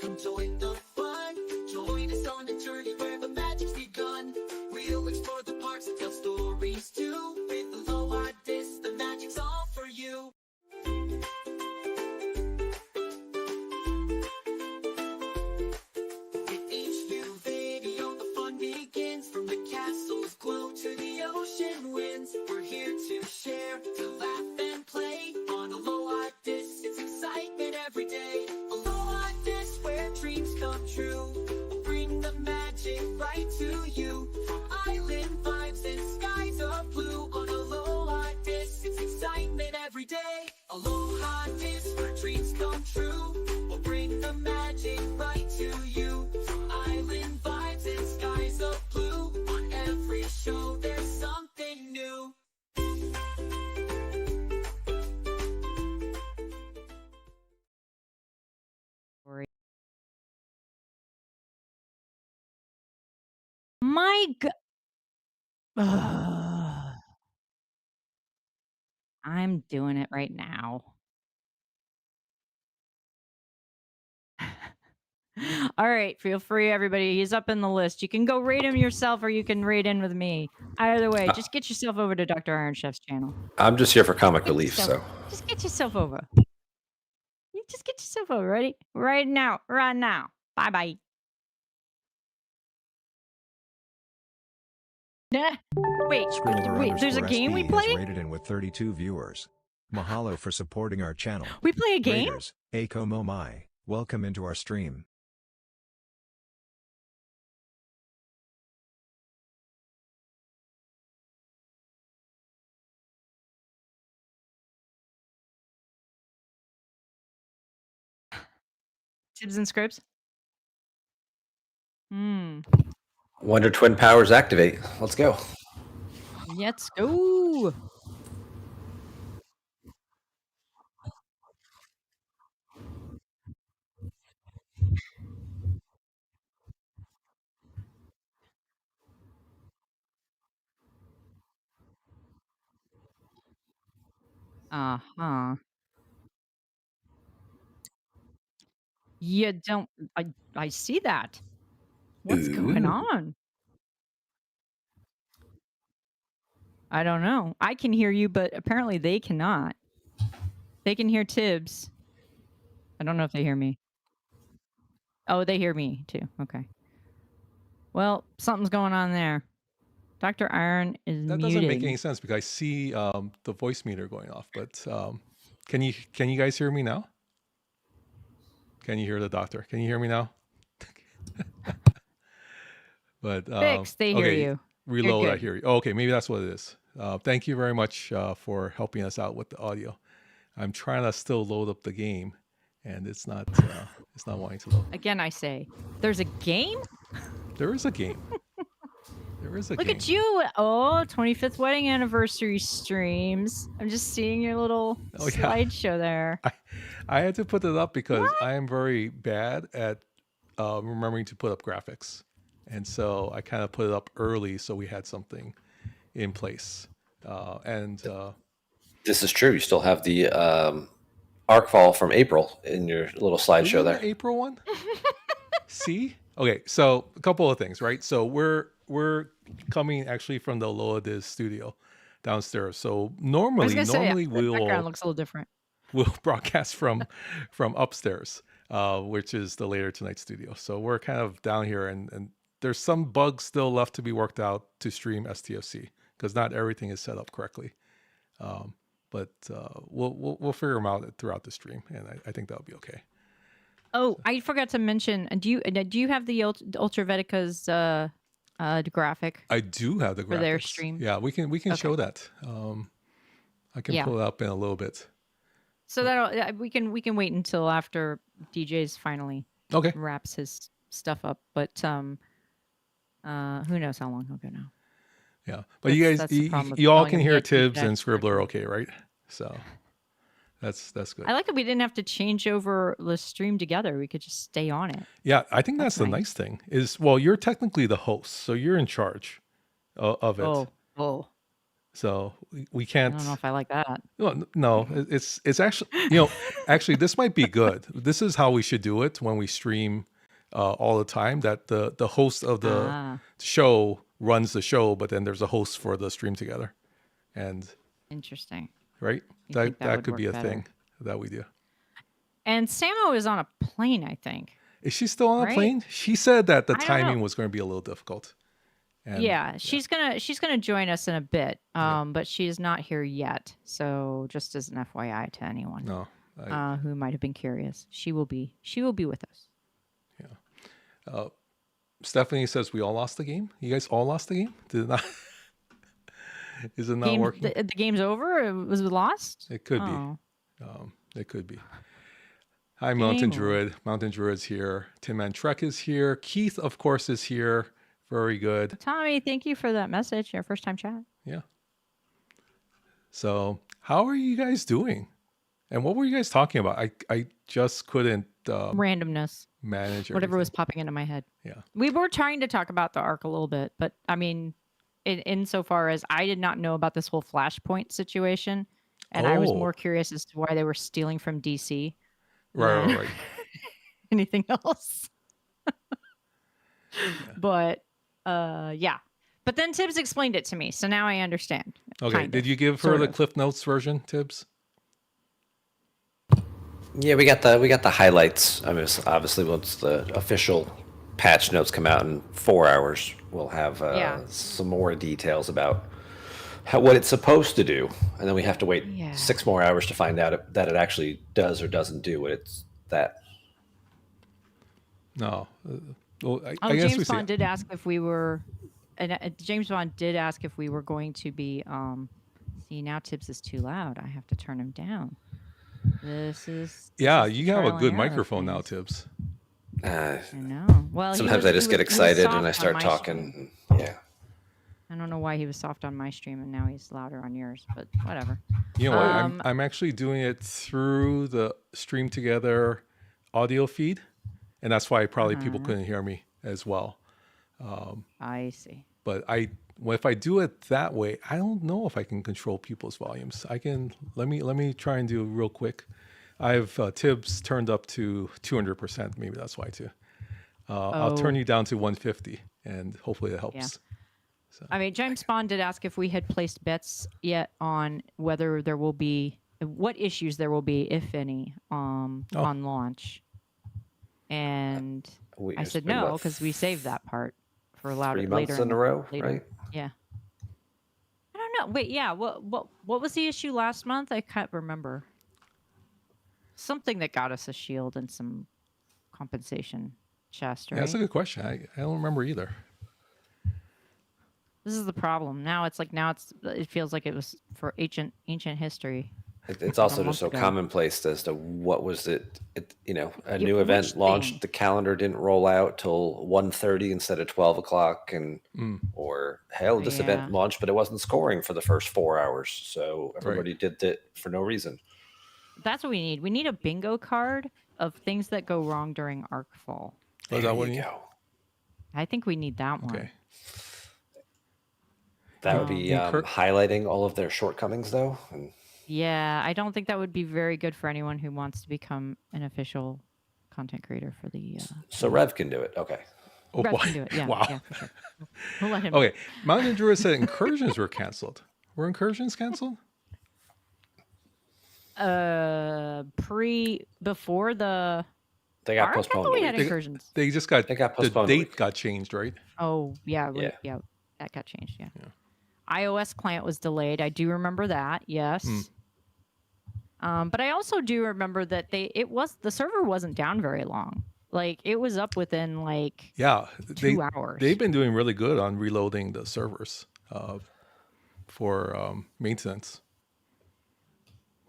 Come join the fun. Join us on the journey where the magic's begun. We'll explore the parks and tell stories too. With the low hot disc, the magic's all for you. In each new video, the fun begins. From the castle's glow to the ocean winds. We're here to share, to laugh and play. On a low hot disc, it's excitement every day. Dreams come true. We'll bring the magic right to you. From island vibes and skies of blue. On Aloha Disc, it's excitement every day. Aloha Disc, where dreams come true. We'll bring the magic right to you. From island vibes and skies of blue. On every show, there's something new. My God. I'm doing it right now. All right, feel free, everybody. He's up in the list. You can go rate him yourself, or you can rate in with me. Either way, just get yourself over to Dr. Iron Chef's channel. I'm just here for comic relief, so. Just get yourself over. You just get yourself over. Ready? Right now. Right now. Bye-bye. Wait, there's a game we play? Rated in with 32 viewers. Mahalo for supporting our channel. We play a game? Raiders, Ako Momai, welcome into our stream. Tips and scripts? Wonder Twin powers activate. Let's go. Let's go. Uh-huh. You don't... I see that. What's going on? I don't know. I can hear you, but apparently they cannot. They can hear Tibbs. I don't know if they hear me. Oh, they hear me too. Okay. Well, something's going on there. Dr. Iron is That muted. doesn't make any sense because I see the voice meter going off. But can you guys hear me now? Can you hear the doctor? Can you hear me now? But Fix, they hear okay, you. reload. I good. hear you. Oh, okay, maybe that's what it is. Thank you very much for helping us out with the audio. I'm trying to still load up the game, and it's not wanting to load. Again, I say, there's a game? There is a game. There is a Look game. at you. Oh, 25th wedding anniversary streams. I'm just seeing your little Oh, yeah. slideshow there. I had to put it up because I am very bad at remembering to put up graphics. And so I kind of put it up early so we had something in place. This is true. You still have the ArcFall from April in your little slideshow there. The April one? See? Okay, so a couple of things, right? So we're coming actually from the Loadis studio downstairs. So normally the background we'll looks a little different. broadcast from upstairs, which is the Later Tonight studio. So we're kind of down here, and there's some bugs still left to be worked out to stream STFC because not everything is set up correctly. But we'll figure them out throughout the stream, and I think that'll be okay. Oh, I forgot to mention. Do you have the Ultravetica's graphic? I do have the graphics for their stream. Yeah, we can show that. I can pull it up in a little bit. So that we can wait until after DJ's finally wraps his stuff up. But who knows how long he'll go now. Yeah, but you guys, you all can hear Tibbs and Scribbler, okay, right? So that's good. I like that we didn't have to change over the stream together. We could just stay on it. Yeah, I think that's the nice thing is, well, you're technically the host, so you're in charge of it. Oh. So we can't. I don't know if I like that. No, it's actually, actually this might be good. This is how we should do it when we stream all the time. That the host of the show runs the show, but then there's a host for the stream together. And interesting, right? That could be a thing that we do. And Samo is on a plane, I think. Is she still on a plane? She said that the timing was going to be a little difficult. And, she's gonna join us in a bit, but she is not here yet. So just as an FYI to anyone who might have been curious, she will be with us. Yeah. Stephanie says we all lost the game. You guys all lost the game? Did it not? Is it not working? The game's over. Was it lost? It could be. It could be. Hi, Mountain Druid. Mountain Druid's here. Tin Man Trek is here. Keith, of course, is here. Very good. Tommy, thank you for that message. Our first time chat. Yeah. So, how are you guys doing? And what were you guys talking about? I just couldn't randomness manage whatever was popping into my head. Yeah. We were trying to talk about the arc a little bit, but I mean, insofar as I did not know about this whole Flashpoint situation, and I was more curious as to why they were stealing from DC. Right. Anything else? But But then Tibbs explained it to me, so now I understand. Okay. Did you give her the Cliff Notes version, Tibbs? Yeah, we got the highlights. I mean, obviously, once the official patch notes come out in 4 hours, we'll have some more details about what it's supposed to do, and then we have to wait 6 more hours to find out that it actually does or doesn't do what it's that. No. Well, I guess James Bond did ask if we were, James Bond did ask if we were going to be. See, now Tibbs is too loud. I have to turn him down. This is you have a good microphone now, Tibbs. I know. Well, sometimes I just get excited and I start talking. Yeah. I don't know why he was soft on my stream and now he's louder on yours, but whatever. You know what? I'm actually doing it through the Stream Together audio feed, and that's why probably people couldn't hear me as well. I see. But if I do it that way, I don't know if I can control people's volumes. I can. Let me try and do it real quick. I've Tibbs turned up to 200%. Maybe that's why too. I'll turn you down to 150, and hopefully that helps. Yeah. So. I mean, James Bond did ask if we had placed bets yet on whether there will be, what issues there will be, if any, on launch. And I said no, because we saved that part for later. 3 months in a row, right? Yeah. I don't know. Wait, yeah. What was the issue last month? I can't remember. Something that got us a shield and some compensation chest, Yeah, right? that's a good question. I don't remember either. This is the problem. Now it's it feels like it was for ancient history. It's a also month just so ago. commonplace as to what was it. A Yeah, new which event launched. thing? The calendar didn't roll out till 1:30 instead of 12 o'clock, or hell, this Yeah. event launched, but it wasn't scoring for the first 4 hours, so everybody did it for no reason. That's what we need. We need a bingo card of things that go wrong during ArcFall. Was There that what you you go. I think we need that one. Okay. That would be highlighting all of their shortcomings, though. And Yeah, I don't think that would be very good for anyone who wants to become an official content creator for the. so Rev can do it. Okay. Oh, Rev boy. can do it. Yeah, Wow. yeah, for sure. We'll let him. Okay. Mountain Druid said incursions were canceled. Were incursions canceled? Before the. They got Arc? I postponed. thought we a had week. incursions. They just got, They got the postponed a date week. got changed, right? Oh yeah, Yeah. yeah, that got changed. Yeah. iOS client was delayed. I do remember that. Yes. But I also do remember that the server wasn't down very long. Like it was up within like Yeah. 2 hours. They've been doing really good on reloading the servers for maintenance.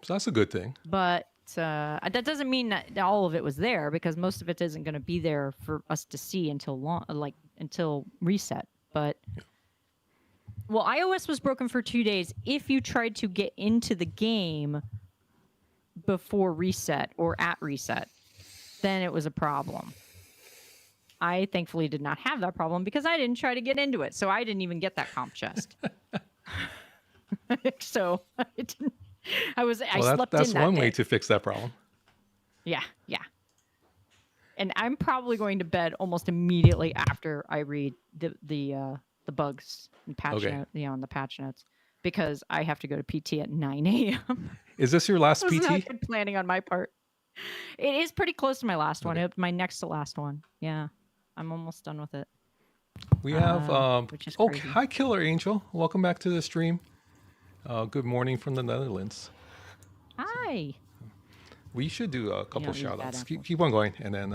So that's a good thing. But that doesn't mean that all of it was there, because most of it isn't going to be there for us to see until reset. But well, iOS was broken for 2 days. If you tried to get into the game before reset or at reset, then it was a problem. I thankfully did not have that problem because I didn't try to get into it, so I didn't even get that comp chest. So I didn't. I slept that's in that one way day. to fix that problem. Yeah. And I'm probably going to bed almost immediately after I read the bugs and patch note, on the patch notes, because I have to go to PT at 9 a.m. Is this your last It was PT? not good planning on my part. It is pretty close to my last one. It's my next to last one. Yeah, I'm almost done with it. We have which is oh, crazy. hi Killer Angel. Welcome back to the stream. Good morning from the Netherlands. Hi. We should do a couple don't use shout that outs. apple. Keep on going, and then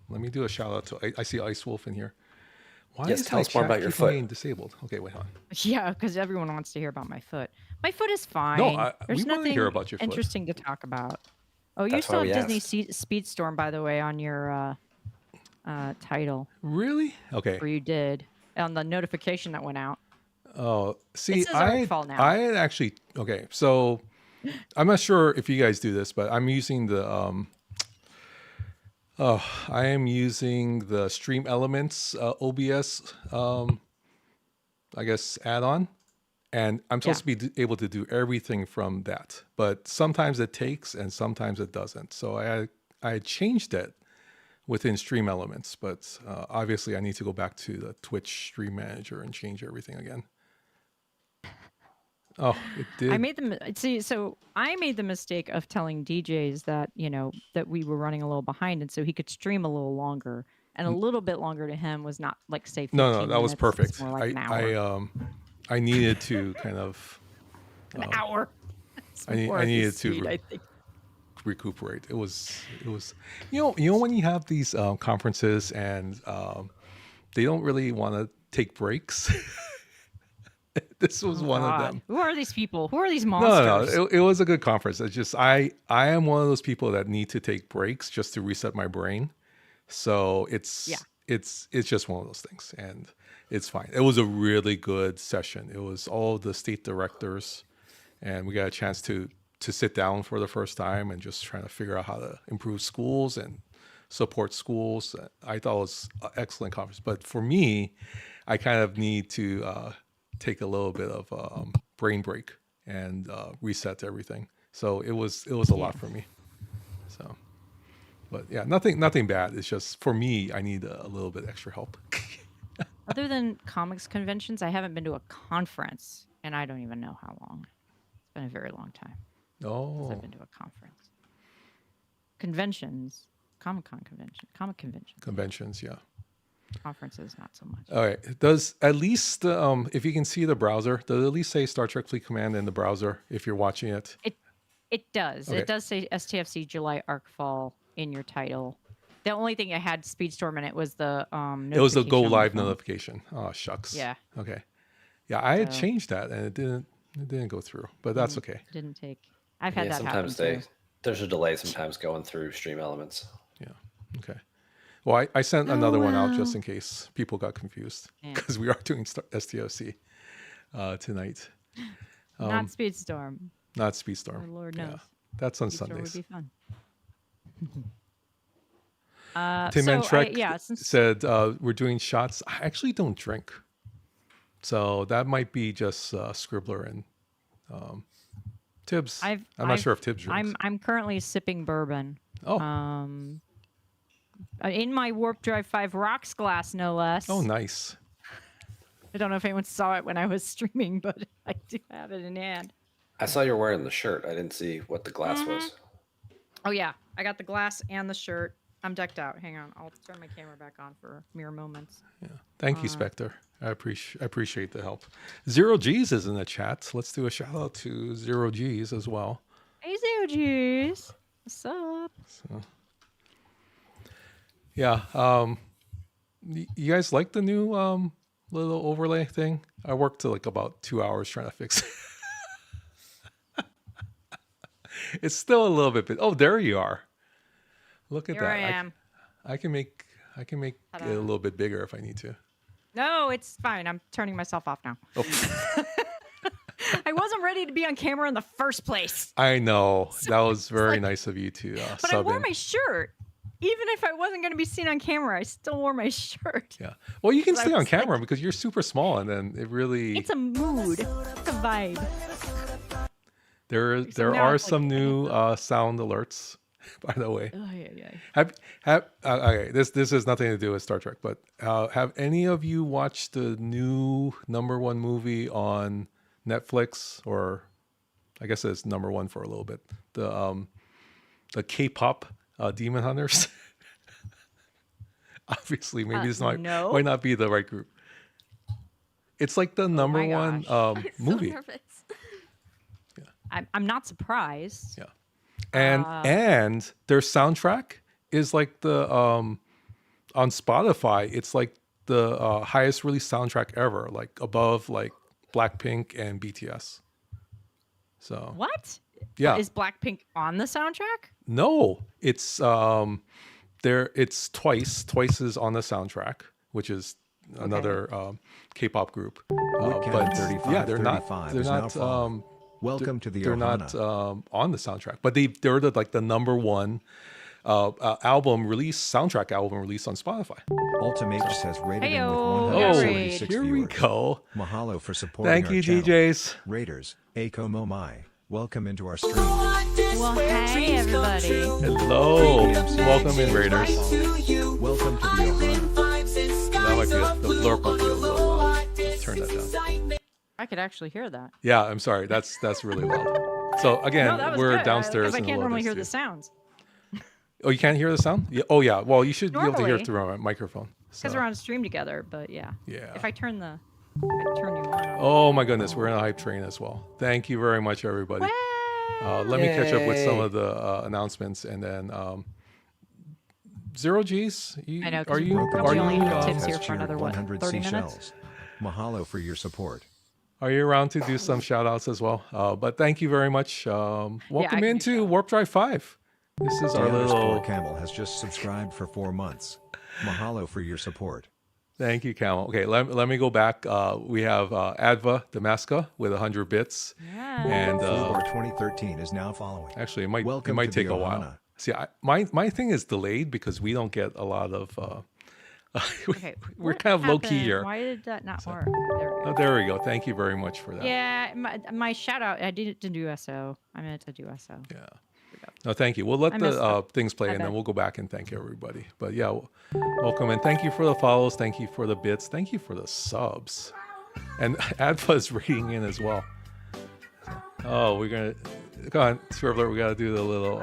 let me do a shout out to I see Ice Wolf in here. Why Yes, is tell my us more chat about your keep on foot. getting disabled? Okay, wait on. Yeah, because everyone wants to hear about my foot. My foot is fine. No, There's we wanna nothing hear about your foot. interesting to talk about. Oh, you That's still why have we Disney Speedstorm, by the way, on your title, Really? Okay. or you did, on the notification that went out. Oh, see, says ArcFall now. I had actually okay. So I'm not sure if you guys do this, but I'm using the I am using the Stream Elements OBS I guess add-on, and I'm supposed to be able to do everything from that. But sometimes it takes, and sometimes it doesn't. So I changed it within Stream Elements, but obviously I need to go back to the Twitch Stream Manager and change everything again. Oh, it did. I made the mistake of telling DJs that that we were running a little behind, and so he could stream a little longer, and a little bit longer to him was not like say 15 No, that was minutes, perfect. it's more like an hour. I needed to kind of An hour. It's I more of the needed to speed, I think. recuperate. It was you know when you have these conferences and they don't really want to take breaks. This was one of them. Who are these people? Who are these No, monsters? it was a good conference. It's just I am one of those people that need to take breaks just to reset my brain. So it's just one of those things, and it's fine. It was a really good session. It was all the state directors, and we got a chance to sit down for the first time and just trying to figure out how to improve schools and support schools. I thought it was an excellent conference. But for me, I kind of need to take a little bit of brain break and reset everything. So it was a lot for me. So, but yeah, nothing bad. It's just for me, I need a little bit extra help. Other than comics conventions, I haven't been to a conference, and I don't even know how long. It's been a very long time since Oh, I've been to a conference. Conventions, comic conventions, conventions, yeah. conferences, not so much. All right. Does at least if you can see the browser, does it at least say Star Trek Fleet Command in the browser if you're watching it? It does. Okay. It does say STFC July ArcFall in your title. The only thing I had Speedstorm in it was the It was the go notification on the live phone. notification. Oh shucks. Yeah. Okay. Yeah, I had So- changed that and it didn't go through, but that's okay. Didn't take. I've had Yeah, that happen sometimes too. there's a delay sometimes going through Stream Elements. Yeah. Okay. Well, I sent another one out just well. in case people got confused Yeah. because we are doing STOC tonight, Not Speedstorm. not Speedstorm. Oh, Lord Yeah, knows. that's on Speedstorm would Sundays. be fun. Tim and Trek yeah, since said we're doing shots. I actually don't drink, so that might be just Scribbler and Tibbs. I'm not sure if Tibbs drinks. I'm currently sipping bourbon. Oh, In my Warp Drive 5 rocks glass, no less. oh, nice. I don't know if anyone saw it when I was streaming, but I do have it in hand. I saw you're wearing the shirt. I didn't see what the glass was. Oh yeah, I got the glass and the shirt. I'm decked out. Hang on, I'll turn my camera back on for mere moments. Yeah. Thank you, Spectre. I appreciate the help. Zero G's is in the chat. Let's do a shout out to Zero G's as well. Hey Zero G's, what's up? So, yeah. You guys like the new little overlay thing? I worked to like about 2 hours trying to fix it. It's still a little bit. Oh, there you are. Look at Here that. I am. I can make it a Ta-da. little bit bigger if I need to. No, it's fine. I'm turning myself off now. Oh, I wasn't ready to be on camera in the first place. I know. That was very like- nice of you to But I sub wore in. my shirt. Even if I wasn't going to be seen on camera, I still wore my shirt. Yeah. Well, you can So I stay on was like- camera because you're super small, and then it really It's a mood. It's a vibe. there so now are it's like- some new sound alerts. By the way, Oh, yeah. have okay. This has nothing to do with Star Trek, but have any of you watched the new #1 movie on Netflix, or I guess it's #1 for a little bit? The K-pop Demon Hunters. Obviously, maybe this might not be the right group. It's like the #1 movie. So nervous. I'm not surprised. Yeah. And their soundtrack is like the on Spotify, it's like the highest release soundtrack ever, like above like Blackpink and BTS. So What? yeah. Is Blackpink on the soundtrack? No, it's it's Twice. Twice is on the soundtrack, which is another K-pop group. Woodcat 35 yeah, they're not 35 they're is now not following. Welcome to the they're Ohana. not on the soundtrack, but they're the #1 album release, soundtrack album release on Spotify. Ultimates has rated him Heyo, with yeah, 146 here we viewers. go. Mahalo for supporting Thank our you, channel. DJs. Raiders, Ako Momai, welcome into our stream. Well, hey, everybody. Hello, welcome in, Raiders. Welcome to the Ohana. That might be the blurb might be a little loud. Turn that down. I could actually hear that. Yeah, I'm sorry. That's really loud. So again, No, that was we're good, downstairs. because I in the can't lower normally hear studio. the sounds. Oh, you can't hear the sound? Yeah. Oh, yeah. Well, you should be able to hear it Normally. through our microphone. Because So. we're on a stream together, but yeah. Yeah. If I turn you on. Oh my goodness, we're in a hype train as well. Thank you very much, everybody. Let me catch up with some of the announcements, and then Zero G's. I know, 'cause Are you? Broken Are we you? only have uh, tips here Has for another, cheered what, 100 30 minutes? seashells. Mahalo for your support. Are you around to do some shout outs as well? But thank you very much. Welcome can do into shout-outs. Warp Drive 5. This is our little. Camel has just subscribed for 4 months. Mahalo for your support. Thank you, Camel. Okay, let me go back. We have Adva Damaska with 100 bits. Yeah. And Flubar 2013 is now following. actually, it Welcome might to the take a while. Ohana. See, my thing is delayed because we don't get a lot of. Okay. We're what kind of low key happened? here. Why did that not work? There we go. Oh, there we go. Thank you very much for that. Yeah, my shout out. I didn't do SO. I meant to do SO. Yeah. No, thank you. We'll let I messed the up. things play, My and then bad. we'll go back and thank everybody. But yeah, welcome, and thank you for the follows. Thank you for the bits. Thank you for the subs. And Adva is rating in as well. Oh, we're gonna come on, Swervler. We gotta do the little.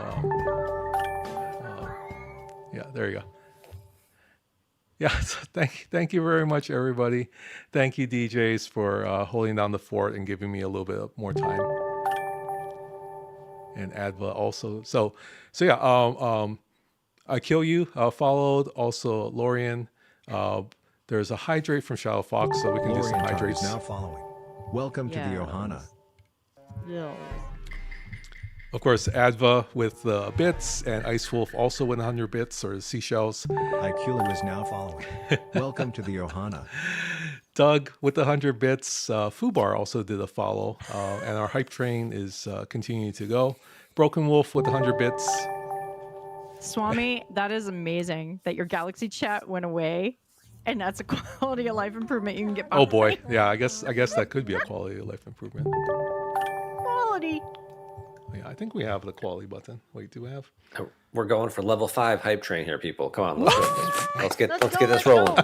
Yeah, there you go. Yeah, so thank you very much, everybody. Thank you, DJs, for holding down the fort and giving me a little bit more time. And Adva also. So yeah. I Kill You followed. Also, Lorian. There's a hydrate from Shadow Fox, so we can do some Lorian Tug is hydrates. now following. Welcome to the Yes. Ohana. Ew. Of course, Adva with bits, and Ice Wolf also with 100 bits, or seashells. Ikula is now following. Welcome to the Ohana. Doug with 100 bits. Fubar also did a follow, and our hype train is continuing to go. Broken Wolf with 100 bits. Swami, that is amazing that your Galaxy chat went away, and that's a quality of life improvement you can get. Oh boy, behind. yeah, I guess that could be a quality of life improvement. Quality. Yeah, I think we have the quality button. Wait, do we have? We're going for level 5 hype train here, people. Come on, let's get Let's get go, this let's rolling. go.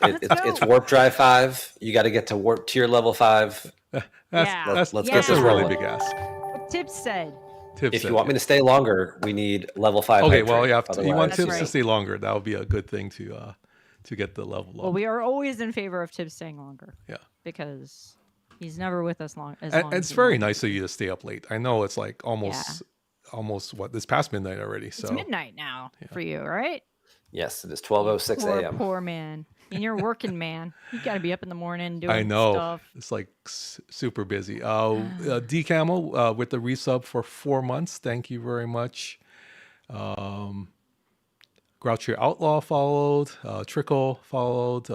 It's warp drive 5. You got to get to warp tier level 5. That's Yeah. that's, Let's that's get this a really rolling. big ask. What Tibbs said. Tibbs If said, you want me to stay longer, we need level 5. okay, hype well, train. yeah, if you want Otherwise- Tibbs That's to right. stay longer, that would be a good thing to get the level up. Well, we are always in favor of Tibbs staying longer Yeah. because he's never with us long. As And long as it's he very wants. nice of you to stay up late. I know it's like almost what, this past midnight already. So It's midnight now for you, right? Yes, it is 12:06 Poor, a.m. poor man. And you're working, man. You got to be up in the morning doing I know stuff. it's like super busy. D Camel with the resub for 4 months. Thank you very much. Grouchy Outlaw followed. Trickle followed.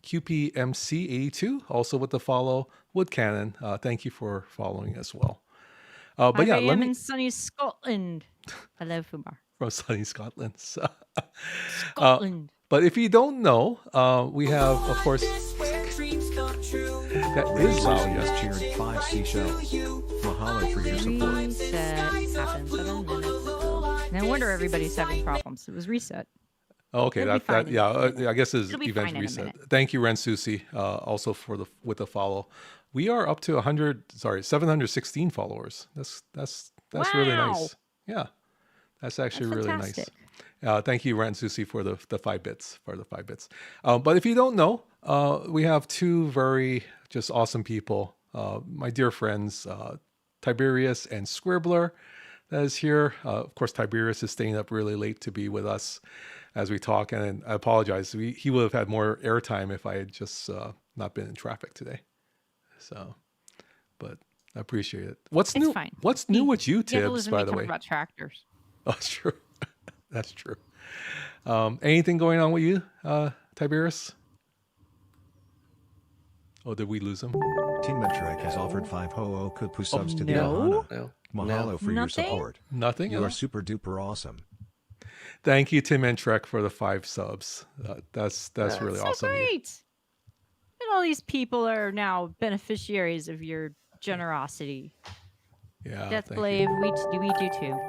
QPMC82 also with the follow. Wood Cannon. Thank you for following as well. But yeah, 5 let a.m. me in sunny Scotland. I love Fubar. from sunny Scotland. So, Scotland. but if you don't know, we have of course Where dreams come true. that is loud. Yes, Yes. cheered 5 seashells. Mahalo for your support. Reset happened 7 minutes ago. No wonder everybody's having problems. It was reset. Okay, It'll be that fine in- I guess is it'll be event fine in a reset. minute. Thank you, Ren Susi, also for with the follow. We are up to 716 followers. That's really Wow. nice. Yeah, that's actually That's really fantastic. nice. Thank you, Ren Susi, for the 5 bits But if you don't know, we have 2 very just awesome people, my dear friends, Tiberius and Scribbler, that is here. Of course, Tiberius is staying up really late to be with us as we talk, and I apologize. He would have had more airtime if I had just not been in traffic today. So, but I appreciate it. What's It's new? fine. What's new with you, You have to Tibbs? listen By to me the talk way, about tractors. oh, it's true. That's true. Anything going on with you, Tiberius? Oh, did we lose him? Team Metrek has offered 5 Ho-Oh Kupu subs to the no. Ohana. No, Mahalo for your Nothing? support. Nothing. You are super duper awesome. Thank you, Tim and Trek, for the 5 subs. That's really So awesome. of you. great. And all these people are now beneficiaries of your generosity. Yeah. Death thank you. Blade, we do too.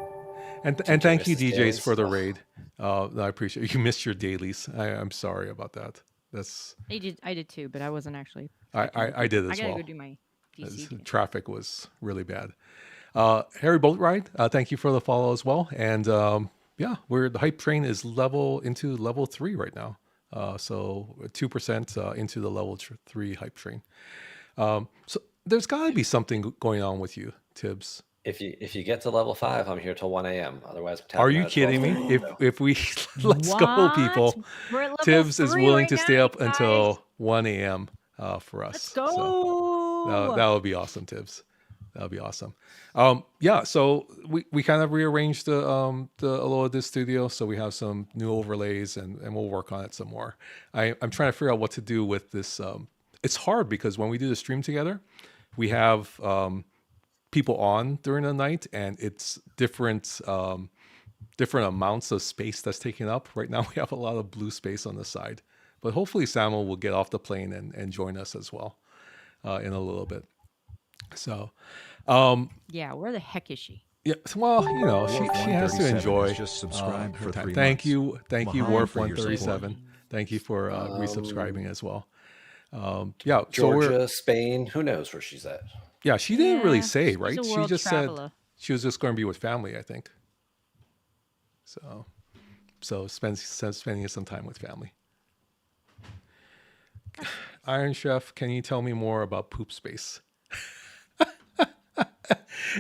And thank you, Mrs. DJs, Dailies. for the raid. I appreciate it. You missed your dailies. I'm sorry about that. I did too, but I wasn't actually. I did I as gotta well. go do my DC. too. Traffic was really bad. Harry Boat Ride, thank you for the follow as well. And yeah, the hype train is into level 3 right now. So 2% into the level 3 hype train. So there's got to be something going on with you, Tibbs. If you get to level 5, I'm here till 1 a.m. Otherwise, I'm Are tapping you out at kidding 12. me? If we let's go, What? people. We're at level Tibbs is 3 willing right to now, stay up you until guys. 1 a.m. For us. Let's So go. that would be awesome, Tibbs. That would be awesome. Yeah, so we kind of rearranged the Aloha Disc Studio, so we have some new overlays, and we'll work on it some more. I'm trying to figure out what to do with this. It's hard because when we do the stream together, we have people on during the night, and it's different amounts of space that's taken up. Right now, we have a lot of blue space on the side, but hopefully Samuel will get off the plane and join us as well in a little bit. So, Yeah, where the heck is she? yeah, well, she has to 137 enjoy. has just subscribed her for time. 3 Thank months. you, Mahalo Warp for your 137. Thank you for resubscribing as well. Yeah, so Georgia, Spain, who knows where she's at? yeah, she didn't really Yeah, say, she's right? a She world just traveler. said she was just going to be with family, I think. So spending some time with family. Iron Chef, can you tell me more about poop space?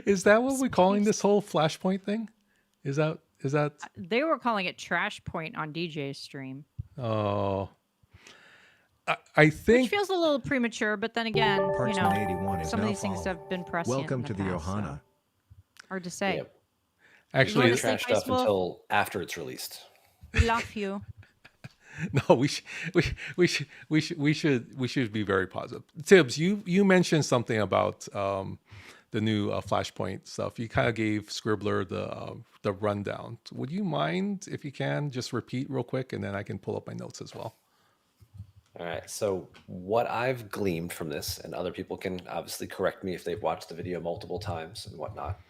Is that what we're calling this whole Flashpoint thing? Is that Is that? They were calling it Trash Point on DJ's stream. Oh, I think. Which feels a little premature, but then again, Parchment81 is some of now these things following. have been prescient. Welcome in to the past, so Ohana. hard to say. Yep. Actually, Yes. Trash Ice stuff Wolf. until after it's released. We love you. no, we should be very positive. Tibbs, you mentioned something about the new Flashpoint stuff. You kind of gave Scribbler the rundown. Would you mind, if you can, just repeat real quick, and then I can pull up my notes as well. All right. So what I've gleaned from this, and other people can obviously correct me if they've watched the video multiple times and whatnot,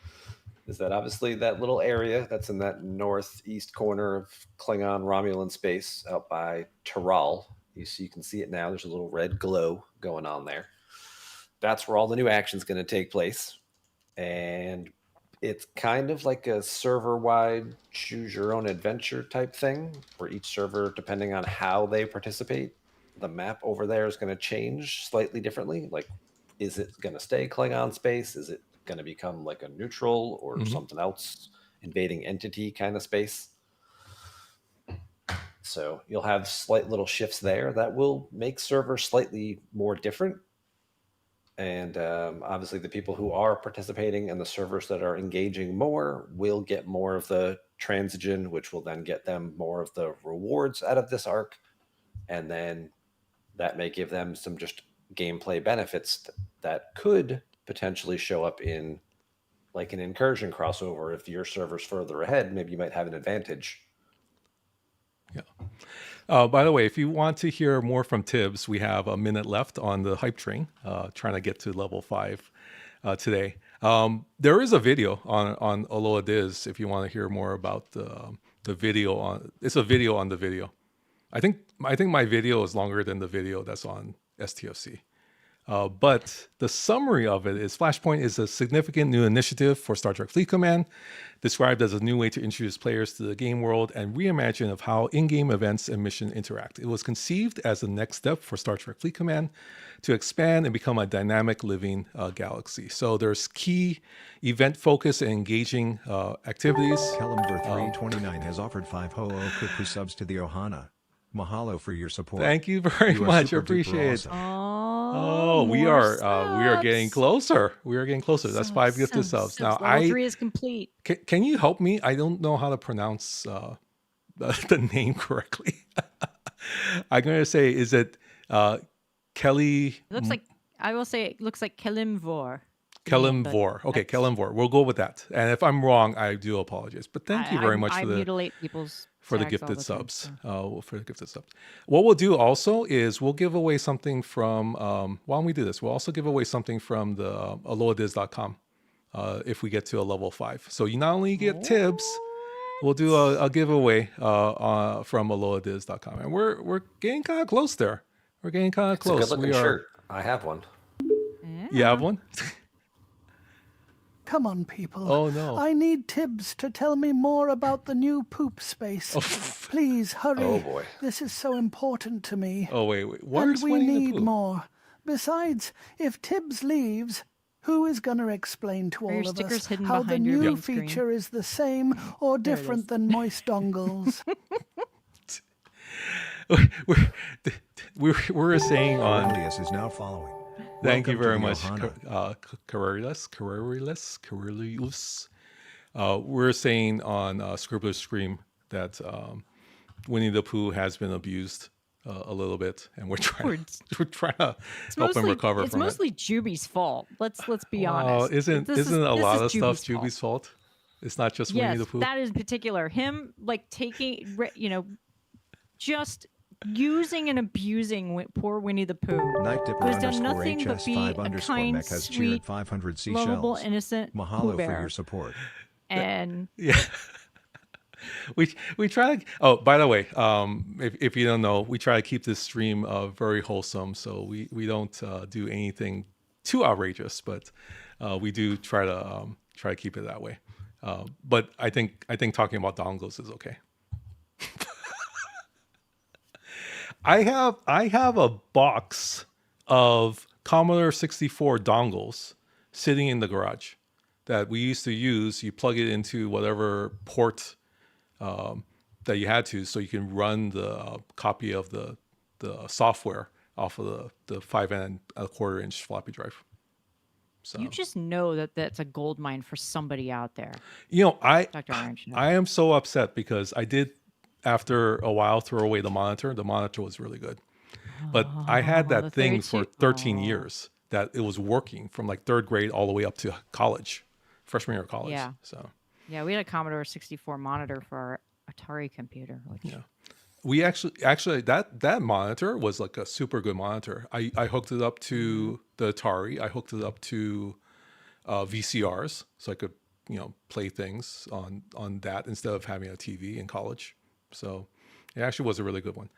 is that obviously that little area that's in that northeast corner of Klingon Romulan space out by Taral, you can see it now. There's a little red glow going on there. That's where all the new action's going to take place. And it's kind of like a server-wide choose-your-own-adventure type thing, where each server, depending on how they participate, the map over there is going to change slightly differently. Like, is it going to stay Klingon space? Is it going to become like a neutral or something else, invading entity kind of space? So you'll have slight little shifts there that will make servers slightly more different. And obviously the people who are participating and the servers that are engaging more will get more of the transigen, which will then get them more of the rewards out of this arc. And then that may give them some just gameplay benefits that could potentially show up in like an incursion crossover. If your server's further ahead, maybe you might have an advantage. Yeah. By the way, if you want to hear more from Tibbs, we have a minute left on the hype train, trying to get to level 5 today. There is a video on Aloha Diz if you want to hear more about the video on. It's a video on the video. I think my video is longer than the video that's on STFC. But the summary of it is Flashpoint is a significant new initiative for Star Trek Fleet Command, described as a new way to introduce players to the game world and reimagine of how in-game events and mission interact. It was conceived as the next step for Star Trek Fleet Command to expand and become a dynamic living galaxy. So there's key event focus and engaging activities. Kellamver 329 has offered 5 Ho'okupu subs to the Ohana. Mahalo for your support. Thank you very You are much. super duper Appreciate it. awesome. Oh, we are getting closer. We are getting closer. That's 5 gifted subs. Now, level 3 is complete. Can you help me? I don't know how to pronounce the name correctly. I'm going to say, is it Kelly? It looks like, I will say it looks like Kelimvor. Kelimvor. Okay, Kelimvor. We'll go with that. And if I'm wrong, I do apologize. But thank you very much I mutilate people's for the tags all gifted the time, subs. so. For the gifted subs. What we'll do also is we'll give away something from, why don't we do this? We'll also give away something from the aloadiz.com if we get to a level 5. So you not only get tips, we'll do a giveaway from aloadiz.com. And we're getting kind of close there. We're getting kind of close. It's a good looking shirt. I have one. Yeah. You have one? Come on, people. Oh, no. I need Tibbs to tell me more about the new poop space. Please, hurry. Oh, boy. This is so important to me. Oh, wait. And Where's we Winnie the need Pooh? more. Besides, if Tibbs leaves, who is going to explain to Are your all of stickers us hidden how the behind your new main screen? feature is the same or There it different is. than moist dongles? we're saying on. Alias is now following. Thank you Welcome very to the much, Ohana. Carrerilus. We're saying on Scribbler's Scream that Winnie the Pooh has been abused a little bit, and we're trying to help him recover It's from mostly Juby's fault. Let's be it. honest. Isn't This a this lot is of stuff Juby's Juby's fault? It's not just Winnie Yes, the Pooh. that is particular. Him like taking, just using and abusing poor Winnie the Pooh, Night Dipper who has done underscore nothing but be HS5 a underscore kind, mech has cheered sweet, 500 lovable, seashells. innocent Pooh Mahalo for Bear. your support. And Yeah. we try to. Oh, by the way, if you don't know, we try to keep this stream very wholesome. So we don't do anything too outrageous, but we do try to keep it that way. But I think talking about dongles is okay. I have a box of Commodore 64 dongles sitting in the garage that we used to use. You plug it into whatever port that you had to, so you can run the copy of the software off of the 5 1/4 inch floppy drive. So You just know that that's a gold mine for somebody out there. Dr. Orange knows. I am so upset because I did after a while throw away the monitor. The monitor was really good, but I had the that thing for 32 13 years that it was working from like 3rd grade all the way up to college, freshman year of college. Yeah. So Yeah, we had a Commodore 64 monitor for our Atari computer. Which... yeah. We actually that monitor was like a super good monitor. I hooked it up to the Atari. I hooked it up to VCRs, so I could play things on that instead of having a TV in college. So it actually was a really good one.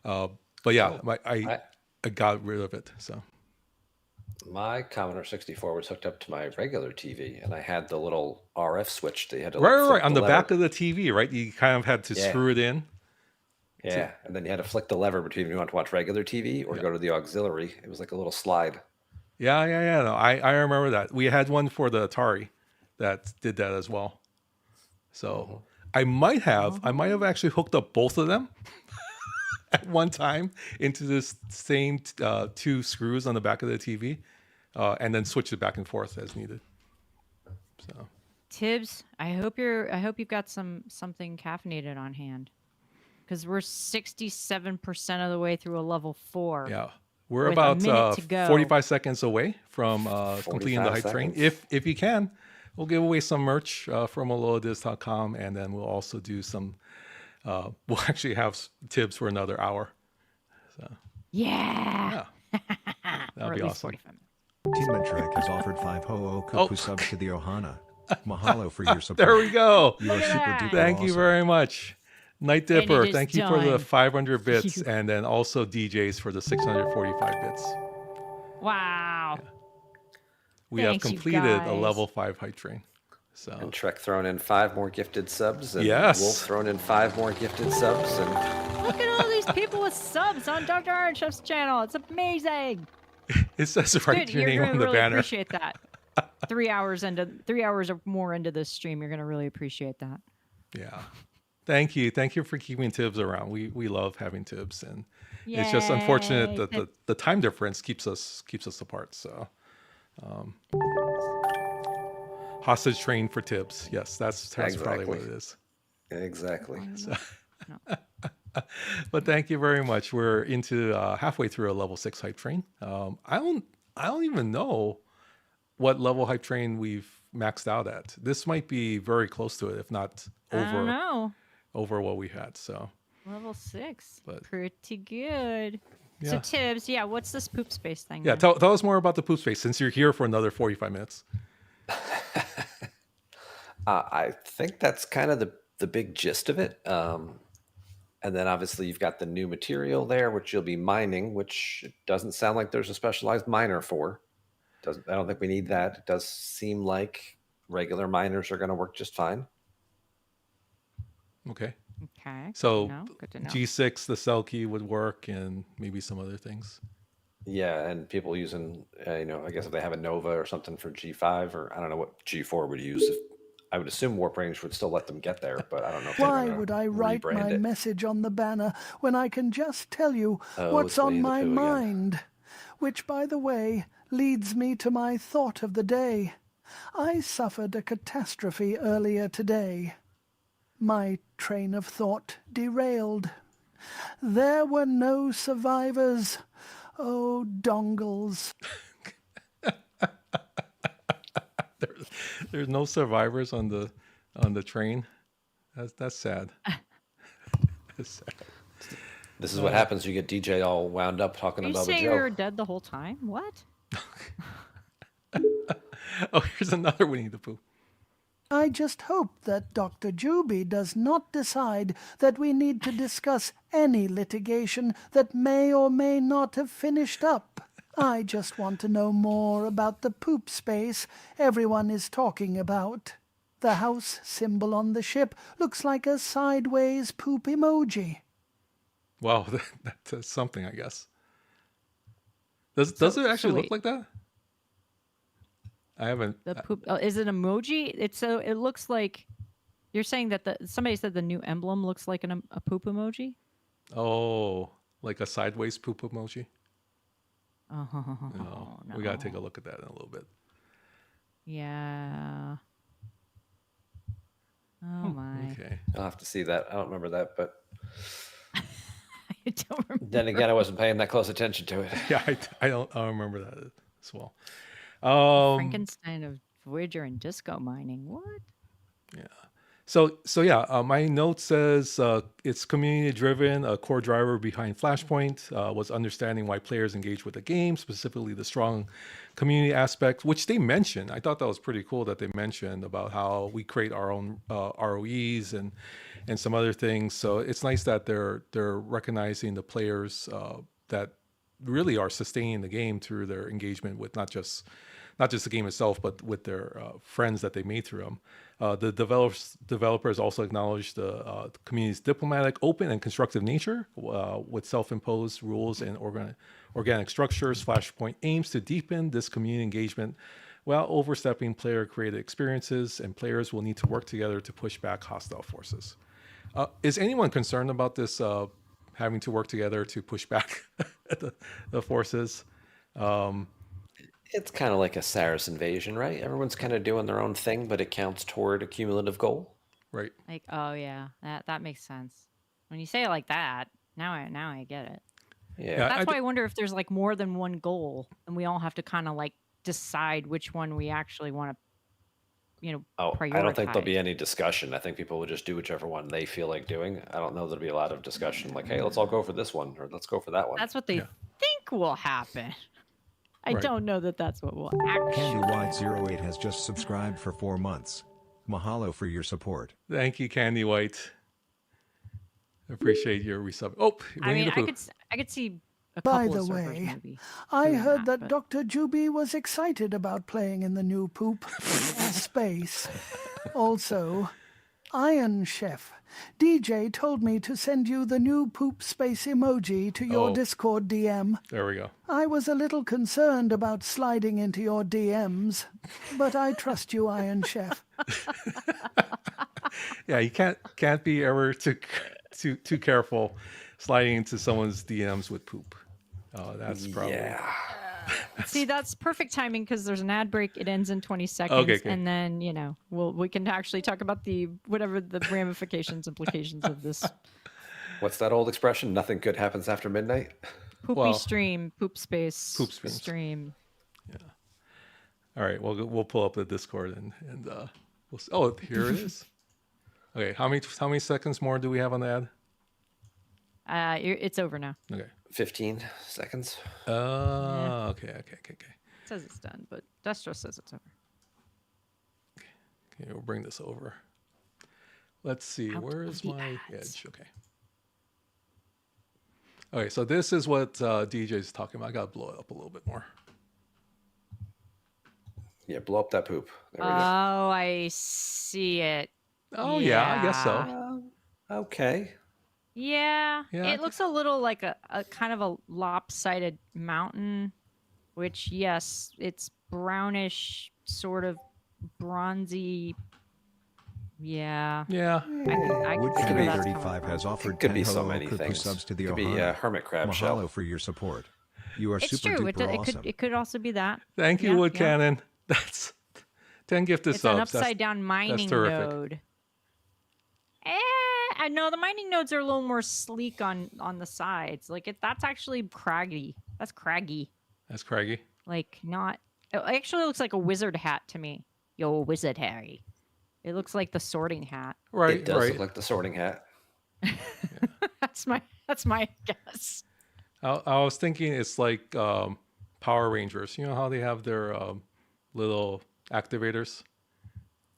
But yeah, I got rid of it. So My Commodore 64 was hooked up to my regular TV, and I had the little RF switch that you had to right flick on the lever. back of the TV, right? You kind of had to screw it in. Yeah, and then you had to flick the lever between if you want to watch regular TV or go to the auxiliary. It was like a little slide. Yeah. No, I remember that. We had one for the Atari that did that as well. So I might have actually hooked up both of them at one time into this same 2 screws on the back of the TV, and then switched it back and forth as needed. So Tibbs, I hope you've got something caffeinated on hand, because we're 67% of the way through a level 4. yeah, we're with about a minute to go. 45 seconds away from completing the 45 hype train. seconds. If you can, we'll give away some merch from alodiz.com, and then we'll also do some. We'll actually have tips for another hour. So Yeah. that'll be awesome. 45 minutes. Team Trek has offered 5 Kupu subs to the Ohana. Mahalo for your support. There we go. You are super duper Thank you awesome. very much. Night And it Dipper, is thank you for the done. 500 bits, and then also DJs for the 645 bits. Wow. We Thanks, have you completed a guys. level 5 hype train. So And Trek thrown in 5 more gifted subs, and Yes. Wolf thrown in 5 more gifted subs, and Look at all these people with subs on Dr. Orange Chef's channel. It's amazing. it says right Dude, your you're name gonna on the really banner. appreciate that. 3 hours or more into this stream, you're gonna really appreciate that. Yeah. Thank you for keeping Tibbs around. We love having Tibbs, and it's just unfortunate Yay. that the time difference keeps us apart. So hostage train for Tibbs. Yes, that's probably what it is. exactly. But thank you very much. We're into halfway through a level 6 hype train. I don't even know what level hype train we've maxed out at. This might be very close to it, if not I don't know. over what we had. So Level 6. But- Pretty good. yeah, So Tibbs, what's this poop space thing? yeah. then? Tell us more about the poop space since you're here for another 45 minutes. I think that's kind of the big gist of it. And then obviously you've got the new material there, which you'll be mining, which it doesn't sound like there's a specialized miner for. I don't think we need that. It does seem like regular miners are going to work just fine. Okay. Okay. So Good to know. G6, the cell key would work, and maybe some other things. Yeah, and people using, I guess if they have a Nova or something for G5, or I don't know what G4 would use. I would assume Warp Range would still let them get there, but I don't know if they're Why gonna would I write rebrand my it. message on the banner when I can just tell you Oh, what's it's Winnie on the my Pooh again. mind? Which, by the way, leads me to my thought of the day. I suffered a catastrophe earlier today. My train of thought derailed. There were no survivors. Oh, dongles. There's no survivors on the train. That's sad. That's sad. This is what happens. You get DJ all wound up talking Are you about saying Joe. we were dead the whole time? What? Oh, here's another Winnie the Pooh. I just hope that Dr. Juby does not decide that we need to discuss any litigation that may or may not have finished up. I just want to know more about the poop space everyone is talking about. The house symbol on the ship looks like a sideways poop emoji. Wow, that's something, I guess. Does it actually look wait. like that? I haven't. The poop is it emoji? It looks like You're saying that somebody said the new emblem looks like a poop emoji? Oh, like a sideways poop emoji? Oh, No, no. we got to take a look at that in a little bit. Yeah. Oh my. Okay. I'll have to see that. I don't remember that, but I don't remember. then again, I wasn't paying that close attention to it. Yeah, I don't remember that as well. Frankenstein of Voyager and disco mining. What? Yeah. So yeah, my note says it's community driven. A core driver behind Flashpoint was understanding why players engage with the game, specifically the strong community aspect, which they mentioned. I thought that was pretty cool that they mentioned about how we create our own ROEs and some other things. So it's nice that they're recognizing the players that really are sustaining the game through their engagement with not just the game itself, but with their friends that they made through them. The developers also acknowledged the community's diplomatic, open, and constructive nature with self-imposed rules and organic structures. Flashpoint aims to deepen this community engagement while overstepping player-created experiences, and players will need to work together to push back hostile forces. Is anyone concerned about this having to work together to push back the forces? It's kind of like a Saris invasion, right? Everyone's kind of doing their own thing, but it counts toward a cumulative goal. Right. Like, oh yeah, that makes sense. When you say it like that, now I get it. Yeah. That's why I wonder if there's like more than one goal, and we all have to kind of like decide which one we actually want to, prioritize. I don't think there'll be any discussion. I think people will just do whichever one they feel like doing. I don't know there'll be a lot of discussion like, hey, let's all go for this one, or let's go for that one. That's what they think will happen. I Right. don't know that that's what will actually. Candy White 08 has just subscribed for 4 months. Mahalo for your support. Thank you, Candy White. Appreciate your resub. Oh, I mean, I could see a By couple the of servers way, maybe I doing heard that but- Dr. Juby was excited about playing in the new poop space. Also, Iron Chef, DJ told me to send you the new poop space emoji to your Oh. Discord DM. There we go. I was a little concerned about sliding into your DMs, but I trust you, Iron Chef. Yeah, you can't be ever too careful sliding into someone's DMs with poop. That's probably Yeah. See, that's perfect timing because there's an ad break. It ends in 20 seconds, Okay. and then we can actually talk about the ramifications, implications of this What's that old expression? Nothing good happens after midnight. poopy Well, stream, poop space, poop streams. stream. All right. We'll pull up the Discord and we'll. Oh, here it is. Okay. How many seconds more do we have on the ad? It's over now. Okay. 15 seconds. Okay. It says it's done, but Destro says it's over. Okay, we'll bring this over. Let's see. Out Where of is the my ads. edge? Okay. Okay, so this is what DJ's talking about. I gotta blow it up a little bit more. Yeah, blow up that poop. There we go. Oh, I see it. Oh yeah, I guess so. Okay. Yeah, Yeah, it looks a little like a kind of a lopsided mountain, which, yes, it's brownish, sort of bronzy. Yeah. Yeah. I can see where that's coming 35 from. has offered It could 10 be so Ho many Cuckoo things. subs to the Could be Ohana. a hermit crab Mahalo shell. for your support. You are It's super true. duper awesome. It could also be that. Thank you, Yeah, Wood yeah. Cannon. That's 10 gifted It's subs. an That's- upside down mining terrific. node. I know the mining nodes are a little more sleek on the sides. Like that's actually craggy. That's craggy. That's Craigie. Like not. It actually looks like a wizard hat to me. Yo, wizard Harry. It looks like the sorting hat. Right, It does right. look like the sorting hat. That's my guess. I was thinking it's like Power Rangers. You know how they have their little activators?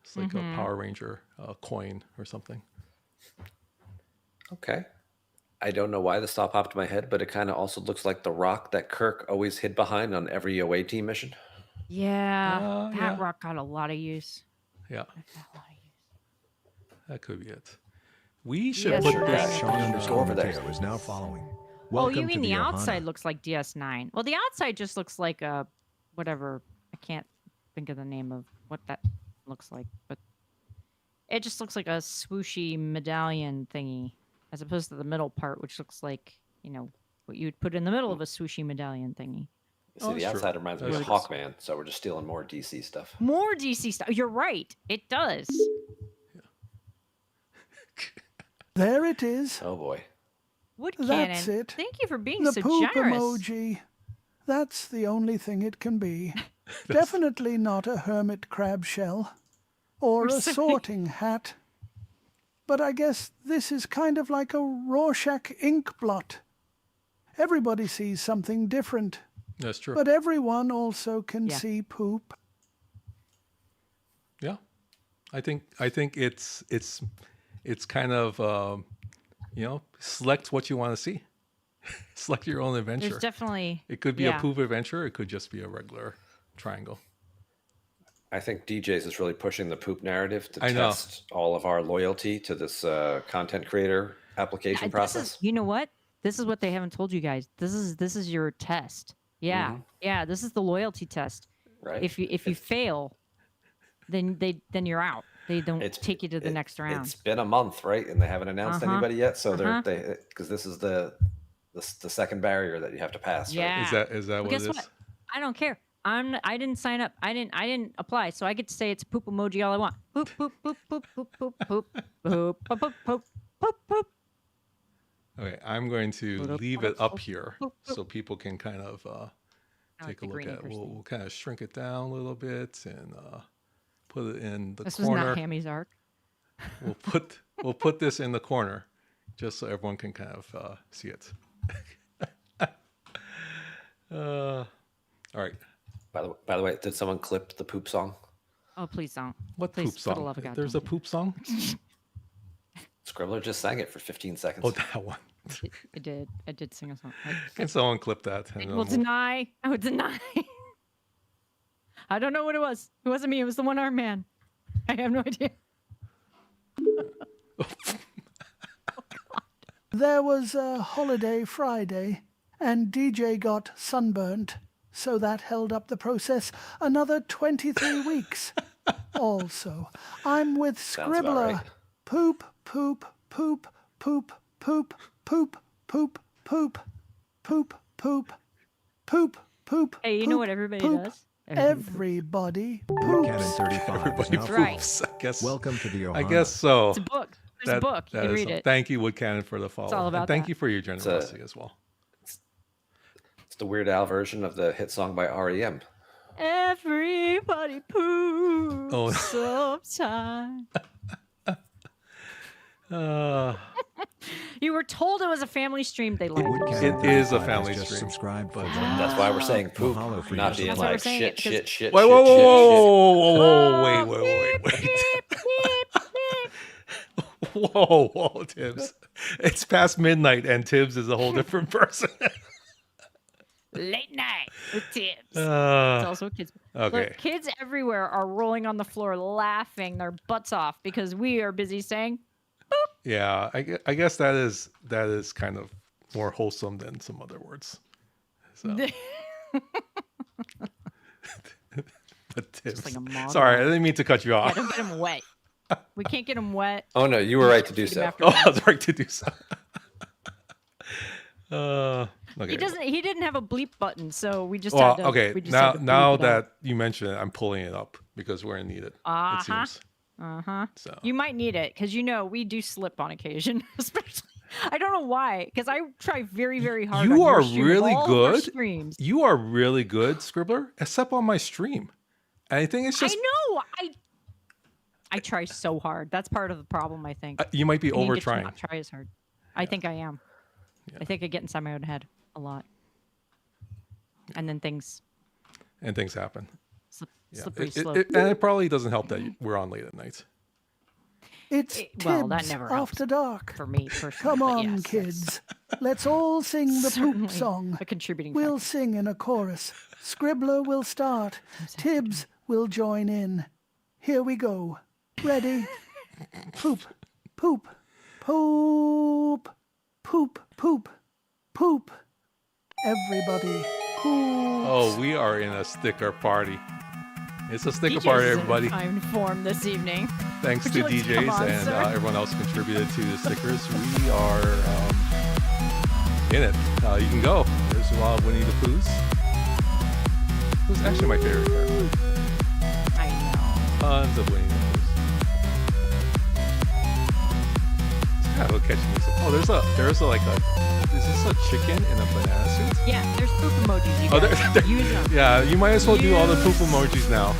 It's like a Power Ranger coin or something. Okay. I don't know why this thought popped in my head, but it kind of also looks like the rock that Kirk always hid behind on every away team mission. Yeah, that yeah. rock got a lot of use. Yeah, Got a lot of use. that could be it. We should Yes, put sure. this. Sean underscore over there. Mateo is now following. Oh, Welcome you to mean the Ohana. outside looks like DS9? Well, the outside just looks like a whatever. I can't think of the name of what that looks like, but It just looks like a swooshy medallion thingy, as opposed to the middle part, which looks like, what you would put in the middle of a swooshy medallion thingy. See, the that's true. outside reminds me of That's Hawkman, so we're just stealing more DC stuff. More DC stuff. You're right. It does. There it is. Oh boy. Wood That's cannon. it. Thank you for being The so poop generous. emoji. That's the only thing it can be. Definitely not a hermit crab shell. Or a sorting hat. But I guess this is kind of like a Rorschach ink blot. Everybody sees something different. That's true. But everyone also can Yeah. see poop. Yeah, I think it's kind of select what you want to see. Select your own adventure. There's definitely. It could be yeah. a poop adventure. It could just be a regular triangle. I think DJs is really pushing the poop narrative to I know. test all of our loyalty to this content creator application process. You know what? This is what they haven't told you guys. This is your test. Yeah, yeah. This is the loyalty test. Right. If you fail, then you're out. They don't take you to the next round. It's been a month, right? And they haven't announced anybody yet. So they because this is the second barrier that you have to pass. Right? Yeah. Is that what guess it is? what? I don't care. I didn't sign up. I didn't apply. So I get to say it's poop emoji all I want. Poop poop poop poop poop poop poop poop poop poop poop poop poop. Okay, I'm going to leave it up here so people can kind of take a look at it. We'll kind of shrink it down a little bit and put it in the This corner. was not Hammy's arc. We'll put this in the corner just so everyone can kind of see it. All right. By the way, did someone clip the poop song? Oh, please don't. What Please, poop for the song? love of God, There's don't a poop song? Scribbler just sang it for 15 seconds. Oh, that one. I did sing a song. Can someone clip that? I And will then deny. I would deny. I don't know what it was. It wasn't me. It was the one-armed man. I have no idea. There was a holiday Friday, and DJ got sunburnt, so that held up the process another 23 weeks. Also, I'm with Sounds about Scribbler. right. Poop, poop, poop, poop, poop, poop, poop, poop, poop, poop, poop, poop. Hey, you know what everybody poop. does? Everybody Cannon poops. 35 is everybody now Right. poops. I guess. Welcome to the Ohana. I guess so. It's a book. There's a book. You can read it. Thank you, Wood Cannon, for the follow. all about and thank that. you for your generosity as well. It's the Weird Al version of the hit song by REM. Everybody poops Oh. sometime. Uh, You were told it was a family stream. They lied. Wood It Cannon is a 35 family has just stream. subscribed for That's why we're saying poop, Mahalo for not your being That's why we're like saying it, shit, 'cause- shit, shit, wait, shit, whoa, shit, whoa, shit. wait. Whoa, Tibbs. It's past midnight and Tibbs is a whole different person. Late night with Tibbs. It's Uh, also kids. okay. Look, kids everywhere are rolling on the floor laughing their butts off because we are busy saying, yeah, I guess that is kind of more wholesome than some other words. So. But Tibbs. like a monologue. Sorry, I didn't mean to cut you yeah, off. don't get them wet. We can't get them wet. Oh no, you were right to do Feed 'em so. after Oh, that. I was right to do so. Okay. He didn't have a bleep button, so we just Well, had to. okay. We just Now, had to now bleep it out. that you mention it, I'm pulling it up because we're gonna need it. Uh-huh. It seems. Uh-huh. So. You might need it because we do slip on occasion, especially. I don't know why, because I try very, very hard. You on your are stream of really all of our good. Streams. You are really good, Scribbler, except on my stream. And I think it's just I know. I try so hard. That's part of the problem, I think. you might be I need over to trying. not try as hard. I think I am. I think I get inside my own head a lot, and then things And things happen. Yeah. slippery It- slope. and it probably doesn't help that we're on late at night. It's well, that Tibbs never helps. After Dark. For me, personally. Come but on, yes, that's kids. Let's all sing the poop certainly song. A contributing We'll factor. sing in a chorus. Scribbler will start. Tibbs will join in. Here we go. Ready? Poop, poop, poop, poop, poop, poop. Everybody, poop. Oh, we are in a sticker party. It's a sticker DJs party, is in everybody. I'm informed this evening. Thanks Would to you like to DJs come on, and sir? everyone else who contributed to the stickers. We are in it. You can go. There's a lot of Winnie the Poohs. Who's actually my favorite character? I know. Tons of Winnie the Poohs. It's kind of a catchy music. Oh, there's a is this a chicken in a banana suit? Yeah, there's poop emojis. You Oh, guys there- use them. Yeah, you might as well do all the poop Use- emojis now.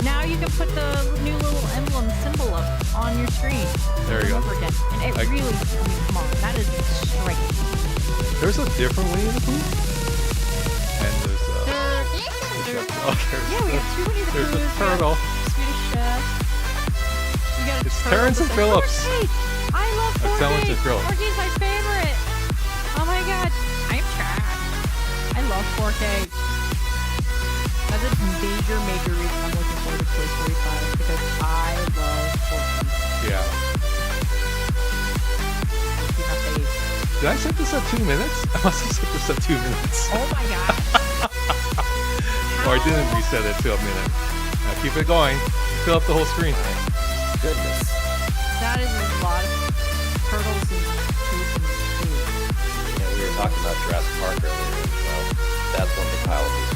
Now you can put the new little emblem symbol up on your screen. There you go. Over again. And it Like- really, I mean, come on, that is striking. There's a different Winnie the Pooh. And there's oh, Yeah, we got two Winnie the there's a Poohs, we got turtle. Swedish Chef. We got a It's turtle Terrence and that's Phillips. Fortnite. I love That's Terrence and Fortnite. Phillips. Fortnite's my favorite. Oh my god, I'm trash. I love 4K. That's a major reason I'm looking forward to Toy Story 5 because I love Fortnite. Yeah. It's my fave. Did I set this at 2 minutes? I must have set this at 2 minutes. Oh my god. Or I didn't reset it to a minute. Now keep it going. Fill up the whole screen. Goodness. That is a lot of turtles and poop and food. Yeah, we were talking about Jurassic Park earlier. Well, that's one big pile of poop.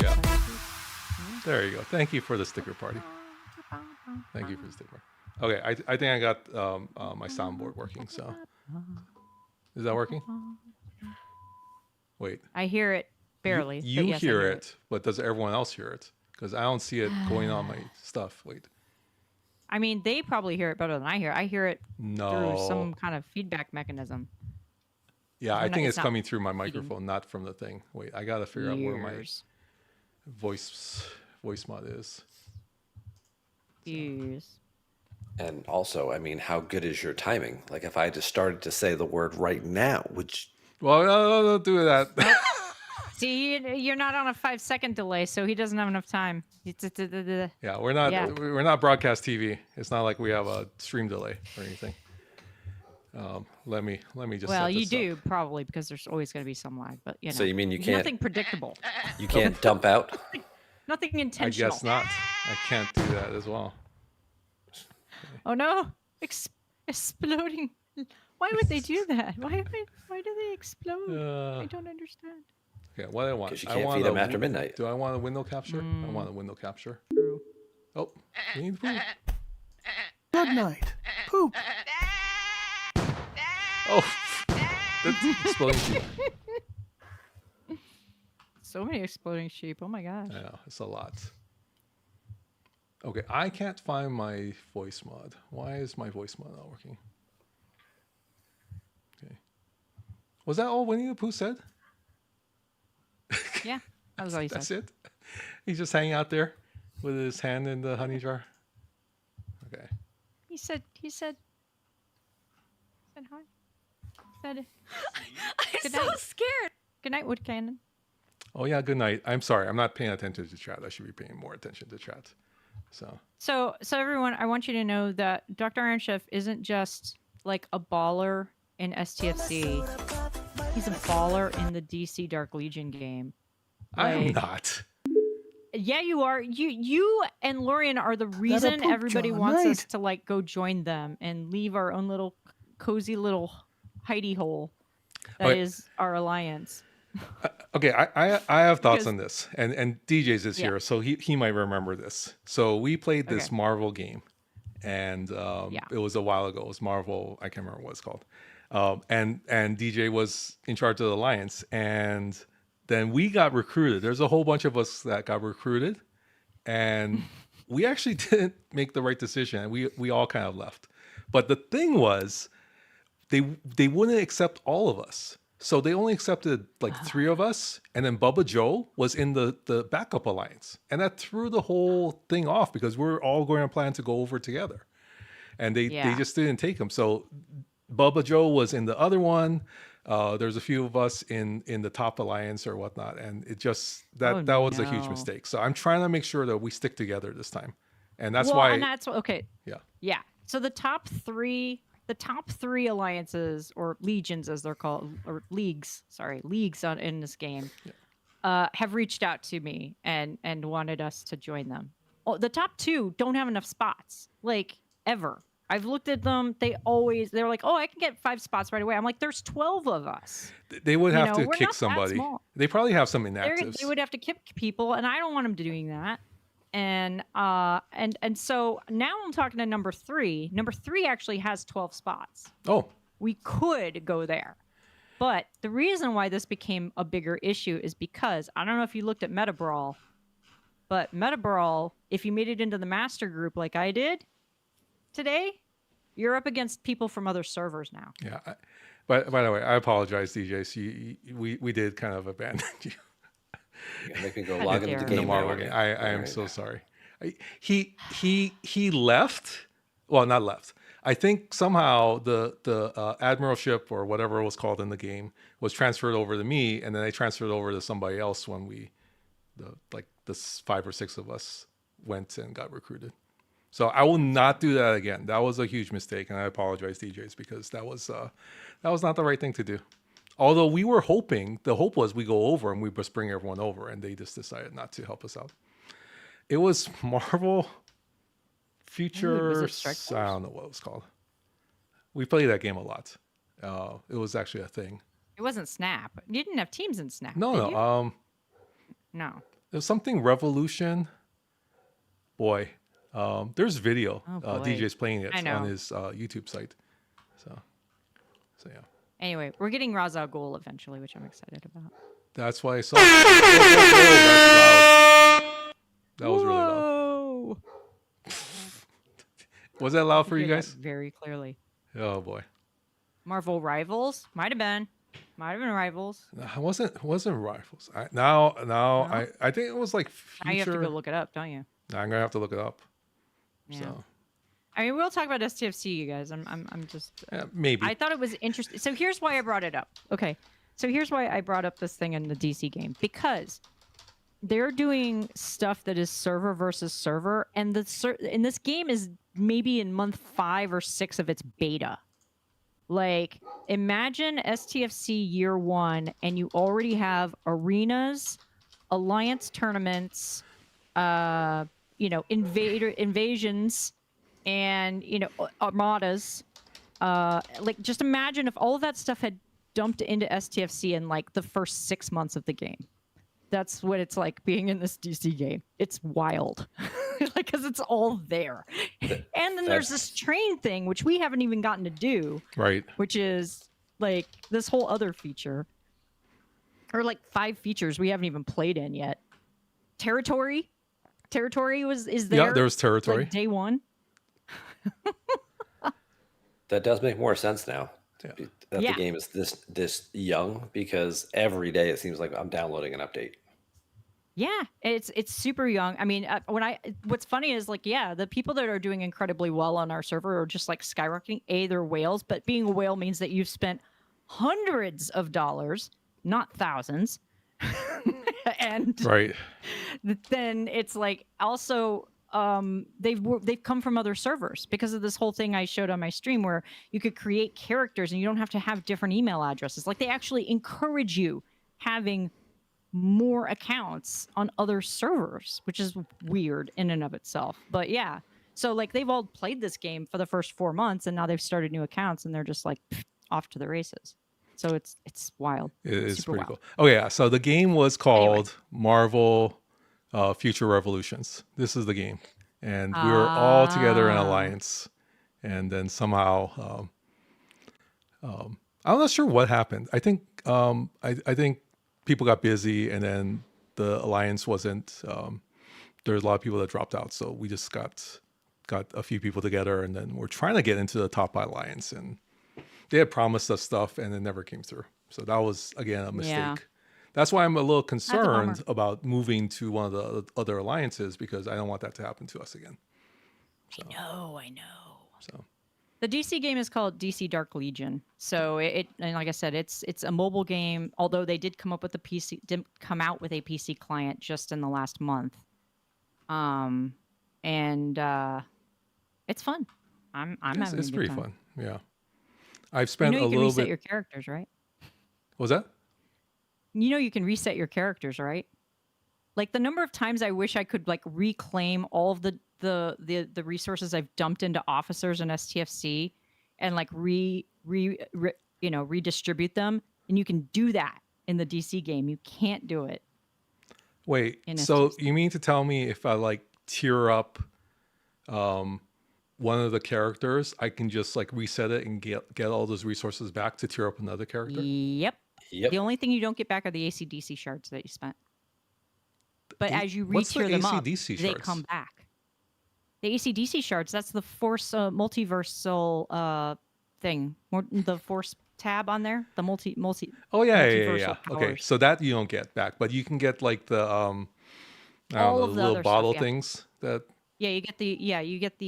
Yeah. There you go. Thank you for the sticker party. Thank you for the sticker. Okay, I think I got my soundboard working. So, is that working? Wait. I hear it barely. You but yes, I hear it, but does everyone else hear it? Because I don't see it going on my stuff. Wait. I mean, they probably hear it better than I hear. I hear it No. through some kind of feedback mechanism. Yeah, I I'm not- think it's it's not coming through my feeding. microphone, not from the thing. Wait, I gotta figure out where my Ears. voice mod is. Ears. And also, I mean, how good is your timing? Like, if I just started to say the word right now, which Well, no, don't do that. See, you're not on a 5-second delay, so he doesn't have enough time. Yeah, we're not Yeah. we're not broadcast TV. It's not like we have a stream delay or anything. Let me just. Well, set you this do up. probably because there's always going to be some lag, but you know. So you mean you there's can't- Nothing predictable. you can't dump out? Nothing I intentional. guess not. I can't do that as well. Oh no! Exploding. Why would they do that? Why do they explode? I don't understand. Okay, what do I want? 'Cause you I can't want feed a them after midnight. Do I want a window capture? I want a window capture. True. Oh, Winnie the Pooh. Good night. Poop. Oh, that's exploding sheep. So many exploding sheep. Oh my gosh. I know, it's a lot. Okay, I can't find my voice mod. Why is my voice mod not working? Okay. Was that all Winnie the Pooh said? Yeah, that was all you That's said. it? He's just hanging out there with his hand in the honey jar? Okay. He said hi. Said I'm Good so night. scared. good night, Wood Cannon. Oh, yeah, good night. I'm sorry. I'm not paying attention to chat. I should be paying more attention to chat. So, So everyone, I want you to know that Dr. Iron Chef isn't just like a baller in STFC. He's a baller in the DC Dark Legion game. I'm Like, not. Yeah, you are. You and Lorian are the reason poop everybody John, wants us mate. to like go join them and leave our own little cozy little hidey hole that is Okay. our alliance. Okay, I have thoughts Because- on this, and DJ's is Yeah. here, so he might remember this. So we played this Okay. Marvel game, and Yeah. it was a while ago. It was Marvel. I can't remember what it's called. And DJ was in charge of the alliance, and then we got recruited. There's a whole bunch of us that got recruited, and we actually didn't make the right decision. We all kind of left. But the thing was, they wouldn't accept all of us. So they only accepted like 3 of us, and then Bubba Joe was in the backup alliance, and that threw the whole thing off because we're all going to plan to go over together, and they Yeah. just didn't take him. So Bubba Joe was in the other one. There's a few of us in the top alliance or whatnot, and it just that was a huge no. mistake. So I'm trying to make sure that we stick together this time, and that's well, why. and that's okay. Yeah. Yeah. So the top three alliances or legions as they're called, or leagues in this game have reached out to me and wanted us to join them. Oh, the top 2 don't have enough spots, like ever. I've looked at them. They're like, oh, I can get 5 spots right away. I'm like, there's 12 of us. They would have to we're kick not that somebody. small. They probably have some inactives. They would have to kick people, and I don't want them doing that. And so now I'm talking to number 3. Number 3 actually has 12 spots. Oh, We could go there. But the reason why this became a bigger issue is because, I don't know if you looked at Meta Brawl, but Meta Brawl, if you made it into the master group like I did today, you're up against people from other servers now. yeah. But by the way, I apologize, DJ. So we did kind of abandon you. Make me go log into the dare game. The Marvel game. I am so sorry. He left. Well, not left. I think somehow the admiralship or whatever it was called in the game was transferred over to me, and then they transferred over to somebody else when the 5 or 6 of us went and got recruited. So I will not do that again. That was a huge mistake, and I apologize, DJs, because that was not the right thing to do. Although we were hoping, the hope was we go over and we just bring everyone over, and they just decided not to help us out. It was Marvel Future. Was it Strike Force? I don't know what it was called. We played that game a lot. It was actually a thing. It wasn't Snap. You didn't have teams in Snap. No, did no. you? No. It was something Revolution. Boy, there's video. Oh, boy. DJ's playing it I know. on his YouTube site. So yeah. Anyway, we're getting Ra's al Ghul eventually, which I'm excited about. That's why I saw. That's loud. That was really loud. Whoa! Was that loud for I you hear guys? that very clearly. Oh boy. Marvel Rivals might have been Rivals. No, it wasn't Rifles. I think it was like Future. Now you have to go look it up, don't you? I'm gonna have to look it up. Yeah. So I mean, we'll talk about STFC, you guys. I'm just. yeah, maybe. I thought it was interesting. So here's why I brought it up. Okay. So here's why I brought up this thing in the DC game, because they're doing stuff that is server versus server, and and this game is maybe in month 5 or 6 of its beta. Like, imagine STFC year 1, and you already have arenas, alliance tournaments, invasions, and armadas. Like, just imagine if all of that stuff had dumped into STFC in like the first 6 months of the game. That's what it's like being in this DC game. It's wild. Like, because it's all there. And then there's this train thing, which we haven't even gotten to do. Right. Which is like this whole other feature. Or like 5 features we haven't even played in yet. Territory. Territory is there. Yeah, there's territory. Like day 1. That does make more sense now. Yeah. That Yeah. the game is this young, because every day it seems like I'm downloading an update. Yeah, it's super young. I mean, what's funny is like, yeah, the people that are doing incredibly well on our server are just like skyrocketing. They're whales, but being a whale means that you've spent hundreds of dollars, not thousands. And Right. then it's like also they've come from other servers because of this whole thing I showed on my stream where you could create characters and you don't have to have different email addresses. Like, they actually encourage you having more accounts on other servers, which is weird in and of itself. But yeah, so like they've all played this game for the first 4 months and now they've started new accounts and they're just like off to the races. So it's wild. It is Super pretty wild. cool. Oh yeah, so the game was called Marvel Future Revolutions. This is the game, and we were all together in alliance, and then somehow I'm not sure what happened. I think I think people got busy, and then the alliance wasn't. There's a lot of people that dropped out, so we just got a few people together, and then we're trying to get into the top alliance, and they had promised us stuff, and it never came through. So that was again a mistake. Yeah. That's why I'm a little bummer. concerned about moving to one of the other alliances, because I don't want that to happen to us again. So, I know. so The DC game is called DC Dark Legion. So and like I said, it's a mobile game. Although they did come out with a PC client just in the last month. And it's fun. I'm having a it's good pretty time. fun. Yeah, I've spent You a can little reset bit. your characters, right? Was that? you can reset your characters, right? Like the number of times I wish I could like reclaim all of the resources I've dumped into officers and STFC and like redistribute them. And you can do that in the DC game. You can't do it. Wait, In so STFC. you mean to tell me if I like tier up one of the characters, I can just like reset it and get all those resources back to tier up another character? Yep. Yep. The only thing you don't get back are the ACDC shards that you spent. But as you What's the re-tier them up, AC/DC they shards? come back. The ACDC shards, that's the Force multiversal thing. The Force tab on there, the multi. Oh yeah. multiversal Okay, powers. so that you don't get back, but you can get like the I don't All know, of the the little other bottle stuff, yeah. things that. Yeah, you get the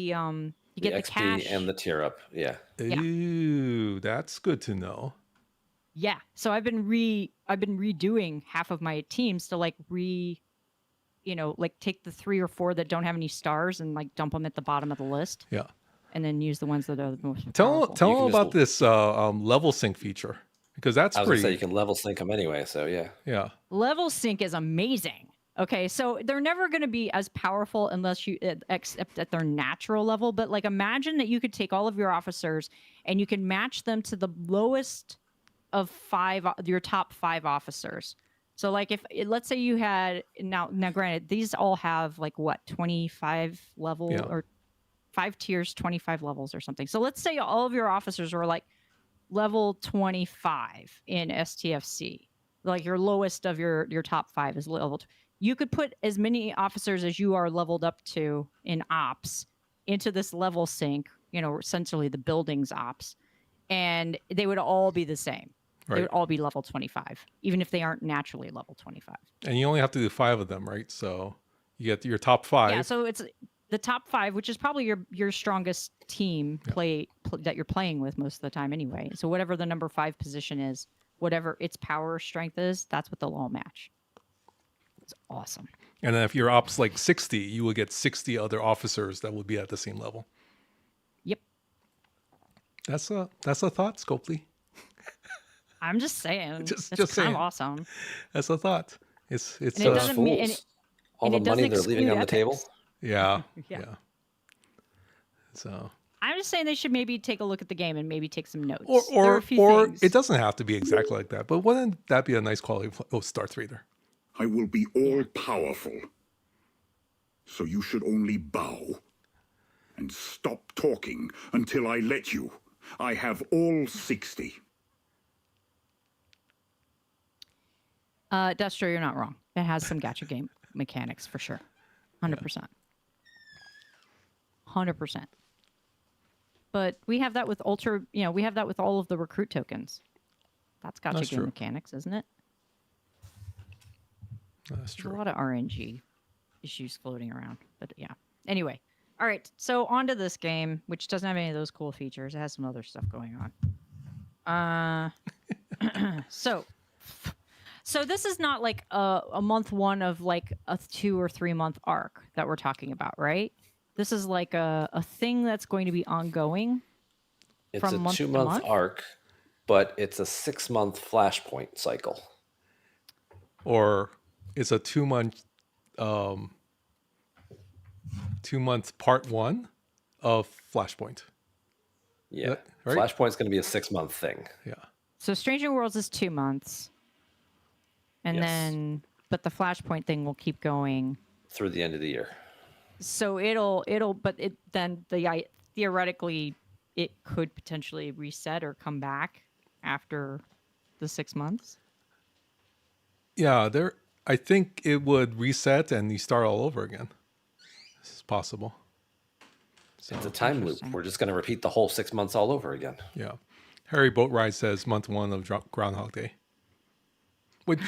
The the XP cash. and the tier up. Yeah. Yeah. Ooh, that's good to know. Yeah. So I've been redoing half of my teams to like like take the 3 or 4 that don't have any stars and like dump them at the bottom of the list, Yeah. and then use the ones that are the most Tell powerful. them You can about just- this level sync feature, because that's I was gonna pretty. say you can level sync them anyway, so yeah. Yeah. Level sync is amazing. Okay, so they're never going to be as powerful unless you except at their natural level. But like, imagine that you could take all of your officers and you can match them to the lowest of your top 5 officers. So like, if let's say you had now granted, these all have like what 25 level Yeah. or 5 tiers, 25 levels or something. So let's say all of your officers were like level 25 in STFC. Like your lowest of your top 5 is leveled. You could put as many officers as you are leveled up to in ops into this level sync, essentially the buildings ops, and they would all be the same. They Right. would all be level 25, even if they aren't naturally level 25. And you only have to do 5 of them, right? So you get your top 5. Yeah, so it's the top 5, which is probably your strongest team that you're playing with most of the time anyway. So whatever the number 5 position is, whatever its power strength is, that's what they'll all match. It's awesome. And then if your ops like 60, you will get 60 other officers that will be at the same level. Yep. That's a thought, Scopely. I'm just saying. Just it's kind saying. of awesome. That's a thought. It's And it Those doesn't mean- and fools. All the and it money doesn't they're leaving on the exclude table. epics. yeah. Yeah. Yeah. So I'm just saying they should maybe take a look at the game and maybe take some notes. There are or a few or things. it doesn't have to be exactly like that, but wouldn't that be a nice quality of Darth Vader? I will be all powerful. So you should only bow. And stop talking until I let you. I have all 60. Destro, you're not wrong. It has some gacha game mechanics for sure. 100%. 100%. But we have that with we have that with all of the recruit tokens. That's gacha That's game true. mechanics, isn't it? That's There's true. a lot of RNG issues floating around. But yeah. Anyway. All right. So on to this game, which doesn't have any of those cool features. It has some other stuff going on. So this is not like a month 1 of like a 2 or 3 month arc that we're talking about, right? This is like a thing that's going to be ongoing. It's From a month to 2-month month? arc, but it's a 6-month Flashpoint cycle. Or it's a 2-month 2-month part 1 of Flashpoint. Yeah. That- right? Flashpoint's going to be a 6-month thing. Yeah. So Strange New Worlds is 2 months. And Yes. but the Flashpoint thing will keep going. Through the end of the year. So theoretically it could potentially reset or come back after the 6 months. Yeah, I think it would reset and you start all over again. This is possible. So, It's a time loop. interesting. We're just going to repeat the whole 6 months all over again. yeah. Harry Boatride says month 1 of Groundhog Day. Which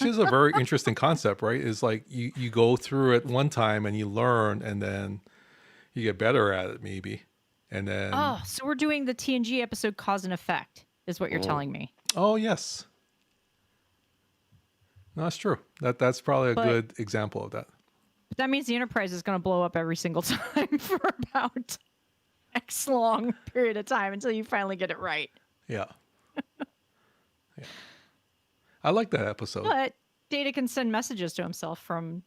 is a very interesting concept, right? Is like you go through it one time and you learn and then you get better at it maybe. And then Oh, so we're doing the TNG episode Cause and Effect, is what you're telling me. oh yes. No, that's true. That's probably a But- good example of that. But that means the Enterprise is going to blow up every single time for about X long period of time until you finally get it right. Yeah. I like that episode. But Data can send messages to himself from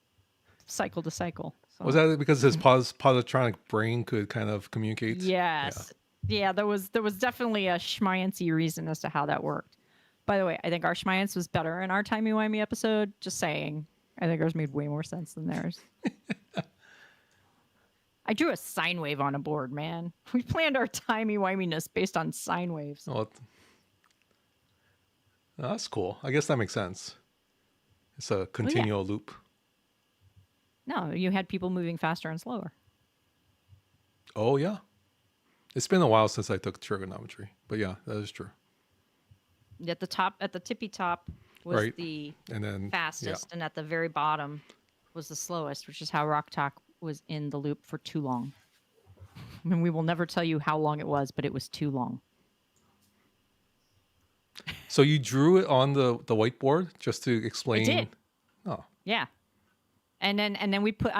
cycle to cycle. So. Was that because his positronic brain could kind of communicate? Yes. Yeah, there was definitely a schmiancy reason as to how that worked. By the way, I think our schmiance was better in our timey-wimey episode. Just saying. I think ours made way more sense than theirs. I drew a sine wave on a board, man. We planned our timey-wiminess based on sine waves. Well, that's cool. I guess that makes sense. It's a continual loop. No, you had people moving faster and slower. Oh, yeah. It's been a while since I took trigonometry. But yeah, that is true. At the tippy top was the and then, fastest, and at the very bottom was the slowest, which is how Rock Talk was in the loop for too long. I mean, we will never tell you how long it was, but it was too long. So you drew it on the whiteboard just to explain? I did. Oh. Yeah. And then we put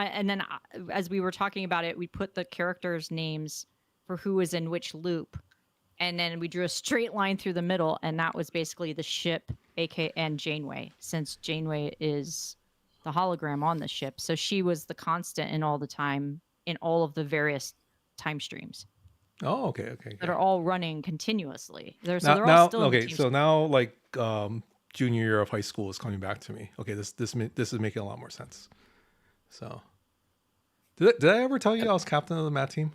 as we were talking about it, we put the characters' names for who was in which loop. And then we drew a straight line through the middle, and that was basically the ship, and Janeway, since Janeway is the hologram on the ship. So she was the constant in all the time in all of the various time streams. Oh, okay. That are all running continuously. They're now, all still okay. in the So now, like junior year of high school is coming back to me. Okay, this is making a lot more sense. So, did I ever tell you I was captain of the mat team?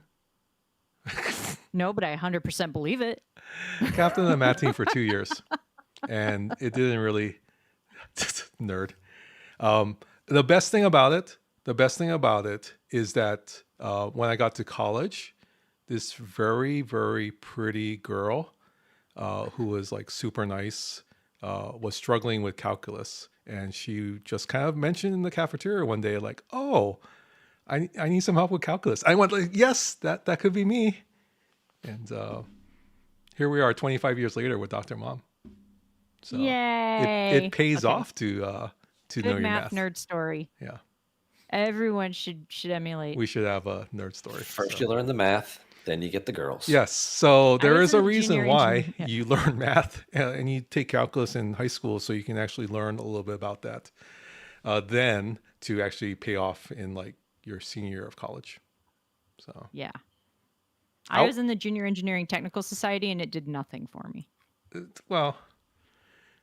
No, but I 100% believe it. Captain of the mat team for 2 years, and it didn't really nerd. The best thing about it is that when I got to college, this very, very pretty girl who was like super nice was struggling with calculus, and she just kind of mentioned in the cafeteria one day, like, "Oh, I need some help with calculus." I went like, "Yes, that could be me." And here we are 25 years later with Dr. Mom. So Yay. it pays off to know your math math. nerd story. Yeah. Everyone should emulate. We should have a nerd story. First you learn the math, then you get the girls. Yes. So there was is a a reason junior why engineer. Yeah. you learn math and you take calculus in high school, so you can actually learn a little bit about that. Then to actually pay off in like your senior year of college. So Yeah. I was in the Junior Engineering Technical Society, and it did nothing for me. well,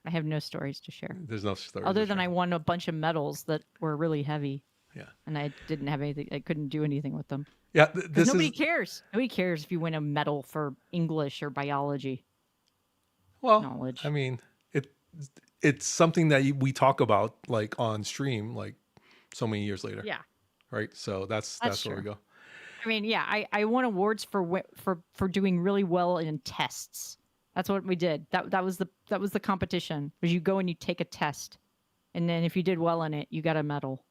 I have no stories to share. there's no story. Other than I won a bunch of medals that were really heavy, Yeah. and I didn't have anything. I couldn't do anything with them. Yeah. 'Cause This nobody is cares. Nobody cares if you win a medal for English or biology. well. knowledge. I mean, it's something that we talk about like on stream, like so many years later. Yeah. Right. So that's where we true. go. I mean, yeah, I won awards for doing really well in tests. That's what we did. That was the competition. Was you go and you take a test, and then if you did well in it, you got a medal.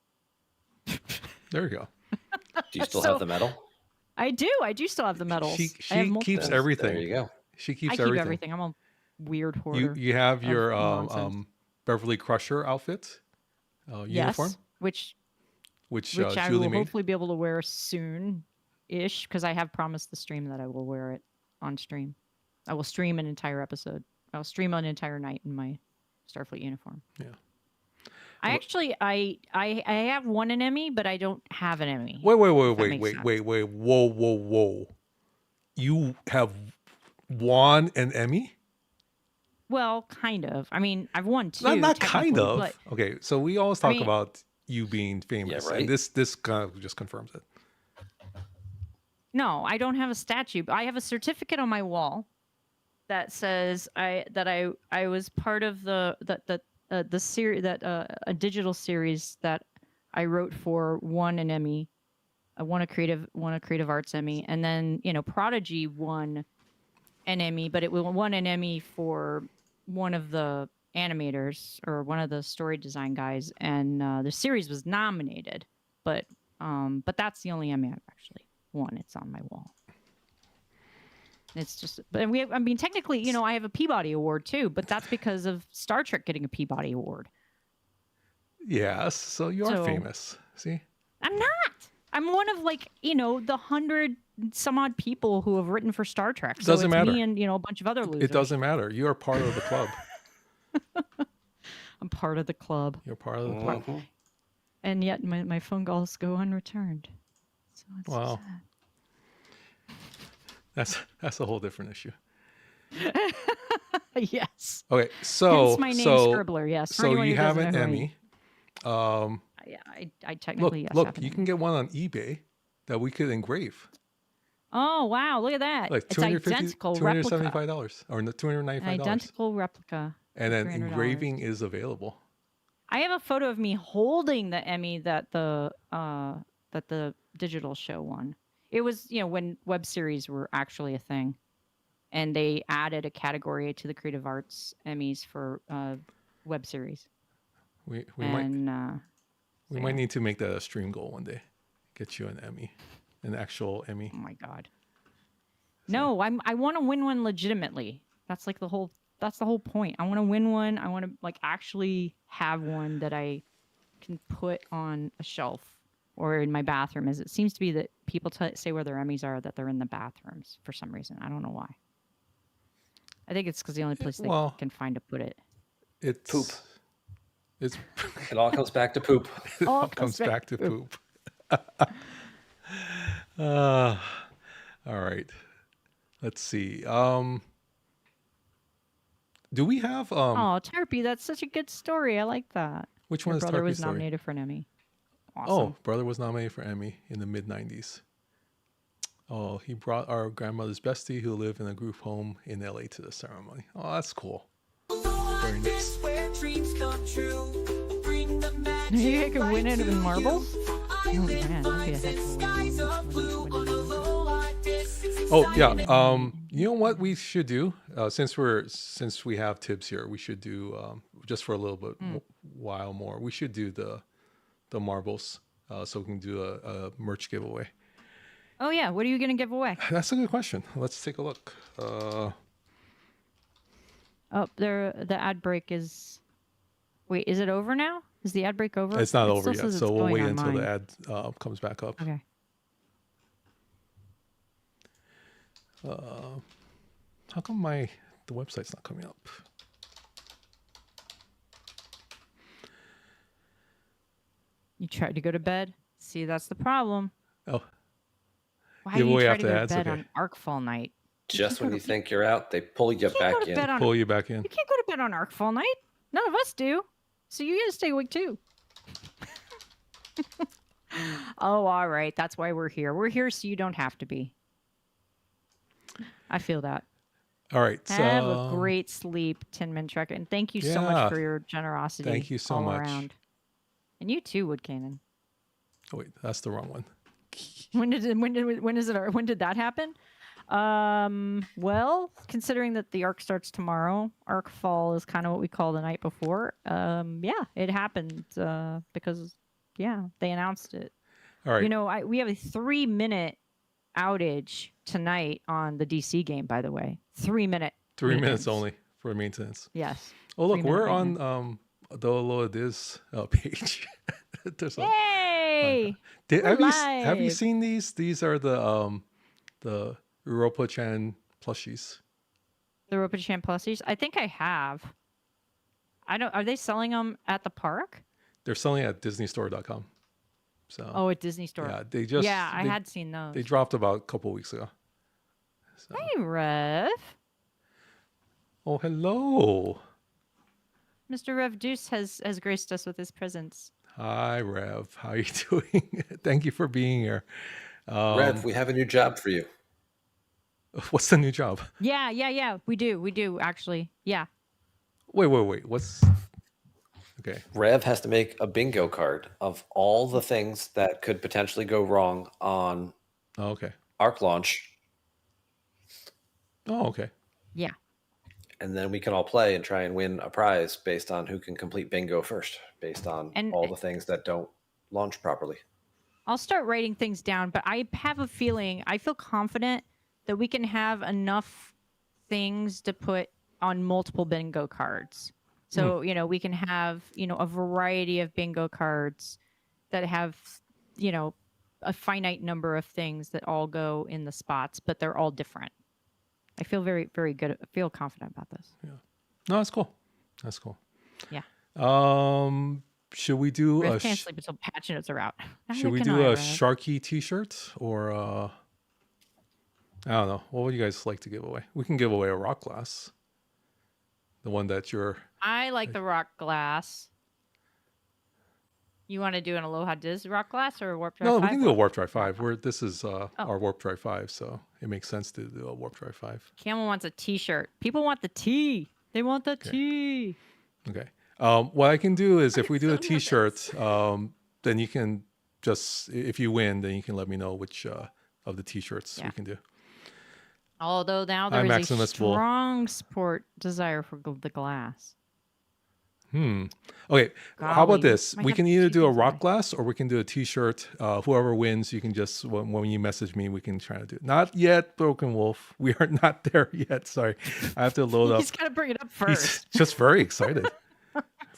There you go. Do you still So- have the medal? I do still have the medals. She I have keeps multiple. everything. There you go. She I keeps keep everything. everything. I'm a weird hoarder. You have your nonsense. Beverly Crusher outfit uniform, Yes, which which I Julie will made. hopefully be able to wear soon-ish, because I have promised the stream that I will wear it on stream. I will stream an entire episode. I'll stream an entire night in my Starfleet uniform. Yeah. I actually I have won an Emmy, but I don't have an Emmy. Wait, makes sense. whoa. You have won an Emmy? Well, kind of. I mean, I've won two. Not kind technically, of. but- Okay, so we always talk mean- about you being famous. right. And this kind of just confirms it. No, I don't have a statue, but I have a certificate on my wall that says I was part of the series a digital series that I wrote for, won an Emmy. I won a creative arts Emmy, and then Prodigy won an Emmy, but it won an Emmy for one of the animators or one of the story design guys, and the series was nominated, but that's the only Emmy I've actually won. It's on my wall. It's just, but I mean, technically, I have a Peabody Award too, but that's because of Star Trek getting a Peabody Award. Yes, so you are So- famous. See? I'm not. I'm one of the 100 some odd people who have written for Star Trek. So Doesn't it's matter. me and a bunch of other losers. It doesn't matter. You are part of the club. I'm part of the club. You're part of the club. And yet my phone calls go unreturned. So it's Wow. sad. That's a whole different issue. Yes. Okay, so Hence my name, Scribbler. Yes. For So anyone you who have doesn't an know who I Emmy. Yeah, I technically Look, have an you Emmy. can get one on eBay that we could engrave. Oh wow! Look at that. Like It's identical replica. $275 or $295. An identical replica. And then $300. engraving is available. I have a photo of me holding the Emmy that the digital show won. It was, when web series were actually a thing, and they added a category to the Creative Arts Emmys for web series. We might need to make that a stream goal one day. Get you an Emmy, an actual Emmy. Oh my God. No, I want to win one legitimately. That's like the whole point. I want to win one. I want to actually have one that I can put on a shelf or in my bathroom. As it seems to be that people say where their Emmys are, that they're in the bathrooms for some reason. I don't know why. I think it's because the only place they can find to put it. It's poop. It all comes back to poop. It all comes back to poop. All right. Let's see. Do we have Oh, Tarpy, that's such a good story. I like that. Which Your one is brother Tarpy's was story? nominated for an Emmy. Awesome. Oh, brother was nominated for Emmy in the mid-90s. Oh, he brought our grandmother's bestie who lived in a group home in LA to the ceremony. Oh, that's cool. Very nice. You could win it in marbles? Oh man, that'd be a heck of a win. Oh yeah. You know what we should do? Since we have Tibbs here, we should do just for a little bit while more. We should do the marbles, so we can do a merch giveaway. Oh yeah, what are you gonna give away? That's a good question. Let's take a look. Oh, the ad break is. Wait, is it over now? Is the ad break over? It's not It over still yet, says so it's we'll going wait on until the mine. ad comes back up. Okay. How come the website's not coming up? You tried to go to bed. See, that's the problem. Oh, Why do you giveaway try after to go to ads? bed Okay. on ArcFall night? Just when you think you're out, they pull you back Go to in. bed on, Pull you back in. you can't go to bed on ArcFall night. None of us do. So you gotta stay awake too. Oh, all right. That's why we're here. We're here so you don't have to be. I feel that. All right. Have So a great sleep, Tin Man Trek, and thank you so Yeah. much for your generosity. Thank you so all much. around. And you too, Wood Cannon. Oh, wait, that's the wrong one. When did that happen? Well, considering that the arc starts tomorrow, ArcFall is kind of what we call the night before. Yeah, it happened because they announced it. All right. We have a 3-minute outage tonight on the DC game. By the way, 3-minute. 3 minutes maintenance. only for maintenance. Yes. Oh, look, 3-minute we're maintenance. on the Aloha Diz page. There's a, Yay! have you live. seen these? These are the Europa-chan plushies. The Ropa-Chan plushies. I think I have. Are they selling them at the park? They're selling at DisneyStore.com. So Oh, at Disney Store. yeah, they just I had seen those. They dropped about a couple weeks ago. So. Hey, Rev. Oh, hello. Mr. Rev Deuce has graced us with his presence. Hi, Rev. How you doing? Thank you for being here. Rev, we have a new job for you. What's the new job? Yeah. We do actually. Yeah. Wait. What's okay? Rev has to make a bingo card of all the things that could potentially go wrong on Oh, okay. Arc launch, Oh, okay. Yeah. and then we can all play and try and win a prize based on who can complete bingo first, based on And- all the things that don't launch properly. I'll start writing things down, but I have a feeling, I feel confident that we can have enough things to put on multiple bingo cards. So, we can have, a variety of bingo cards that have, a finite number of things that all go in the spots, but they're all different. I feel very, very good. I feel confident about this. No, that's cool. That's cool. Yeah. Should we do Rev can't sleep until patch notes are out. should Neither we can do I, a Rev. Sharky T-shirt or I don't know. What would you guys like to give away? We can give away a rock glass. The one that you're. I like the rock glass. You want to do an Aloha Diz rock glass or a Warp Drive No, 5? we can do a Warp Drive 5. This is our Warp Drive 5, so it makes sense to do a Warp Drive 5. Camel wants a T-shirt. People want the T. They want the T. Okay. What I can do is if we do a T-shirt, then you can just, if you win, then you can let me know which of the T-shirts we can do. Although now there is Maximus a strong support desire for the glass. Okay. How about Golly, this? might We have can to either cheat do a these rock guys. glass or we can do a T-shirt. Whoever wins, you can just when you message me, we can try to do. Not yet, Broken Wolf. We are not there yet. Sorry, I have to load up. He's got to bring it up He's first. just very excited.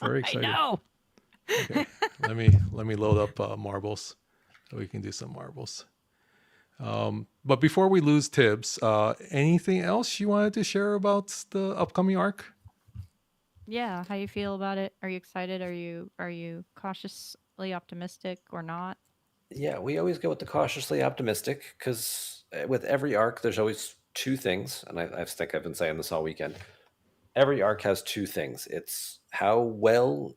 Very I excited. know. Okay. Let me load up marbles so we can do some marbles. But before we lose Tibbs, anything else you wanted to share about the upcoming arc? Yeah, how you feel about it? Are you excited? Are you cautiously optimistic or not? Yeah, we always go with the cautiously optimistic because with every arc, there's always two things, and I think I've been saying this all weekend. Every arc has two things. It's how well,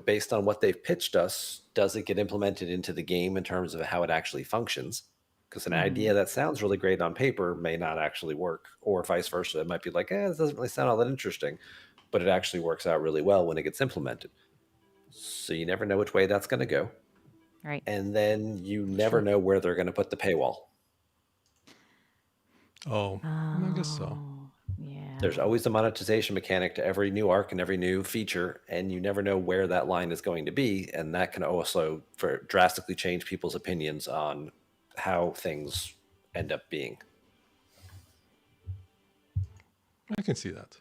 based on what they've pitched us, does it get implemented into the game in terms of how it actually functions? Because an idea that sounds really great on paper may not actually work, or vice versa. It might be like, this doesn't really sound all that interesting, but it actually works out really well when it gets implemented. So you never know which way that's going to go. Right. And then you never know where they're going to put the paywall. Oh, I guess so. Yeah. There's always a monetization mechanic to every new arc and every new feature, and you never know where that line is going to be, and that can also drastically change people's opinions on how things end up being. I can see that.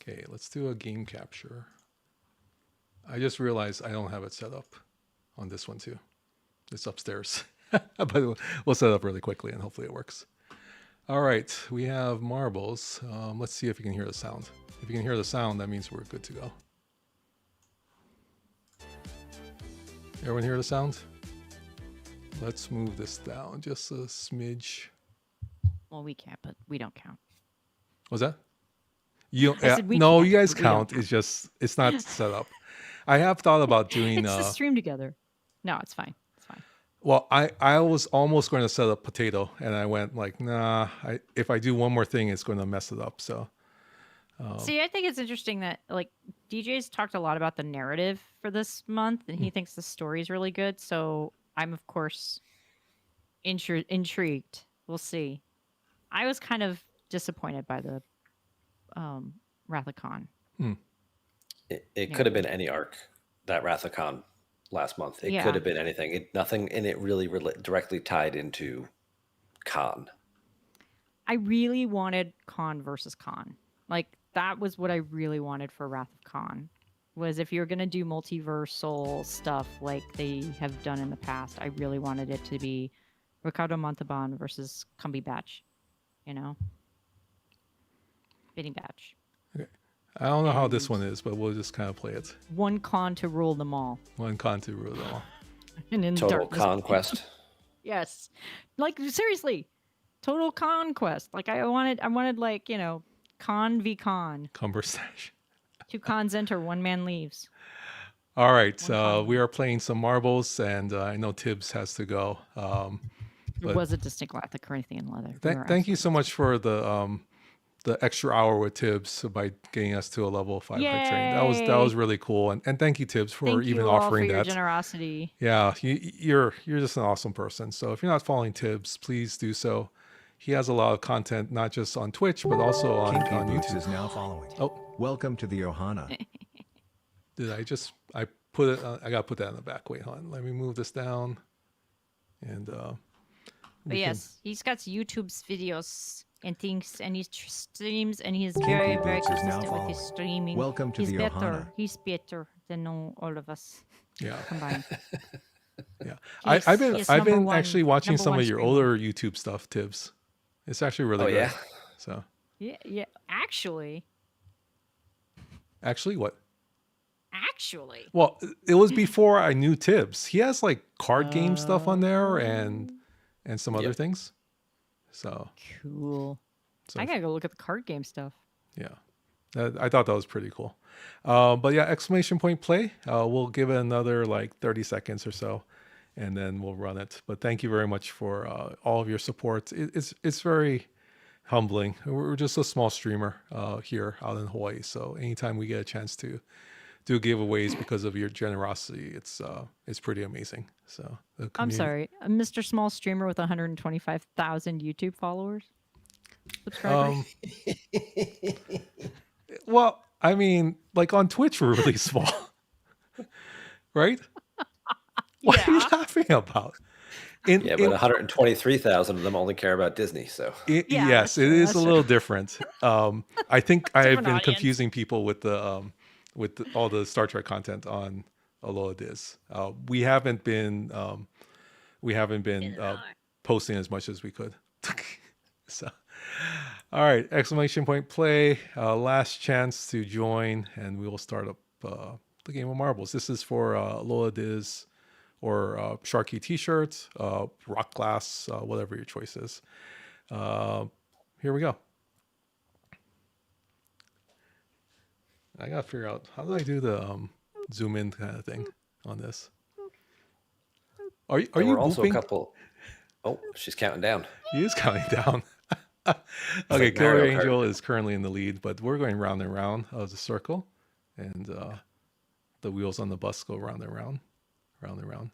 Okay, let's do a game capture. I just realized I don't have it set up on this one too. It's upstairs. But we'll set it up really quickly and hopefully it works. All right, we have marbles. Let's see if you can hear the sound. If you can hear the sound, that means we're good to go. Everyone hear the sound? Let's move this down just a smidge. Well, we can't, but we don't count. Was that? You I said we no, can't, you guys but we don't count. It's just it's not set up. I have thought about doing. It's the stream together. No, it's fine. It's fine. Well, I was almost going to set up potato, and I went like, nah. If I do one more thing, it's going to mess it up. So. See, I think it's interesting that like DJ's talked a lot about the narrative for this month, and he thinks the story's really good. So I'm of course intrigued. We'll see. I was kind of disappointed by the Wrath of Khan. It could have been any arc, that Wrath of Khan last month. It could have been anything. Nothing in it really directly tied into Khan. I really wanted Khan versus Khan. Like that was what I really wanted for Wrath of Khan. Was if you're gonna do multiversal stuff like they have done in the past, I really wanted it to be Ricardo Montalban versus Cumby Batch. Benny Batch. Okay. I don't know how this one is, but we'll just kind of play it. One Khan to rule them all. One con to rule them all. And in Total darkness- conquest. Yes. Like seriously. Total conquest. Like I wanted like, Khan v Khan. Cumberstash. Two Khans enter, one man leaves. All right, we are playing some marbles, and I know Tibbs has to go. It was a distinct lack of Corinthian leather. Thank you so much for the extra hour with Tibbs by getting us to a level 5 high train. That was really cool, and thank you, Tibbs, for Thank even you all offering for your that. generosity. Yeah, you're just an awesome person. So if you're not following Tibbs, please do so. He has a lot of content, not just on Twitch, but also on Kinky Boots YouTube. is now following. Oh, Welcome to the Ohana. did I put it? I gotta put that in the back. Wait, hon. Let me move this down. And But yes, he's got YouTube's videos and things, and he streams, and he's very, very Boots is now consistent with his following. streaming. Welcome to he's the better. Ohana. He's better than all of us yeah, combined. yeah. He's I've been number one- actually watching number some one of your streamer. older YouTube stuff, Tibbs. It's actually really Oh, good. yeah? So Yeah. Actually, what? Well, it was before I knew Tibbs. He has like card game stuff on there and some other Yep. things. So cool. So I gotta go look at the card game stuff. yeah, I thought that was pretty cool. But yeah, exclamation point play. We'll give it another like 30 seconds or so, and then we'll run it. But thank you very much for all of your support. It's very humbling. We're just a small streamer here out in Hawaii. So anytime we get a chance to do giveaways because of your generosity, it's pretty amazing. So the I'm community- sorry, Mr. Small Streamer with 125,000 YouTube followers, subscribers. Well, I mean, like on Twitch, we're really small, right? What are you laughing about? Yeah, but 123,000 of them only care about Disney. So Yeah, yes, that's it true, is that's a true. little different. I think I have Different been audience. confusing people with all the Star Trek content on Aloha Diz. We haven't been posting as much as we could. So, all right, exclamation point play. Last chance to join, and we will start up the game of marbles. This is for Aloha Diz or Sharky T-shirts, rock glass, whatever your choice is. Here we go. I gotta figure out how do I do the zoom in kind of thing on this. Are you there were also a booping? couple. Oh, she's counting down. He is counting down. Okay, like Killer Mario Kart. Angel is currently in the lead, but we're going round and round of the circle, and the wheels on the bus go round and round, round and round.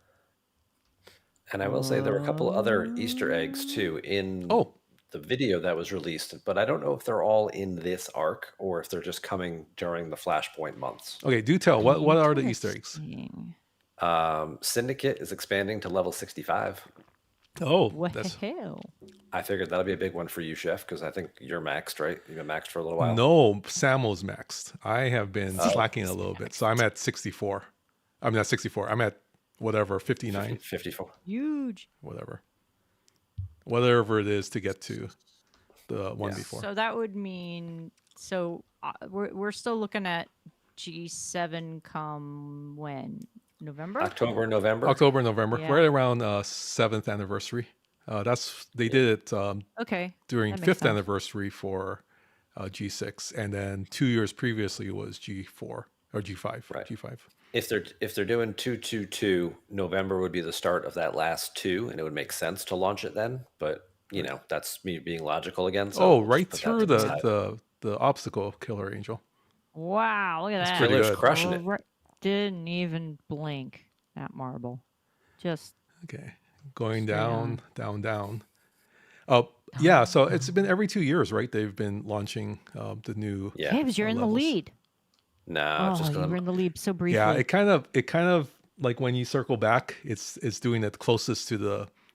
And I will say there were a couple other Easter eggs too in Oh. the video that was released, but I don't know if they're all in this arc or if they're just coming during the Flashpoint months. Okay, do tell. What are the Easter eggs? Interesting. Syndicate is expanding to level 65. Oh, What the that's hell? I figured that'll be a big one for you, Chef, because I think you're maxed, right? You've been maxed for a little while. no. Samuel's maxed. I have been slacking a little bit, so I'm at 64. I'm not 64. I'm at whatever 59, 54. Huge. whatever it is to get to the one before. So that would mean we're still looking at G7 come when? November? October, November. October, November, Yeah. right around 7th anniversary. They did it Okay. during that makes 5th sense. anniversary for G6, and then 2 years previously was G4 or G5. Right. G5. If they're doing 222, November would be the start of that last two, and it would make sense to launch it then. But that's me being logical again. So Oh, we'll right just put through that to the side. the obstacle, Killer Angel. Wow, look at that. pretty Killer's good. crushing it. Didn't even blink that marble. Just Okay, going Straight down, down. Oh, yeah. So it's been every 2 years, right? They've been launching the new. Yeah. Tibbs, you're in the levels. lead. No, it's just you because were in the lead so briefly. Yeah, it kind of like when you circle back, it's doing it closest to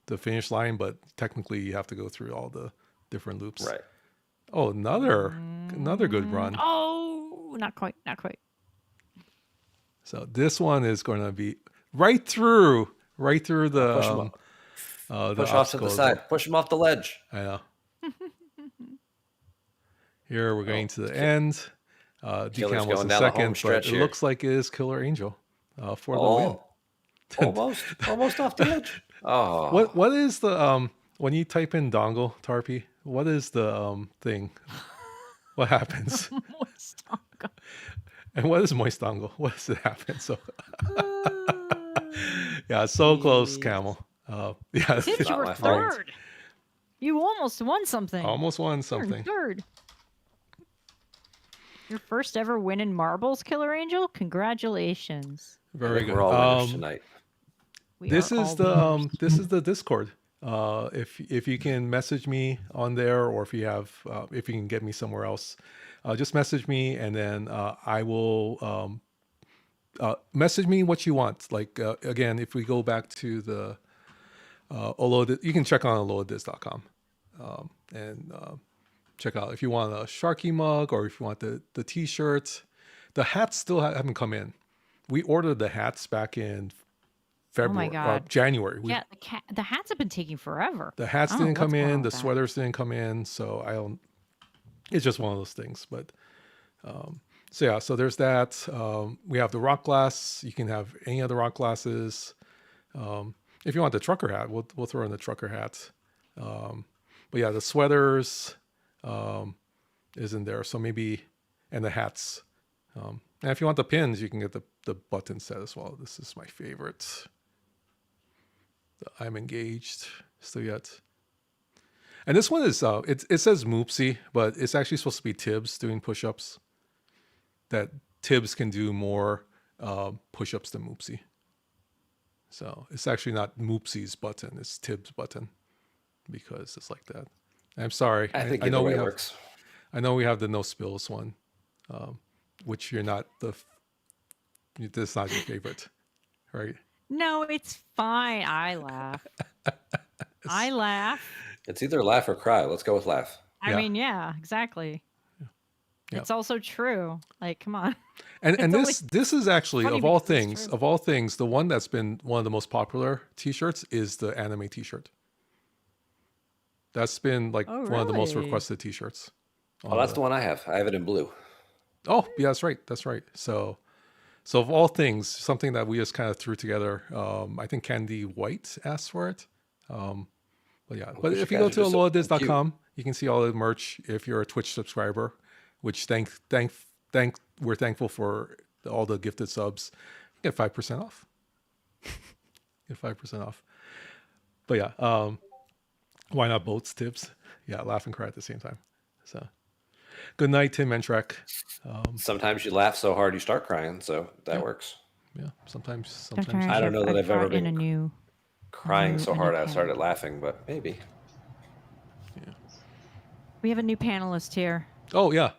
the finish line, but technically you have to go through all the different loops. right. Oh, another good run. Oh, not quite. So this one is going to be right through the Push him the Push off to the obstacle. side. Push him off the ledge. I know. Here we're going to the end. Killer's Decam was going the down the second, home but stretch it here. looks like it is Killer Angel for the win. Almost off the edge. Oh, What is the when you type in dongle Tarpy? What is the thing? What happens? Moist dongle. And what is moist dongle? What does it happen? So yeah, so close, Camel. Yeah, Tibbs, you not were my fault. third. You almost won something. almost won You're in something. third. Your first ever win in marbles, Killer Angel. Congratulations. I Very think good. we're all winners tonight. This are is all the winners. this is the Discord. If you can message me on there, or if you can get me somewhere else, just message me, and then I will message me what you want. Like again, if we go back to the Aloha, you can check on aloha.diz.com and check out if you want a Sharky mug or if you want the T-shirts. The hats still haven't come in. We ordered the hats back in February, God. January. Yeah, the hats have been taking forever. The hats I don't didn't know what's come going on in. The with that. sweaters didn't come in. So it's just one of those things. But so yeah, so there's that. We have the rock glass. You can have any of the rock glasses. If you want the trucker hat, we'll throw in the trucker hat. But yeah, the sweaters is in there. So maybe, and the hats. And if you want the pins, you can get the button set as well. This is my favorite. I'm engaged still yet. And this one is, it says Moopsy, but it's actually supposed to be Tibbs doing push-ups. That Tibbs can do more push-ups than Moopsy. So it's actually not Moopsy's button, it's Tibbs' button. Because it's like that. I'm sorry. I think I know either way we have, works. I know we have the no spills one, which you're not that's not your favorite, right? No, it's fine. I laugh. I laugh. It's either laugh or cry. Let's go with laugh. I mean, yeah, exactly. Yeah. It's also true. Like, come on. And It's this is actually funny of all because it's things, the one that's been one of the most popular T-shirts is the anime T-shirt. That's been like Oh, one of the most really? requested T-shirts. Oh, that's the one I have. I have it in blue. Oh, yeah, that's right. That's right. So of all things, something that we just kind of threw together. I think Candy White asked for it. But yeah, but if you go to aloadiz.com, you can see all the merch. If you're a Twitch subscriber, which we're thankful for all the gifted subs, you get 5% off. Get 5% off. But yeah, why not boats, Tibbs? Yeah, laugh and cry at the same time. So, good night, Tim Mentrek. Sometimes you laugh so hard you start crying, so that works. Yeah, sometimes. Dr. I don't know that I've ever brought in been a new crying so a new hard I panel. started laughing, but maybe. We have a new panelist here. Oh yeah,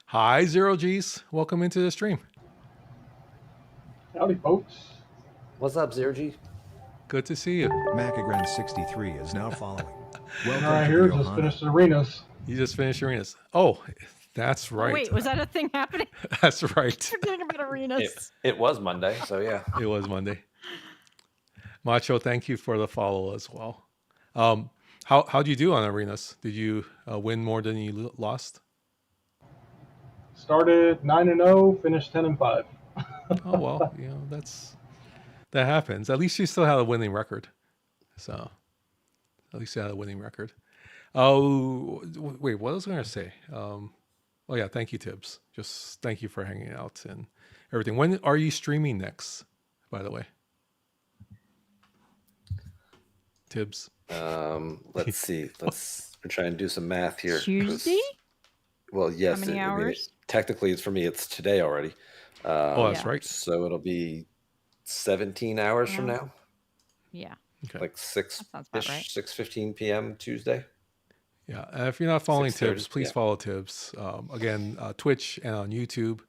hi Zero G's, welcome into the stream. Howdy, folks. What's up, Zero G? Good to see you. Macagran63 is now following. Welcome All right, to here, the just Ohana. finished the arenas. You just finished arenas. Oh, that's right. Wait, was that a thing happening? That's right. Forgetting about arenas. It was Monday, so yeah. It was Monday. Macho, thank you for the follow as well. How'd you do on arenas? Did you win more than you lost? Started 9-0, finished 10-5. Oh well, that happens. At least you still had a winning record. So at least you had a winning record. Oh wait, what was I going to say? Oh yeah, thank you, Tibbs. Just thank you for hanging out and everything. When are you streaming next? By the way, Tibbs. Let's see. We're trying to do some math here. 'cause- Tuesday? Well, yes. How many hours? Technically, it's for me. It's today already. Oh, that's Yeah. right. So it'll be 17 hours from Yeah. now, Yeah. Okay. like sounds about right. 6:15 p.m. Tuesday. Yeah, and if you're not following 6:30, Tibbs, please yeah. follow Tibbs. Again, Twitch and on YouTube,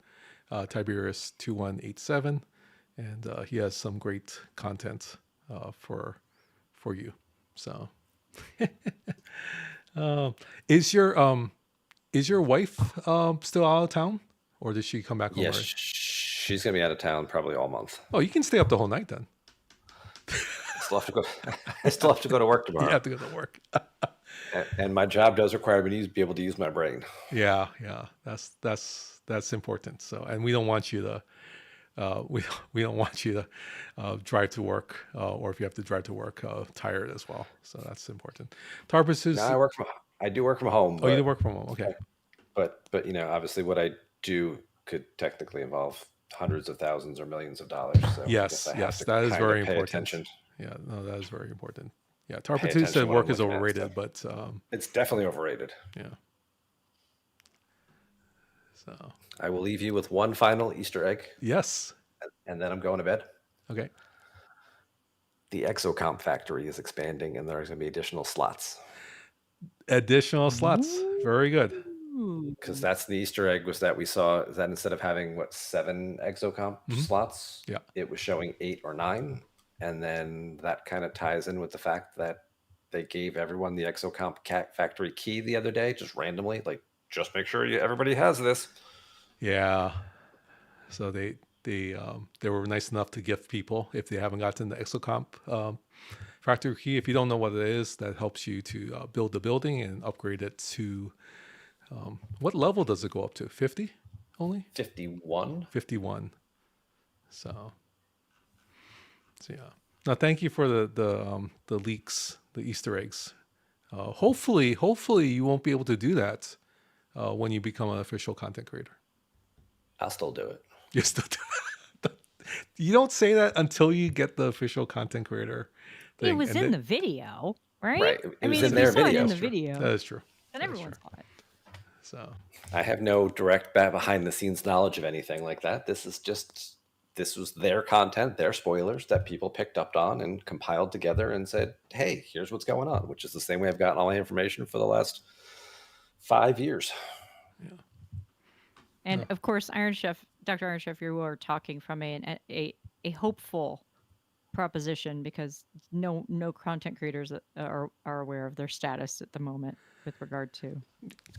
Tiberius2187, and he has some great content for you. So, is your wife still out of town, or did she come back home? Yes, already? she's gonna be out of town probably all month. Oh, you can stay up the whole night then. I still have to go. I still have to go to work You tomorrow, have to go to work. and my job does require me to be able to use my brain. Yeah, that's important. So, and we don't want you to. We don't want you to drive to work, or if you have to drive to work, tired as well. So that's important. Tarpus is. No, I do work from home. Oh, you but- do work from home. Okay. But obviously, what I do could technically involve hundreds of thousands or millions of dollars. So I Yes, guess I have yes, to that is kinda very pay important. attention. Yeah, no, that is very important. Yeah, Pay Tarpus attention said to what work I'm is looking at, overrated, so. but It's definitely overrated. yeah. So I will leave you with one final Easter egg, yes, and then I'm going to bed. okay. The Exocomp factory is expanding, and there's going to be additional slots. Additional slots, very good. Because that's the Easter egg, was that we saw that instead of having 7 Exocomp slots, Yeah. it was showing 8 or 9, and then that kind of ties in with the fact that they gave everyone the Exocomp factory key the other day, just randomly, like, just make sure everybody has this. Yeah. So they were nice enough to gift people if they haven't gotten the Exocomp factory key. If you don't know what it is, that helps you to build the building and upgrade it to What level does it go up to? 50 only? 51. 51. So yeah. Now, thank you for the leaks, the Easter eggs. Hopefully you won't be able to do that when you become an official content creator. I'll still do it. You still do. You don't say that until you get the official content creator thing. It was in the video, right? Right. It was in if their you saw it video. in the video, That is true. then That is everyone true. saw it. So I have no direct behind the scenes knowledge of anything like that. This was their content, their spoilers that people picked up on and compiled together and said, hey, here's what's going on, which is the same way I've gotten all my information for the last 5 years. yeah. And of course, Dr. Iron Chef, you were talking from a hopeful proposition because no content creators are aware of their status at the moment with regard to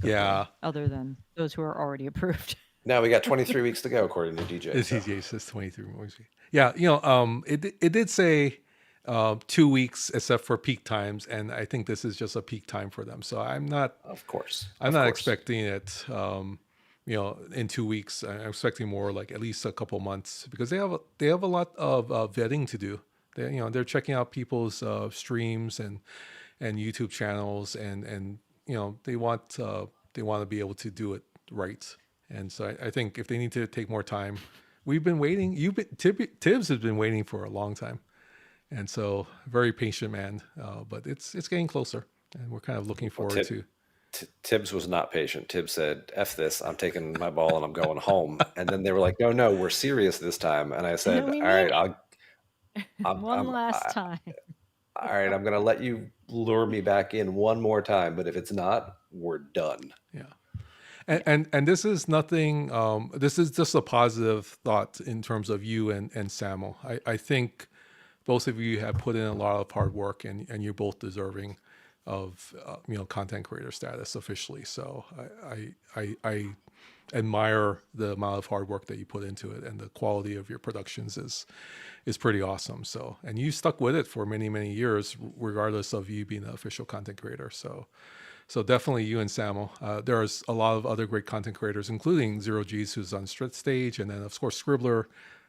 Yeah. other than those who are already approved. Now we got 23 weeks to go, according to DJ. It's so. easy. It says 23 more weeks. Yeah, it did say 2 weeks except for peak times, and I think this is just a peak time for them. So I'm not, Of course. I'm Of not course. expecting it, in 2 weeks. I'm expecting more, like at least a couple months, because they have a lot of vetting to do. They're checking out people's streams and YouTube channels, and they want to be able to do it right. And so I think if they need to take more time, we've been waiting. Tibbs has been waiting for a long time, and so very patient man. But it's getting closer, and we're kind of looking forward to. Tibbs was not patient. Tibbs said, F this, I'm taking my ball and I'm going home. And then they were like, no, we're serious this time. And I said, No, we all right, mean I'm one last time. all right, I'm going to let you lure me back in one more time. But if it's not, we're done. Yeah. And this is nothing. This is just a positive thought in terms of you and Samuel. I think both of you have put in a lot of hard work, and you're both deserving of content creator status officially. So I admire the amount of hard work that you put into it, and the quality of your productions is pretty awesome. So, and you stuck with it for many years, regardless of you being an official content creator. So definitely you and Samuel. There's a lot of other great content creators, including Zero G's, who's on Stage, and then of course Scribbler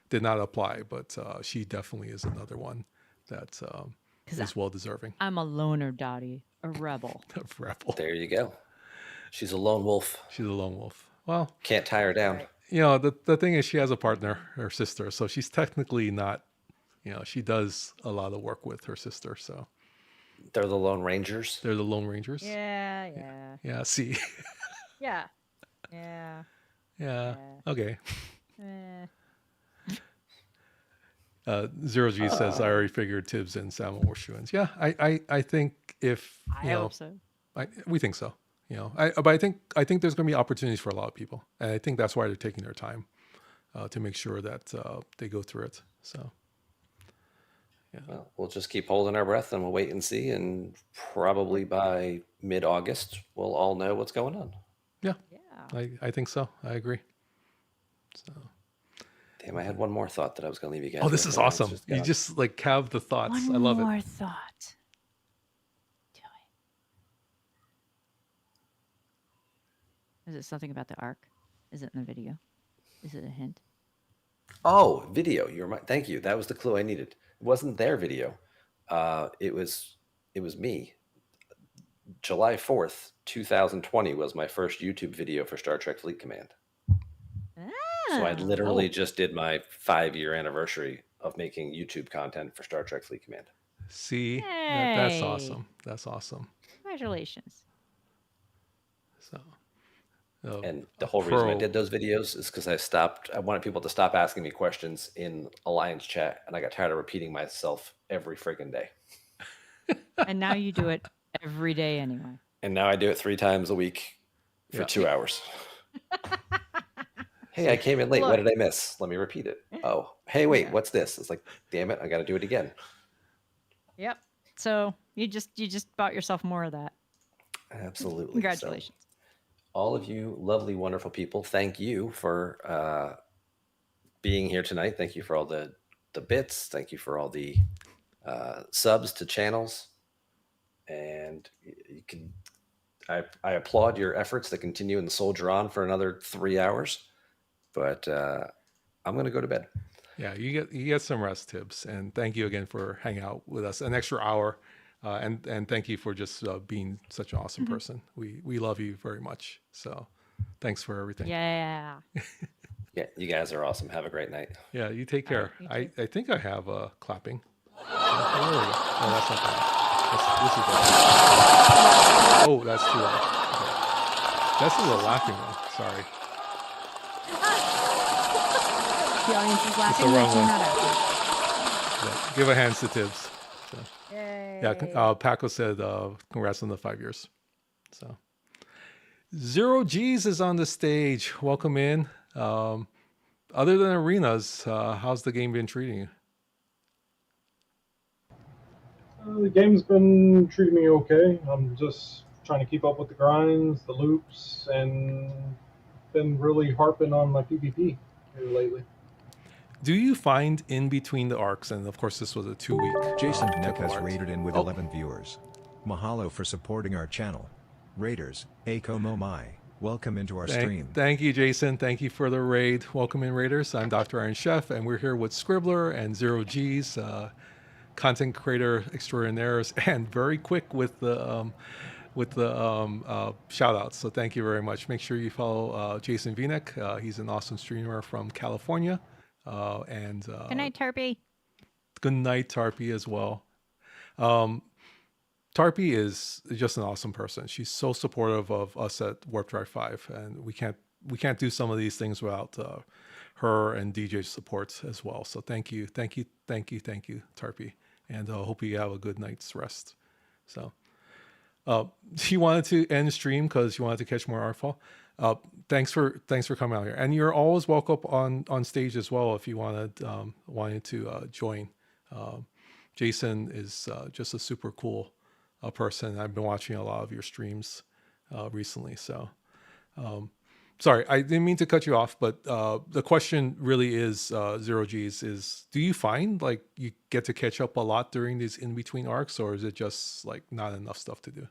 did not apply, but she definitely is another one that is well deserving. I'm a loner, Dottie, a rebel. A rebel. There you go. She's a lone wolf. She's a lone wolf. Well, Can't tie her down. the thing is, she has a partner, her sister, so she's technically not. She does a lot of work with her sister, so. They're the Lone Rangers. They're the Lone Rangers. Yeah. Yeah. See. Yeah. Okay. Eh. Zero G says, I already figured Tibbs and Samuel were shoo-ins. Yeah, I think if I hope so. we think so. But I think there's going to be opportunities for a lot of people, and I think that's why they're taking their time to make sure that they go through it. So. Yeah. Well, we'll just keep holding our breath and we'll wait and see. And probably by mid-August, we'll all know what's going on. Yeah. I think so. I agree. So. Damn, I had one more thought that I was going to leave you guys. Oh, this with, is and it's awesome. just You gone. just like have the thoughts. I love One more it. thought. Do it. Is it something about the arc? Is it in the video? Is it a hint? Oh, video. Thank you. That was the clue I needed. It wasn't their video. It was me. July 4th, 2020 was my first YouTube video for Star Trek Fleet Command. So I literally just did my 5-year anniversary of making YouTube content for Star Trek Fleet Command. See, that's Hey. awesome. That's awesome. Congratulations. So. And the whole reason I did those videos is because I wanted people to stop asking me questions in Alliance chat, and I got tired of repeating myself every friggin' day. And now you do it every day anyway. And now I do it 3 times a week for 2 hours. Hey, I came in late. What did I miss? Let me repeat it. Oh, hey, wait, what's this? It's like, damn it, I got to do it again. Yep. So you just bought yourself more of that. Absolutely. Congratulations. So, all of you lovely, wonderful people, thank you for being here tonight. Thank you for all the bits. Thank you for all the subs to channels. And you can I applaud your efforts to continue and soldier on for another 3 hours, but I'm going to go to bed. Yeah, you get some rest, Tibbs, and thank you again for hanging out with us an extra hour, and thank you for just being such an awesome person. We love you very much. So, thanks for everything. Yeah. Yeah, you guys are awesome. Have a great night. Yeah, you take care. you I too. think I have clapping. Oh, there we go. Oh, that's not bad. This is better. Oh, that's too loud. Okay. That's the laughing one. Sorry. The audience is laughing. the wrong but one. you're not acting. Yeah, give a hand to Tibbs. So, Yay. yeah, Paco said congrats on the 5 years. So, Zero G's is on the stage. Welcome in. Other than arenas, how's the game been treating you? The game's been treating me okay. I'm just trying to keep up with the grinds, the loops, and been really harping on my PvP here lately. Do you find in between the arcs, and of course this was a 2-week Jason Neck typical has arc. rated in with Oh. 11 viewers. Mahalo for supporting our channel. Raiders, Akomo Mai, welcome into our stream. Thank you, Jason. Thank you for the raid. Welcome in, Raiders. I'm Dr. Iron Chef, and we're here with Scribbler and Zero G's, content creator extraordinaires, and very quick with the shout outs. So thank you very much. Make sure you follow Jason Vinek. He's an awesome streamer from California. And Good night, Tarpy. good night, Tarpy, as well. Tarpy is just an awesome person. She's so supportive of us at Warp Drive 5, and we can't do some of these things without her and DJ's support as well. So thank you, Tarpy, and hope you have a good night's rest. So she wanted to end stream because she wanted to catch more ArcFall. Thanks for coming out here, and you're always welcome on stage as well if you wanted to join. Jason is just a super cool person. I've been watching a lot of your streams recently. So, sorry, I didn't mean to cut you off, but the question really is, Zero G's, is do you find like you get to catch up a lot during these in between arcs, or is it just like not enough stuff to do?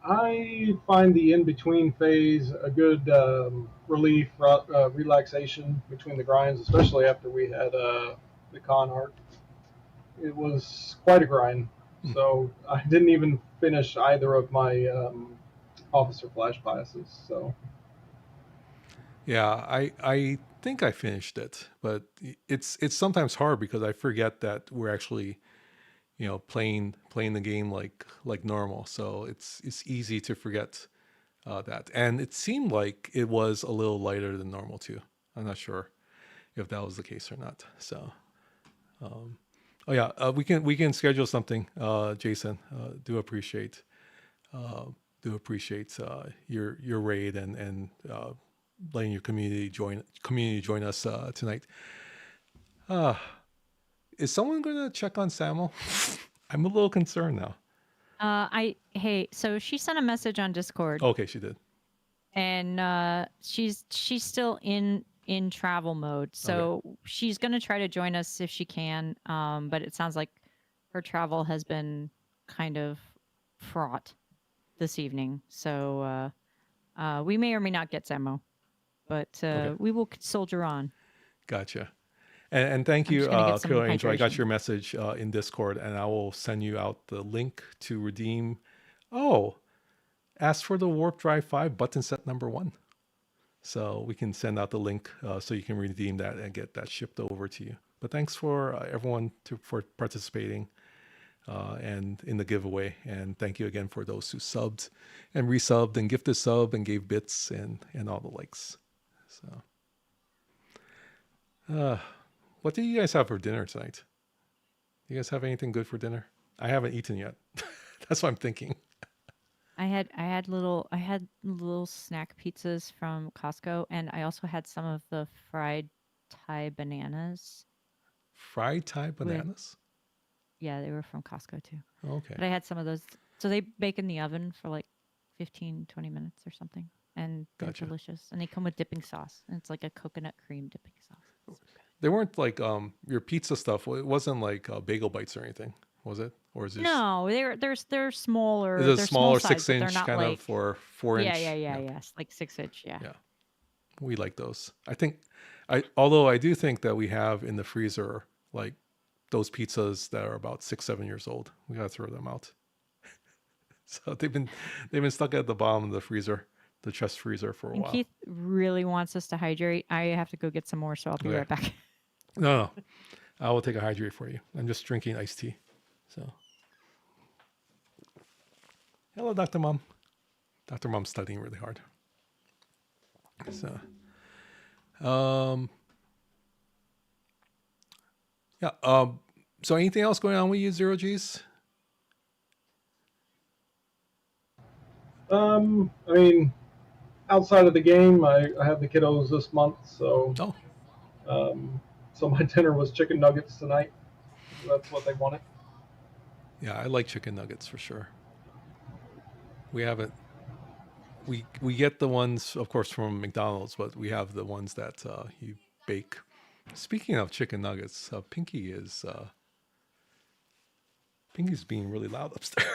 I find the in-between phase a good relief, relaxation between the grinds, especially after we had the con arc. It was quite a grind, so I didn't even finish either of my officer flash passes. So Yeah, I think I finished it, but it's sometimes hard because I forget that we're actually, playing the game like normal. So it's easy to forget that. And it seemed like it was a little lighter than normal too. I'm not sure if that was the case or not. So, oh yeah, we can schedule something, Jason. Do appreciate your raid and letting your community join us tonight. Is someone going to check on Samuel? I'm a little concerned now. So she sent a message on Discord, Okay, she did. and she's still in travel mode. So she's gonna try to join us if she can. But it sounds like her travel has been kind of fraught this evening. So we may or may not get Samo, but we will soldier on. Gotcha. And thank you, just gonna get some Killer Angel. I got hydration. your message in Discord, and I will send you out the link to redeem. Oh, ask for the Warp Drive 5 button set number 1. So we can send out the link so you can redeem that and get that shipped over to you. But thanks for everyone for participating and in the giveaway. And thank you again for those who subbed and resubbed and gifted sub and gave bits and all the likes. So, what do you guys have for dinner tonight? Do you guys have anything good for dinner? I haven't eaten yet. That's what I'm thinking. I had little snack pizzas from Costco, and I also had some of the fried Thai bananas. Fried Thai bananas? Yeah, they were from Costco too. Okay. But I had some of those. So they bake in the oven for like 15, 20 minutes or something. And they're Gotcha. delicious. And they come with dipping sauce. And it's like a coconut cream dipping sauce. They weren't like your pizza stuff. It wasn't like bagel bites or anything, Was it? Or is it No, they're smaller. is it They're smaller small size, but they're 6-inch not kind like of or 4-inch? yes, like 6-inch. Yeah. Yeah. We like those. Although I do think that we have in the freezer like those pizzas that are about 6-7 years old. We gotta throw them out. So they've been stuck at the bottom of the freezer, the chest freezer for a And while. Keith really wants us to hydrate. I have to go get some more, so I'll be Okay. right back. No, I will take a hydrate for you. I'm just drinking iced tea. So, hello, Dr. Mom. Dr. Mom's studying really hard. So, yeah. So anything else going on with you, Zero G's? I mean, outside of the game, I have the kiddos this month, so Oh, so my dinner was chicken nuggets tonight. That's what they wanted. yeah. I like chicken nuggets for sure. We haven't. We get the ones, of course, from McDonald's, but we have the ones that you bake. Speaking of chicken nuggets, Pinky's being really loud upstairs.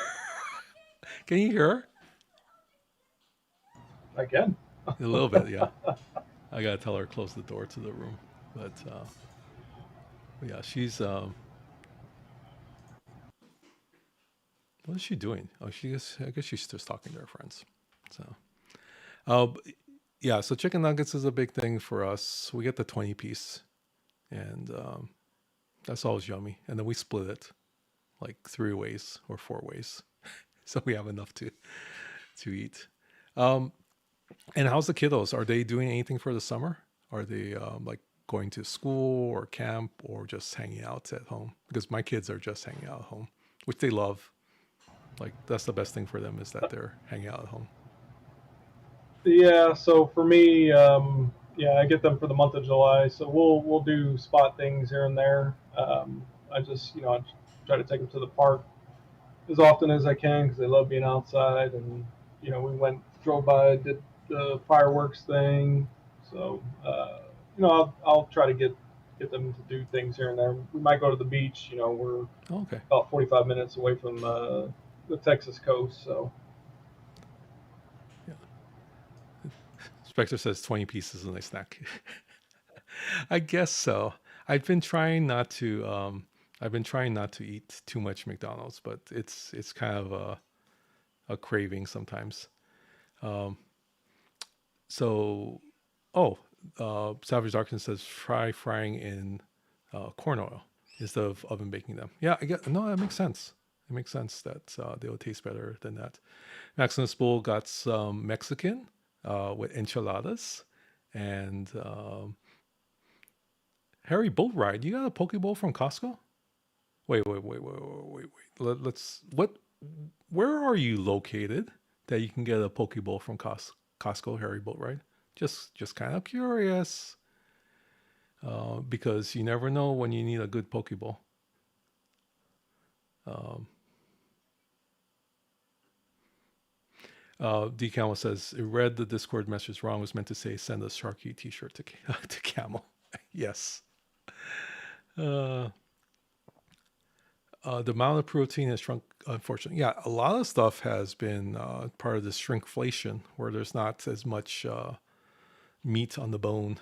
Can you hear her? I can. A little bit, yeah. I gotta tell her to close the door to the room, but yeah, she's what is she doing? Oh, I guess she's just talking to her friends. So, yeah. So chicken nuggets is a big thing for us. We get the 20 piece, and that's always yummy. And then we split it like 3 ways or 4 ways, so we have enough to eat. And how's the kiddos? Are they doing anything for the summer? Are they like going to school or camp or just hanging out at home? Because my kids are just hanging out at home, which they love. Like that's the best thing for them is that they're hanging out at home. Yeah. So for me, yeah, I get them for the month of July. So we'll do spot things here and there. I just I try to take them to the park as often as I can because they love being outside. And we drove by, did the fireworks thing. So I'll try to get them to do things here and there. We might go to the beach. We're Okay. about 45 minutes away from the Texas coast. So Spectre says 20 pieces and a snack. I guess so. I've been trying not to eat too much McDonald's, but it's kind of a craving sometimes. So, Savage Darkness says frying in corn oil instead of oven baking them. Yeah, that makes sense. It makes sense that they will taste better than that. Maximus Bull got some Mexican with enchiladas and Harry Boat Ride. You got a Poke Bowl from Costco? Wait. Where are you located that you can get a Poke Bowl from Costco, Harry Boat Ride? Just kind of curious. Because you never know when you need a good Poke Bowl. Decamo says, it read the Discord message wrong. It was meant to say send a Sharky t-shirt to Camel. Yes. The amount of protein has shrunk, unfortunately. Yeah, a lot of stuff has been part of this shrinkflation where there's not as much meat on the bone.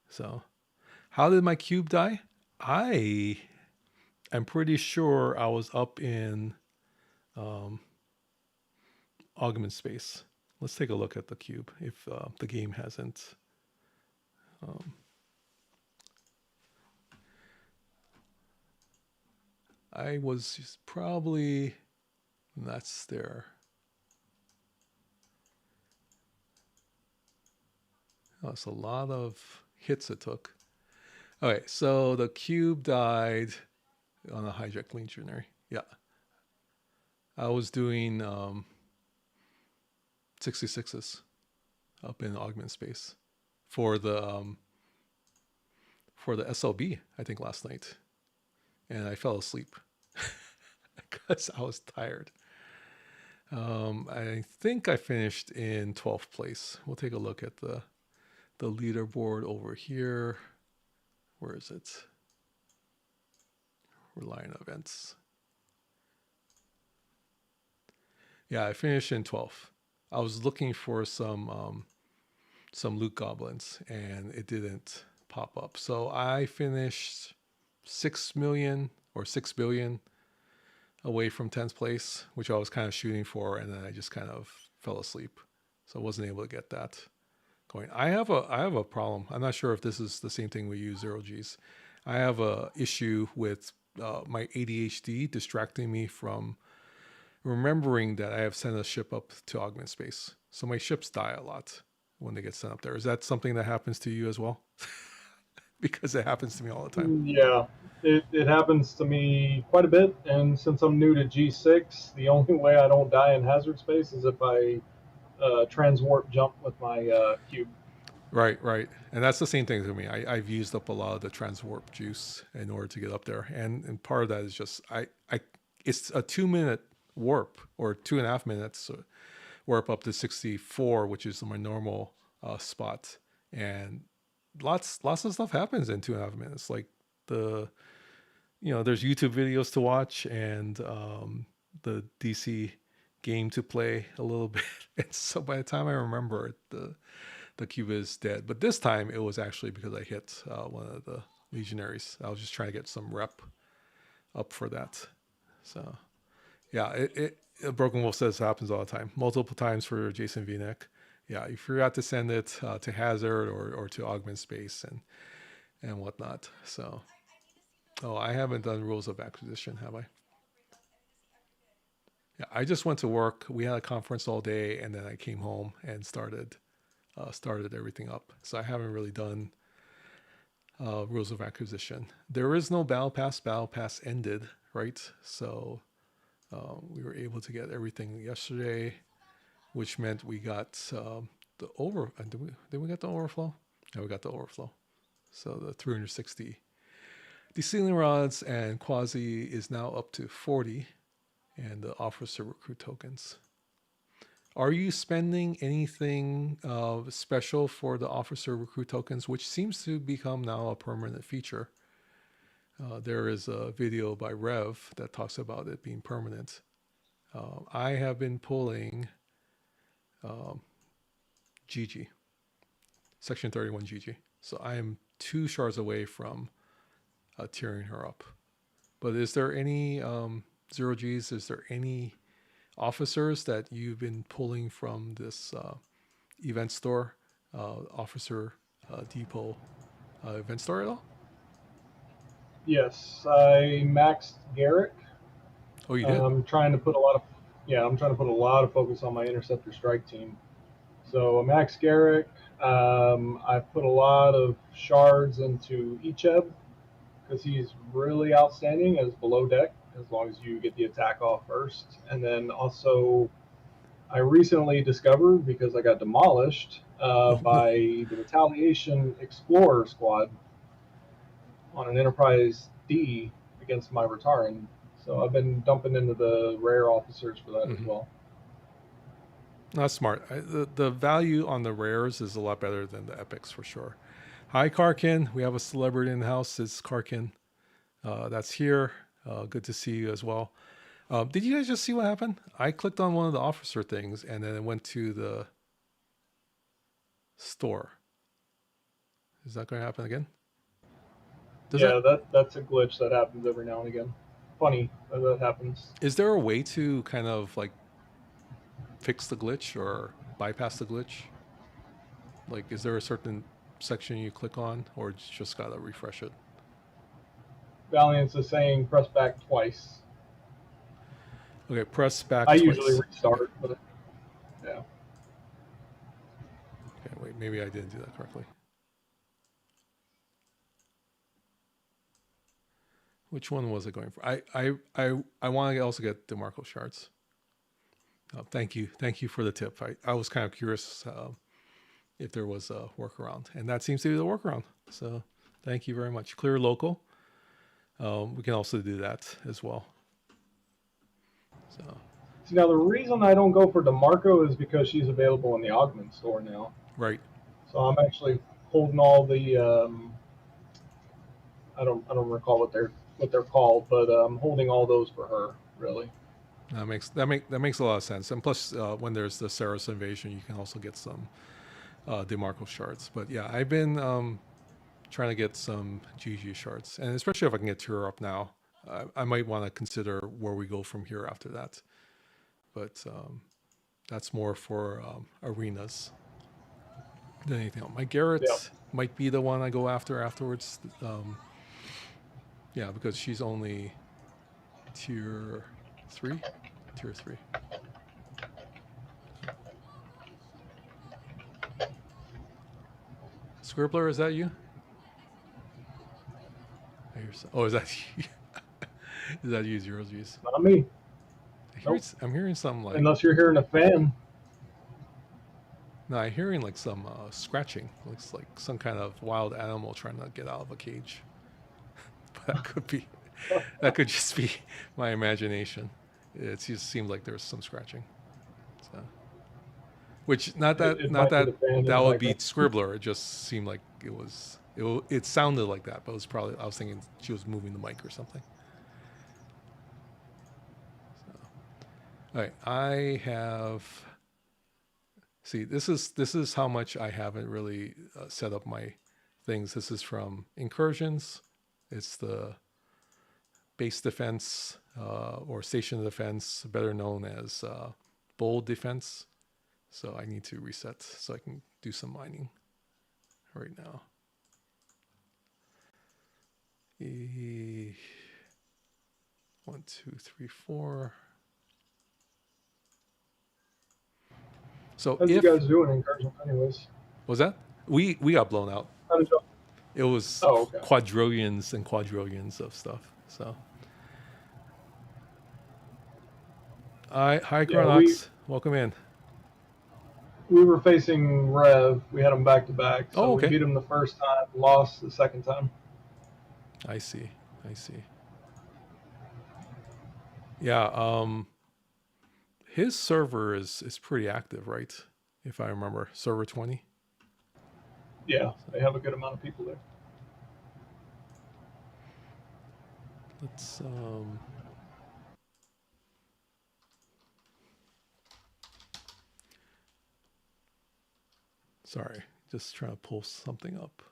So, how did my cube die? I am pretty sure I was up in augment space. Let's take a look at the cube if the game hasn't. I was probably, that's there. That's a lot of hits it took. Okay, so the cube died on a hijack legionary. Yeah. I was doing 66s up in augment space for the SLB, I think last night. And I fell asleep because I was tired. I think I finished in 12th place. We'll take a look at the leaderboard over here. Where is it? Reliant events. Yeah, I finished in 12. I was looking for some loot goblins, and it didn't pop up. So I finished 6 million or 6 billion away from 10th place, which I was kind of shooting for, and then I just kind of fell asleep. So I wasn't able to get that going. I have a problem. I'm not sure if this is the same thing we use 0Gs. I have a issue with my ADHD distracting me from remembering that I have sent a ship up to augment space. So my ships die a lot when they get sent up there. Is that something that happens to you as well? Because it happens to me all the time. Yeah, it happens to me quite a bit. And since I'm new to G6, the only way I don't die in hazard space is if I transwarp jump with my cube. Right. And that's the same thing to me. I've used up a lot of the transwarp juice in order to get up there. And part of that is just, it's a 2-minute warp or 2.5 minutes warp up to 64, which is my normal spot. And lots of stuff happens in 2.5 minutes. Like there's YouTube videos to watch and the DC game to play a little bit. And so by the time I remember it, the cube is dead. But this time it was actually because I hit one of the legionaries. I was just trying to get some rep up for that. So yeah, Broken Wolf says it happens all the time. Multiple times for Jason V-neck. Yeah, you forgot to send it to hazard or to augment space and whatnot. So, I haven't done rules of acquisition, have I? Yeah, I just went to work. We had a conference all day, and then I came home and started everything up. So I haven't really done rules of acquisition. There is no battle pass. Battle pass ended, right? So we were able to get everything yesterday, which meant we got the over. Did we get the overflow? Yeah, we got the overflow. So the 360 deceiling rods and quasi is now up to 40, and the officer recruit tokens. Are you spending anything special for the officer recruit tokens, which seems to become now a permanent feature? There is a video by Rev that talks about it being permanent. I have been pulling GG, Section 31 GG. So I am 2 shards away from tearing her up. But is there any 0Gs? Is there any officers that you've been pulling from this event store, officer depot event store at all? Yes, I maxed Garrick. Oh, you did? I'm trying to put a lot of focus on my interceptor strike team. So Max Garrick, I put a lot of shards into Icheb because he's really outstanding as below deck as long as you get the attack off first. And then also, I recently discovered, because I got demolished by the Retaliation Explorer squad on an Enterprise D against my Rataran. So I've been dumping into the rare officers for that as well. That's smart. The value on the rares is a lot better than the epics for sure. Hi, Karkin. We have a celebrity in the house. It's Karkin. That's here. Good to see you as well. Did you guys just see what happened? I clicked on one of the officer things and then it went to the store. Is that going to happen again? That's a glitch that happens every now and again. Funny that happens. Is there a way to kind of like fix the glitch or bypass the glitch? Like, is there a certain section you click on, or just gotta refresh it? Valiance is saying press back twice. Okay, press back I twice. usually restart, but yeah. Okay, wait, maybe I didn't do that correctly. Which one was it going for? I want to also get DeMarco shards. Thank you for the tip. I was kind of curious if there was a workaround, and that seems to be the workaround. So thank you very much. Clear local. We can also do that as well. So now the reason I don't go for DeMarco is because she's available in the Augment store now. Right. So I'm actually holding all the I don't recall what they're called, but I'm holding all those for her really. That makes a lot of sense. And plus, when there's the Saros invasion, you can also get some DeMarco shards. But yeah, I've been trying to get some GG shards, and especially if I can get Tour up now, I might want to consider where we go from here after that. But that's more for arenas than anything else. My Garrett might be the one I go after afterwards. Yeah, because she's only tier 3. Tier 3. Scribbler, is that you? I hear some, oh, is that you? Is that you, Zero G's? Not me. I'm hearing some like. Unless you're hearing a fan. No, I'm hearing like some scratching. Looks like some kind of wild animal trying to get out of a cage. But that could be. That could just be my imagination. It just seems like there's some scratching. So, which that would be Scribbler. It just seemed like it sounded like that, but it was probably, I was thinking she was moving the mic or something. So, all right, I have. See, this is how much I haven't really set up my things. This is from Incursions. It's the base defense or station defense, better known as bold defense. So I need to reset so I can do some mining right now. 1, 2, 3, 4. So how's you guys doing Incursion anyways? Was that? We got blown out. It was quadrillions and quadrillions of stuff. So hi Chronox, welcome in. We were facing Rev. We had them back to back. So okay. We beat them the first time, lost the second time. I see. Yeah, his server is pretty active, right? If I remember, server 20. Yeah, they have a good amount of people there. Let's sorry, just trying to pull something up.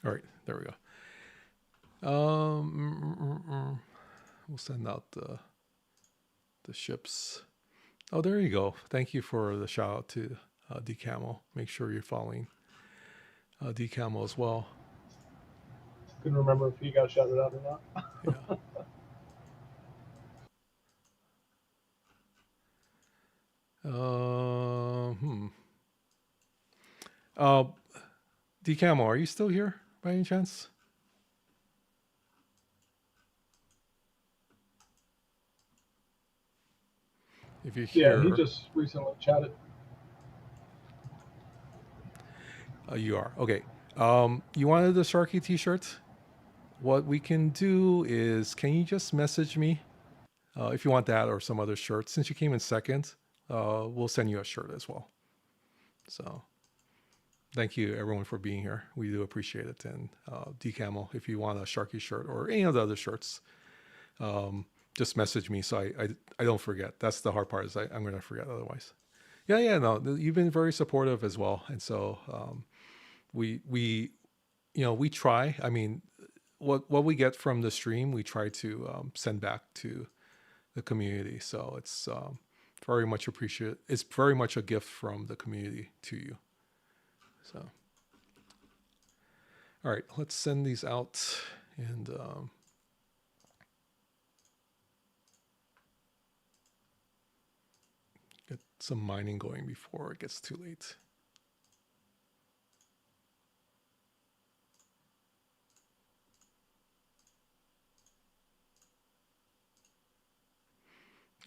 All right, there we go. We'll send out the ships. Oh, there you go. Thank you for the shout out to DCamo. Make sure you're following DCamo as well. Couldn't remember if he got shouted out or not. Yeah. DCamo, are you still here by any chance? If you're here, yeah, he just recently chatted. You are okay. You wanted the Sharky T-shirt? What we can do is, can you just message me if you want that or some other shirt? Since you came in second, we'll send you a shirt as well. So, thank you everyone for being here. We do appreciate it. And DCamo, if you want a Sharky shirt or any of the other shirts, just message me so I don't forget. That's the hard part, is I'm going to forget otherwise. Yeah, no, you've been very supportive as well. And so we try. I mean, what we get from the stream, we try to send back to the community. So it's very much appreciated. It's very much a gift from the community to you. So, all right, let's send these out and get some mining going before it gets too late.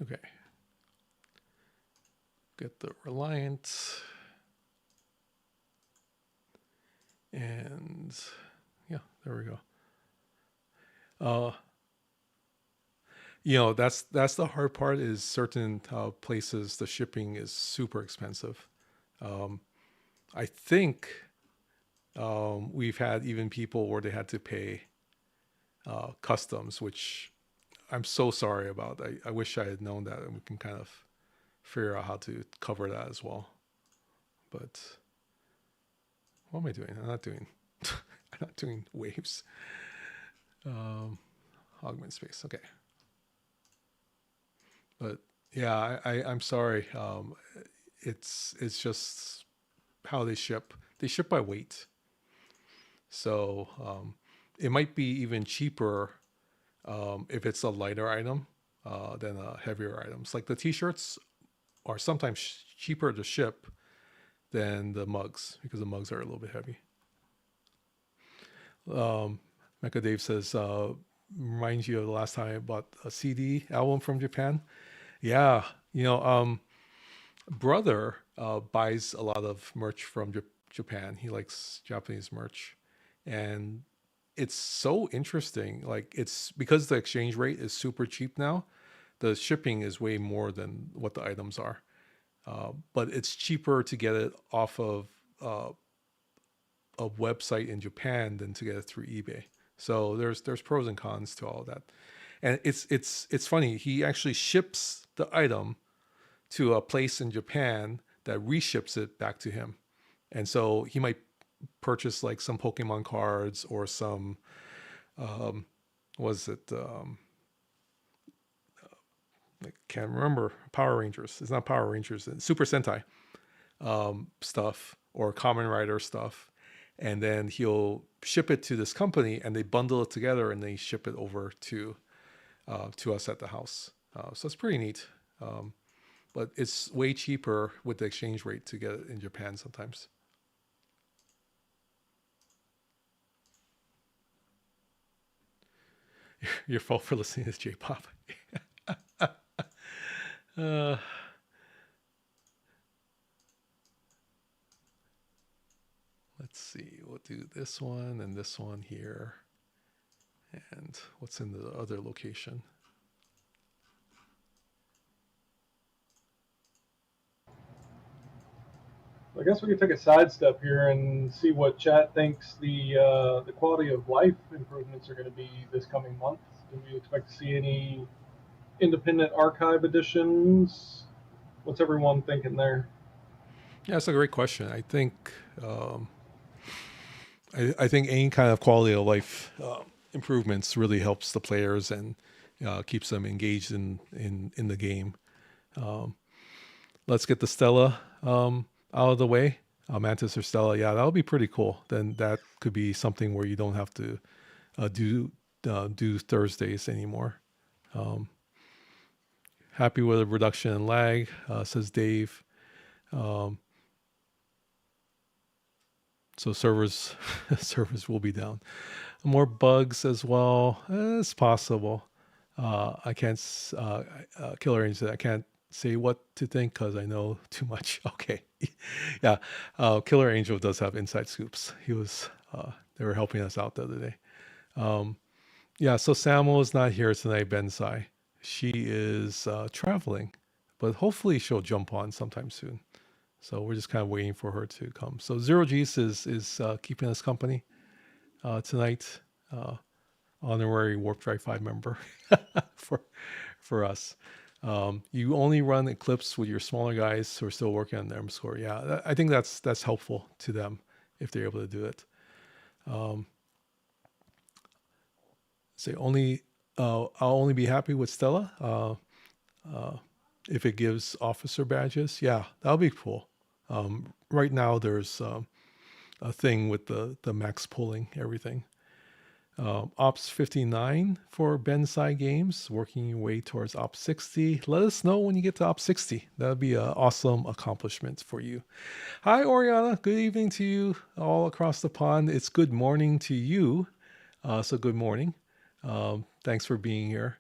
Okay. Get the Reliant. And yeah, there we go. That's the hard part is certain places the shipping is super expensive. I think we've had even people where they had to pay customs, which I'm so sorry about. I wish I had known that, and we can kind of figure out how to cover that as well. But what am I doing? I'm not doing waves. Augment space. Okay. But yeah, I'm sorry. It's just how they ship. They ship by weight. So it might be even cheaper if it's a lighter item than heavier items. Like the t-shirts are sometimes cheaper to ship than the mugs because the mugs are a little bit heavy. Mecha Dave says, reminds you of the last time I bought a CD album from Japan. Yeah, brother buys a lot of merch from Japan. He likes Japanese merch, and it's so interesting. Like, it's because the exchange rate is super cheap now. The shipping is way more than what the items are, but it's cheaper to get it off of a website in Japan than to get it through eBay. So there's pros and cons to all of that. And it's funny. He actually ships the item to a place in Japan that reships it back to him. And so he might purchase like some Pokemon cards or some, I can't remember, Power Rangers. It's not Power Rangers. It's Super Sentai stuff or Kamen Rider stuff. And then he'll ship it to this company and they bundle it together and they ship it over to us at the house. So it's pretty neat. But it's way cheaper with the exchange rate to get it in Japan sometimes. Your fault for listening to J-pop. Let's see. We'll do this one and this one here. And what's in the other location? I guess we could take a sidestep here and see what chat thinks the quality of life improvements are going to be this coming month. Do we expect to see any independent archive editions? What's everyone thinking there? Yeah, that's a great question. I think I think any kind of quality of life improvements really helps the players and keeps them engaged in the game. Let's get the Stella out of the way. Mantis or Stella, yeah, that would be pretty cool. Then that could be something where you don't have to do Thursdays anymore. Happy with a reduction in lag, says Dave. So servers will be down. More bugs as well. It's possible. I can't Killer Angel. I can't say what to think because I know too much. Okay, yeah. Killer Angel does have inside scoops. He was. They were helping us out the other day. Yeah. So Samuel is not here tonight. Bensai. She is traveling, but hopefully she'll jump on sometime soon. So we're just kind of waiting for her to come. So Zero G's is keeping us company tonight. Honorary Warp Drive 5 member for us. You only run Eclipse with your smaller guys who are still working on their score. Yeah, I think that's helpful to them if they're able to do it. I'll only be happy with Stella if it gives officer badges. Yeah, that'll be cool. Right now there's a thing with the max pulling everything. Ops 59 for Bensai Games, working your way towards Ops 60. Let us know when you get to Ops 60. That would be an awesome accomplishment for you. Hi, Oriana. Good evening to you all across the pond. It's good morning to you. So good morning. Thanks for being here.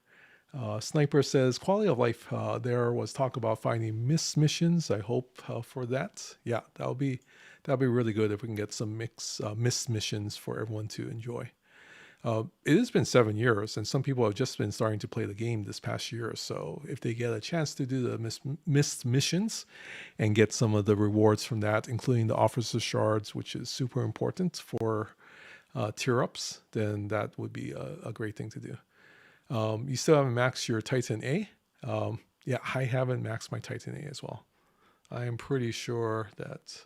Sniper says, quality of life. There was talk about finding missed missions. I hope for that. Yeah, that'll be really good if we can get some missed missions for everyone to enjoy. It has been 7 years, and some people have just been starting to play the game this past year. So if they get a chance to do the missed missions and get some of the rewards from that, including the officer shards, which is super important for tier ups, then that would be a great thing to do. You still haven't maxed your Titan A? Yeah, I haven't maxed my Titan A as well. I am pretty sure that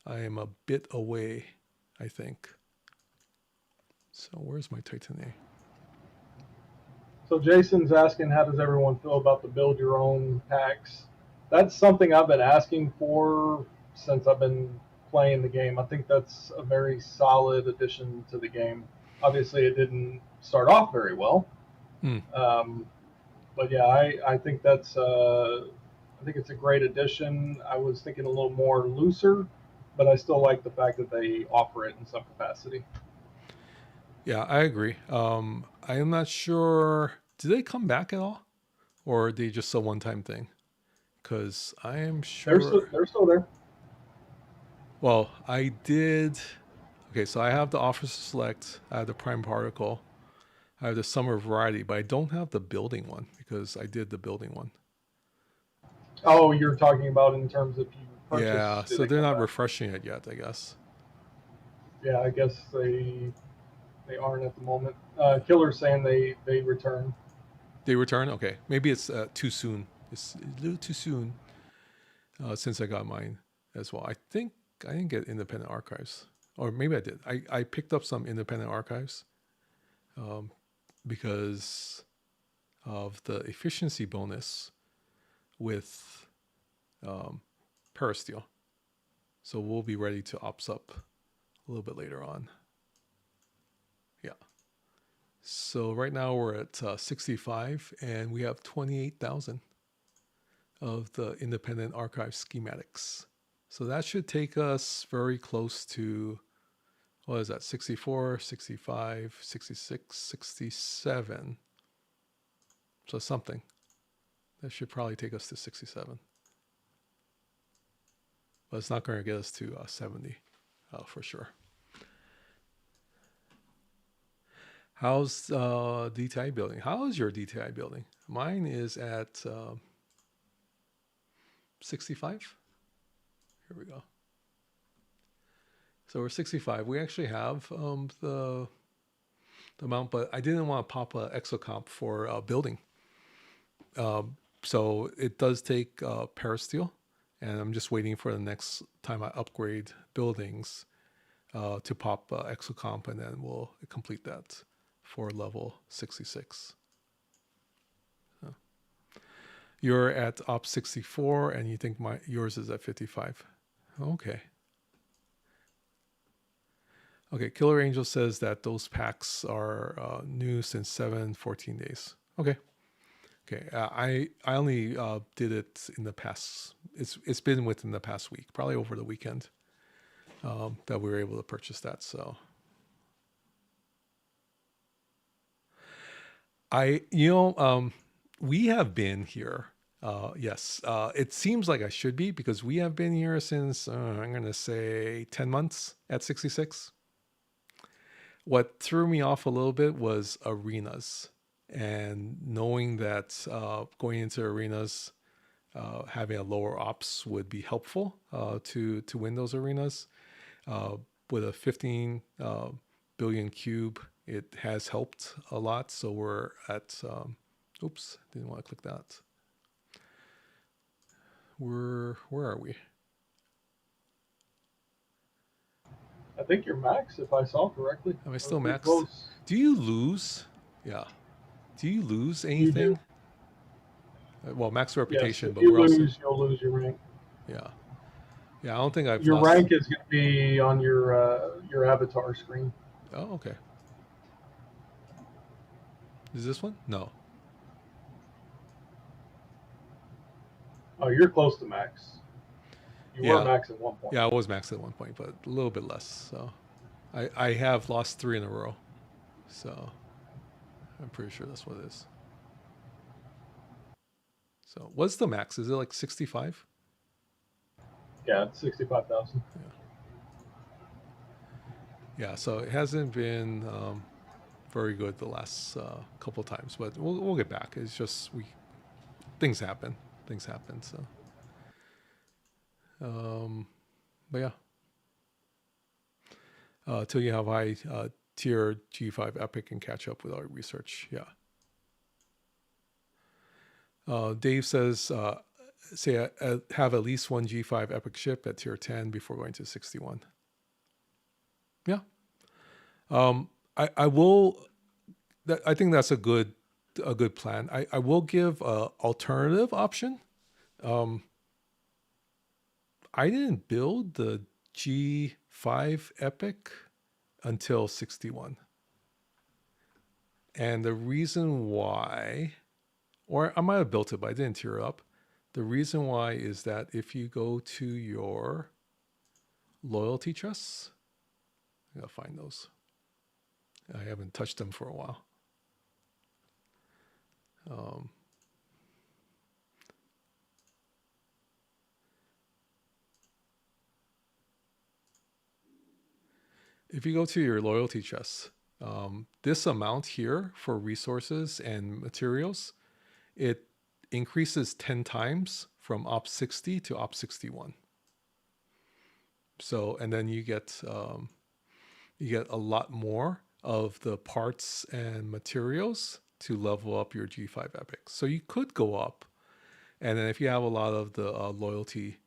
I am a bit away, I think. So where's my Titan A? So Jason's asking, how does everyone feel about the build your own packs? That's something I've been asking for since I've been playing the game. I think that's a very solid addition to the game. Obviously, it didn't start off very well, but yeah, I think that's I think it's a great addition. I was thinking a little more looser, but I still like the fact that they offer it in some capacity. Yeah, I agree. I am not sure. Do they come back at all, or are they just a one-time thing? Because I am sure They're still there. Well, I did. Okay, so I have the Officer Select, I have the Prime Particle, I have the Summer Variety, but I don't have the building one because I did the building one. Oh, you're talking about in terms of you purchased. Yeah, so they're not refreshing it yet, I guess. Yeah, I guess they aren't at the moment. Killer's saying they return. They return? Okay, maybe it's too soon. It's a little too soon since I got mine as well. I think I didn't get independent archives, or maybe I did. I picked up some independent archives because of the efficiency bonus with Peristeel. So we'll be ready to ops up a little bit later on. Yeah. So right now we're at 65 and we have 28,000 of the independent archive schematics. So that should take us very close to, what is that, 64, 65, 66, 67. So something. That should probably take us to 67. But it's not going to get us to 70 for sure. How's DTI building? How is your DTI building? Mine is at 65. Here we go. So we're 65. We actually have the amount, but I didn't want to pop a exocomp for building. So it does take Peristeel, and I'm just waiting for the next time I upgrade buildings to pop exocomp, and then we'll complete that for level 66. So you're at op 64, and you think yours is at 55. Okay. Okay, Killer Angel says that those packs are new since 7-14 days. Okay. Okay, I only did it in the past. It's been within the past week, probably over the weekend, that we were able to purchase that. So we have been here. Yes, it seems like I should be because we have been here since I'm going to say 10 months at 66. What threw me off a little bit was arenas. And knowing that going into arenas, having a lower ops would be helpful to win those arenas. With a 15 billion cube, it has helped a lot. So we're at, oops, didn't want to click that. Where are we? I think you're max, if I saw correctly. Am I still max? Do you lose? Yeah. Do you lose anything? Well, max reputation, yes, but you'll lose your rank. Yeah. Yeah, I don't think I've Your lost. rank is going to be on your avatar screen. Oh, okay. Is this one? No. Oh, you're close to max. You were max at one point. Yeah, I was max at one point, but a little bit less. So I have lost 3 in a row. So I'm pretty sure that's what it is. So what's the max? Is it like 65? Yeah, it's 65,000. Yeah. Yeah, so it hasn't been very good the last couple of times, but we'll get back. It's just things happen. So, but yeah. Till you have high tier G5 Epic and catch up with our research. Yeah. Dave says, have at least one G5 Epic ship at tier 10 before going to 61. Yeah. I will. I think that's a good plan. I will give a alternative option. I didn't build the G5 Epic until 61. And the reason why, or I might have built it, but I didn't tier it up. The reason why is that if you go to your loyalty chests, I gotta find those. I haven't touched them for a while. If you go to your loyalty chests, this amount here for resources and materials, it increases 10 times from op 60 to op 61. So, and then you get a lot more of the parts and materials to level up your G5 Epic. So you could go up, and then if you have a lot of the loyalty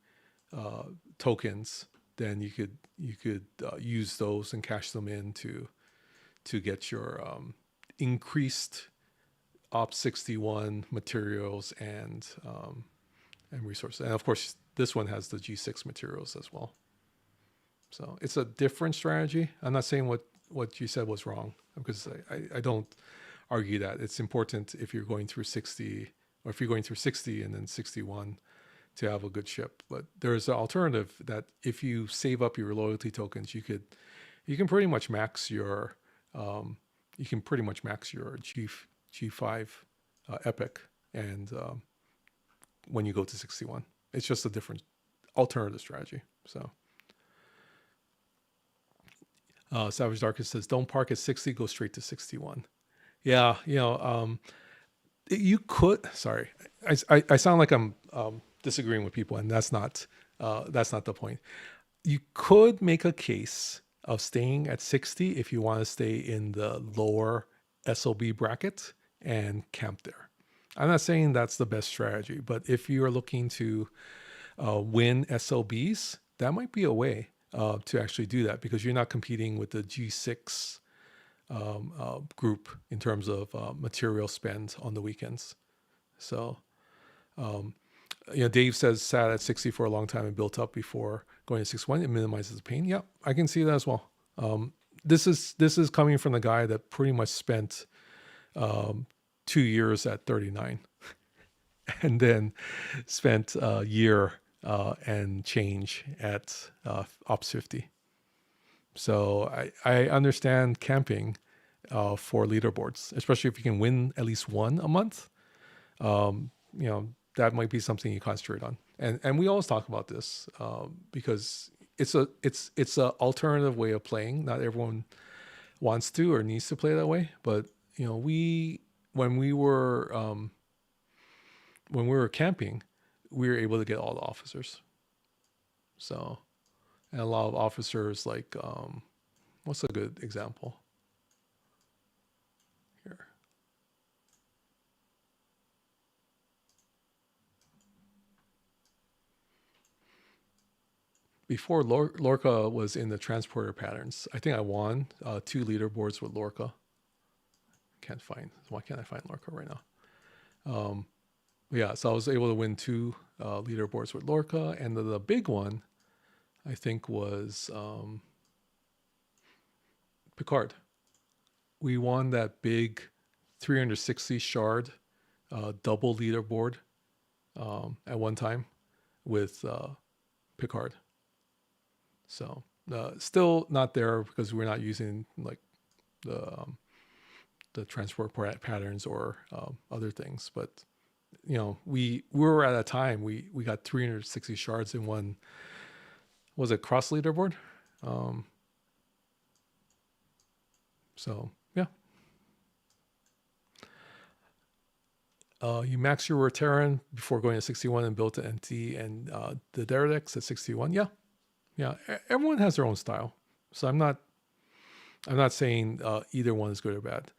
tokens, then you could use those and cash them in to get your increased op 61 materials and resources. And of course, this one has the G6 materials as well. So it's a different strategy. I'm not saying what you said was wrong, because I don't argue that. It's important if you're going through 60, or if you're going through 60 and then 61, to have a good ship. But there's an alternative that if you save up your loyalty tokens, you can pretty much max your G5 Epic, and when you go to 61, it's just a different alternative strategy. So Savage Darkest says, don't park at 60, go straight to 61. Yeah, you could. Sorry, I sound like I'm disagreeing with people, and that's not the point. You could make a case of staying at 60 if you want to stay in the lower SOB bracket and camp there. I'm not saying that's the best strategy, but if you are looking to win SOBs, that might be a way to actually do that, because you're not competing with the G6 group in terms of material spend on the weekends. So, Dave says sat at 60 for a long time and built up before going to 61. It minimizes the pain. Yeah, I can see that as well. This is coming from the guy that pretty much spent 2 years at 39 and then spent a year and change at Ops 50. So I understand camping for leaderboards, especially if you can win at least one a month. That might be something you concentrate on. And we always talk about this because it's a alternative way of playing. Not everyone wants to or needs to play that way, but when we were camping, we were able to get all the officers. So, and a lot of officers, like what's a good example here? Before Lorca was in the transporter patterns, I think I won 2 leaderboards with Lorca. Why can't I find Lorca right now? Yeah, so I was able to win 2 leaderboards with Lorca, and the big one, I think, was Picard. We won that big 360 shard double leaderboard at one time with Picard. So still not there because we're not using like the transport patterns or other things, but we were at a time we got 360 shards in one. Was it cross leaderboard? So yeah, You max your Terran before going to 61 and build to NT and the Deredex at 61. Yeah. Everyone has their own style. So I'm not saying either one is good or bad.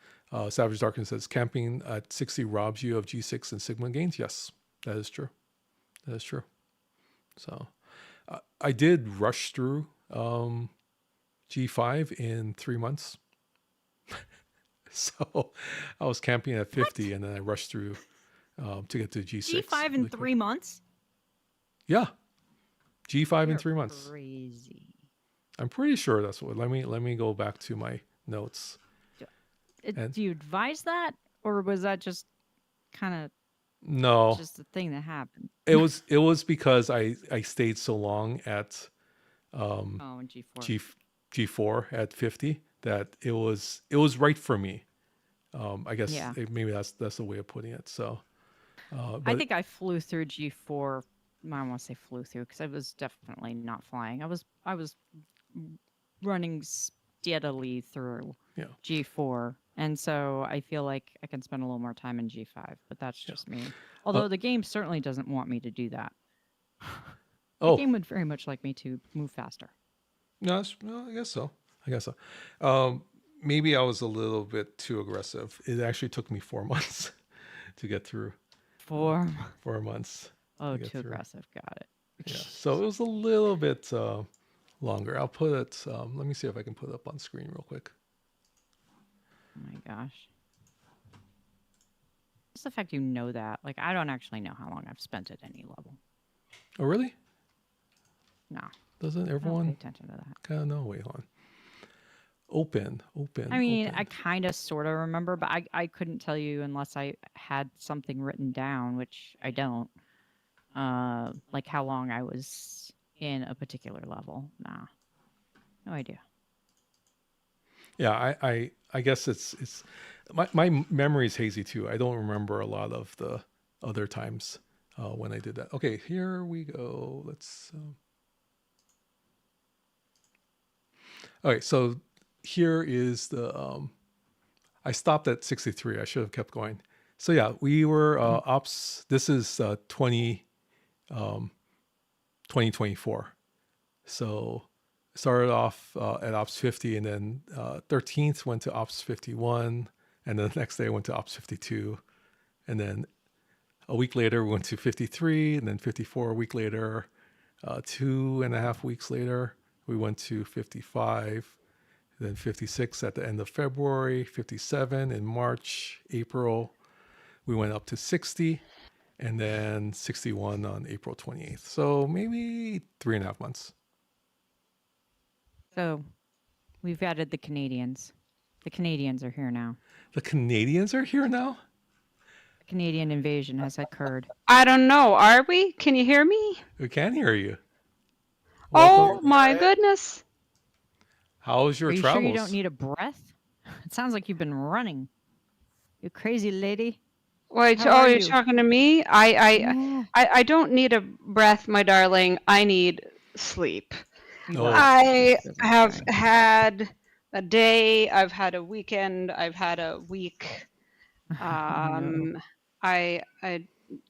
Savage Darkin says camping at 60 robs you of G6 and Sigma gains. Yes, that is true. That is true. So I did rush through G5 in 3 months. So I was camping at 50 and then I rushed through to get to G6. G5 in 3 months? Yeah. G5 in You're 3 months. Crazy. I'm pretty sure that's what. Let me go back to my notes. Do you advise that, or was that just kind of No, just a thing that happened? it was because I stayed so long at G4. G4 at 50 that it was right for me. I guess maybe that's the way of putting it. So I think I flew through G4. I don't want to say flew through because I was definitely not flying. I was running steadily through G4, and so I feel like I can spend a little more time in G5. But that's just me. Although the game certainly doesn't want me to do that. The game would very much like me to move faster. No, I guess so. Maybe I was a little bit too aggressive. It actually took me 4 months to get through. 4 months. Oh, too aggressive. Got it. Yeah. So it was a little bit longer. I'll put it. Let me see if I can put it up on screen real quick. Oh my gosh. Just the fact you know that. Like, I don't actually know how long I've spent at any level. Oh, really? No. Doesn't I don't everyone pay attention to that. kind of know? Wait, hold on. Open. I mean, I kind of sort of remember, but I couldn't tell you unless I had something written down, which I don't. Like how long I was in a particular level. Nah. No idea. Yeah, I guess it's my memory is hazy too. I don't remember a lot of the other times when I did that. Okay, here we go. Let's. Okay, so here is the. I stopped at 63. I should have kept going. So yeah, we were ops. This is 2024. So started off at ops 50, and then 13th went to ops 51, and then the next day went to ops 52, and then a week later we went to 53, and then 54 a week later. 2.5 weeks later we went to 55, then 56 at the end of February, 57 in March, April. We went up to 60, and then 61 on April 28th. So maybe 3.5 months. So we've added the Canadians. The Canadians are here now. The Canadians are here now? The Canadian invasion has occurred. I don't know. Are we? Can you hear me? We can hear you. Oh my goodness. How's your Are you travels? sure you don't need a breath? It sounds like you've been running. You crazy lady. Wait, How are you're you? talking to me? I don't need a breath, my darling. I need sleep. Oh. I have had a day, I've had a weekend, I've had a week. I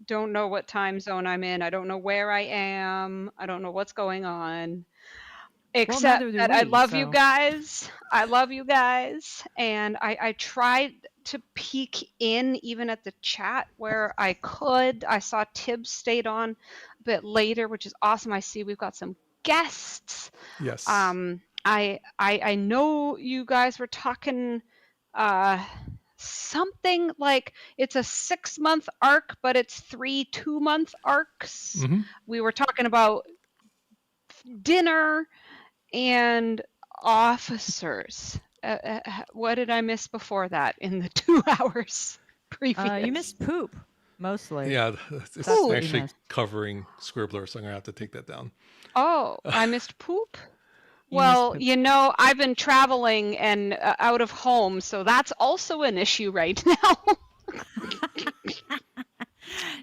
don't know what time zone I'm in. I don't know where I am. I don't know what's going on. Except neither do that I we, love you so- guys. I love you guys. And I tried to peek in even at the chat where I could. I saw Tibbs stayed on a bit later, which is awesome. I see we've got some guests. Yes. I know you guys were talking something like it's a 6-month arc, but it's 3 2-month arcs. Mhm. We were talking about dinner and officers. What did I miss before that in the 2 hours previous? You missed poop, mostly. Yeah, it's That's what you actually missed. covering Scribbler, so I'm going to have to take that down. Oh, I missed poop? You Well, missed you know, I've been traveling and out of home, so that's also an issue right now.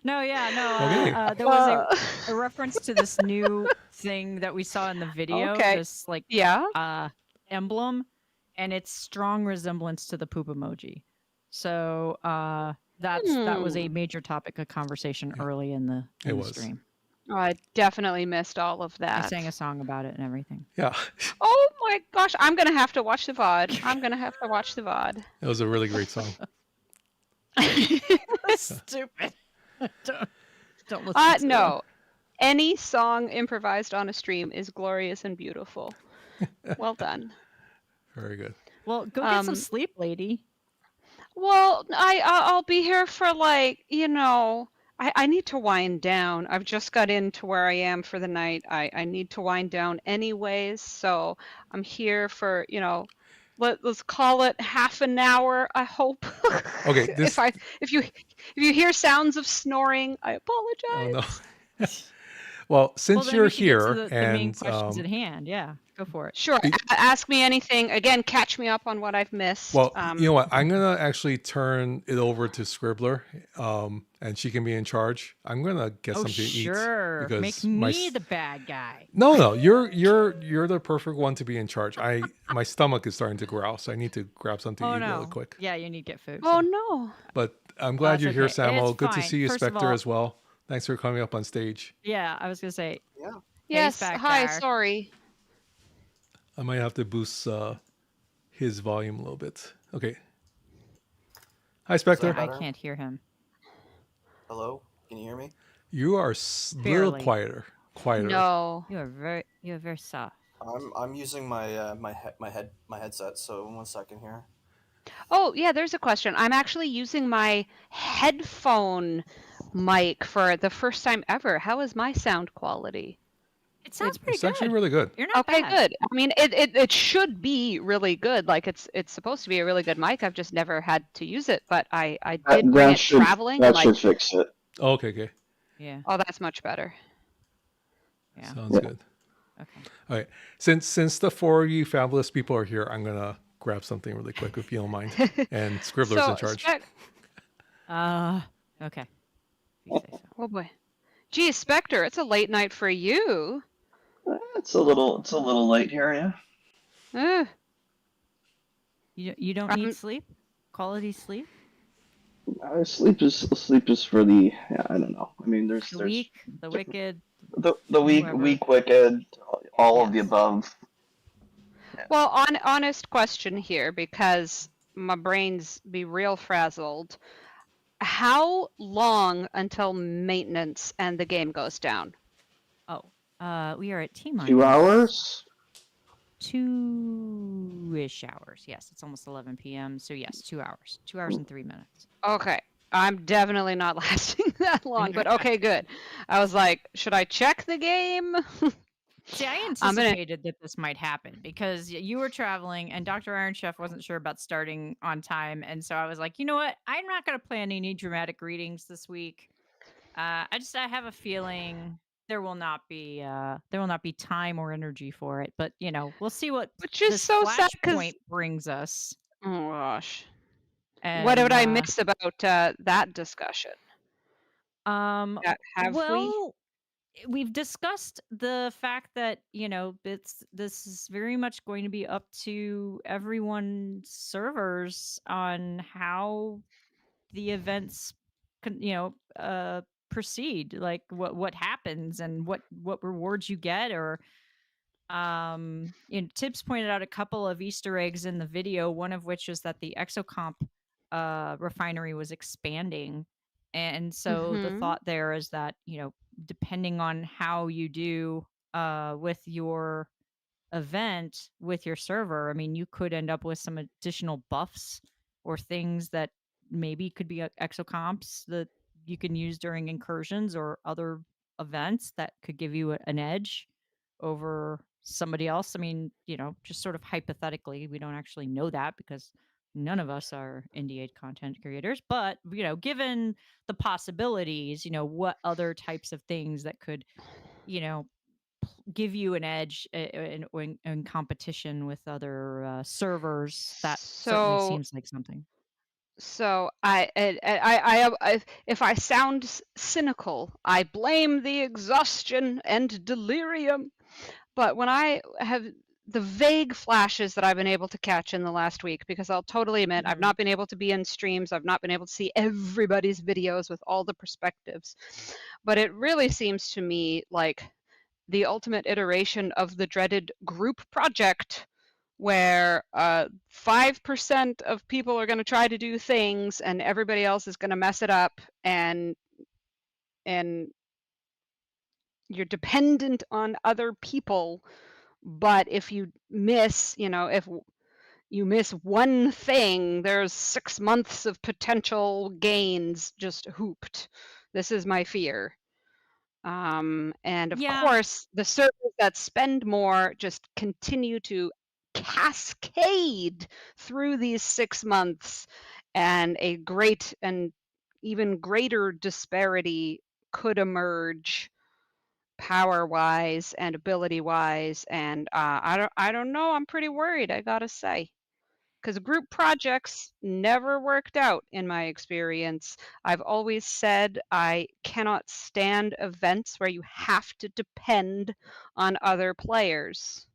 No, yeah, no. Okay. There was a reference to this new thing that we saw in the video. Okay. This like Yeah. emblem, and it's strong resemblance to the poop emoji. So that was a major topic of conversation early in the stream. Oh, I definitely missed all of I that. sang a song about it and everything. Yeah. Oh my gosh, I'm gonna have to watch the VOD. I'm gonna have to watch the VOD. It was a really great song. Stupid. Don't listen to No. Any song improvised on a stream is glorious and beautiful. Well done. Very good. Well, go get some sleep, lady. Well, I'll be here for like, I need to wind down. I've just got into where I am for the night. I need to wind down anyways, so I'm here for, let's call it half an hour, I hope. Okay. If you hear sounds of snoring, I apologize. Oh, no. Well, since then you're we should get here to the main and questions at hand, yeah, go for it. Sure. Ask me anything. Again, catch me up on what I've missed. well, you know what? I'm gonna actually turn it over to Scribbler, and she can be in charge. I'm gonna get something to eat sure. because Make me the bad guy. No, you're the perfect one to be in charge. My stomach is starting to growl, so I need to grab something to eat really quick. Yeah, you need to get food. Oh no. But I'm glad that's you're here, okay. Samuel. It's Good to fine. see you, First of Spectre, all- as well. Thanks for coming up on stage. Yeah, I was gonna say. Yeah. Yes. back Hi. there. Sorry. I might have to boost his volume a little bit. Okay. Hi, Spectre. I can't hear him. Hello? Can you hear me? You are a little Barely. quieter. No. You are very soft. I'm using my my headset. So 1 second here. Oh, yeah, there's a question. I'm actually using my headphone mic for the first time ever. How is my sound quality? It sounds pretty It's good. actually really good. You're not Okay, bad. good. I mean, it should be really good. Like it's supposed to be a really good mic. I've just never had to use it, but I did bring it traveling. That and, should fix it. Oh, okay. Yeah. oh, that's much better. Yeah. Sounds good. Okay. All right. Since the 4 of you fabulous people are here, I'm gonna grab something really quick if you don't mind. And Scribbler's in charge. Okay. You say so. Oh boy. Gee, Spectre, it's a late night for you. It's a little late here, yeah. Ugh. You don't need sleep? Quality sleep? Sleep is for the I don't know. I mean, there's The weak, the wicked. the weak, whoever. wicked, all of the above. Well, honest question here, because my brain's be real frazzled. How long until maintenance and the game goes down? Oh, we are at T-minus 2 hours. 2-ish hours. Yes, it's almost 11 p.m. So yes, 2 hours. 2 hours and 3 minutes. Okay. I'm definitely not lasting that long, but okay, good. I was like, should I check the game? See, I anticipated that this might happen because you were traveling and Dr. Iron Chef wasn't sure about starting on time. And so I was like, you know what? I'm not going to plan any dramatic readings this week. I have a feeling there will not be time or energy for it. But, we'll see what Which is this so sad 'cause- Flashpoint brings us. Oh gosh. And, What did I miss about that discussion? Have we've discussed the fact that this is very much going to be up to everyone's servers on how the events proceed, like what happens and what rewards you get, or Tibbs pointed out a couple of Easter eggs in the video, one of which is that the Exocomp refinery was expanding. And so the thought there is that, depending on how you do with your event with your server, I mean, you could end up with some additional buffs or things that maybe could be exocomps that you can use during incursions or other events that could give you an edge over somebody else. I mean, just sort of hypothetically, we don't actually know that because none of us are NDA content creators, but given the possibilities, what other types of things that could, give you an edge in competition with other servers, that certainly seems like something. So I if I sound cynical, I blame the exhaustion and delirium. But when I have the vague flashes that I've been able to catch in the last week, because I'll totally admit I've Mhm. not been able to be in streams, I've not been able to see everybody's videos with all the perspectives, but it really seems to me like the ultimate iteration of the dreaded group project, where 5% of people are going to try to do things and everybody else is going to mess it up, and you're dependent on other people. But if you miss, if you miss one thing, there's 6 months of potential gains just hooped. This is my fear. And of Yeah. course, the servers that spend more just continue to cascade through these 6 months, and a great and even greater disparity could emerge power-wise and ability-wise. And I don't know. I'm pretty worried, I gotta say, because group projects never worked out in my experience. I've always said I cannot stand events where you have to depend on other players.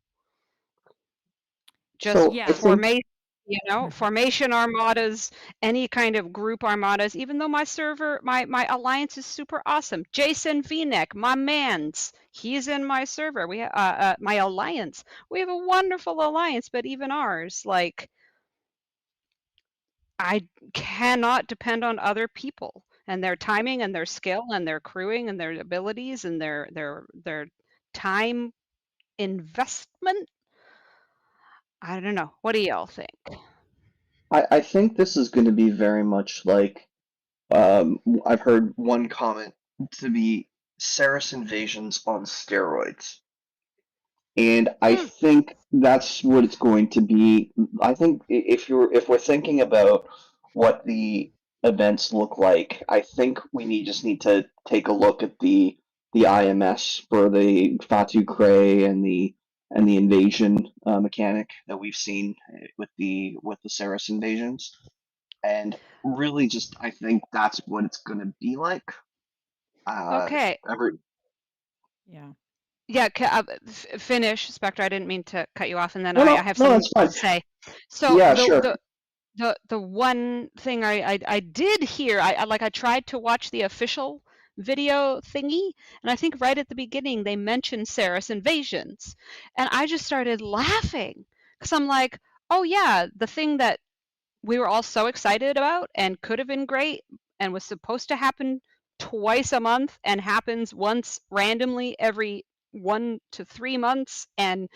Just So I think formation armadas, any kind of group armadas, even though my server, my alliance is super awesome. Jason V-neck, my mans, he's in my server. We my alliance. We have a wonderful alliance, but even ours, like, I cannot depend on other people and their timing and their skill and their crewing and their abilities and their time investment. I don't know. What do y'all think? I think this is going to be very much like I've heard one comment to be Saris invasions on steroids. And I think that's what it's going to be. I think if we're thinking about what the events look like, I think we just need to take a look at the IMS for the Fatu Cray and the invasion mechanic that we've seen with the Saris invasions, and really just I think that's what it's going to be like. Okay. Yeah. Yeah, finish, Spectre. I didn't mean to cut you off, and then No, I have something that's fine. to say. So Yeah, sure. the one thing I did hear, I tried to watch the official video thingy, and I think right at the beginning they mentioned Saris invasions, and I just started laughing because I'm like, oh yeah, the thing that we were all so excited about and could have been great and was supposed to happen twice a month and happens once randomly every 1 to 3 months and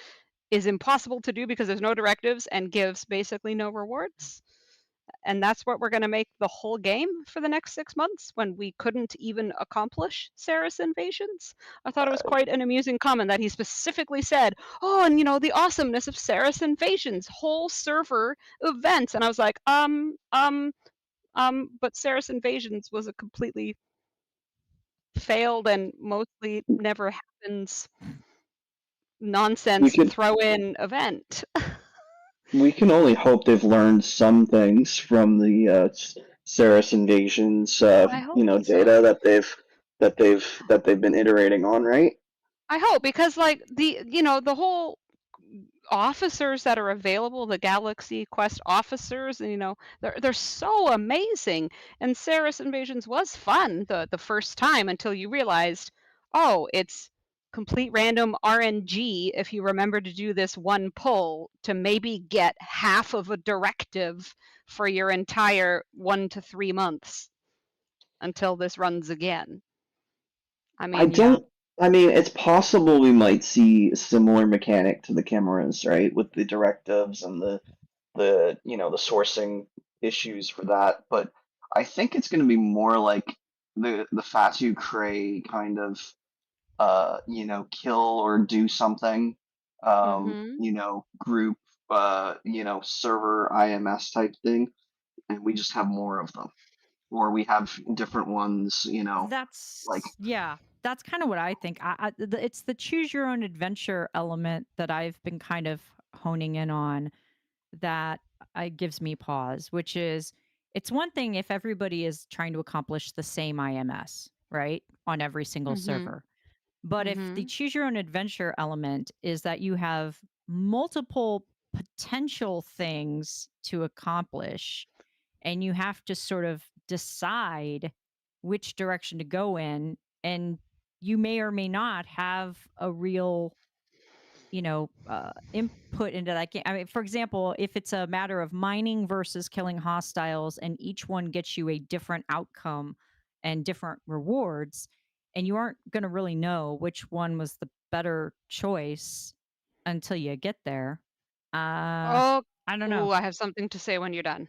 is impossible to do because there's no directives and gives basically no rewards. And that's what we're going to make the whole game for the next 6 months, when we couldn't even accomplish Saris invasions. I thought it was quite an amusing comment that he specifically said, oh, and the awesomeness of Saris invasions, whole server events. And I was like, but Saris invasions was a completely failed and mostly never happens nonsense throw in event. We can only hope they've learned some things from the Saris invasions, I hope data that they've been iterating on, right? I hope, because like the whole officers that are available, the Galaxy Quest officers, and they're so amazing. And Saris invasions was fun the first time, until you realized, oh, it's complete random RNG if you remember to do this one pull to maybe get half of a directive for your entire 1 to 3 months until this runs again. I mean, I mean, it's possible we might see a similar mechanic to the cameras, right? With the directives and the sourcing issues for that. But I think it's going to be more like the Fatu Cray kind of kill or do something, group, server IMS type thing, and we just have more of them, or we have different ones, That's like that's kind of what I think. It's the choose your own adventure element that I've been kind of honing in on, that gives me pause, which is, it's one thing if everybody is trying to accomplish the same IMS, right, on every single server. But if the choose your own adventure element is that you have multiple potential things to accomplish, and you have to sort of decide which direction to go in, and you may or may not have a real input into that game. I mean, for example, if it's a matter of mining versus killing hostiles, and each one gets you a different outcome and different rewards, and you aren't going to really know which one was the better choice until you get there. Oh, I don't know. I have something to say when you're done.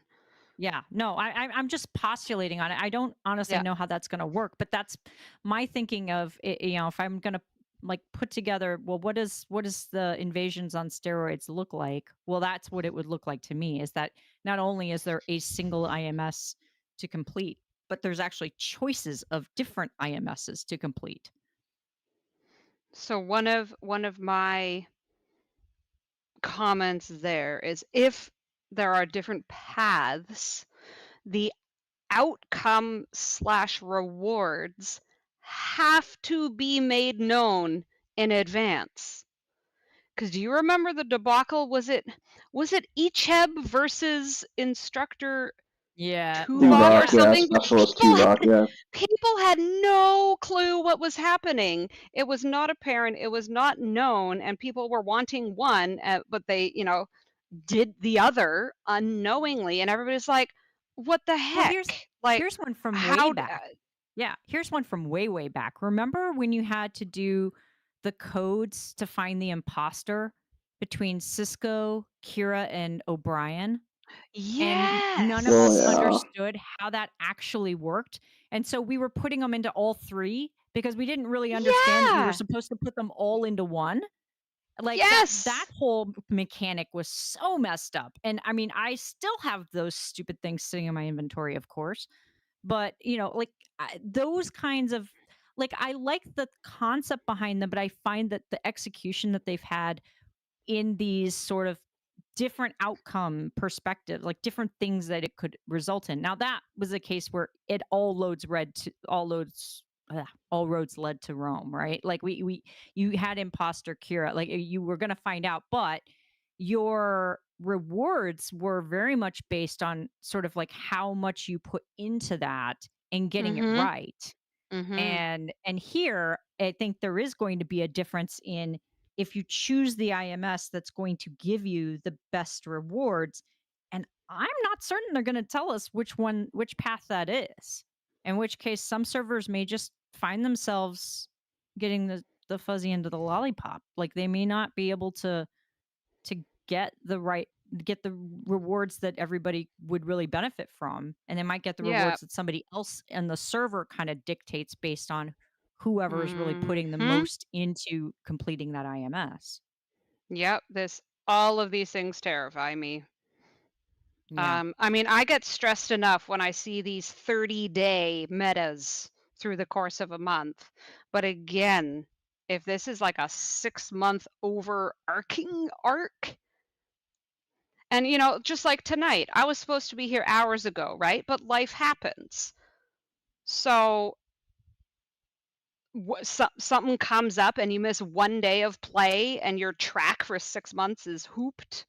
Yeah, no, I'm just postulating on it. I don't honestly Yeah. know how that's going to work, but that's my thinking of it. If I'm going to like put together, well, what does the invasions on steroids look like? Well, that's what it would look like to me. Is that not only is there a single IMS to complete, but there's actually choices of different IMSs to complete. So one of my comments there is, if there are different paths, the outcome / rewards have to be made known in advance. Because do you remember the debacle? Was it Icheb versus instructor Yeah, Tuvok or Tuvok, yeah, something? specialist Tuvok, yeah. People had no clue what was happening. It was not apparent. It was not known, and people were wanting one, but they, did the other unknowingly, and everybody's like, "What the heck?" Well, here's one from way back. Yeah, here's one from way back. Remember when you had to do the codes to find the imposter between Cisco, Kira, and O'Brien? Yes. And none of us understood how that actually worked. And so we were putting them into all three because we didn't really understand that we were supposed to put them all into one. Like that whole mechanic was so messed up. And I mean, I still have those stupid things sitting in my inventory, of course. But, those kinds of, I like the concept behind them, but I find that the execution that they've had in these sort of different outcome perspectives, like different things that it could result in. Now that was a case where it all roads led to Rome, right? Like you had imposter Kira, like you were going to find out, but your rewards were very much based on sort of like how much you put into that and getting it right. And here I think there is going to be a difference in if you choose the IMS that's going to give you the best rewards. And I'm not certain they're going to tell us which path that is. In which case some servers may just find themselves getting the fuzzy end of the lollipop. Like they may not be able to get the rewards that everybody would really benefit from, and they might get the rewards that somebody else in the server kind of dictates based on whoever is really putting the most into completing that IMS. Yep, all of these things terrify me. Yeah. I mean, I get stressed enough when I see these 30-day metas through the course of a month. But again, if this is like a 6-month overarching arc, and just like tonight, I was supposed to be here hours ago, right? But life happens. So something comes up and you miss one day of play and your track for 6 months is hooped.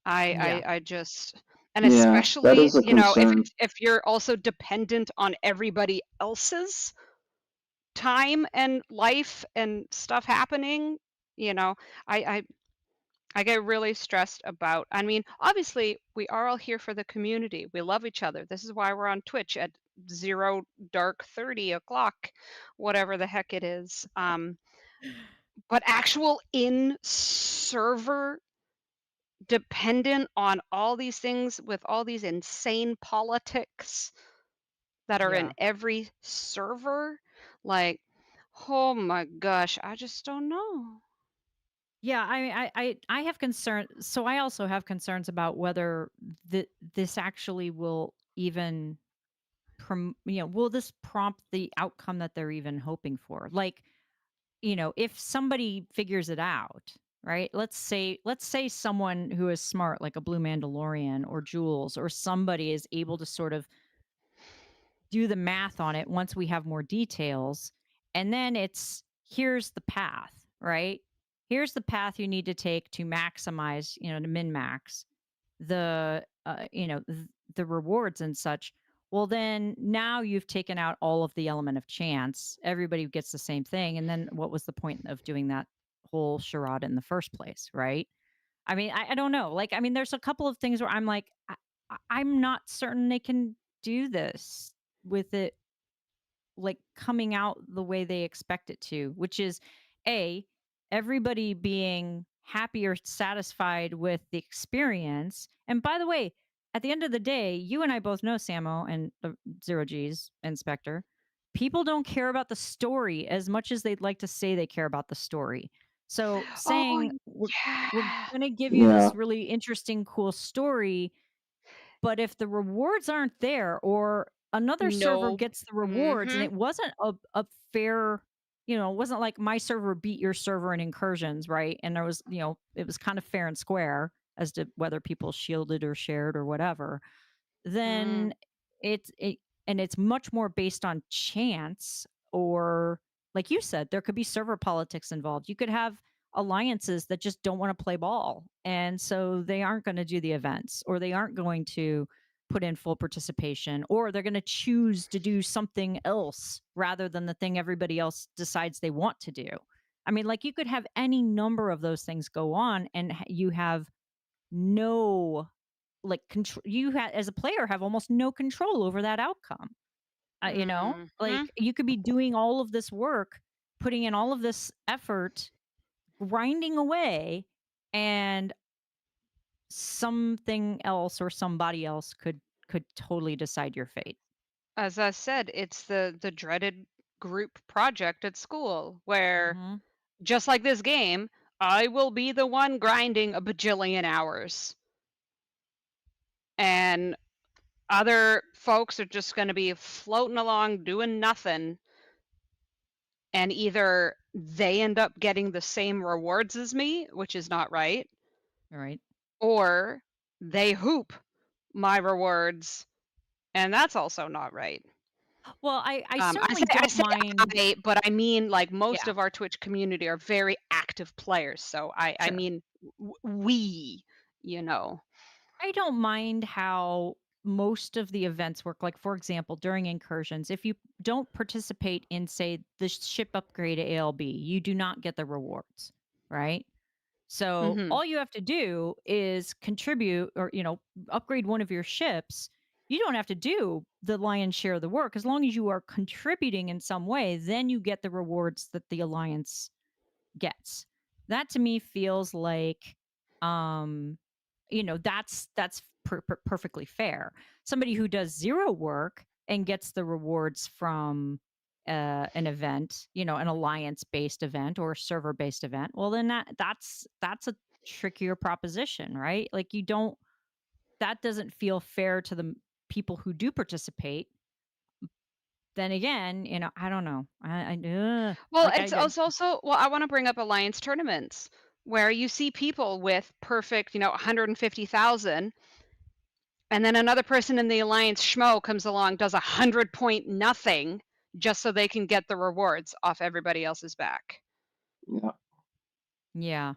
I just, and especially, that is a concern. if you're also dependent on everybody else's time and life and stuff happening, I get really stressed about. I mean, obviously, we are all here for the community. We love each other. This is why we're on Twitch at 0 dark 30 o'clock, whatever the heck it is. But actual in-server dependent on all these things with all these insane politics that are in every server, like, oh my gosh, I just don't know. Yeah, I have concerns. So I also have concerns about whether this actually will even, will this prompt the outcome that they're even hoping for? Like, if somebody figures it out, right? Let's say someone who is smart, like a Blue Mandalorian or Jules or somebody, is able to sort of do the math on it once we have more details, and then here's the path, right? here's the path you need to take to maximize, to min max the, the rewards and such. Well, then now you've taken out all of the element of chance. Everybody gets the same thing. And then what was the point of doing that whole charade in the first place, right? I mean, I don't know. Like, I mean, there's a couple of things where I'm like, I'm not certain they can do this with it like coming out the way they expect it to, which is everybody being happy or satisfied with the experience. And by the way, at the end of the day, you and I both know, Samo and the Zero G's Inspector, people don't care about the story as much as they'd like to say they care about the story. So saying we're going to give you this really interesting, cool story, but if the rewards aren't there or another server gets the rewards and it wasn't a fair, it wasn't like my server beat your server in incursions, right? And there was, it was kind of fair and square as to whether people shielded or shared or whatever, then it's much more based on chance, or like you said, there could be server politics involved. You could have alliances that just don't want to play ball, and so they aren't going to do the events, or they aren't going to put in full participation, or they're going to choose to do something else rather than the thing everybody else decides they want to do. I mean, like, you could have any number of those things go on, and you have no like control. You as a player have almost no control over that outcome. Like, you could be doing all of this work, putting in all of this effort, grinding away, and something else or somebody else could totally decide your fate. As I said, it's the dreaded group project at school where, just like this game, I will be the one grinding a bajillion hours, and other folks are just going to be floating along doing nothing, and either they end up getting the same rewards as me, which is not right, or they hoop my rewards, and that's also not right. Well, I certainly don't mind. But I mean, like, most of our Twitch community are very active players, so I mean, we, I don't mind how most of the events work. Like, for example, during incursions, if you don't participate in, say, the ship upgrade ALB, you do not get the rewards, right? So all you have to do is contribute or, upgrade one of your ships. You don't have to do the lion's share of the work. As long as you are contributing in some way, then you get the rewards that the Alliance gets. That to me feels like, that's perfectly fair. Somebody who does zero work and gets the rewards from an event, an alliance-based event or a server-based event, well, then that's a trickier proposition, right? Like, that doesn't feel fair to the people who do participate. Then again, I don't know. Well, it's also, I want to bring up alliance tournaments where you see people with perfect, 150,000, and then another person in the alliance schmo comes along, does 100-point nothing just so they can get the rewards off everybody else's back. Yeah.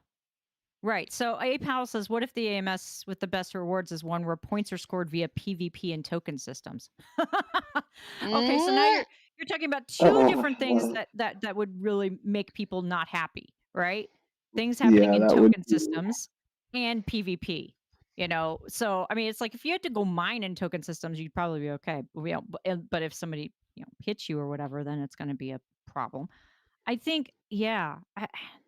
Right. So APAL says, what if the AMS with the best rewards is one where points are scored via PvP and token systems? Okay, so now you're talking about two different things that would really make people not happy, right? Things happening in token systems and PvP. So I mean, it's like if you had to go mine in token systems, you'd probably be okay. But if somebody hits you or whatever, then it's going to be a problem. I think,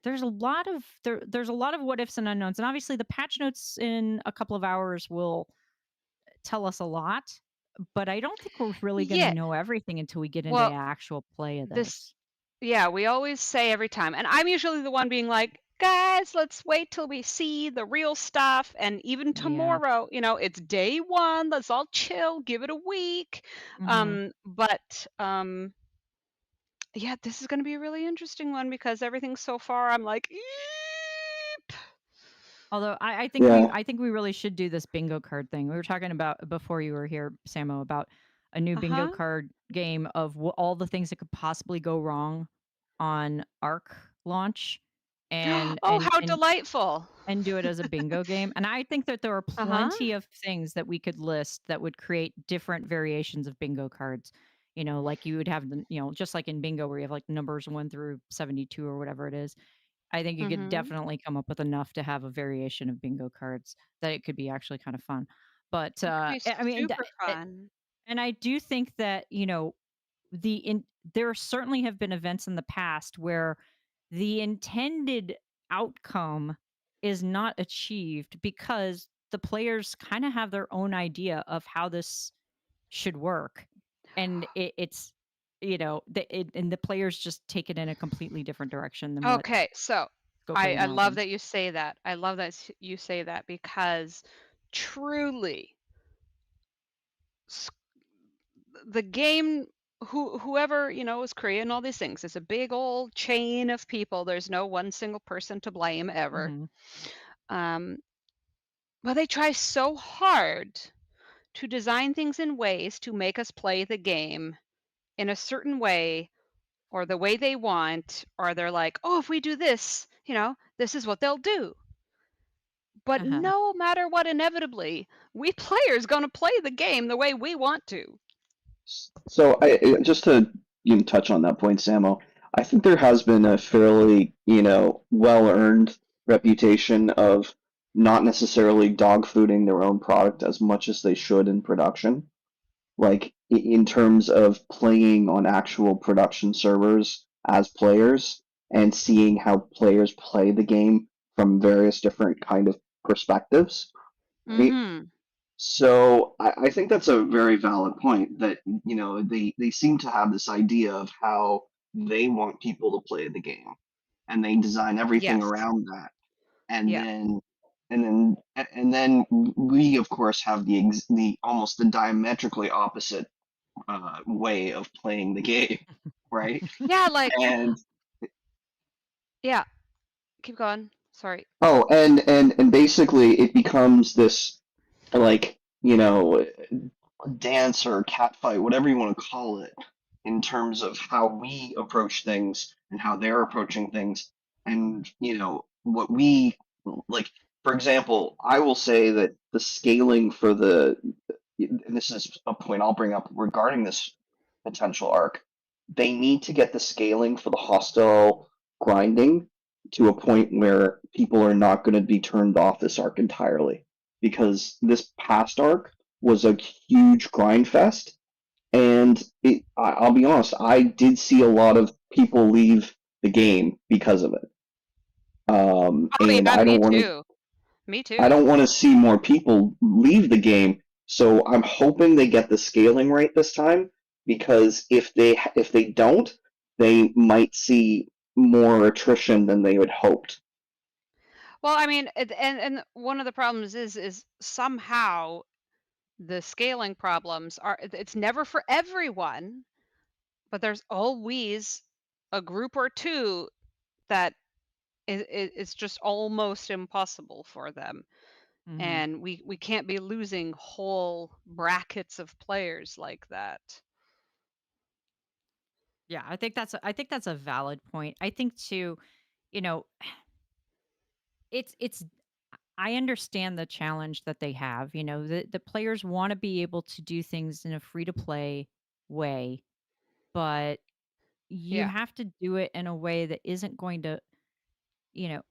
there's a lot of there's a lot of what ifs and unknowns, and obviously the patch notes in a couple of hours will tell us a lot. But I don't think we're really going to know everything until we get into the actual play of this. We always say every time, and I'm usually the one being like, guys, let's wait till we see the real stuff. And even tomorrow, it's day one. Let's all chill, give it a week. This is going to be a really interesting one because everything so far, I'm like, eep. Although I think we really should do this bingo card thing. We were talking about before you were here, Samo, about a new bingo card game of all the things that could possibly go wrong on Arc launch. and Oh, and how and delightful. and do it as a bingo game. And I think that there are Uh-huh. plenty of things that we could list that would create different variations of bingo cards. Like you would have the, just like in bingo where you have like numbers 1 through 72 or whatever it is. I think you could Mhm. definitely come up with enough to have a variation of bingo cards that it could be actually kind of fun. But It could be I mean, super fun. and I do think that, there certainly have been events in the past where the intended outcome is not achieved because the players kind of have their own idea of how this should work. And and the players just take it in a completely different direction than what Okay, so Scopo I love imagined. that you say that. I love that you say that because truly s- the game whoever, is creating all these things, it's a big old chain of people. There's no one single person to blame ever. Mhm. Um, but they try so hard to design things in ways to make us play the game in a certain way or the way they want, or they're like, oh, if we do this, this is what they'll do. But Uh-huh. no matter what, inevitably, we players gonna play the game the way we want to. So just to touch on that point, Samo, I think there has been a fairly well-earned reputation of not necessarily dogfooding their own product as much as they should in production. Like in terms of playing on actual production servers as players and seeing how players play the game from various different kind of perspectives, right? Mm-hmm. So I think that's a very valid point that they seem to have this idea of how they want people to play the game, and they design everything Yes. around that, and Yeah. then we of course have the almost the diametrically opposite way of playing the game, right? Yeah, like, And yeah. Keep going. Sorry. and basically it becomes this like dance or cat fight, whatever you want to call it, in terms of how we approach things and how they're approaching things, and what we like. For example, I will say that the scaling for and this is a point I'll bring up regarding this potential arc. They need to get the scaling for the hostile grinding to a point where people are not going to be turned off this arc entirely, because this past arc was a huge grind fest, and I'll be honest, I did see a lot of people leave the game because of it. Oh And yeah, me too. Me I too. don't want to see more people leave the game. So I'm hoping they get the scaling right this time, because if they don't, they might see more attrition than they had hoped. Well, I mean, and one of the problems is somehow the scaling problems are, it's never for everyone, but there's always a group or two that it's just almost impossible for them. Mhm. And we can't be losing whole brackets of players like that. Yeah, I think that's a valid point. I think too, you know, it's I understand the challenge that they have. The players want to be able to do things in a free to play way, but you Yeah. have to do it in a way that isn't going to, you know,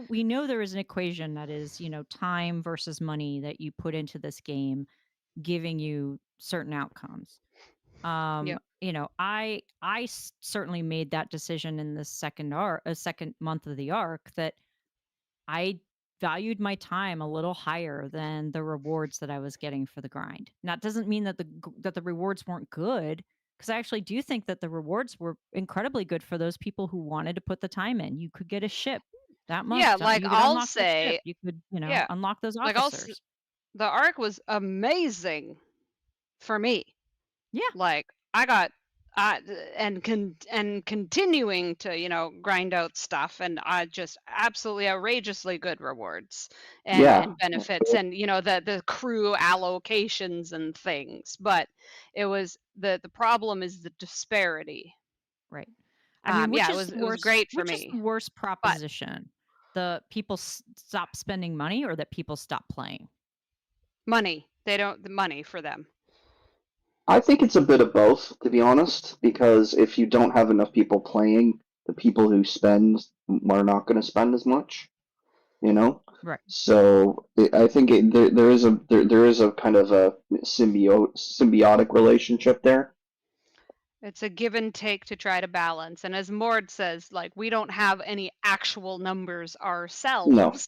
we know there is an equation that is, time versus money that you put into this game, giving you certain outcomes. Yep. Certainly made that decision in the second month of the arc, that I valued my time a little higher than the rewards that I was getting for the grind. Now, it doesn't mean that the rewards weren't good, because I actually do think that the rewards were incredibly good for those people who wanted to put the time in. You could get a ship that Yeah, month. like You could I'll unlock that ship. say, You could, yeah, unlock those like officers. the arc was amazing for me. Yeah. Like I got and continuing to, grind out stuff, and I just absolutely outrageously good rewards Yeah, and benefits, and the crew allocations and things. But it was the problem is the disparity. Right. I mean, which Yeah, is it was great for which is the me. worst But proposition? The people stop spending money, or that people stop playing? money, the money for them. I think it's a bit of both, to be honest, because if you don't have enough people playing, the people who spend are not going to spend as much, you know? Right. So I think there is a kind of a symbiotic relationship there. It's a give and take to try to balance. And as Mord says, like, we don't have any actual numbers No. ourselves.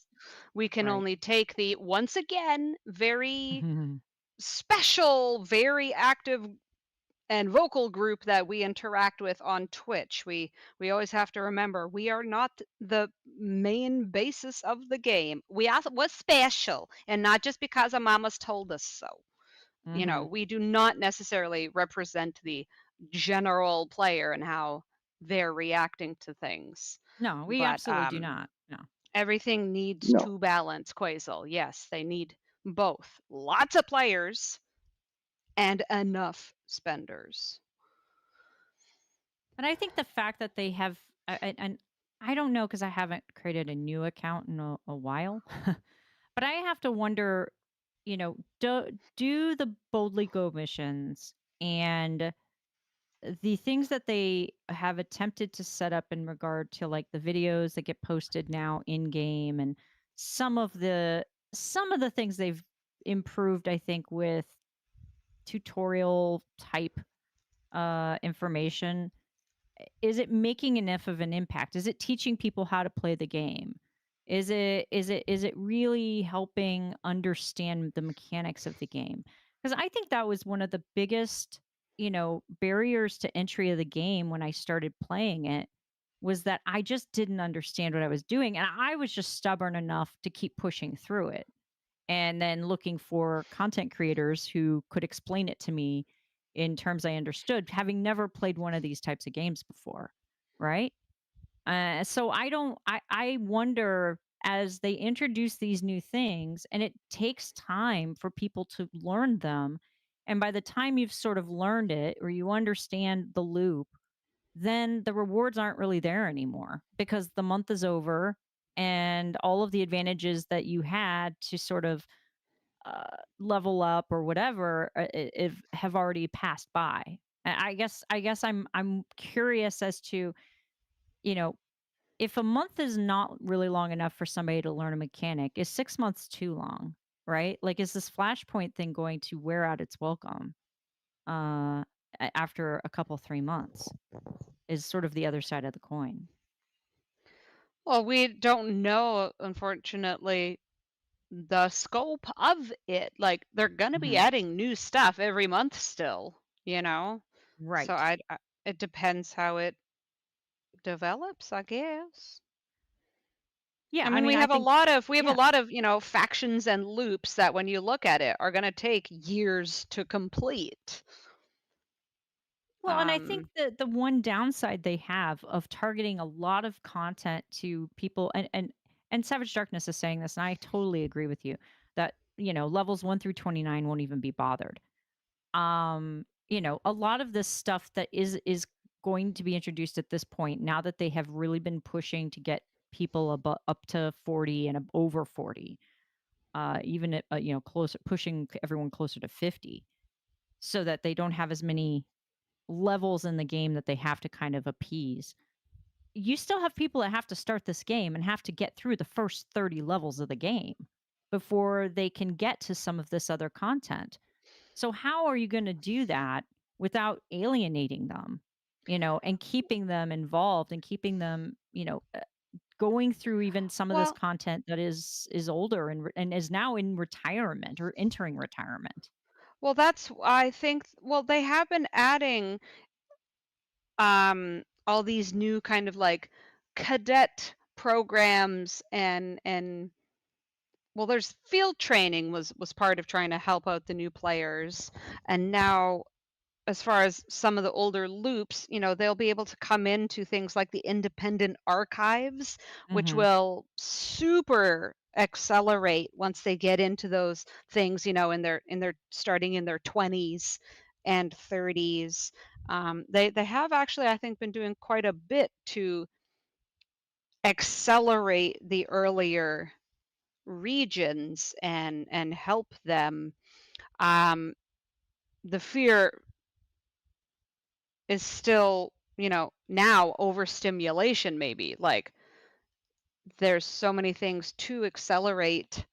We can Right. only take the, once again, very Mhm. special, very active and vocal group that we interact with on Twitch. We always have to remember we are not the main basis of the game. We also was special, and not just because our mamas told us so. You know, Mhm. we do not necessarily represent the general player and how they're reacting to things. No, we But absolutely do not. No. everything needs No. to balance, Quasel. Yes, they need both. Lots of players and enough spenders. And I think the fact that they have, and I don't know because I haven't created a new account in a while, but I have to wonder, do the Boldly Go missions and the things that they have attempted to set up in regard to like the videos that get posted now in game, and some of the things they've improved, I think, with tutorial type information, is it making enough of an impact? Is it teaching people how to play the game? Is it really helping understand the mechanics of the game? Because I think that was one of the biggest, barriers to entry of the game when I started playing it, was that I just didn't understand what I was doing, and I was just stubborn enough to keep pushing through it, and then looking for content creators who could explain it to me in terms I understood, having never played one of these types of games before, right? So I wonder, as they introduce these new things, and it takes time for people to learn them. And by the time you've sort of learned it or you understand the loop, then the rewards aren't really there anymore because the month is over and all of the advantages that you had to sort of level up or whatever, have already passed by. I guess I'm curious as to, you know, if a month is not really long enough for somebody to learn a mechanic, is 6 months too long, right? Like, is this Flashpoint thing going to wear out its welcome after a couple 3 months? Is sort of the other side of the coin. Well, we don't know, unfortunately, the scope of it. Like, they're going to be Mhm. adding new stuff every month still, you know? Right. So it depends how it develops, I guess. Yeah, I I mean, mean, we I have a think, lot of yeah. factions and loops that when you look at it are going to take years to complete. Well, and I think that the one downside they have of targeting a lot of content to people, and Savage Darkness is saying this, and I totally agree with you, that, levels 1 through 29 won't even be bothered. A lot of this stuff that is going to be introduced at this point, now that they have really been pushing to get people up to 40 and over 40, even at, closer, pushing everyone closer to 50, so that they don't have as many levels in the game that they have to kind of appease. You still have people that have to start this game and have to get through the first 30 levels of the game before they can get to some of this other content. So how are you going to do that without alienating them, and keeping them involved and keeping them, going through even some of this Well, content that is older and is now in retirement or entering retirement? well, I think, well, they have been adding all these new kind of like cadet programs and well, there's field training was part of trying to help out the new players. And now, as far as some of the older loops, they'll be able to come into things like the independent archives, which Mhm. will super accelerate once they get into those things, in their starting in their 20s and 30s. They have actually, I think, been doing quite a bit to accelerate the earlier regions and help them. The fear is still, now overstimulation maybe. Like there's so many things to accelerate.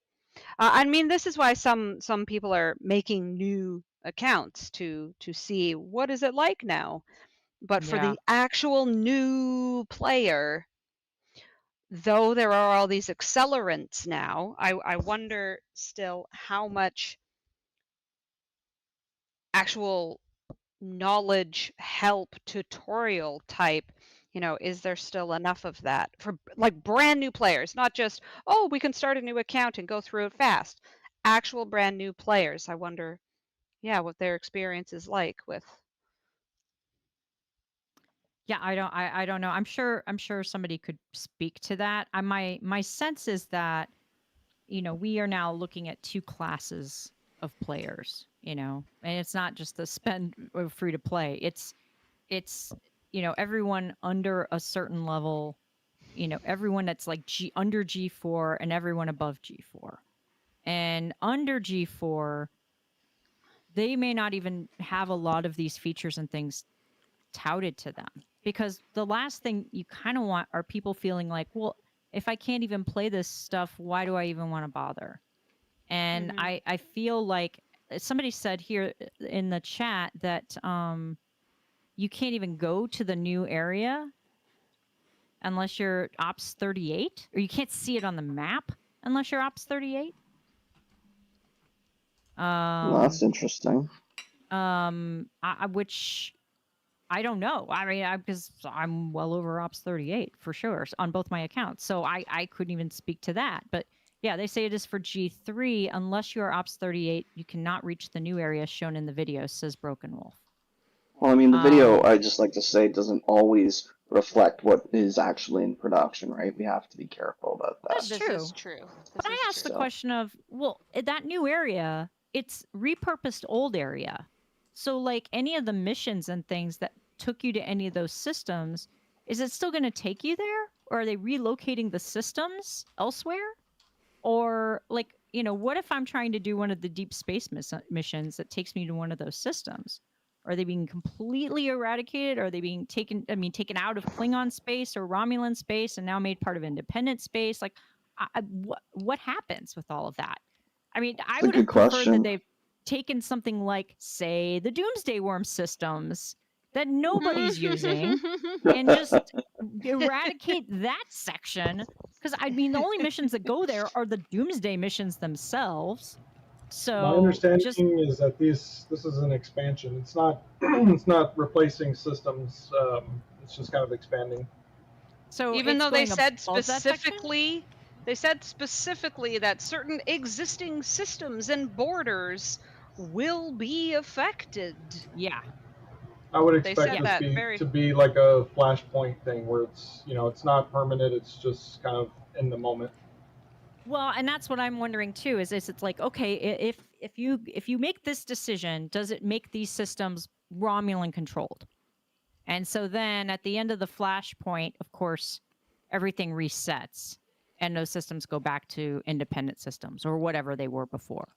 I mean, this is why some people are making new accounts to see what is it like now. But for Yeah. the actual new player, though there are all these accelerants now, I wonder still how much actual knowledge help tutorial type, is there still enough of that for like brand new players, not just, oh, we can start a new account and go through it fast. Actual brand new players. I wonder, yeah, what their experience is like with. Yeah, I don't know. I'm sure somebody could speak to that. My sense is that, we are now looking at two classes of players, and it's not just the spend or free to play. It's everyone under a certain level, everyone that's like under G4 and everyone above G4. And under G4, they may not even have a lot of these features and things touted to them, because the last thing you kind of want are people feeling like, well, if I can't even play this stuff, why do I even want to bother? And I feel like somebody said here in the chat that you can't even go to the new area unless you're Ops 38, or you can't see it on the map unless you're Ops 38. Well, that's interesting. Which I don't know. I mean, because I'm well over Ops 38 for sure on both my accounts, so I couldn't even speak to that. But yeah, they say it is for G3. Unless you are Ops 38, you cannot reach the new area shown in the video, says Broken Wolf. Well, I mean, the video, I just like to say, doesn't always reflect what is actually in production, right? We have to be careful about that. That's true. This is true. But I asked the question of, well, that new area, it's repurposed old area. So like any of the missions and things that took you to any of those systems, is it still going to take you there? Or are they relocating the systems elsewhere? Or like, what if I'm trying to do one of the deep space missions that takes me to one of those systems? Are they being completely eradicated? Are they being taken out of Klingon space or Romulan space and now made part of independent space? Like, what happens with all of that? I mean, I would have preferred that they've taken something like, say, the Doomsday Worm systems that nobody's using and just eradicate that section. Because, I mean, the only missions that go there are the Doomsday missions themselves. So my understanding is that this is an expansion. It's not it's not replacing systems. It's just kind of expanding. So even though they said specifically, that certain existing systems and borders will be affected. Yeah. I would expect this to be like a Flashpoint thing where it's it's not permanent. It's just kind of in the moment. Well, and that's what I'm wondering too. Is it's like, okay, if you make this decision, does it make these systems Romulan controlled? And so then at the end of the Flashpoint, of course, everything resets, and those systems go back to independent systems or whatever they were before,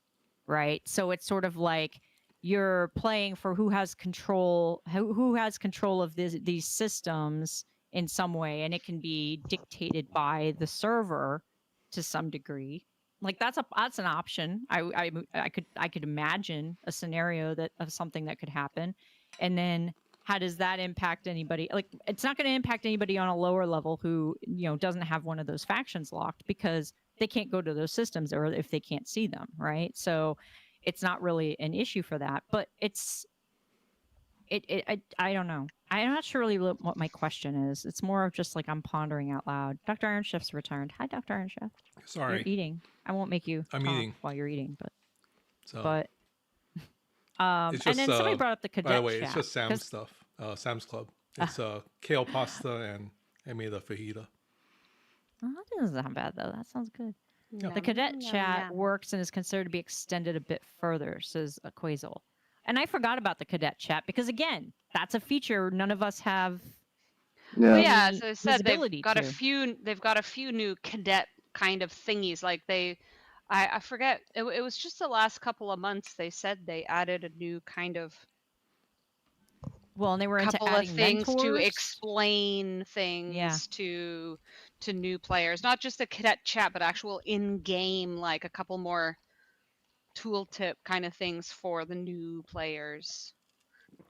right? So it's sort of like you're playing for who has control of these systems in some way, and it can be dictated by the server to some degree. Like that's an option. I could imagine a scenario of something that could happen. And then how does that impact anybody? Like it's not going to impact anybody on a lower level who, doesn't have one of those factions locked, because they can't go to those systems or if they can't see them, right? So it's not really an issue for that, but I don't know. I'm not sure really what my question is. It's more of just like I'm pondering out loud. Dr. Iron Chef's returned. Hi, Dr. Iron Chef. Sorry. You're eating. I won't make you I'm talk eating while you're eating, but it's just, and then somebody brought up the cadet by the way, chat. it's just Sam's stuff. Sam's Club. It's kale pasta and I made a fajita. Oh, that doesn't sound bad though. That sounds good. The cadet chat works and is considered to be extended a bit further, says Quasel. And I forgot about the cadet chat because, again, that's a feature none of us have. Well, Yeah. yeah, as I said, they've visibility got a to. few new cadet kind of thingies. Like I forget, it was just the last couple of months they said they added a new kind of Well, and they were into couple of adding things to mentors. explain things to new players, not just a cadet chat, but actual in-game, like a couple more tooltip kind of things for the new players.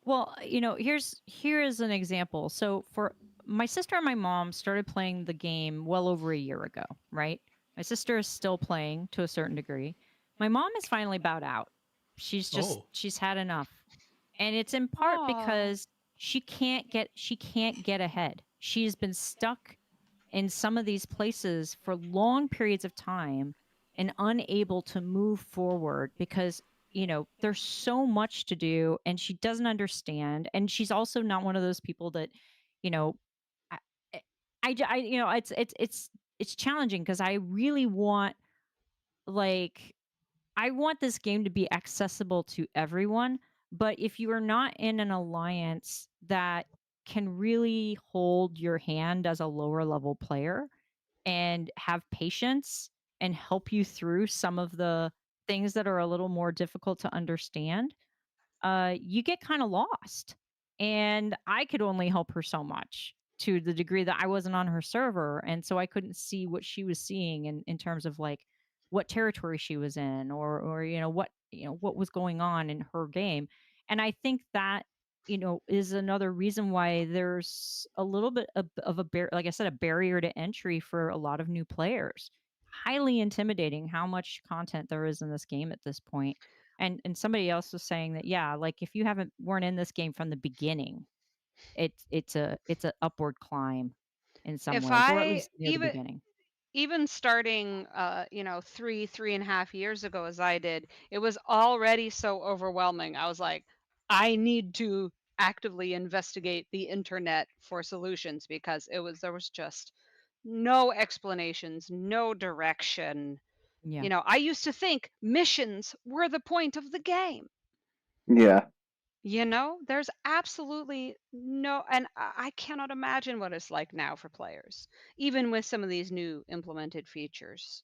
Well, here is an example. So for my sister and my mom started playing the game well over a year ago, right? My sister is still playing to a certain degree. My mom has finally bowed out. She's she's had enough. And it's in part because she can't get ahead. She's been stuck in some of these places for long periods of time and unable to move forward because there's so much to do and she doesn't understand, and she's also not one of those people that I, it's challenging because I really want, like, I want this game to be accessible to everyone, but if you are not in an alliance that can really hold your hand as a lower level player and have patience and help you through some of the things that are a little more difficult to understand, you get kind of lost. And I could only help her so much to the degree that I wasn't on her server. And so I couldn't see what she was seeing in terms of like what territory she was in or what was going on in her game. And I think that, is another reason why there's a little bit of like I said, a barrier to entry for a lot of new players. Highly intimidating how much content there is in this game at this point. And somebody else was saying that, yeah, like if you weren't in this game from the beginning, it's a upward climb in some If ways, or at I least near the beginning. even starting 3.5 years ago as I did, it was already so overwhelming. I was like, I need to actively investigate the internet for solutions because there was just no explanations, no direction. Yeah. I used to think missions were the point of the game. Yeah. There's absolutely no, and I cannot imagine what it's like now for players, even with some of these new implemented features.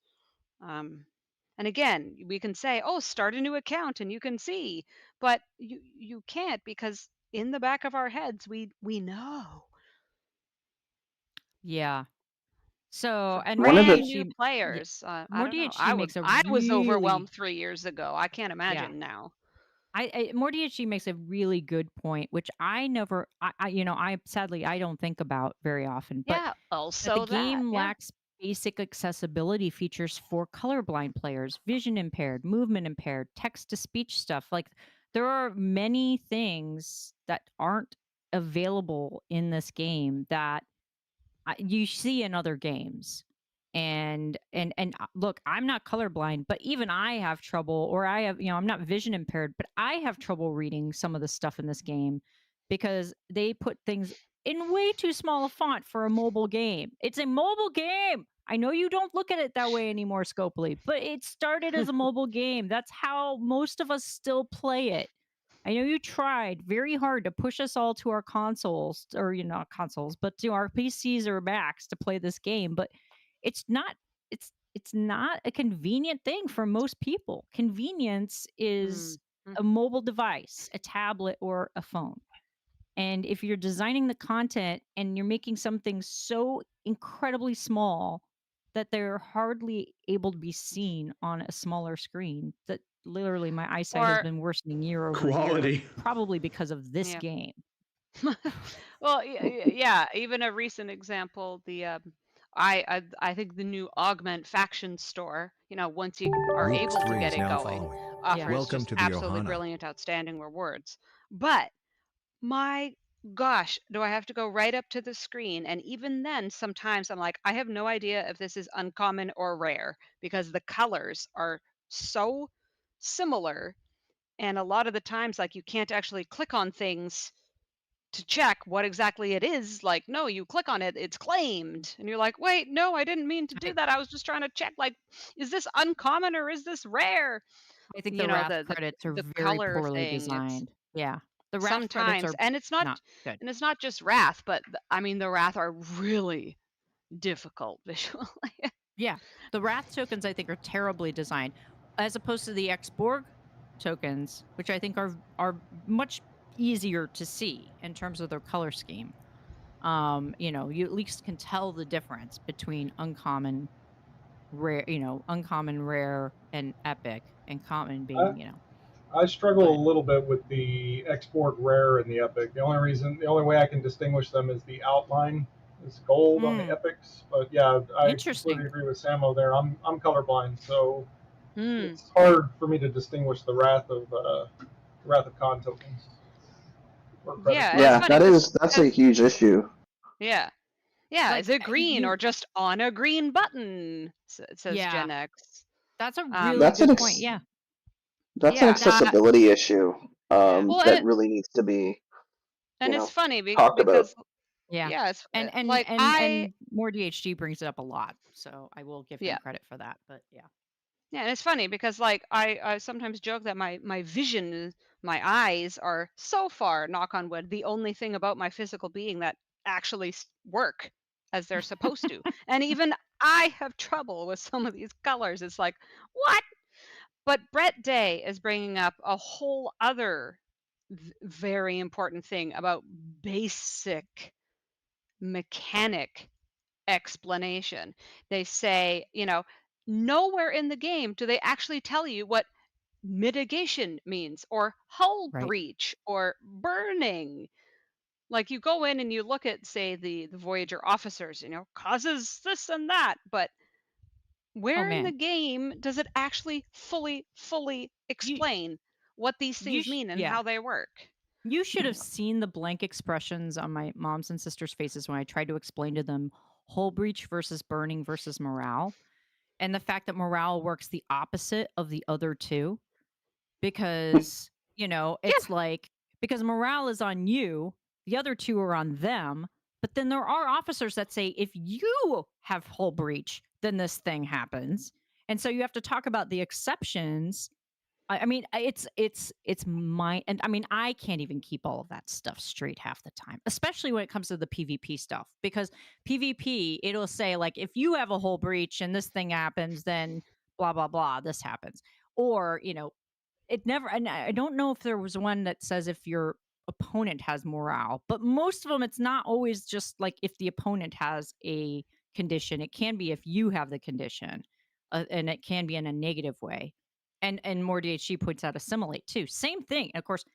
And again, we can say, oh, start a new account and you can see, but you can't because in the back of our heads, we know. Yeah. So, and One of the- Brand new players, I don't know. makes I was really overwhelmed 3 years ago. I can't imagine now. More DHG makes a really good point, which I never, I sadly I don't think about very often. But Yeah, that also the game yeah. lacks basic accessibility features for colorblind players, vision impaired, movement impaired, text to speech stuff. Like there are many things that aren't available in this game that you see in other games. And look, I'm not colorblind, but even I have trouble, or I have, I'm not vision impaired, but I have trouble reading some of the stuff in this game because they put things in way too small a font for a mobile game. It's a mobile game. I know you don't look at it that way anymore, Scopely, but it started as a mobile game. That's how most of us still play it. I know you tried very hard to push us all to our consoles, or not consoles, but to our PCs or Macs to play this game, but it's not a convenient thing for most people. Convenience is a mobile device, a tablet, or a phone. And if you're designing the content and you're making something so incredibly small that they're hardly able to be seen on a smaller screen, that literally my eyesight has been worsening year over year, probably because of this game. Well, yeah, even a recent example, the I think the new Augment faction store, once you are Group able to 3 get is it now going, following. offers Welcome just to the absolutely Ohana. brilliant, outstanding rewards. But my gosh, do I have to go right up to the screen? And even then, sometimes I'm like, I have no idea if this is uncommon or rare because the colors are so similar. And a lot of the times, like, you can't actually click on things to check what exactly it is. Like, no, you click on it, it's claimed. And you're like, wait, no, I didn't mean to do that. I was just trying to check, like, is this uncommon or is this rare? I think the wrath credits are very color poorly thing, designed. Yeah. The wrath credits sometimes, are and not good. it's not just wrath, but I mean the wrath are really difficult visually. Yeah, the wrath tokens I think are terribly designed, as opposed to the X-Borg tokens, which I think are much easier to see in terms of their color scheme. You at least can tell the difference between uncommon, rare, uncommon, rare, and epic, and common I, being, I struggle but a little bit with the export rare and the epic. The only way I can distinguish them is the outline is gold on the epics. But yeah, I completely interesting. agree with Samo there. I'm colorblind, so Hmm. it's hard for me to distinguish the Wrath of Khan tokens or credits. Yeah, and it's Yeah, funny because that's a huge issue. yeah, yeah, Like is it green or just on a green button? Says yeah, Gen X. that's a really That's an good point. Yeah, that's an Yeah, accessibility issue yeah, well, that really needs to be, and it's funny talked about. because yeah. yeah, it's And like and and more DHG brings it up a lot, so I will give him yeah. credit for that. But yeah, Yeah, and it's funny because like I sometimes joke that my vision, my eyes are so far, knock on wood, the only thing about my physical being that actually work as they're supposed to. And even I have trouble with some of these colors. It's like, what? But Brett Day is bringing up a whole other very important thing about basic mechanic explanation. They say, nowhere in the game do they actually tell you what mitigation means or hull right. breach or burning. Like you go in and you look at, say, the Voyager officers, causes this and that, but Oh where in the man, game does it actually fully you explain what these things mean and yeah. how they work? You should have seen the blank expressions on my mom's and sister's faces when I tried to explain to them hull breach versus burning versus morale, and the fact that morale works the opposite of the other two, because it's like, because morale is on you, the other two are on them, but then there are officers that say if you have hull breach, then this thing happens, and so you have to talk about the exceptions. I mean, it's my, and I mean, I can't even keep all of that stuff straight half the time, especially when it comes to the PvP stuff, because PvP, it'll say like, if you have a whole breach and this thing happens, then blah blah blah, this happens, or it never. And I don't know if there was one that says if your opponent has morale, but most of them, it's not always just like if the opponent has a condition. It can be if you have the condition, and it can be in a negative way. And more DHG points out assimilate too. Same thing. And of course,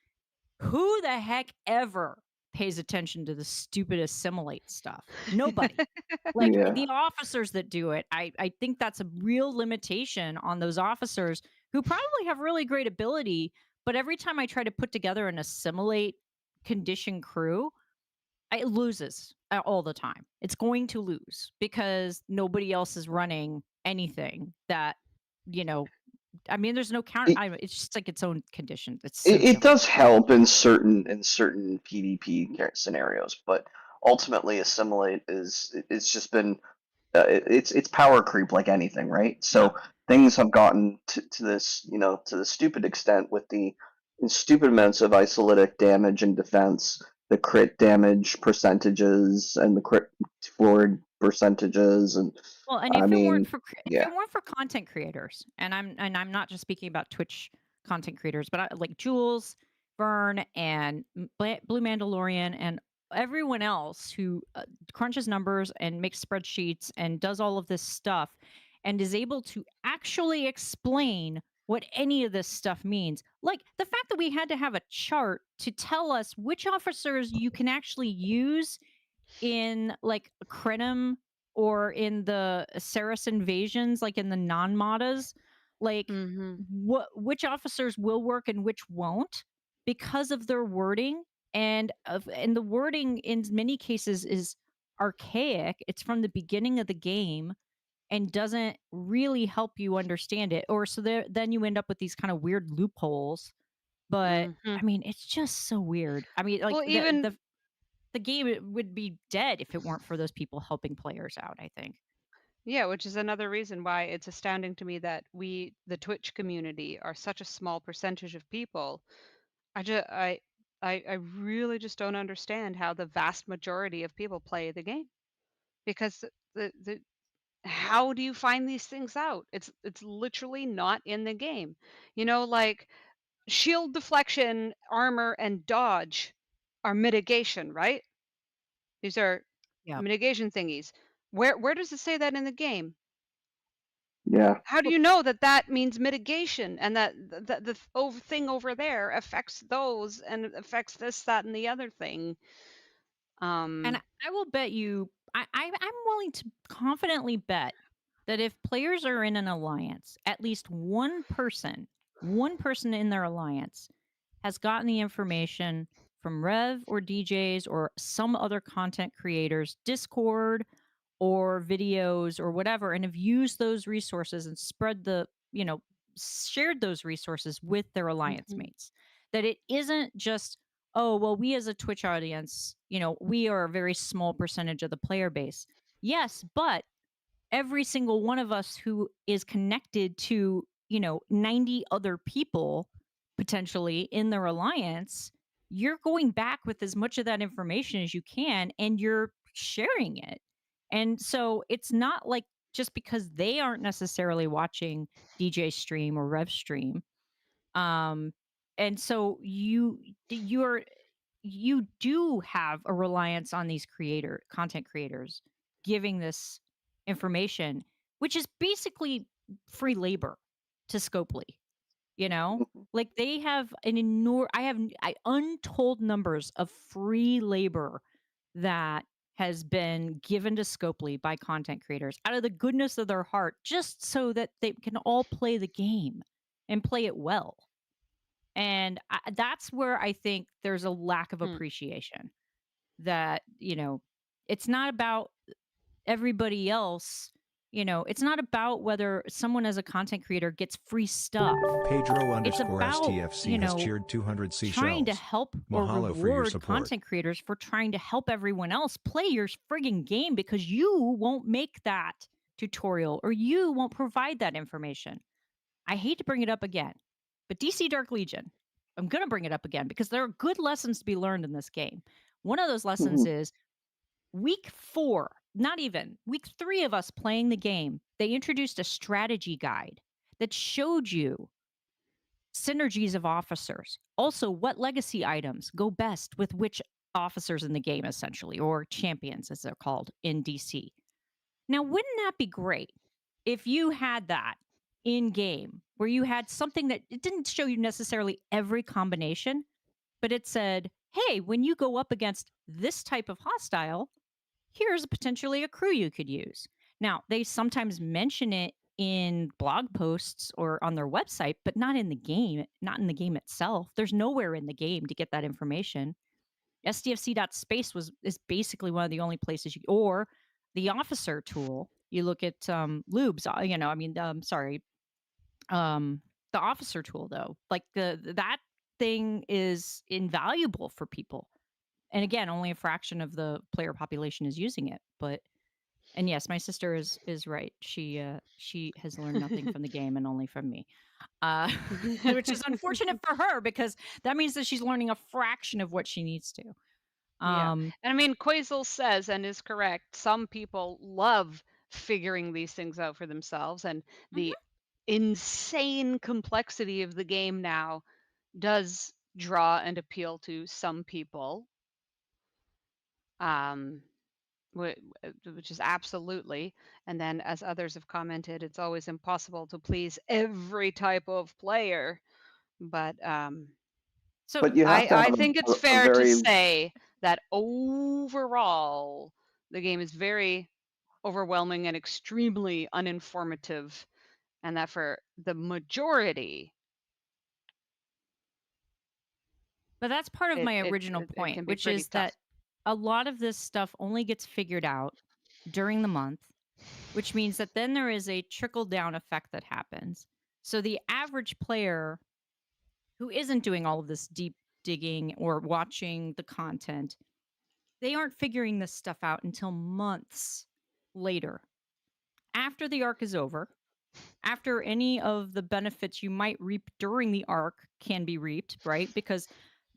who the heck ever pays attention to the stupid assimilate stuff? Nobody. Like Yeah. the officers that do it, I think that's a real limitation on those officers who probably have really great ability, but every time I try to put together an assimilate condition crew, it loses all the time. It's going to lose because nobody else is running anything that, I mean, there's no counter. It's just like its own condition. It's so It does difficult. help in certain PvP scenarios, but ultimately assimilate it's just been it's power creep like anything, right? So things have gotten to this, to the stupid extent with the stupid amounts of isolytic damage and defense, the crit damage percentages and the crit forward percentages, and Well, and I if it weren't mean, for if yeah. it weren't for content creators, and I'm not just speaking about Twitch content creators, but like Jules, Vern, and Blue Mandalorian, and everyone else who crunches numbers and makes spreadsheets and does all of this stuff, and is able to actually explain what any of this stuff means. Like the fact that we had to have a chart to tell us which officers you can actually use in like Krenim or in the Saris invasions, like in the non-modas, like which officers will work and which won't because of their wording, and the wording in many cases is archaic. It's from the beginning of the game and doesn't really help you understand it, or so then you end up with these kind of weird loopholes. But I mean, it's just so weird. I mean, like Well, even the game would be dead if it weren't for those people helping players out, I think. yeah, which is another reason why it's astounding to me that the Twitch community, are such a small percentage of people. I I really just don't understand how the vast majority of people play the game, because the how do you find these things out? It's literally not in the game. You know, like shield deflection, armor, and dodge are mitigation, right? These are Yeah. mitigation thingies. Where does it say that in the game? Yeah. How do you know that that means mitigation and that thing over there affects those and it affects this, that, and the other thing? And I will bet you, I'm willing to confidently bet that if players are in an alliance, at least one person in their alliance has gotten the information from Rev or DJs or some other content creators, Discord or videos or whatever, and have used those resources and spread shared those resources with their alliance Mhm. mates. That it isn't just, oh, well, we as a Twitch audience, we are a very small percentage of the player base. Yes, but every single one of us who is connected to, 90 other people potentially in their alliance, you're going back with as much of that information as you can and you're sharing it. And so it's not like just because they aren't necessarily watching DJ stream or Rev stream. And so you do have a reliance on these content creators giving this information, which is basically free labor to Scopely. Like they have untold numbers of free labor that has been given to Scopely by content creators out of the goodness of their heart, just so that they can all play the game and play it well. And that's where I think there's a lack of appreciation that, it's not about everybody else. It's not about whether someone as a content creator gets free stuff. Pedro It's underscore about, STFC has cheered 200 trying to seashells. help or Mahalo for your reward support. content creators for trying to help everyone else play your friggin' game because you won't make that tutorial or you won't provide that information. I hate to bring it up again, but DC Dark Legion, I'm going to bring it up again because there are good lessons to be learned in this game. One of those lessons is week 4, not even week 3 of us playing the game, they introduced a strategy guide that showed you synergies of officers. Also, what legacy items go best with which officers in the game, essentially, or champions, as they're called in DC. Now, wouldn't that be great if you had that in game where you had something that it didn't show you necessarily every combination, but it said, hey, when you go up against this type of hostile, here's potentially a crew you could use. Now, they sometimes mention it in blog posts or on their website, but not in the game itself. There's nowhere in the game to get that information. SDFC.space is basically one of the only places or the officer tool. You look at lubes, the officer tool though, like that thing is invaluable for people. And again, only a fraction of the player population is using it. And yes, my sister is right. She has learned nothing from the game and only from me, which is unfortunate for her because that means that she's learning a fraction of what she needs to. Yeah. And I mean, Quasel says, and is correct, some people love figuring these things out for themselves, and the insane complexity of the game now does draw and appeal to some people. Which is absolutely. And then, as others have commented, it's always impossible to please every type of player. But so But you have to I have think it's a fair very to say that overall, the game is very overwhelming and extremely uninformative, and that for the majority, But that's part of my original it point, can be which pretty is tough. that a lot of this stuff only gets figured out during the month, which means that then there is a trickle down effect that happens. So the average player who isn't doing all of this deep digging or watching the content, they aren't figuring this stuff out until months later. After the arc is over, after any of the benefits you might reap during the arc can be reaped, right? Because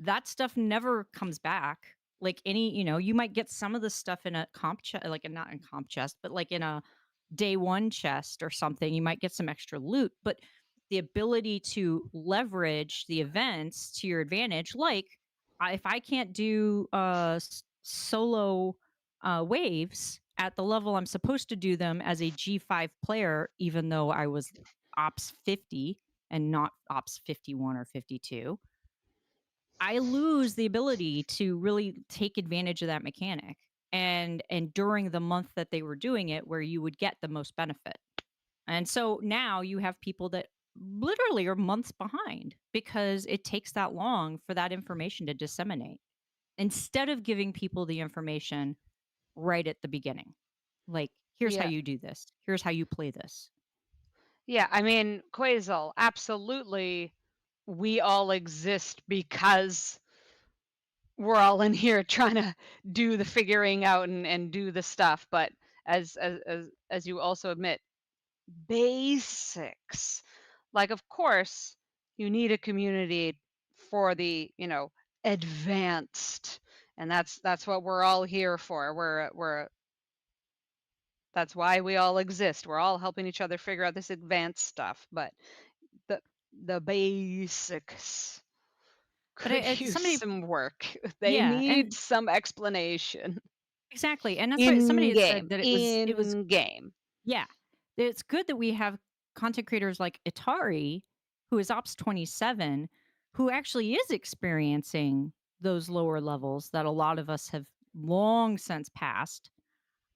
that stuff never comes back. Like any, you might get some of the stuff in a comp chest, like not in comp chest, but like in a day one chest or something. You might get some extra loot, but the ability to leverage the events to your advantage, like if I can't do solo waves at the level I'm supposed to do them as a G5 player, even though I was Ops 50 and not Ops 51 or 52, I lose the ability to really take advantage of that mechanic. And during the month that they were doing it, where you would get the most benefit. And so now you have people that literally are months behind because it takes that long for that information to disseminate. Instead of giving people the information right at the beginning, like, here's how Yeah. you do this, here's how you play this. Yeah, I mean, Quasel, absolutely, we all exist because we're all in here trying to do the figuring out and do the stuff. But as you also admit, basics, like, of course, you need a community for the advanced, and that's what we're all here for. That's why we all exist. We're all helping each other figure out this advanced stuff. But the basics But could use somebody, some work. They yeah, need and some explanation exactly, and that's why somebody in had said game. that it was In game. yeah, it's good that we have content creators like Atari, who is Ops 27, who actually is experiencing those lower levels that a lot of us have long since passed.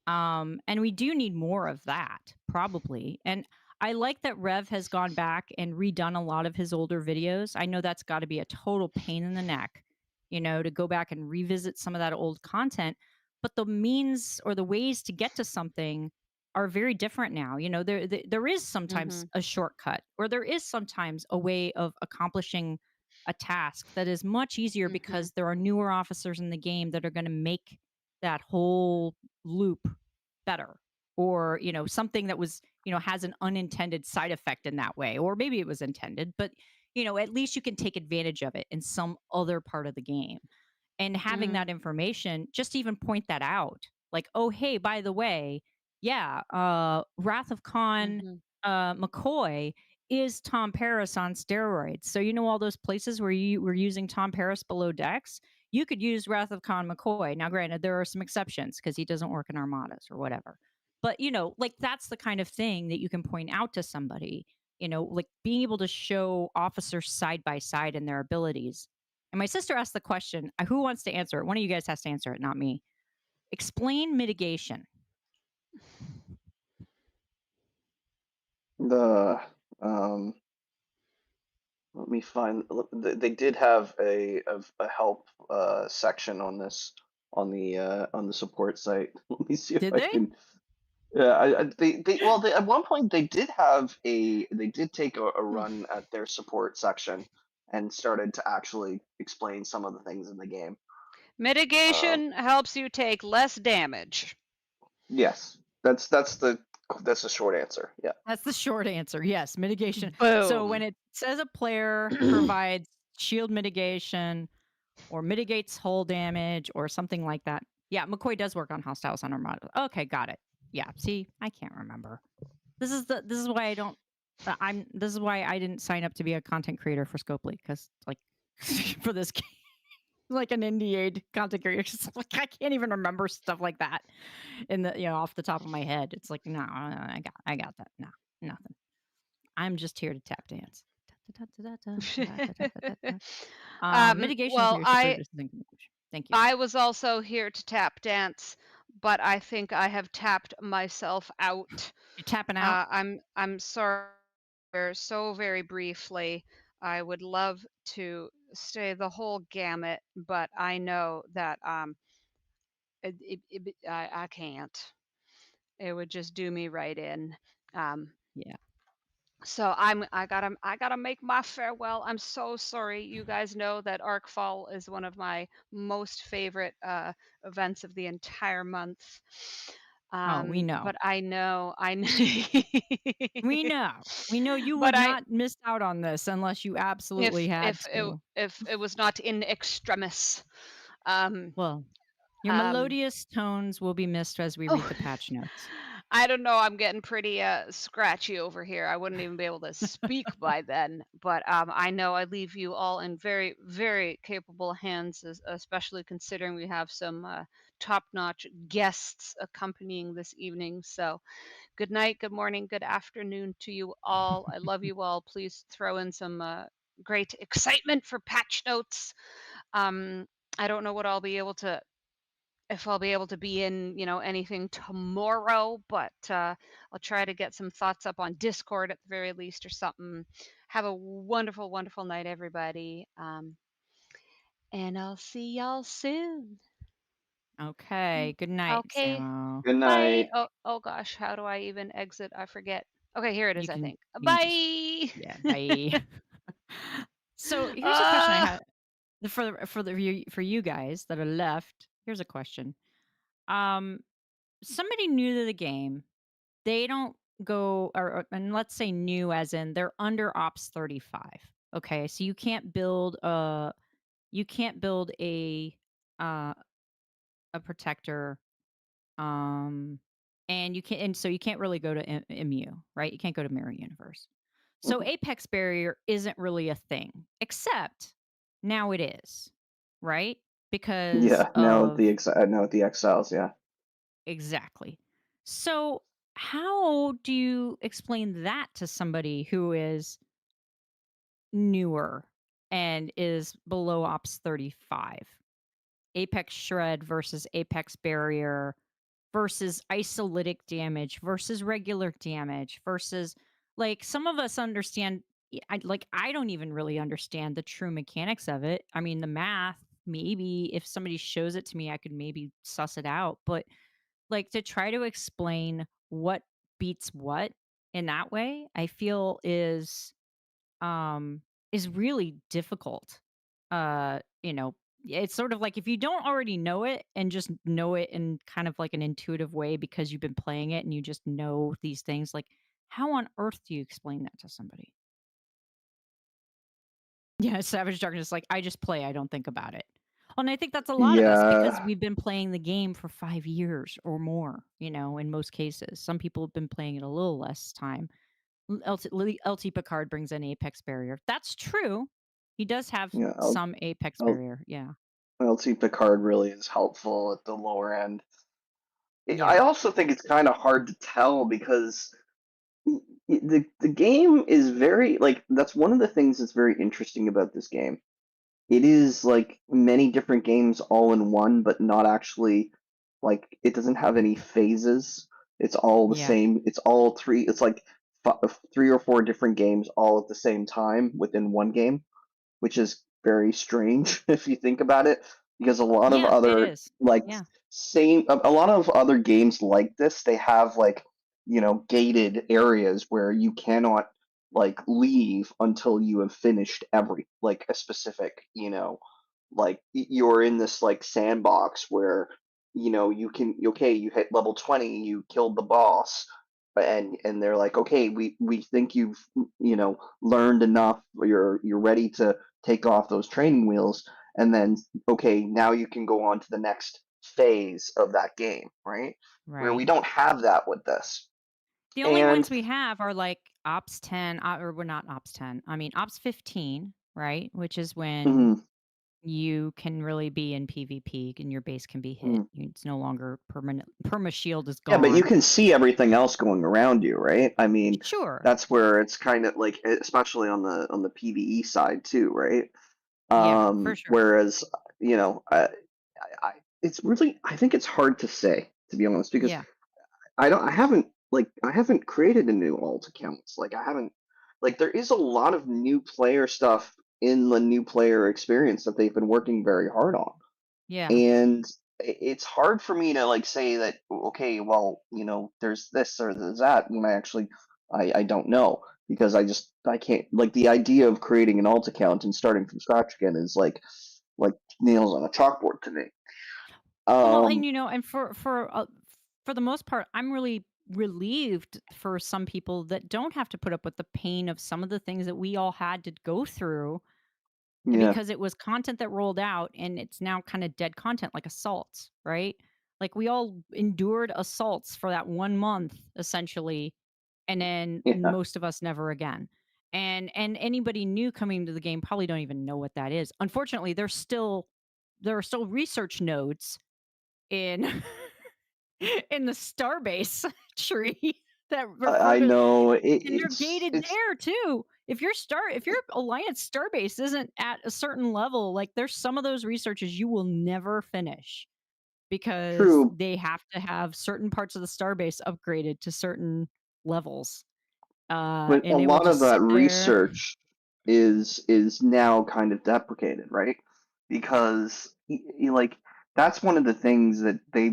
And we do need more of that, probably. And I like that Rev has gone back and redone a lot of his older videos. I know that's got to be a total pain in the neck, to go back and revisit some of that old content. But the means or the ways to get to something are very different now. There is sometimes a shortcut, or there is sometimes a way of accomplishing a task that is much easier because there are newer officers in the game that are going to make that whole loop better, or something that was has an unintended side effect in that way, or maybe it was intended, but at least you can take advantage of it in some other part of the game. And having that information, just even point that out, like, oh hey, by the way, yeah, Wrath of Khan McCoy is Tom Paris on steroids. So all those places where you were using Tom Paris below decks, you could use Wrath of Khan McCoy. Now, granted, there are some exceptions because he doesn't work in armadas or whatever. But, like, that's the kind of thing that you can point out to somebody, like being able to show officers side by side and their abilities. And my sister asked the question, who wants to answer it? One of you guys has to answer it, not me. Explain mitigation. The let me find. They did have a help section on this on the support site. Let me see if Did I they? can. Yeah, they at one point they did take a run at their support section and started to actually explain some of the things in the game. Mitigation helps you take less damage. Yes, that's the short answer. Yeah. That's the short answer. Yes, mitigation. Boom. So when it says a player provides shield mitigation or mitigates hull damage or something like that. Yeah, McCoy does work on hostiles on Armada. Okay, got it. Yeah, see, I can't remember. This is why this is why I didn't sign up to be a content creator for Scopely, because like for this game, like an NDA content creator, just like I can't even remember stuff like that in the off the top of my head. It's like no, I got that. No, nothing. I'm just here to tap dance. Mitigation. Well, thank you. I was also here to tap dance, but I think I have tapped myself out. You're tapping out. I'm sorry. So very briefly, I would love to stay the whole gamut, but I know that I can't. It would just do me right in. Yeah. So I gotta make my farewell. I'm so sorry. You guys know that ArcFall is one of my most favorite events of the entire month. we know. But I know. We know you But would not miss out on this unless you absolutely had to. if it was not in extremis. Well, your melodious tones will be missed as we read the patch notes. I don't know. I'm getting pretty scratchy over here. I wouldn't even be able to speak by then. But I know I leave you all in very, very capable hands, especially considering we have some top-notch guests accompanying this evening. So, good night, good morning, good afternoon to you all. I love you all. Please throw in some great excitement for patch notes. I don't know what I'll be able to if I'll be able to be in, anything tomorrow, but I'll try to get some thoughts up on Discord at the very least or something. Have a wonderful, wonderful night, everybody. And I'll see y'all soon. Okay. Good night, Okay. Samo. Good Bye. night. Oh gosh, how do I even exit? I forget. Okay, here it is, I think. You can just- Bye. yeah, bye. So here's a question I had for you guys that are left. Here's a question. Somebody new to the game, they don't go and let's say new as in they're under ops 35. Okay, so you can't build a protector, and so you can't really go to MU, right? You can't go to Mirror Universe. So Apex Barrier isn't really a thing, except now it is, right? Because Yeah, now of the exiles, yeah. exactly. So how do you explain that to somebody who is newer and is below ops 35? Apex Shred versus Apex Barrier versus isolytic damage versus regular damage versus, like, some of us understand. I don't even really understand the true mechanics of it. I mean, the math, maybe if somebody shows it to me, I could maybe suss it out. But like to try to explain what beats what in that way, I feel is really difficult. It's sort of like if you don't already know it and just know it in kind of like an intuitive way because you've been playing it and you just know these things, like how on earth do you explain that to somebody? Yeah, Savage Darkness, like I just play, I don't think about it. Well, and I think that's a lot of us because we've been playing the game for 5 years or more, in most cases. Some people have been playing it a little less time. LT Picard brings in Apex Barrier. That's true. He does have some Apex Barrier. Yeah. LT Picard really is helpful at the lower end. Yeah. I also think it's kind of hard to tell because the game is very, like, that's one of the things that's very interesting about this game. It is like many different games all in one, but not actually, like, it doesn't have any phases. It's all the same. It's all three. It's like 3 or 4 different games all at the same time within one game, which is very strange if you think about it, because a lot of it other is. a lot of other games like this, they have like, gated areas where you cannot like leave until you have finished a specific, like you're in this like sandbox where you can, okay, you hit level 20, you killed the boss, and they're like, okay, we think you've learned enough, you're ready to take off those training wheels, and then okay, now you can go on to the next phase of that game, right? Where we don't have that with this. The only ones we have are like Ops 10, or we're not Ops 10. I mean, Ops 15, right? Which is when you can really be in PvP and your base can be hit. It's no longer permanent. Perma shield is gone. Yeah, but you can see everything else going around you, right? I mean, sure. That's where it's kind of like, especially on the PvE side too, right? Yeah, for sure. Whereas, it's really, I think it's hard to say, to be honest, because I haven't created a new alt accounts. There is a lot of new player stuff in the new player experience that they've been working very hard on. Yeah. And it's hard for me to like say that, okay, well, there's this or there's that. I don't know, because I can't, like, the idea of creating an alt account and starting from scratch again is like nails on a chalkboard to me. Well, and and for the most part, I'm really relieved for some people that don't have to put up with the pain of some of the things that we all had to go through Yeah. because it was content that rolled out and it's now kind of dead content like assaults, right? Like we all endured assaults for that 1 month essentially, and then Yeah. most of us never again. And anybody new coming into the game probably don't even know what that is. Unfortunately, there are still research nodes in in the starbase tree that refer I to, know and they're it's gated there too. If your alliance starbase isn't at a certain level, like there's some of those researches you will never finish because true, they have to have certain parts of the starbase upgraded to certain levels. but a And it will lot of just that sit there. research is now kind of deprecated, right? Because like that's one of the things that they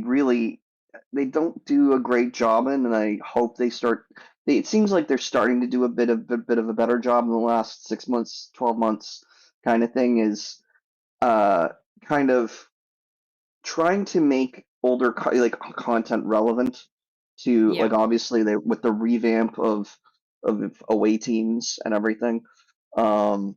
don't do a great job in, and I hope they start. It seems like they're starting to do a bit of a better job in the last 6 months, 12 months, kind of thing. Is uh kind of trying to make older content relevant to Yeah. like obviously they with the revamp of away teams and everything. Um,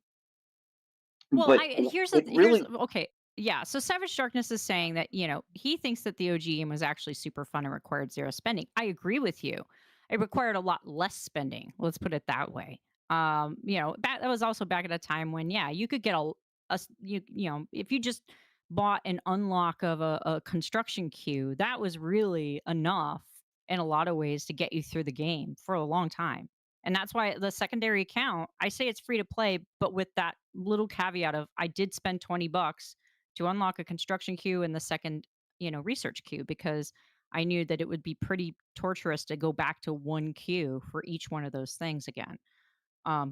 Well, but here's it really okay. Yeah, so Savage Darkness is saying that, he thinks that the OG game was actually super fun and required zero spending. I agree with you. It required a lot less spending. Let's put it that way. That was also back at a time when, yeah, you could get if you just bought an unlock of a construction queue, that was really enough in a lot of ways to get you through the game for a long time. And that's why the secondary account, I say it's free to play, but with that little caveat of I did spend $20 to unlock a construction queue and the second, research queue because I knew that it would be pretty torturous to go back to one queue for each one of those things again.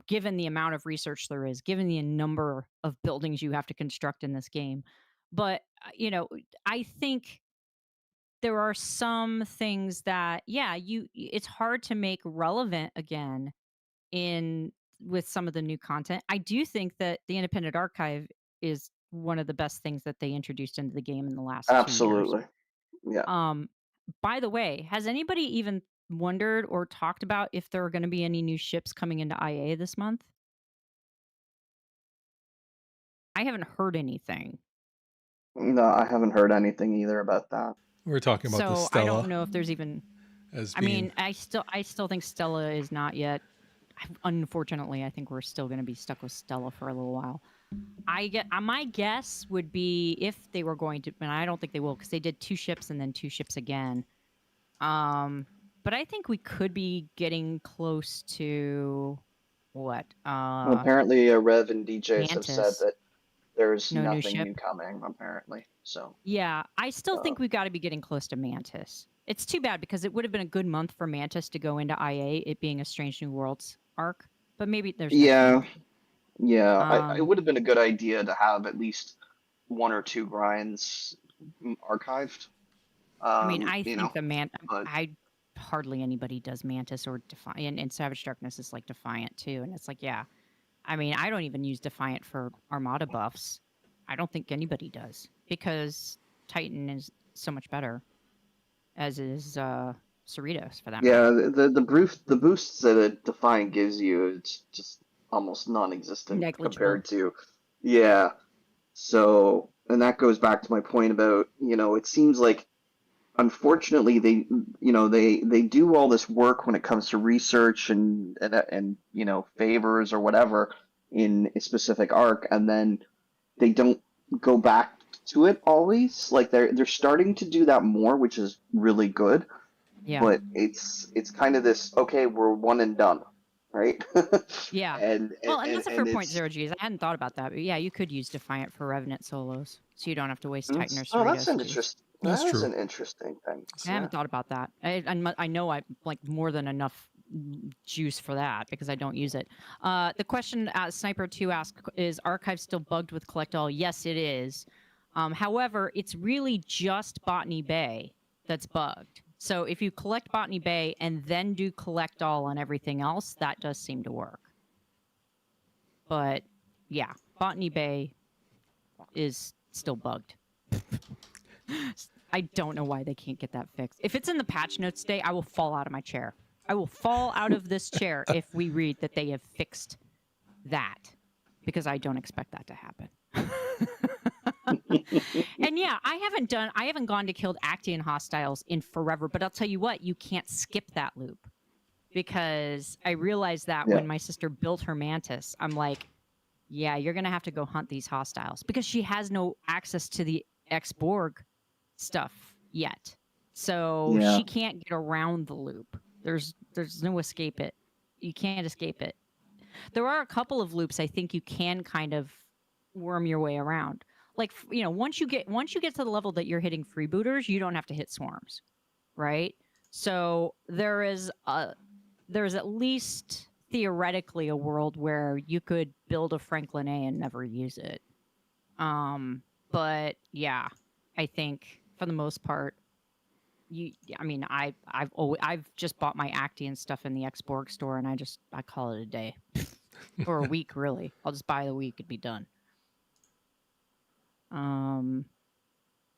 Given the amount of research there is, given the number of buildings you have to construct in this game. But, I think there are some things that, yeah, it's hard to make relevant again in with some of the new content. I do think that the independent archive is one of the best things that they introduced into the game in the last 2 years. absolutely, yeah. By the way, has anybody even wondered or talked about if there are going to be any new ships coming into IA this month? I haven't heard anything. No, I haven't heard anything either about that. We're talking about the So Stella. I don't know if there's even. As I being, mean, I still think Stella is not yet. Unfortunately, I think we're still going to be stuck with Stella for a little while. My guess would be if they were going to, and I don't think they will because they did 2 ships and then 2 ships again. But I think we could be getting close to what? Well, apparently, Rev and DJs have said Mantis. that there's No new nothing ship. new coming. Apparently, so Yeah, I still think we've got to be getting close to Mantis. It's too bad because it would have been a good month for Mantis to go into IA, it being a Strange New Worlds arc. But maybe there's next yeah, month. yeah. It would have been a good idea to have at least 1 or 2 grinds archived. I mean, I think but I hardly anybody does Mantis or Defiant, and Savage Darkness is like Defiant too. And it's like, yeah, I mean, I don't even use Defiant for Armada buffs. I don't think anybody does because Titan is so much better, as is Cerritos for that yeah, matter. the boosts that a Defiant gives you, it's just almost non-existent Negligible. compared to, yeah. So, and that goes back to my point about, it seems like, unfortunately, they do all this work when it comes to research and favors or whatever in a specific arc, and then they don't go back to it always. Like they're starting to do that more, which is really good. Yeah. But it's kind of this, okay, we're one and done, right? Yeah. and That's a fair point, it's Zero G's. I hadn't thought about that, but yeah, you could use Defiant for Revenant solos, so you don't have to waste Titan or oh, that's Cerritos an juice. interesting. That's That's true. an interesting thing. I haven't thought about that. I know I like more than enough juice for that because I don't use it. The question Sniper 2 asked is Archive still bugged with Collect All? Yes, it is. However, it's really just Botany Bay that's bugged. So if you collect Botany Bay and then do Collect All on everything else, that does seem to work. But yeah, Botany Bay is still bugged. I don't know why they can't get that fixed. If it's in the patch notes today, I will fall out of my chair. I will fall out of this chair if we read that they have fixed that, because I don't expect that to happen. And yeah, I haven't gone to killed Actian hostiles in forever, but I'll tell you what, you can't skip that loop, because I realized that when my sister built her mantis, I'm like, yeah, you're going to have to go hunt these hostiles, because she has no access to the X-Borg stuff yet. So she can't get around the loop. There's no escape it. You can't escape it. There are a couple of loops I think you can kind of worm your way around. Like, once you get to the level that you're hitting freebooters, you don't have to hit swarms, right? So there's at least theoretically a world where you could build a Franklin A and never use it. But yeah, I think for the most part, I've just bought my Actian stuff in the X-Borg store, and I call it a day. Or a week, really. I'll just buy the week and be done.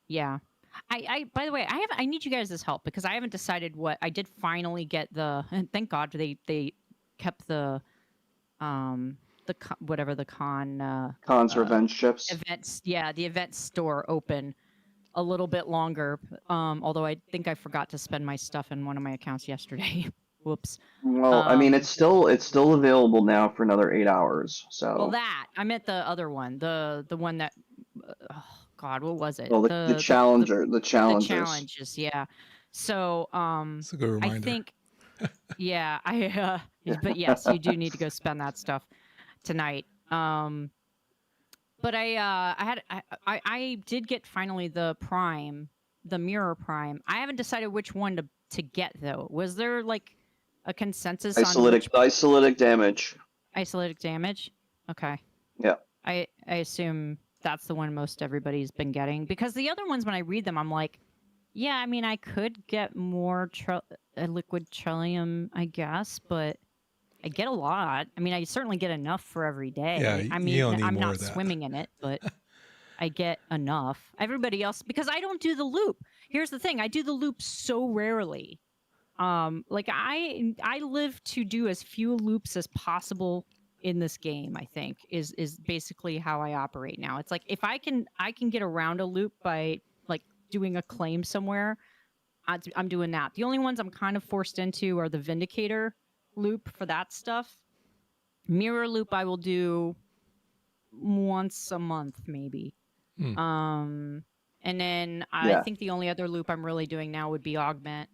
Yeah. I by the way, I need you guys' help, because I haven't decided what I did finally get and thank God they kept the Khan's revenge chips. Events, yeah, the event store open a little bit longer. Although I think I forgot to spend my stuff in one of my accounts yesterday. Whoops. Well, I mean, it's still available now for another 8 hours. So. Well, I meant the other one, the one that. Oh God, what was it? Well, the challenger, the challenges. The challenges, yeah. So, That's a good reminder. I think, yeah, but yes, you do need to go spend that stuff tonight. But I did get finally the mirror prime. I haven't decided which one to get though. Was there like a consensus on isolatic damage? Isolatic damage? Okay. Yeah. I assume that's the one most everybody's been getting, because the other ones, when I read them, I'm like, yeah, I mean, I could get more liquid trillium, I guess, but I get a lot. I mean, I certainly get enough for every day. Yeah, I mean, I'm not swimming in it, but I get enough. Everybody else, because I don't do the loop. Here's the thing. I do the loop so rarely. Like I live to do as few loops as possible in this game, I think, is basically how I operate now. It's like, if I can get around a loop by like doing a claim somewhere, I'm doing that. The only ones I'm kind of forced into are the Vindicator loop for that stuff. Mirror loop I will do once a month, maybe. And then I think the only other loop I'm really doing now would be Augment.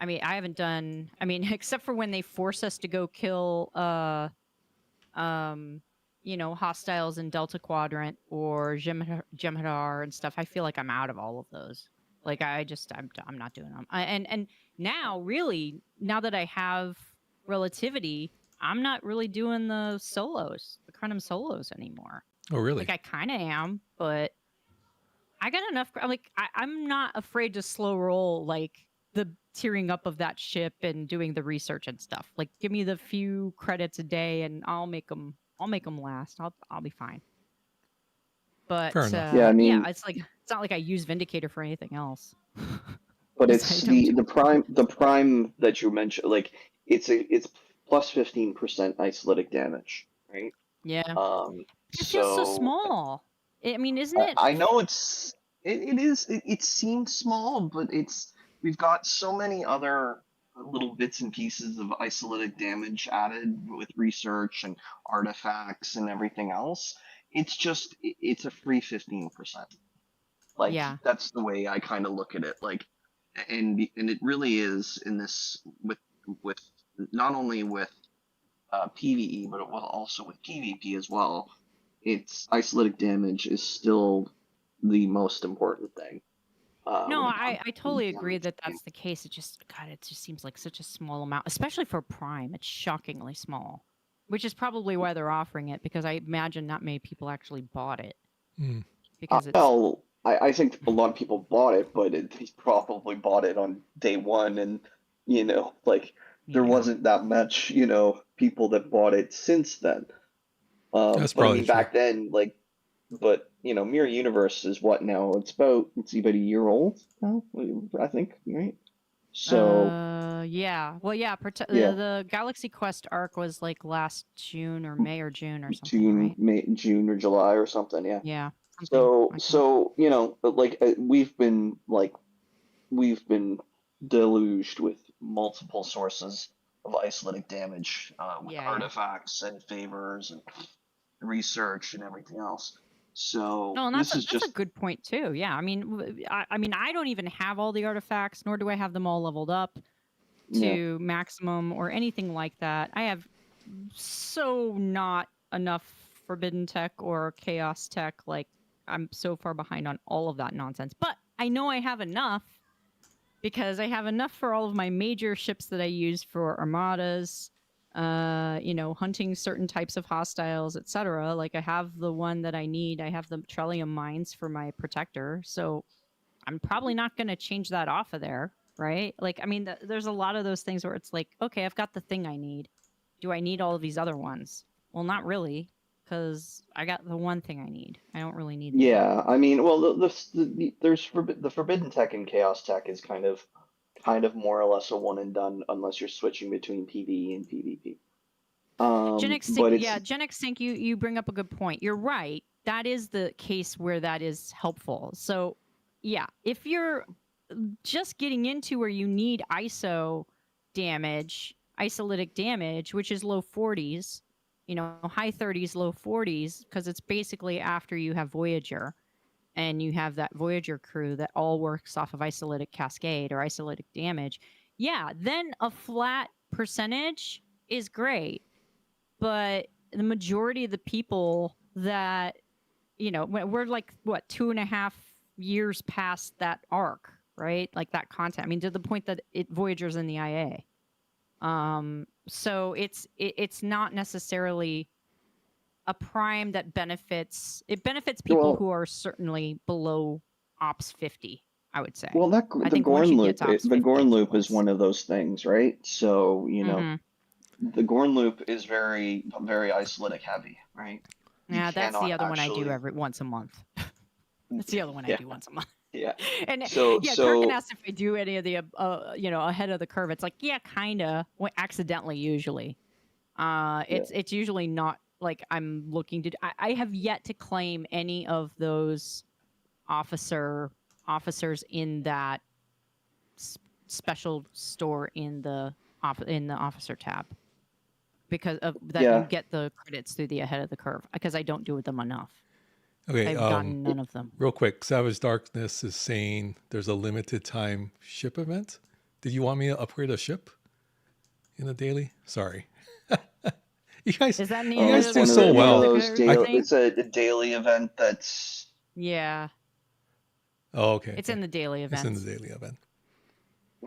I mean, I haven't done, except for when they force us to go kill hostiles in Delta Quadrant or Jem'Hadar and stuff. I feel like I'm out of all of those. Like I'm not doing them. And now, really, now that I have relativity, I'm not really doing the Krenim solos anymore. Oh, really? Like I kind of am, but I got enough. I'm not afraid to slow roll like the tearing up of that ship and doing the research and stuff. Like, give me the few credits a day, and I'll make them last. I'll be fine. But it's not like I use Vindicator for anything else. But it's the prime that you mentioned. Like, it's plus 15% isolatic damage, right? Yeah. It feels so small. Isn't it? I know it is. It seems small, but we've got so many other little bits and pieces of isolatic damage added with research and artifacts and everything else. It's a free 15%. Like, that's the way I kind of look at it. Like, and it really is in this with not only with PvE, but also with PvP as well. It's isolatic damage is still the most important thing. No, I totally agree that that's the case. It just seems like such a small amount, especially for Prime. It's shockingly small, which is probably why they're offering it, because I imagine not many people actually bought it. Because I think a lot of people bought it, but they probably bought it on day one, and there wasn't that much people that bought it since then. That's probably back then, like but Mirror Universe is what now? It's about a year old now, I think, right? So Yeah. Well, yeah. yeah, The Galaxy Quest arc was like last June or May or June or something, June, right? May, June or July or something. Yeah. Yeah. Something So like that. so but we've been deluged with multiple sources of isolytic damage with Yeah. artifacts and favors and research and everything else. So No, and this is that's a just good point too. Yeah. I mean, I don't even have all the artifacts, nor do I have them all leveled up yeah. to maximum or anything like that. I have so not enough forbidden tech or chaos tech. Like, I'm so far behind on all of that nonsense. But I know I have enough because I have enough for all of my major ships that I use for armadas, hunting certain types of hostiles, etc. Like, I have the one that I need. I have the Trellium mines for my protector. So I'm probably not going to change that off of there, right? Like, I mean, there's a lot of those things where it's like, okay, I've got the thing I need. Do I need all of these other ones? Well, not really, because I got the one thing I need. I don't really need the Yeah, I mean, well, the forbidden tech and chaos tech is kind of more or less a one and done unless you're switching between PvE and PvP. But it's Gen X Sync, you bring up a good point. You're right. That is the case where that is helpful. So, yeah, if you're just getting into where you need ISO damage, isolytic damage, which is low 40s, high 30s, low 40s, because it's basically after you have Voyager and you have that Voyager crew that all works off of isolytic cascade or isolytic damage. Yeah, then a flat percentage is great. But the majority of the people that, we're like, what, 2.5 years past that arc, right? Like that content. I mean, to the point that Voyager's in the IA. So it's not necessarily a prime that benefits. It benefits people who are certainly below Ops 50, I would say. well, I the think once Gorn you loop, get to Ops 50, the Gorn it's loop is worse. one of those things, right? So, Mhm. the Gorn loop is very, very isolytic heavy, right? You Yeah, that's the cannot other one I do actually, once a month. That's the other one I yeah, do once a month. yeah. And So, yeah, Kurgan asked if I do any of the, ahead of the curve. It's like, yeah, kinda. Well, accidentally, usually. yeah. It's usually not like I'm looking to. I have yet to claim any of those officers in that special store in the officer tab because of that. Yeah. You get the credits through the ahead of the curve because I don't do them enough. Okay, I've gotten none of them. real quick, Savage Darkness is saying there's a limited time ship event. Did you want me to upgrade a ship in the daily? Sorry. You guys, Is that you guys It's do one of so one well. of those thing? it's a daily event that's Yeah, Oh, okay. it's in the daily It's events. in the daily event.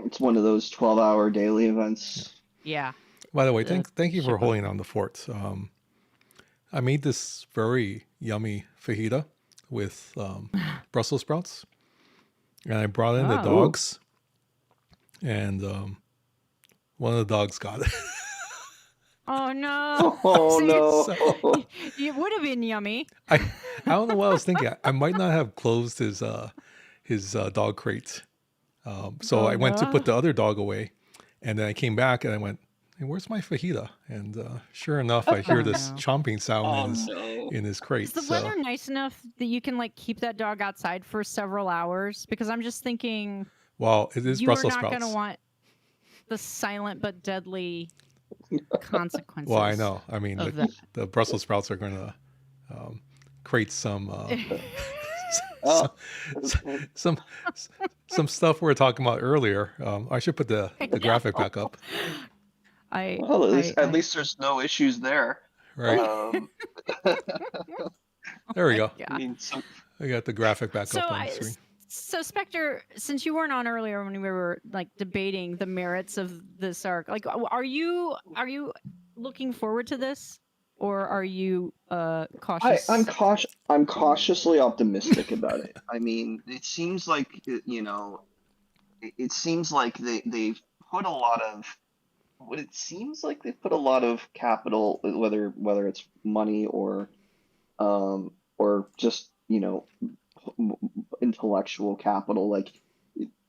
it's one of those 12-hour daily events. Yeah. By the way, The thank you for ship holding on the fort. I made this very yummy fajita with Brussels sprouts, and I brought in the Oh. dogs, and one of the dogs got it. Oh no! Oh See, no. it would have been yummy. I don't know what I was thinking. I might not have closed his dog crate. So Oh, I went to no. put the other dog away, and then I came back and I went, "Hey, where's my fajita?" And sure enough, I hear this no. chomping sound Oh in his no. in his crate. Is the So weather nice enough that you can like keep that dog outside for several hours? Because I'm just thinking well, it is you are Brussels not sprouts. going to want the silent but deadly consequences. Well, I know. I mean, of that. the Brussels sprouts are going to create some Oh. some stuff we were talking about earlier. I should put the graphic back up. Well, at least there's no issues there. Right. There we go. I mean, I got the graphic back So up on the screen. So Spectre, since you weren't on earlier when we were like debating the merits of this arc, like are you looking forward to this, or are you cautious? I'm cautiously optimistic about it. I mean, it seems like it seems like they've put a lot of capital, whether it's money or or just, intellectual capital. Like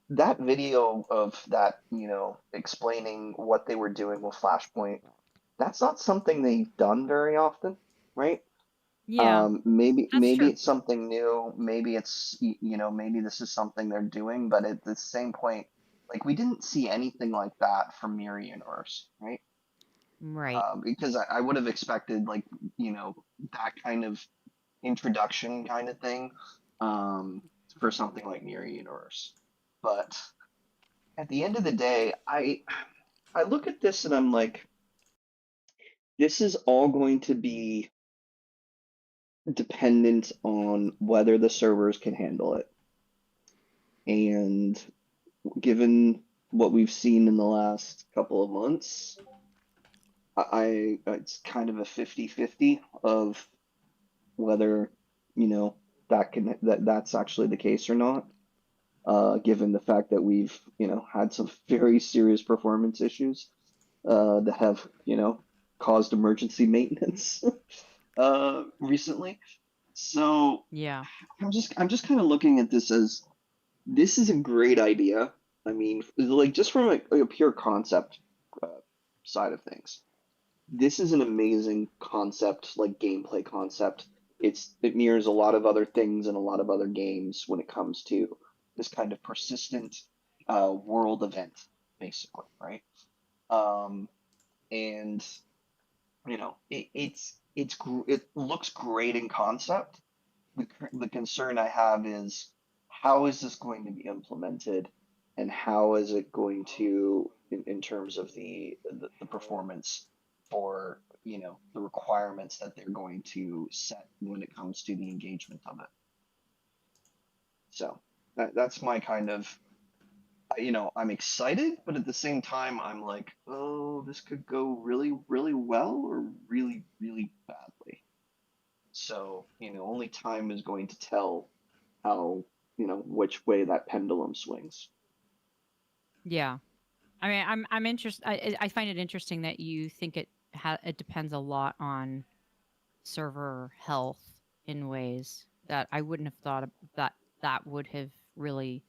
that video of that, explaining what they were doing with Flashpoint, that's not something they've done very often, right? Yeah, Maybe that's true. it's something new. Maybe it's maybe this is something they're doing. But at the same point, like we didn't see anything like that from Mirror Universe, right? Right. Because I would have expected like that kind of introduction kind of thing for something like Mirror Universe. But at the end of the day, I look at this and I'm like, this is all going to be dependent on whether the servers can handle it. And given what we've seen in the last couple of months, it's kind of a 50-50 of whether, that's actually the case or not. Given the fact that we've, had some very serious performance issues that have, caused emergency maintenance recently. So Yeah. I'm just kind of looking at this as this is a great idea. I mean, like just from a pure concept side of things, this is an amazing concept, like gameplay concept. It mirrors a lot of other things and a lot of other games when it comes to this kind of persistent world event, basically, right? And it looks great in concept. The concern I have is how is this going to be implemented, and how is it going to, in terms of the performance for the requirements that they're going to set when it comes to the engagement of it. So that's my kind of, I'm excited, but at the same time, I'm like, oh, this could go really, really well or really, really badly. So, only time is going to tell how, which way that pendulum swings. Yeah. I mean, I'm interested. I find it interesting that you think it depends a lot on server health in ways that I wouldn't have thought that would have really,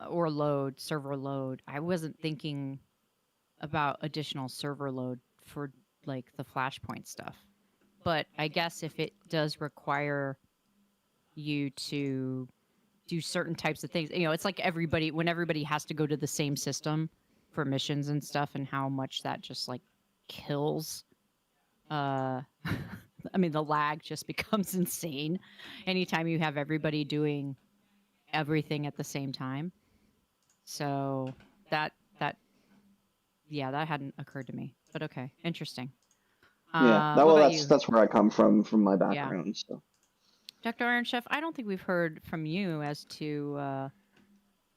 or server load. I wasn't thinking about additional server load for like the Flashpoint stuff. But I guess if it does require you to do certain types of things, it's like when everybody has to go to the same system for missions and stuff, and how much that just like kills. I mean, the lag just becomes insane anytime you have everybody doing everything at the same time. So that hadn't occurred to me. But okay, interesting. Yeah, What about you? that's where I come from my Yeah. background. So, Dr. Iron Chef, I don't think we've heard from you as to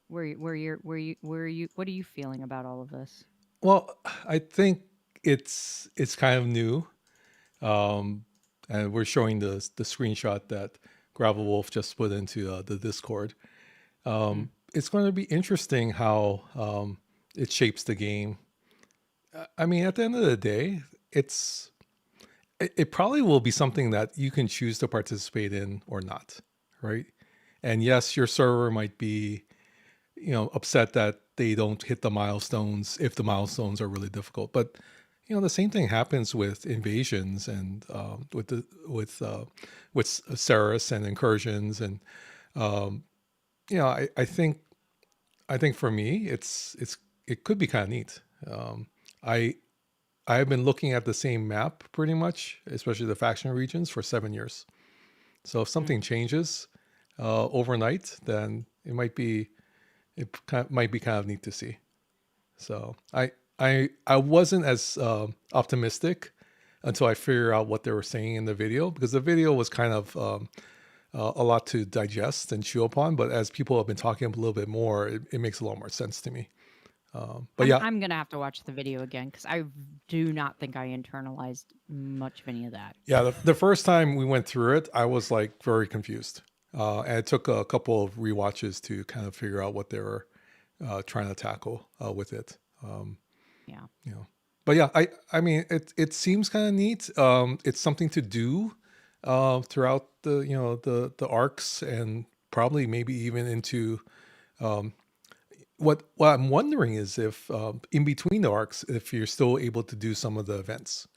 what are you feeling about all of this? Well, I think it's kind of new, and we're showing the screenshot that Gravel Wolf just put into the Discord. It's going to be interesting how it shapes the game. I mean, at the end of the day, it probably will be something that you can choose to participate in or not, right? And yes, your server might be, upset that they don't hit the milestones if the milestones are really difficult. But the same thing happens with invasions and with Ceres and incursions, and I think for me it could be kind of neat. I've been looking at the same map pretty much, especially the faction regions, for 7 years. So if something changes overnight, then it might be kind of neat to see. So I wasn't as optimistic until I figured out what they were saying in the video, because the video was kind of a lot to digest and chew upon. But as people have been talking a little bit more, it makes a lot more sense to me. But I'm gonna have to watch the video again, because I do not think I internalized much of any of that. Yeah, the first time we went through it, I was like very confused, and it took a couple of rewatches to kind of figure out what they were trying to tackle with it. Yeah. But yeah, I mean, it seems kind of neat. It's something to do throughout the arcs, and probably maybe even into what I'm wondering is if in between the arcs, if you're still able to do some of the events,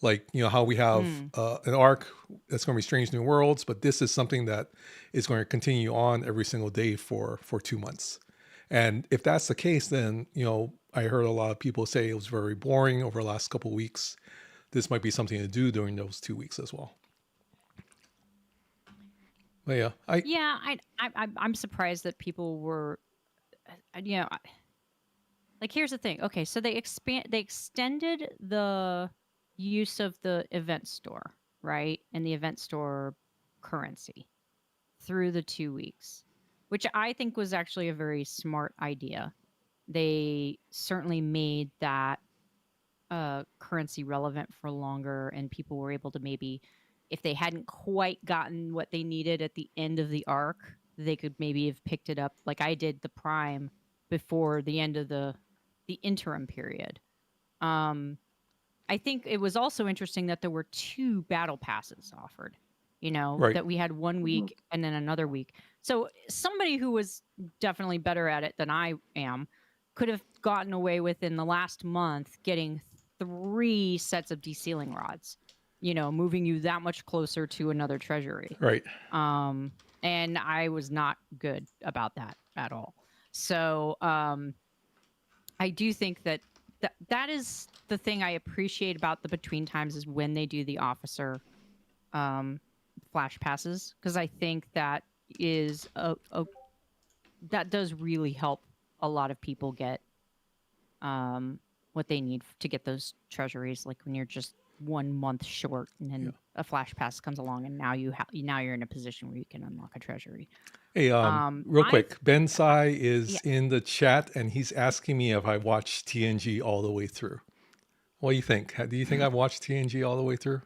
like how we have an arc that's going to be Strange New Worlds, but this is something that is going to continue on every single day for 2 months. And if that's the case, then I heard a lot of people say it was very boring over the last couple of weeks. This might be something to do during those 2 weeks as well. But yeah, I'm surprised that people were, like, here's the thing. Okay, so they extended the use of the event store, right, and the event store currency through the 2 weeks, which I think was actually a very smart idea. They certainly made that currency relevant for longer, and people were able to, maybe if they hadn't quite gotten what they needed at the end of the arc, they could maybe have picked it up, like I did the Prime before the end of the interim period. I think it was also interesting that there were 2 battle passes offered, Right. that we had 1 week and then another week. So somebody who was definitely better at it than I am could have gotten away with, in the last month, getting 3 sets of de-sealing rods, moving you that much closer to another treasury. Right. And I was not good about that at all. So I do think that is the thing I appreciate about the between times, is when they do the officer flash passes, because I think that is that does really help a lot of people get what they need to get those treasuries. Like when you're just 1 month short, and then a flash pass comes along, and now you're in a position where you can unlock a treasury. Hey, real quick, Ben Sai is in the chat, and he's asking me if I watched TNG all the way through. What do you think? Do you think I've watched TNG all the way through?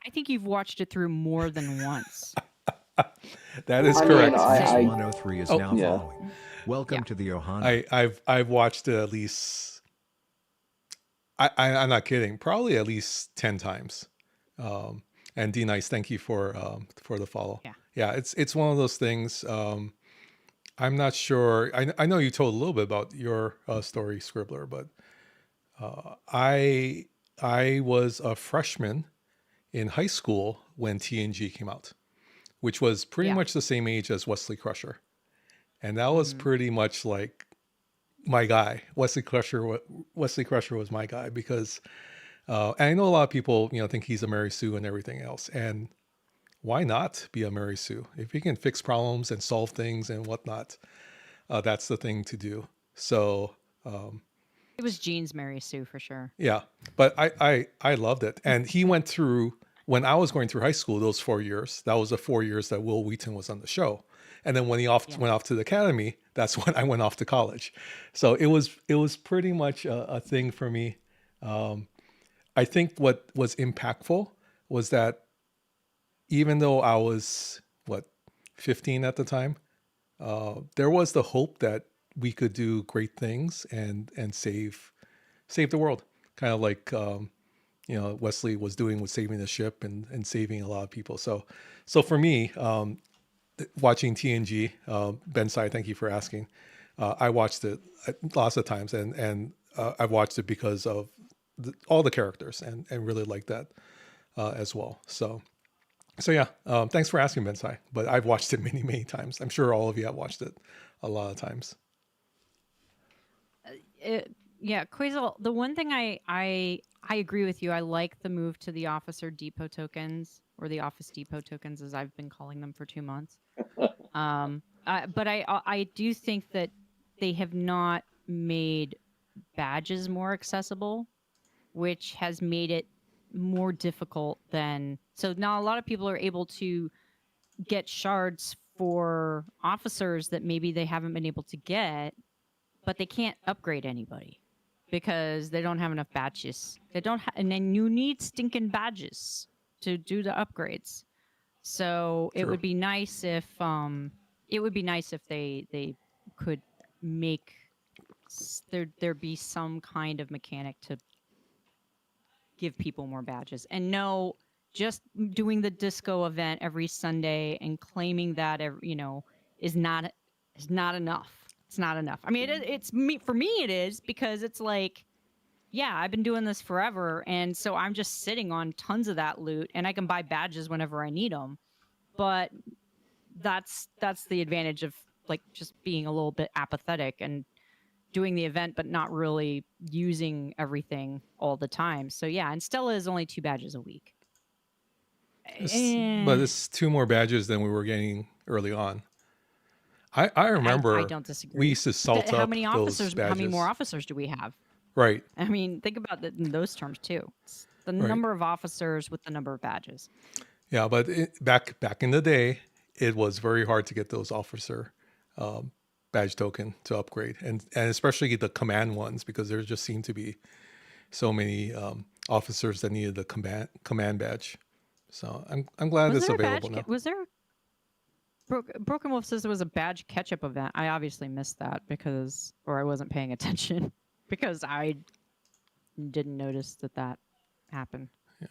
I think you've watched it through more than once. That is correct. 103 is now following. Welcome to the Ohana. I've watched it at least. I'm not kidding. Probably at least 10 times. And D Nice, thank you for the follow. Yeah, it's one of those things. I'm not sure. I know you told a little bit about your story, Scribbler, but I was a freshman in high school when TNG came out, which was pretty much the same age as Wesley Crusher, and that was pretty much like my guy. Wesley Crusher was my guy, because and I know a lot of people think he's a Mary Sue and everything else, and why not be a Mary Sue? If you can fix problems and solve things and whatnot, that's the thing to do. So it was Gene's Mary Sue for sure. Yeah, but I loved it. And he went through, when I was going through high school, those 4 years, that was the 4 years that Will Wheaton was on the show. And then when he went off to the academy, that's when I went off to college. So it was pretty much a thing for me. I think what was impactful was that even though I was 15 at the time, there was the hope that we could do great things and save the world, kind of like Wesley was doing with saving the ship and saving a lot of people. So for me, watching TNG, Ben Sai, thank you for asking. I watched it lots of times, and I've watched it because of all the characters, and really like that as well. So yeah, thanks for asking, Ben Sai. But I've watched it many, many times. I'm sure all of you have watched it a lot of times. Yeah, Quasel, the one thing I agree with you. I like the move to the Officer Depot tokens, or the Office Depot tokens, as I've been calling them for 2 months. But I do think that they have not made badges more accessible, which has made it more difficult than... So now a lot of people are able to get shards for officers that maybe they haven't been able to get, but they can't upgrade anybody because they don't have enough badges. And then you need stinking badges to do the upgrades. So it would be nice if they could make there be some kind of mechanic to give people more badges. And no, just doing the disco event every Sunday and claiming that is not enough. It's not enough. I mean, it's me for me. It is because it's like, yeah, I've been doing this forever, and so I'm just sitting on tons of that loot, and I can buy badges whenever I need them. But that's the advantage of like just being a little bit apathetic and doing the event, but not really using everything all the time. So yeah, and Stella is only 2 badges a week. But it's 2 more badges than we were getting early on. I remember I don't disagree. we used to salt How up many those officers? badges. How many more officers do we have? Right. I mean, think about it in those terms too. It's the number of officers with the number of badges. Yeah, but back in the day, it was very hard to get those officer badge token to upgrade, and especially the command ones, because there just seemed to be so many officers that needed the command badge. So I'm glad it's available now. Was there? Broken Wolf says there was a badge catch-up event. I obviously missed that or I wasn't paying attention because I didn't notice that happened. Yeah.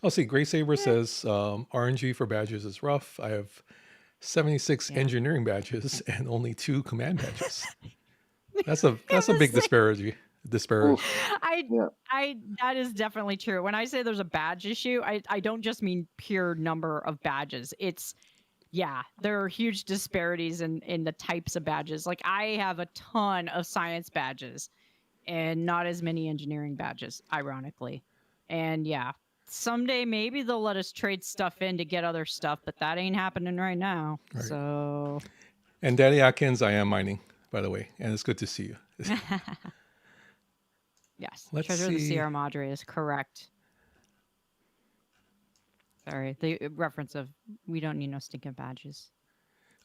Oh, see, Gray Saber says RNG for badges is rough. I have 76 engineering badges and only 2 command badges. That's a big disparity. That is definitely true. When I say there's a badge issue, I don't just mean pure number of badges. It's there are huge disparities in the types of badges. Like I have a ton of science badges and not as many engineering badges, ironically. And someday maybe they'll let us trade stuff in to get other stuff, but that ain't happening right now. Right. So. And Daddy Atkins, I am mining, by the way, and it's good to see you. Yes, Treasure of the Sierra Madre is correct. Sorry, the reference of we don't need no stinking badges.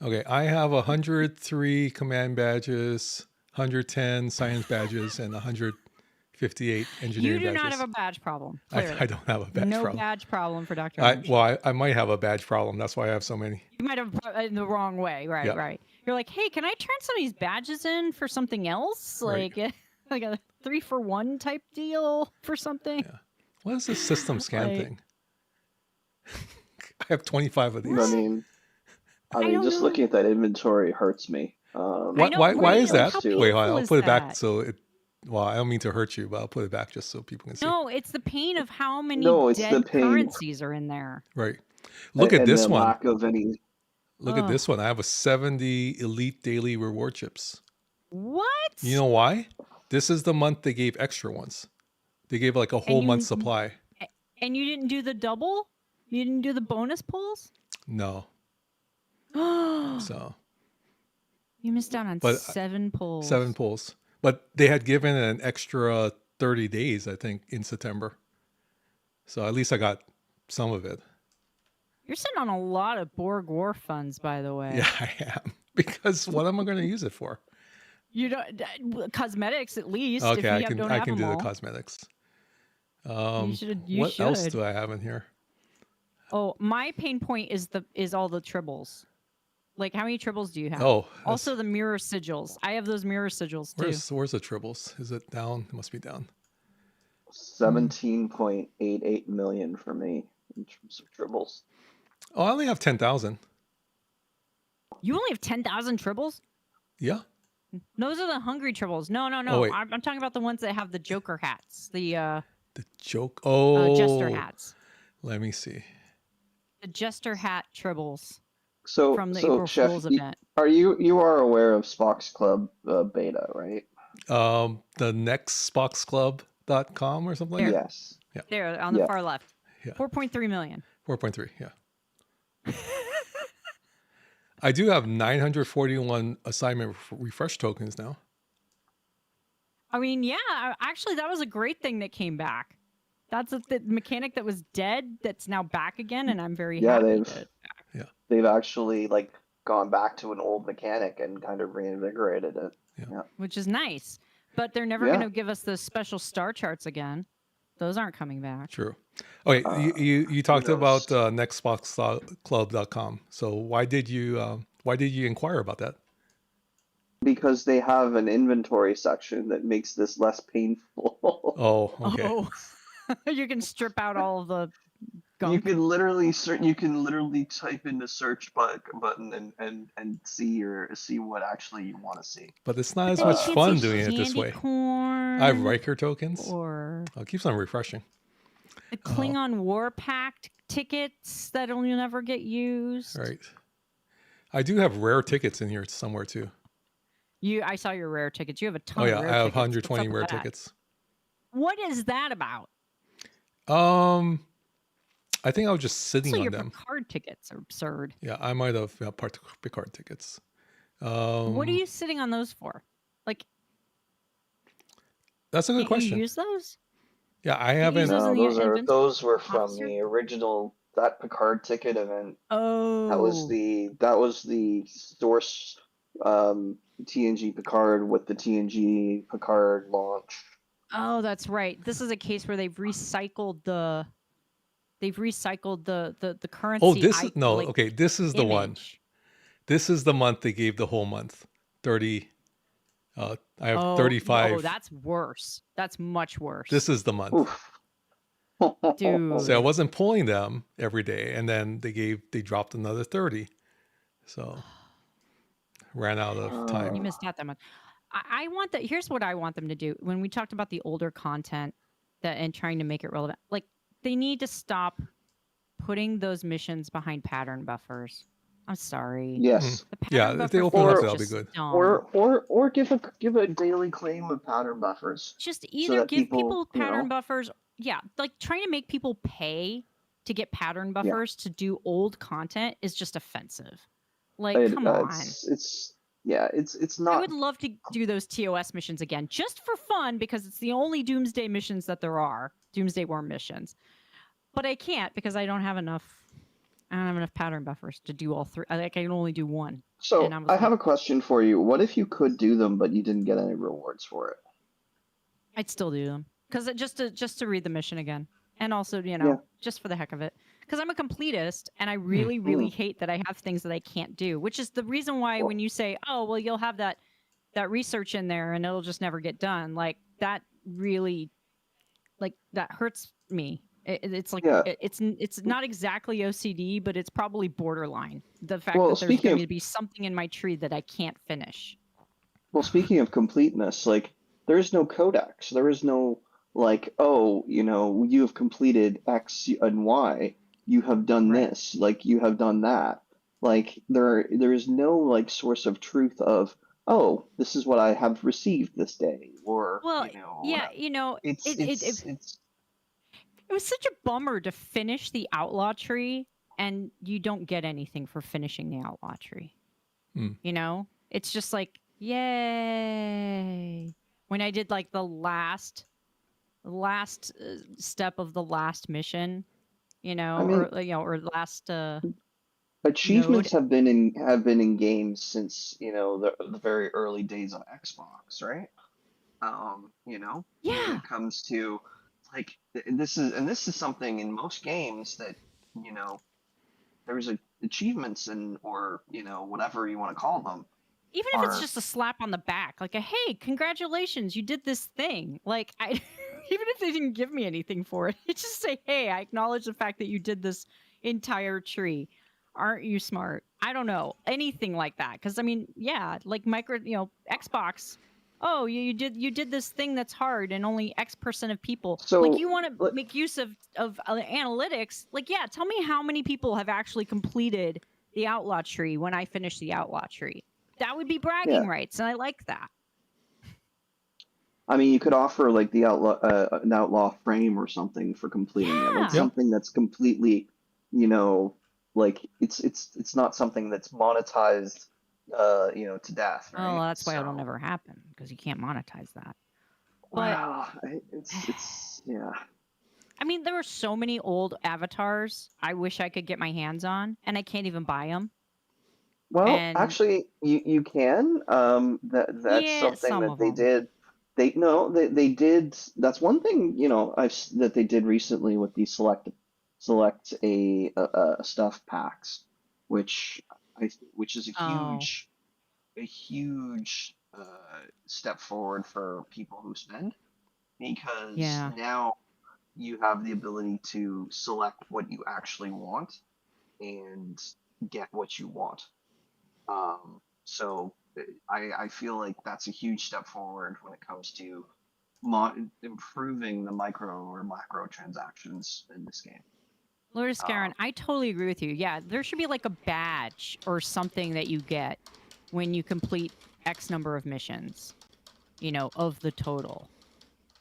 Okay, I have 103 command badges, 110 science badges, and 158 engineering badges. You do not have a badge problem. I don't have a badge problem. No badge problem for Dr. Orange. I might have a badge problem. That's why I have so many. You might have in the wrong way. Right, right. You're like, hey, can I turn some of these badges in for something else? Like, like a 3-for-1 type deal for something? Yeah. What is this system scan thing? I have 25 of these. I mean, just looking at that inventory hurts me. Why is that? Wait, I'll put it back well, I don't mean to hurt you, but I'll put it back just so people can see. No, it's the pain of how many dead currencies are in there. Right. Look at this one. Lack of any... Look at this one. I have a 70 elite daily reward chips. What? You know why? This is the month they gave extra ones. They gave like a whole month's supply. And you didn't do the double? You didn't do the bonus pulls? No. So. You missed out on 7 pulls. 7 pulls. But they had given an extra 30 days, I think, in September. So at least I got some of it. You're sitting on a lot of Borg War funds, by the way. Yeah, I am. Because what am I going to use it for? You don't cosmetics at least. Okay, if you I can do the cosmetics. What else do I have in here? Oh, my pain point is all the tribbles. Like, how many tribbles do you have? Oh, also the mirror sigils. I have those mirror sigils too. Where's the tribbles? Is it down? It must be down. 17.88 million for me in terms of tribbles. Oh, I only have 10,000. You only have 10,000 tribbles? Yeah. Those are the hungry tribbles. No. Oh, I'm talking about the ones that have the Joker hats. The Jester hats. Let me see. The Jester hat tribbles. So, from the April Chef, Fool's event. You are aware of Spock's Club beta, right? The nextboxclub.com or something like that? Yes. Yeah. There, on the far left. Yeah. 4.3 million. 4.3, yeah. I do have 941 assignment refresh tokens now. I mean, yeah, actually, that was a great thing that came back. That's the mechanic that was dead that's now back again, and I'm very happy. They've actually like gone back to an old mechanic and kind of reinvigorated it. Yeah. Which is nice. But they're never going to give us the special star charts again. Those aren't coming back. True. Okay, you talked about nextboxclub.com. So why did you inquire about that? Because they have an inventory section that makes this less painful. Oh, okay. Oh. You can strip out all of the You can literally type in the search button and see what actually you want to see. But it's not as Then you much can't fun say doing it this candy way. corn I have Riker tokens. or Oh, it keeps on refreshing. the Klingon War Pact tickets that'll never get used. Right. I do have rare tickets in here somewhere too. I saw your rare tickets. You have a ton Oh of yeah, rare I have tickets. What's 120 up with rare that? tickets. What is that about? I think I was just sitting So on your them. Picard tickets are absurd. Yeah, I might have Picard tickets. What are you sitting on those for? Like, that's a good can't question. you use those? Yeah, I Can't you haven't. use those in the Those were from officer? the original that Picard ticket event. Oh, That was the source TNG Picard with the TNG Picard launch. Oh, that's right. This is a case where they've recycled the currency. Oh, this is no. Okay, this is the one. image. This is the month they gave the whole month. 30. I have 35. Oh, that's worse. That's much worse. This is the month. Dude. So I wasn't pulling them every day, and then they dropped another 30. So ran out of time. You missed out that much. I want that. Here's what I want them to do. When we talked about the older content and trying to make it relevant, like they need to stop putting those missions behind pattern buffers. I'm sorry. Yes. Yeah, if they open up, that'll be good. Or give a daily claim of pattern buffers. Just either give people pattern you know, buffers. Yeah, like trying to make people pay to get pattern buffers to do old content is just offensive. Like, come on. It's not. I would love to do those TOS missions again, just for fun, because it's the only Doomsday missions that there are. Doomsday War missions. But I can't because I don't have enough. I don't have enough pattern buffers to do all three. I can only do one. So I have a question for you. What if you could do them, but you didn't get any rewards for it? I'd still do them because just to read the mission again, and also just for the heck of it. Because I'm a completist, and I really, really hate that I have things that I can't do. Which is the reason why when you say, "Oh, well, you'll have that research in there, and it'll just never get done," like that really, like that hurts me. It's like it's not exactly OCD, but it's probably borderline. The fact that there's going to be something in my tree that I can't finish. Well, speaking of completeness, like there is no codex. There is no like, oh, you have completed X and Y. You have done this. Like you have done that. Like there is no like source of truth of, oh, this is what I have received this day, or it was such a bummer to finish the outlaw tree and you don't get anything for finishing the outlaw tree. It's just like, yay. When I did like the last step of the last mission, or last achievements node. have been in games since the very early days on Xbox, right? When it comes to like this is something in most games that there's achievements or whatever you want to call them. Even if it's just a slap on the back, like a hey, congratulations, you did this thing. Like even if they didn't give me anything for it, it's just say, hey, I acknowledge the fact that you did this entire tree. Aren't you smart? I don't know, anything like that. Because I mean, like Xbox. Oh, you did this thing that's hard, and only X% of people. So, like you want to make use of analytics. Like, tell me how many people have actually completed the outlaw tree when I finish the outlaw tree. That would be bragging rights, and I like that. I mean, you could offer like the an outlaw frame or something for completing it, like something that's completely, like it's not something that's monetized. To death. Right? Oh, that's why it'll never happen because you can't monetize that. Wow, it's I mean, there are so many old avatars I wish I could get my hands on, and I can't even buy them. Well, actually, you can. That's something that they did. They did. That's one thing that they did recently with the select a stuff packs, which is a huge step forward for people who spend, because now you have the ability to select what you actually want and get what you want. So I feel like that's a huge step forward when it comes to improving the micro or macro transactions in this game. Lourdes Karen, I totally agree with you. Yeah, there should be like a badge or something that you get when you complete X number of missions, of the total.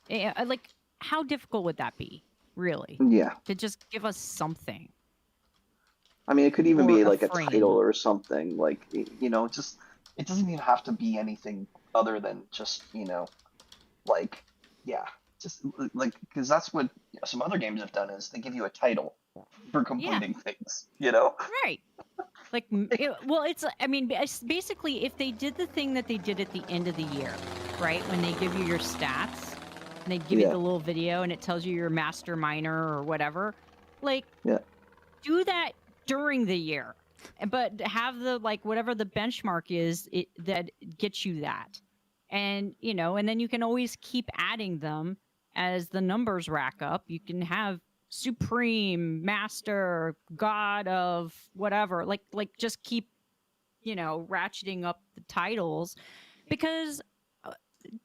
Like, how difficult would that be, really? Yeah. To just give us something. I mean, it could even be like a frame. title or something. Like, just, it doesn't even have to be anything other than just, like, yeah. Just, like, because that's what some other games have done is they give you a title for completing things, Right. Like, basically, if they did the thing that they did at the end of the year, right? When they give you your stats, and they give you the little video, and it tells you your master miner or whatever, like, do that during the year, but have the, like, whatever the benchmark is, that gets you that. And, and then you can always keep adding them as the numbers rack up. You can have Supreme, Master, God of whatever, like just keep, ratcheting up the titles, because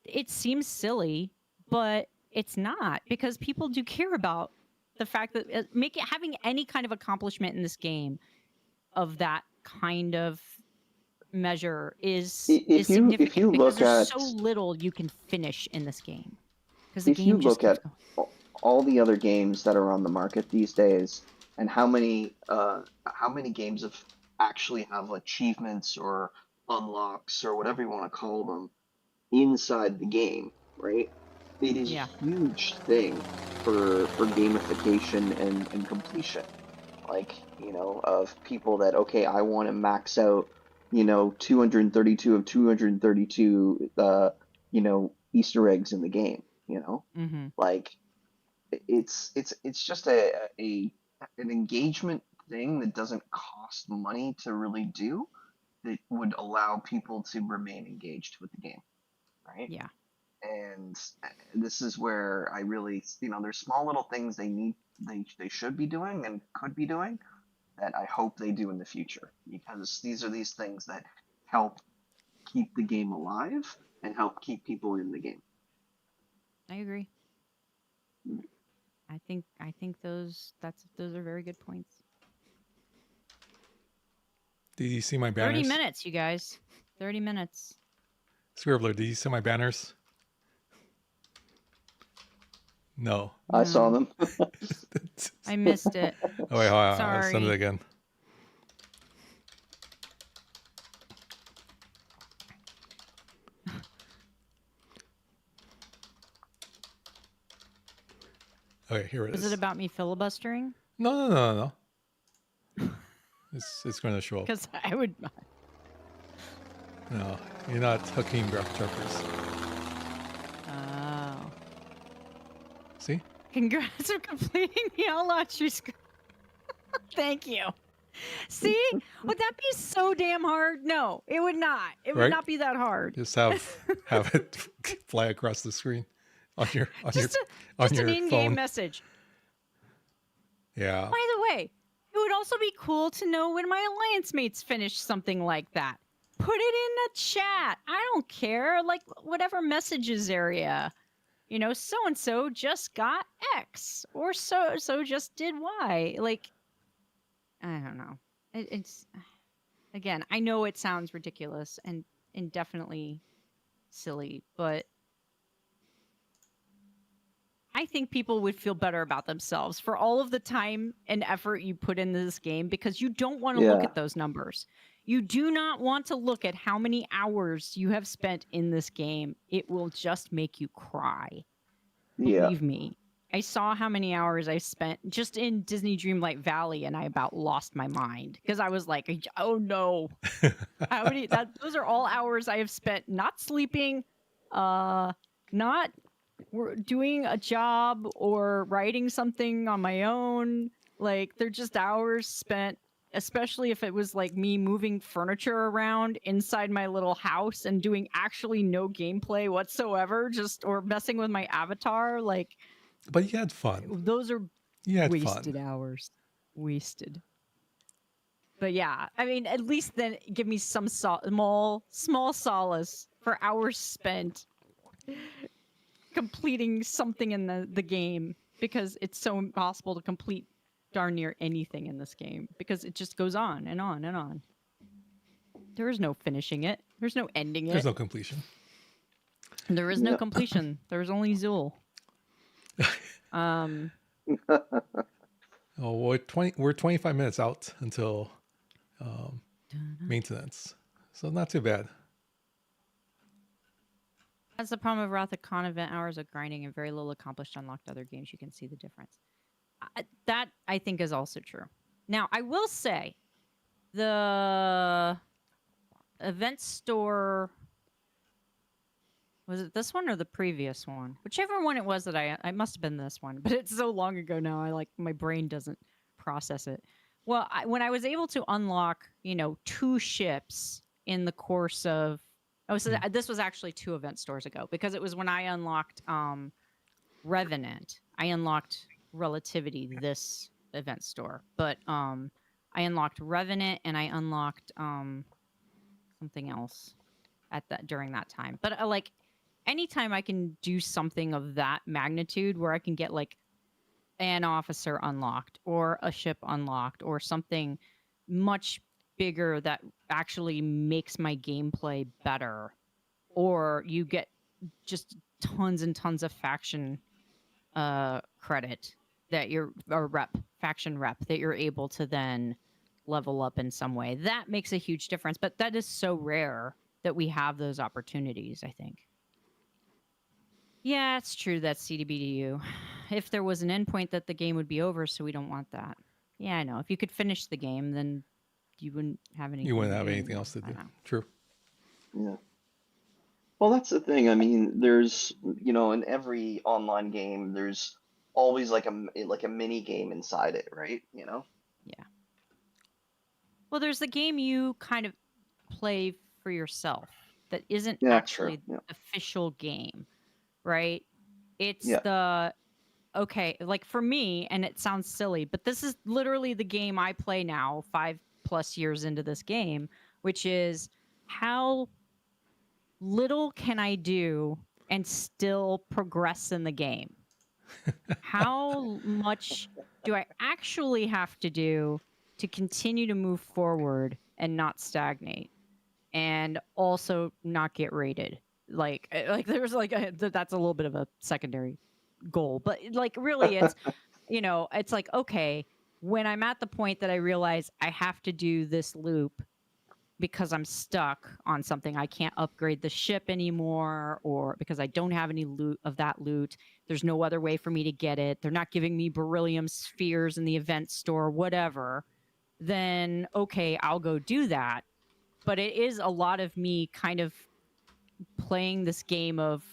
it seems silly, but it's not, because people do care about the fact that having any kind of accomplishment in this game of that kind of measure is significant, if you because look there's at so little you can finish in this game. If you look at all the other games that are on the market these days, and how many games actually have achievements or unlocks or whatever you want to call them inside the game, right? It is a huge thing for gamification and completion. Like, of people that, okay, I want to max out, 232 of 232, Easter eggs in the game. Like, it's just an engagement thing that doesn't cost money to really do, that would allow people to remain engaged with the game, right? Yeah. And this is where I really, there's small little things they should be doing and could be doing that I hope they do in the future, because these are these things that help keep the game alive and help keep people in the game. I agree. I think those are very good points. Did you see my banners? 30 minutes, you guys. 30 minutes. Scribbler, did you see my banners? No. I saw them. I missed it. Oh, wait, hold on. Sorry. I'll send it again. Okay, here it is. Is it about me filibustering? No. It's going to show up. Because I would. No, you're not Hakeem Jeffries. Oh. See? Congrats on completing the Outlaundry School. Thank you. See? Would that be so damn hard? No, it would not. It would not be that hard. Just have it fly across the screen on your just an in-game phone. message. Yeah. By the way, it would also be cool to know when my alliance mates finish something like that. Put it in the chat. I don't care. Like, whatever messages area. So-and-so just got X. Or so just did Y. Like, I don't know. It's, again, I know it sounds ridiculous and definitely silly, but I think people would feel better about themselves for all of the time and effort you put into this game, because you don't want to look at those numbers. You do not want to look at how many hours you have spent in this game. It will just make you cry. Believe me. I saw how many hours I spent just in Disney Dreamlight Valley, and I about lost my mind, because I was like, oh no. Those are all hours I have spent not sleeping, not doing a job or writing something on my own. Like, they're just hours spent, especially if it was like me moving furniture around inside my little house and doing actually no gameplay whatsoever, or messing with my avatar. Like, But you had fun. Those are You had wasted fun. hours. Wasted. But yeah, I mean, at least then give me some small solace for hours spent completing something in the game, because it's so impossible to complete darn near anything in this game because it just goes on and on and on. There is no finishing it. There's no ending it. There's no completion. There is no completion. There's only Zool. Oh, we're 25 minutes out until maintenance, so not too bad. That's the problem of Wrath of Khan event hours of grinding and very little accomplished unlocked other games. You can see the difference. That I think is also true. Now, I will say the event store, was it this one or the previous one? Whichever one it was that I must have been this one, but it's so long ago now. My brain doesn't process it. Well, when I was able to unlock, 2 ships in the course of, this was actually 2 event stores ago, because it was when I unlocked Revenant. I unlocked Relativity, this event store, but I unlocked Revenant and I unlocked something else during that time. But anytime I can do something of that magnitude where I can get an officer unlocked or a ship unlocked or something much bigger that actually makes my gameplay better, or you get just tons and tons of faction credit that faction rep that you're able to then level up in some way, that makes a huge difference. But that is so rare that we have those opportunities, I think. Yeah, it's true. That's CDBDU. If there was an endpoint, that the game would be over, so we don't want that. Yeah, I know. If you could finish the game, then you wouldn't have anything. You wouldn't have anything else to do. True. Yeah. Well, that's the thing. I mean, there's, in every online game, there's always like a mini game inside it, right? Yeah. Well, there's the game you kind of play for yourself that isn't actually the official game, right? It's for me, and it sounds silly, but this is literally the game I play now, 5+ years into this game, which is how little can I do and still progress in the game? How much do I actually have to do to continue to move forward and not stagnate, and also not get rated? There's that's a little bit of a secondary goal, but really it's it's okay, when I'm at the point that I realize I have to do this loop because I'm stuck on something, I can't upgrade the ship anymore, or because I don't have any loot of that loot, there's no other way for me to get it, they're not giving me beryllium spheres in the event store, whatever, then okay, I'll go do that. But it is a lot of me kind of playing this game of,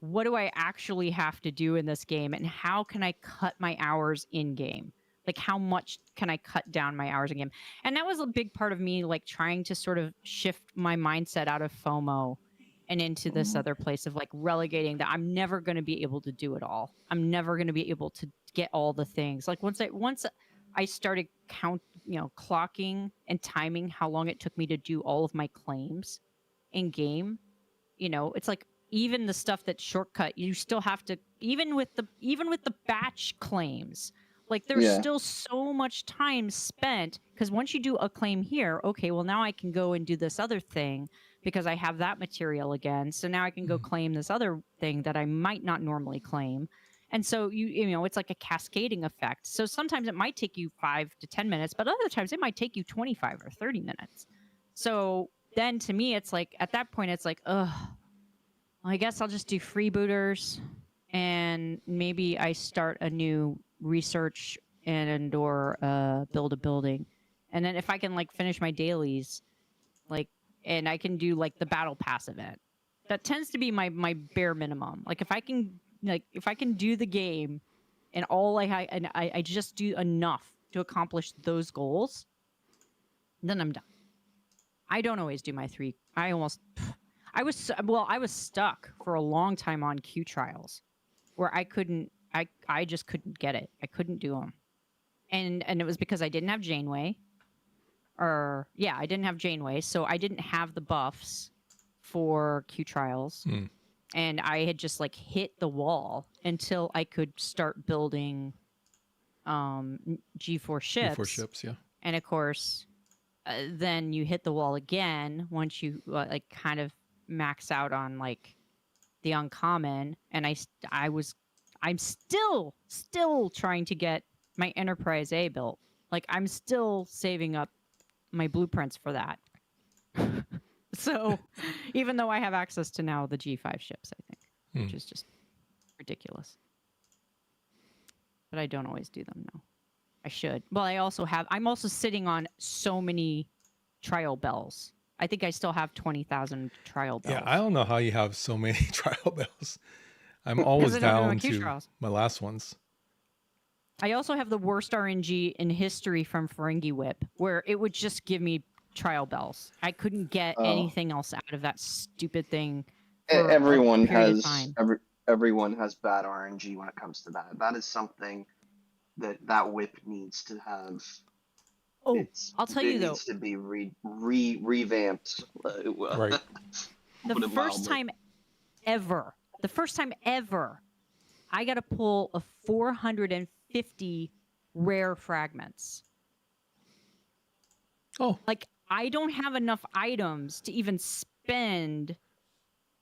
what do I actually have to do in this game, and how can I cut my hours in game? How much can I cut down my hours in game? And that was a big part of me, trying to sort of shift my mindset out of FOMO and into this other place of relegating that I'm never going to be able to do it all. I'm never going to be able to get all the things. Once I started clocking and timing how long it took me to do all of my claims in game, it's even the stuff that's shortcut, you still have to, even with the batch claims, there's still so much time spent, because once you do a claim here, okay, well now I can go and do this other thing because I have that material again. So now I can go claim this other thing that I might not normally claim. And so it's like a cascading effect. So sometimes it might take you 5 to 10 minutes, but other times it might take you 25 or 30 minutes. So then to me, it's at that point, it's ugh, I guess I'll just do freebooters, and maybe I start a new research or build a building. And then if I can finish my dailies, and I can do the battle pass event, that tends to be my bare minimum. If I can do the game and I just do enough to accomplish those goals, then I'm done. I don't always do my 3. I was stuck for a long time on Q trials where I couldn't I just couldn't get it. I couldn't do them, and it was because I didn't have Janeway, I didn't have Janeway, so I didn't have the buffs for Q trials, and I had just like hit the wall until I could start building G4 ships. G4 ships, yeah. And of course, then you hit the wall again once you like kind of max out on like the uncommon, and I'm still trying to get my Enterprise A built. Like I'm still saving up my blueprints for that. So even though I have access to now the G5 ships, I think, which is just ridiculous. But I don't always do them now. I should. Well, I'm also sitting on so many trial bells. I think I still have 20,000 trial bells. Yeah, I don't know how you have so many trial bells. I'm always down to my last ones. I also have the worst RNG in history from Ferengi Whip, where it would just give me trial bells. I couldn't get anything else out of that stupid thing. Everyone has bad RNG when it comes to that. That is something that whip needs to have. Oh, I'll tell you though, it needs to be revamped. Right. The first time ever, I got a pull of 450 rare fragments. Oh. Like, I don't have enough items to even spend.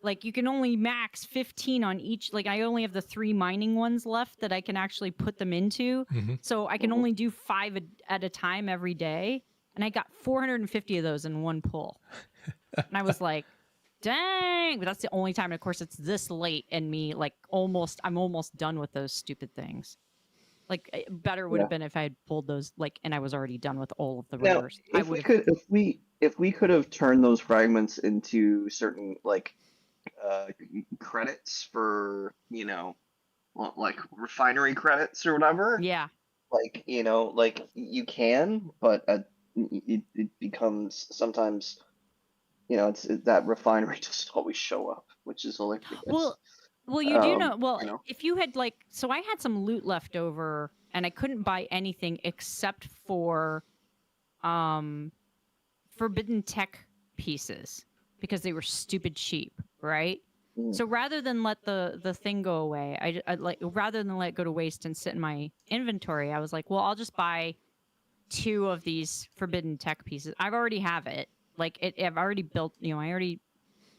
Like, you can only max 15 on each. Like, I only have the 3 mining ones left that I can actually put them into. So I can only do 5 at a time every day. And I got 450 of those in one pull. And I was like, dang. But that's the only time. And of course, it's this late and me, like, I'm almost done with those stupid things. Like, better would have been if I had pulled those, like, and I was already done with all of the rares. If we could have turned those fragments into certain, like, credits for, like refinery credits or whatever. Yeah. Like, like you can, but it becomes sometimes, that refinery doesn't always show up, which is hilarious. Well, you do know. Well, if you had so I had some loot left over, and I couldn't buy anything except for, forbidden tech pieces because they were stupid cheap, right? So rather than let the thing go away, rather than let it go to waste and sit in my inventory, I was like, well, I'll just buy 2 of these forbidden tech pieces. I've already have it. Like I've already built. I already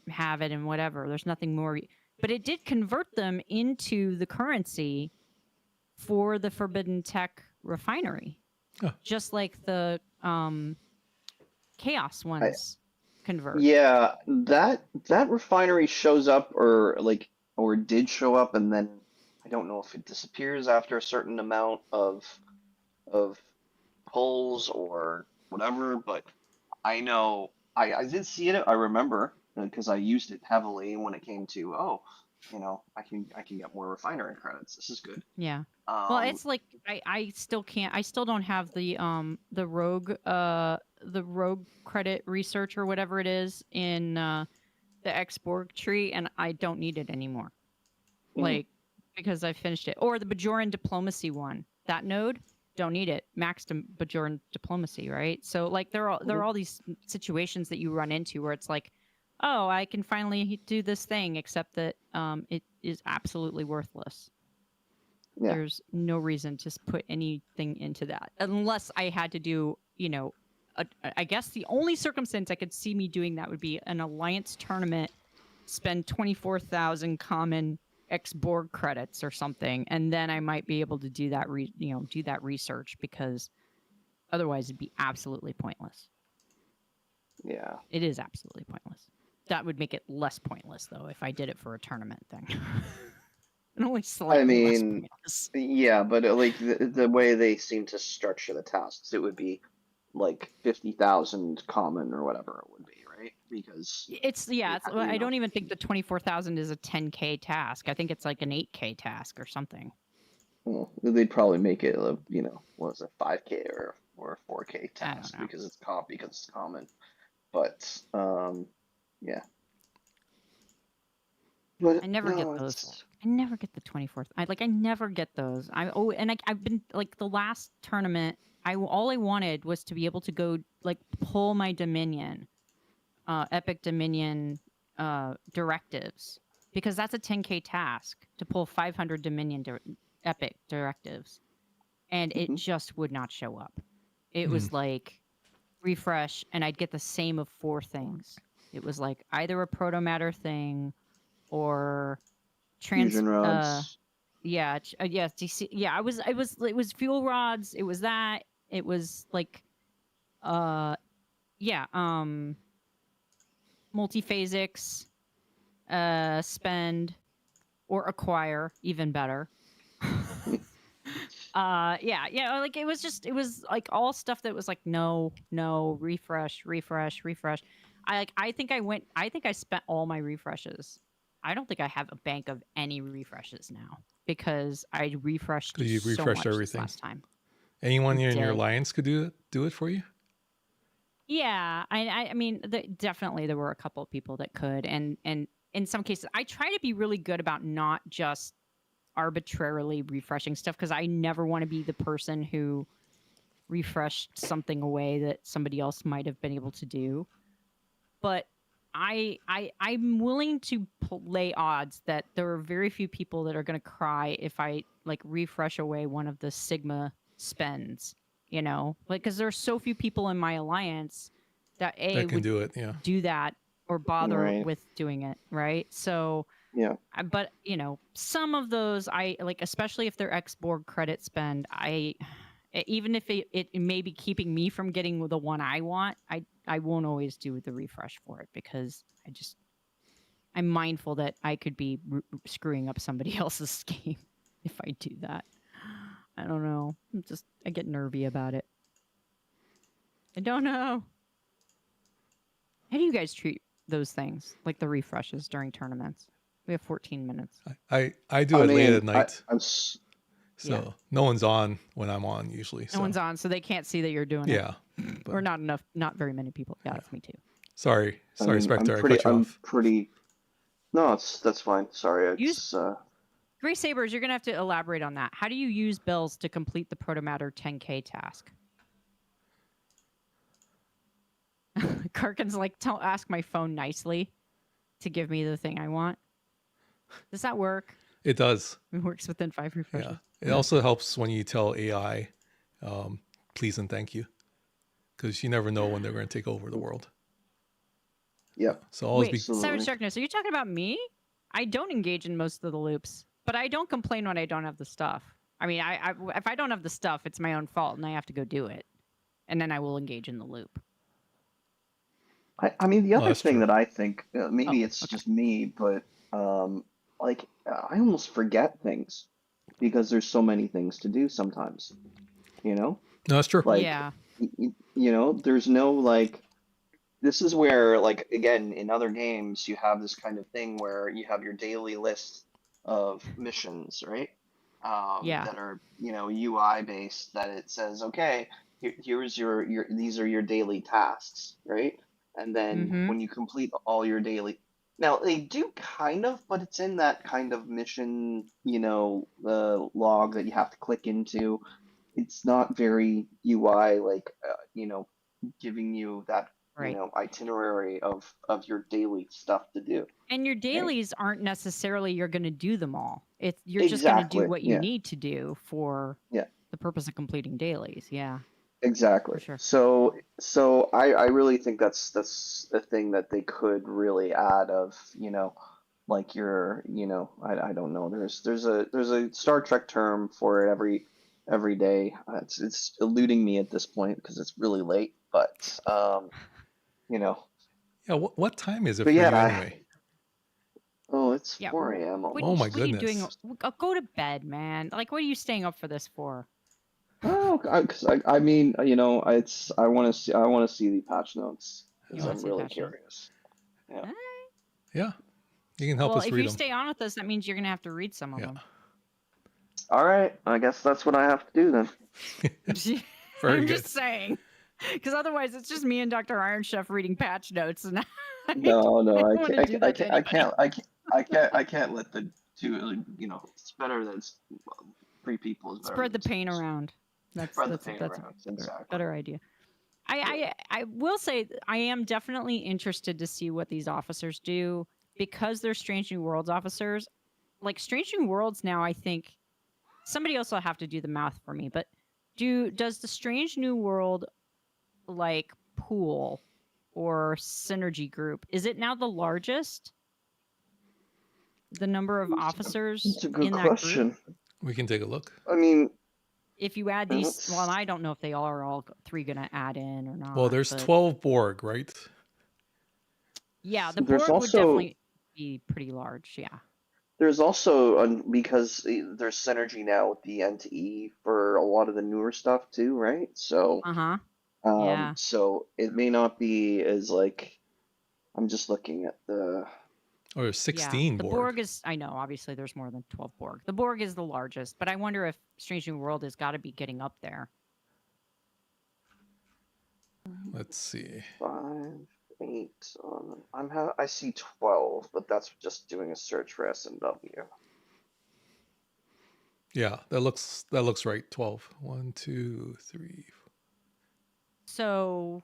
have it and whatever. There's nothing more. But it did convert them into the currency for the Forbidden Tech refinery. Oh. Just like the Chaos ones convert. Yeah, that refinery shows up or did show up, and then I don't know if it disappears after a certain amount of pulls or whatever, but I know I did see it. I remember because I used it heavily when it came to I can get more refinery credits. This is good. Yeah. Well, it's like I still can't. I still don't have the rogue credit research or whatever it is in the X-Borg tree, and I don't need it anymore. Like because I finished it. Or the Bajoran diplomacy one. That node, don't need it. Max Bajoran diplomacy, right? So like there are all these situations that you run into where it's like, oh, I can finally do this thing, except that it is absolutely worthless. Yeah. There's no reason to put anything into that. Unless I had to do, I guess the only circumstance I could see me doing that would be an alliance tournament, spend 24,000 common X-Borg credits or something, and then I might be able to do that, do that research, because otherwise it'd be absolutely pointless. Yeah. It is absolutely pointless. That would make it less pointless, though, if I did it for a tournament thing. And only slightly less pointless. Yeah, but the way they seem to structure the tasks, it would be like 50,000 common or whatever it would be, right? Because I don't even think the 24,000 is a 10K task. I think it's like an 8K task or something. Well, they'd probably make it a 5K or a 4K task because it's common. But yeah. But I never get no, those. it's I never get the 24th. I never get those. I've been like the last tournament. All I wanted was to be able to go like pull my Dominion, Epic Dominion, directives, because that's a 10K task to pull 500 Dominion Epic directives, and it just would not show up. It was like refresh, and I'd get the same of 4 things. It was like either a proto matter thing, or fusion rods. DC. Yeah, it was fuel rods. It was that. It was like, multiphasics, spend, or acquire, even better. Like it was like all stuff that was like no, refresh. I think I spent all my refreshes. I don't think I have a bank of any refreshes now because I refreshed You so refreshed much everything last time. Anyone in your alliance could do it for you? Yeah, I mean, definitely there were a couple of people that could, and in some cases, I try to be really good about not just arbitrarily refreshing stuff, because I never want to be the person who refreshed something away that somebody else might have been able to do. But I'm willing to lay odds that there are very few people that are going to cry if I like refresh away one of the Sigma spends, you know, like, because there's so few people in my alliance that can would do it, yeah, do that or bother Right. with doing it, right? So Yeah. but you know, some of those I like, especially if they're X-Borg credit spend, even if it may be keeping me from getting the one I want, I won't always do the refresh for it, because I'm mindful that I could be screwing up somebody else's game if I do that. I don't know. I get nervy about it. I don't know. How do you guys treat those things, like the refreshes during tournaments? We have 14 minutes. I do it late at night. So no one's on when I'm on usually. No one's on, so they can't see that you're doing it. Yeah. Or not very many people. Yeah, that's me too. Sorry, Spectre. I'm pretty. No, that's fine. Sorry, Gray Sabers, you're gonna have to elaborate on that. How do you use bells to complete the Protomatter 10K task? Karkin's like, ask my phone nicely to give me the thing I want. Does that work? It does. It works within 5 refreshes. Yeah. It also helps when you tell AI, please and thank you, because you never know when they're going to take over the world. Yep. So always Wait, Savage Darkness, are you talking about me? I don't engage in most of the loops, but I don't complain when I don't have the stuff. I mean, if I don't have the stuff, it's my own fault, and I have to go do it, and then I will engage in the loop. I mean, the other thing that I think, maybe it's just me, but like I almost forget things because there's so many things to do sometimes, you know? No, that's true. Like, yeah. You know, there's no like, this is where, like, again, in other games, you have this kind of thing where you have your daily list of missions, right? That are, you know, UI based, that it says, okay, here's your these are your daily tasks, right? And then when you complete all your daily, now they do kind of, but it's in that kind of mission, you know, log that you have to click into. It's not very UI, like, you know, giving you that, you know, itinerary of your daily stuff to do. And your dailies aren't necessarily you're going to do them all. You're just going to do what you need to do for the purpose of completing dailies. Yeah. Exactly. Sure. So I really think that's the thing that they could really add of, you know, like your, you know, I don't know. There's a Star Trek term for it every day. It's eluding me at this point because it's really late, but you know. Yeah, what time is it for you anyway? It's 4 a.m. Oh my goodness. What are you doing? Go to bed, man. Like, what are you staying up for this for? Oh, because I mean, you know, I want to see the patch notes because I'm really curious. Yeah. Right. Yeah. You can help us read them. If you stay on with us, that means you're gonna have to read some of them. All right, I guess that's what I have to do then. Very I'm good. just saying, because otherwise it's just me and Dr. Iron Chef reading patch notes, and No, I I can't let the two. It's better that it's 3 people is better. Spread the than pain 2. around. Spread the pain That's around. a Exactly. better idea. I will say I am definitely interested to see what these officers do because they're Strange New Worlds officers. Like Strange New Worlds now, I think somebody else will have to do the math for me. But does the Strange New World like pool or synergy group, is it now the largest? The number of officers It's a good in that question. group? We can take a look. I mean, If you add these, well, I don't know if they are all 3 going to add in or not. Well, there's but 12 Borg, right? Yeah, the There's Borg would also- definitely be pretty large. Yeah. there's also because there's synergy now with the NTE for a lot of the newer stuff too, right? So, Yeah. so it may not be as like. I'm just looking at the. Oh, there's 16 The Borg. Borg is, I know, obviously there's more than 12 Borg. The Borg is the largest, but I wonder if Strange New World has got to be getting up there. Let's see. 5, 8. I see 12, but that's just doing a search for S&W. Yeah, that looks right. 12. 1, 2, 3. So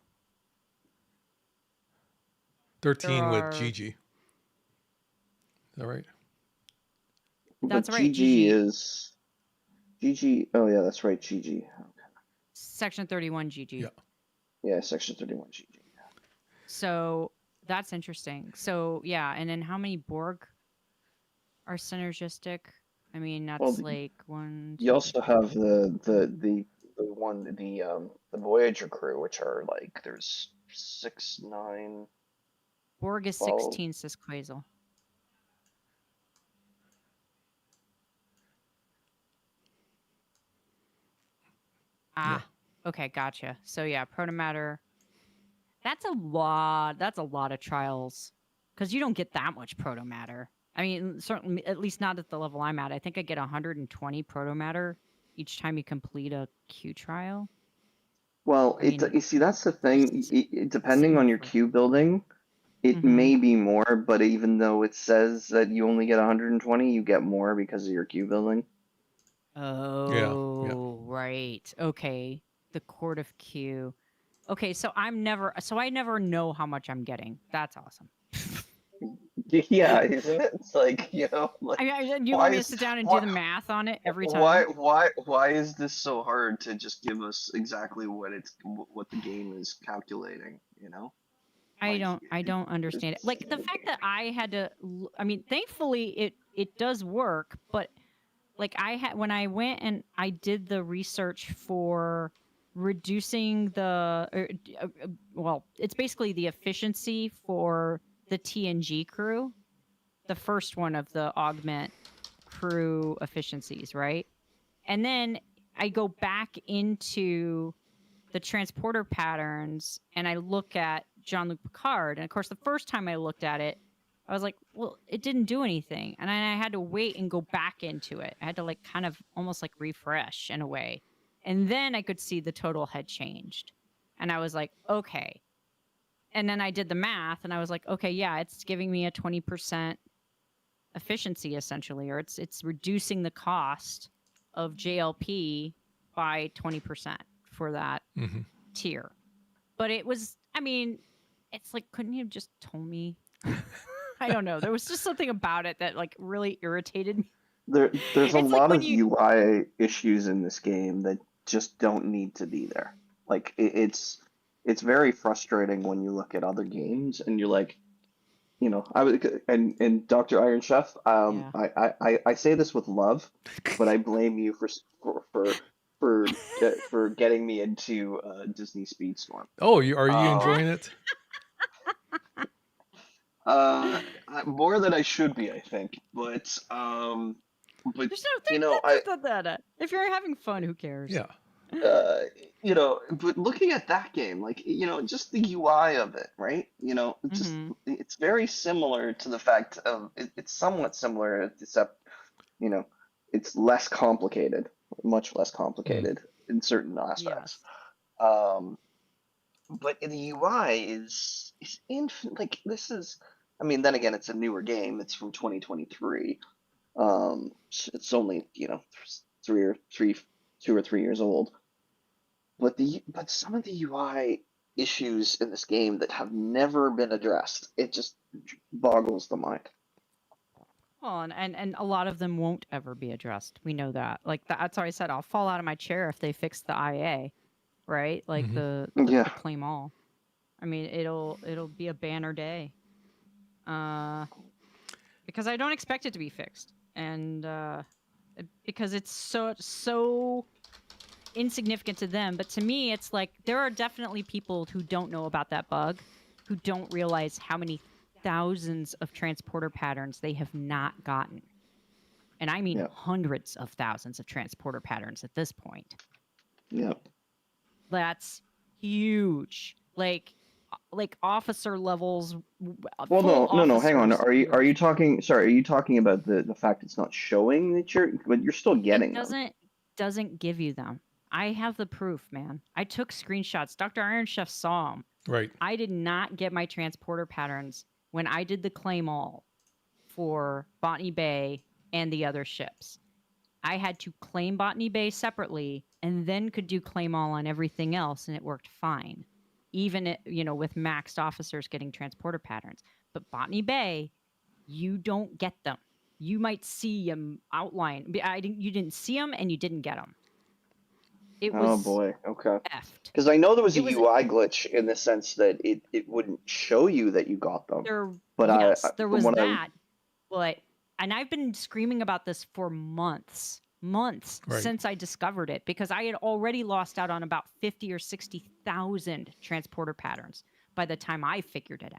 13 with are- Gigi. Is that right? That's but right, GG GG. is. GG. Oh, yeah, that's right, GG. Section 31 GG. Yeah. Yeah, Section 31 GG. So that's interesting. So yeah, and then how many Borg are synergistic? I mean, that's Well, like 1. You also have the Voyager crew, which are like there's 6, 9. Borg is 12. 16, says Quasel. Okay, gotcha. So yeah, protomatter. That's a lot. That's a lot of trials, because you don't get that much protomatter. I mean, certainly, at least not at the level I'm at. I think I get 120 protomatter each time you complete a Q trial. Well, I mean, you see, that's the thing. Depending on your queue building, it Mm-hmm. may be more, but even though it says that you only get 120, you get more because of your queue building. Oh, right. Okay. The Court of Q. Okay, so I never know how much I'm getting. That's awesome. Yeah, it's like, like, do you want me to sit down and do the math on it every time? Why is this so hard to just give us exactly what the game is calculating, I don't understand it. Like the fact that I had to, I mean, thankfully it does work, but like when I went and I did the research for reducing well, it's basically the efficiency for the TNG crew, the first one of the augment crew efficiencies, right? And then I go back into the transporter patterns and I look at Jean-Luc Picard. And of course, the first time I looked at it, I was like, well, it didn't do anything. And I had to wait and go back into it. I had to like kind of almost like refresh in a way. And then I could see the total had changed. And I was like, okay. And then I did the math and I was like, okay, yeah, it's giving me a 20% efficiency essentially, or it's reducing the cost of JLP by 20% for that tier. But it was, I mean, it's like, couldn't you have just told me? I don't know. There was just something about it that like really irritated me. There's a lot of UI issues in this game that just don't need to be there. Like it's very frustrating when you look at other games and you're like, I would and Dr. Iron Chef, I say this with love, but I blame you for getting me into Disney Speedstorm. Oh, are you enjoying it? More than I should be, I think. But There's no if you're having fun, who cares? Yeah. But looking at that game, like, just the UI of it, right? It's very similar to the fact of it's somewhat similar, except, it's less complicated, much less complicated in certain aspects. Yes. But the UI is like, this is I mean, then again, it's a newer game. It's from 2023. It's only 2 or 3 years old. But some of the UI issues in this game that have never been addressed, it just boggles the mind. Well, and a lot of them won't ever be addressed. We know that. Like that's why I said I'll fall out of my chair if they fix the IA, right? Like the Yeah. claim all. I mean, it'll be a banner day. Because I don't expect it to be fixed, and because it's so insignificant to them. But to me, it's like there are definitely people who don't know about that bug, who don't realize how many thousands of transporter patterns they have not gotten. And I mean hundreds of thousands of transporter patterns at this point. Yep. That's huge. Like officer levels. Well, no. Hang on. Are you talking? Sorry, are you talking about the fact it's not showing that but you're still getting them? Doesn't give you them. I have the proof, man. I took screenshots. Dr. Iron Chef saw them. Right. I did not get my transporter patterns when I did the claim all for Botany Bay and the other ships. I had to claim Botany Bay separately and then could do claim all on everything else, and it worked fine. Even with maxed officers getting transporter patterns. But Botany Bay, you don't get them. You might see them outline. You didn't see them and you didn't get them. It was oh boy, okay. effed. Because I know there was a UI glitch in the sense that it wouldn't show you that you got them. There was that. And I've been screaming about this for months since I discovered it, because I had already lost out on about 50 or 60,000 transporter patterns by the time I figured it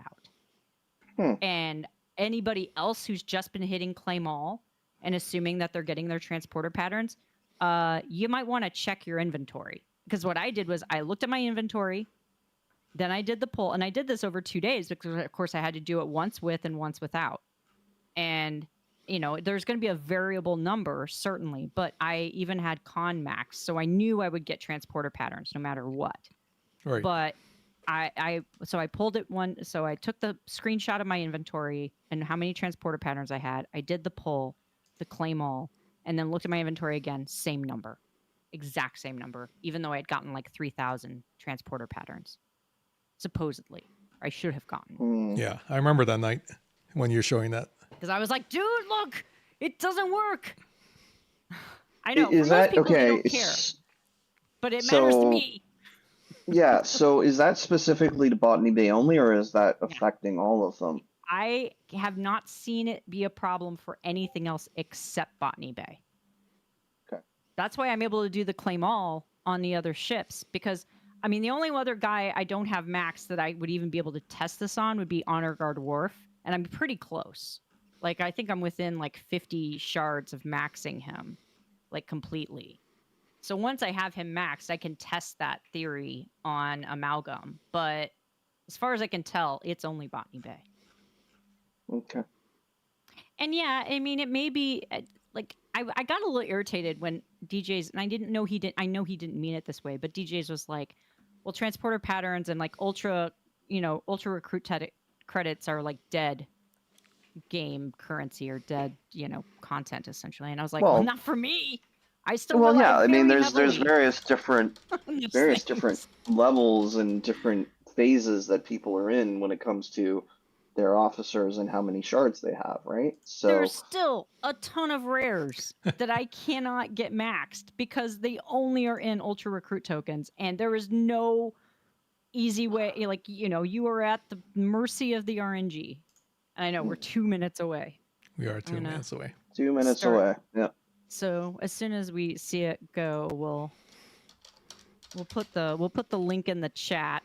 out. And anybody else who's just been hitting claim all and assuming that they're getting their transporter patterns, you might want to check your inventory. Because what I did was I looked at my inventory, then I did the pull, and I did this over 2 days because, of course, I had to do it once with and once without. And there's going to be a variable number, certainly, but I even had con max, so I knew I would get transporter patterns no matter what. Right. But I pulled it so I took the screenshot of my inventory and how many transporter patterns I had. I did the pull, the claim all, and then looked at my inventory again, same number. Exact same number, even though I had gotten like 3,000 transporter patterns. Supposedly. I should have gotten. Yeah, I remember that night when you're showing that. Because I was like, dude, look, it doesn't work. I know. Is for most that people, okay? They don't care, but it matters to me. Yeah. So is that specifically to Botany Bay only, or is that affecting all of them? I have not seen it be a problem for anything else except Botany Bay. Okay. That's why I'm able to do the claim all on the other ships, because I mean, the only other guy I don't have max that I would even be able to test this on would be Honor Guard Worf, and I'm pretty close. Like, I think I'm within like 50 shards of maxing him, like completely. So once I have him maxed, I can test that theory on Amalgam. But as far as I can tell, it's only Botany Bay. Okay. And yeah, I mean, it may be like I got a little irritated when DJs, and I know he didn't mean it this way, but DJs was like, well, transporter patterns and like ultra recruit credits are like dead game currency or dead, content essentially. And I was like, well, not for me. I still I mean, there's heavily various different different levels and different phases that people are in when it comes to their officers and how many shards they have, right? So there's still a ton of rares that I cannot get maxed because they only are in ultra recruit tokens, and there is no easy way. Like, you are at the mercy of the RNG. I know we're 2 minutes away. We are 2 minutes away. 2 minutes away. Yeah. So as soon as we see it go, we'll put the link in the chat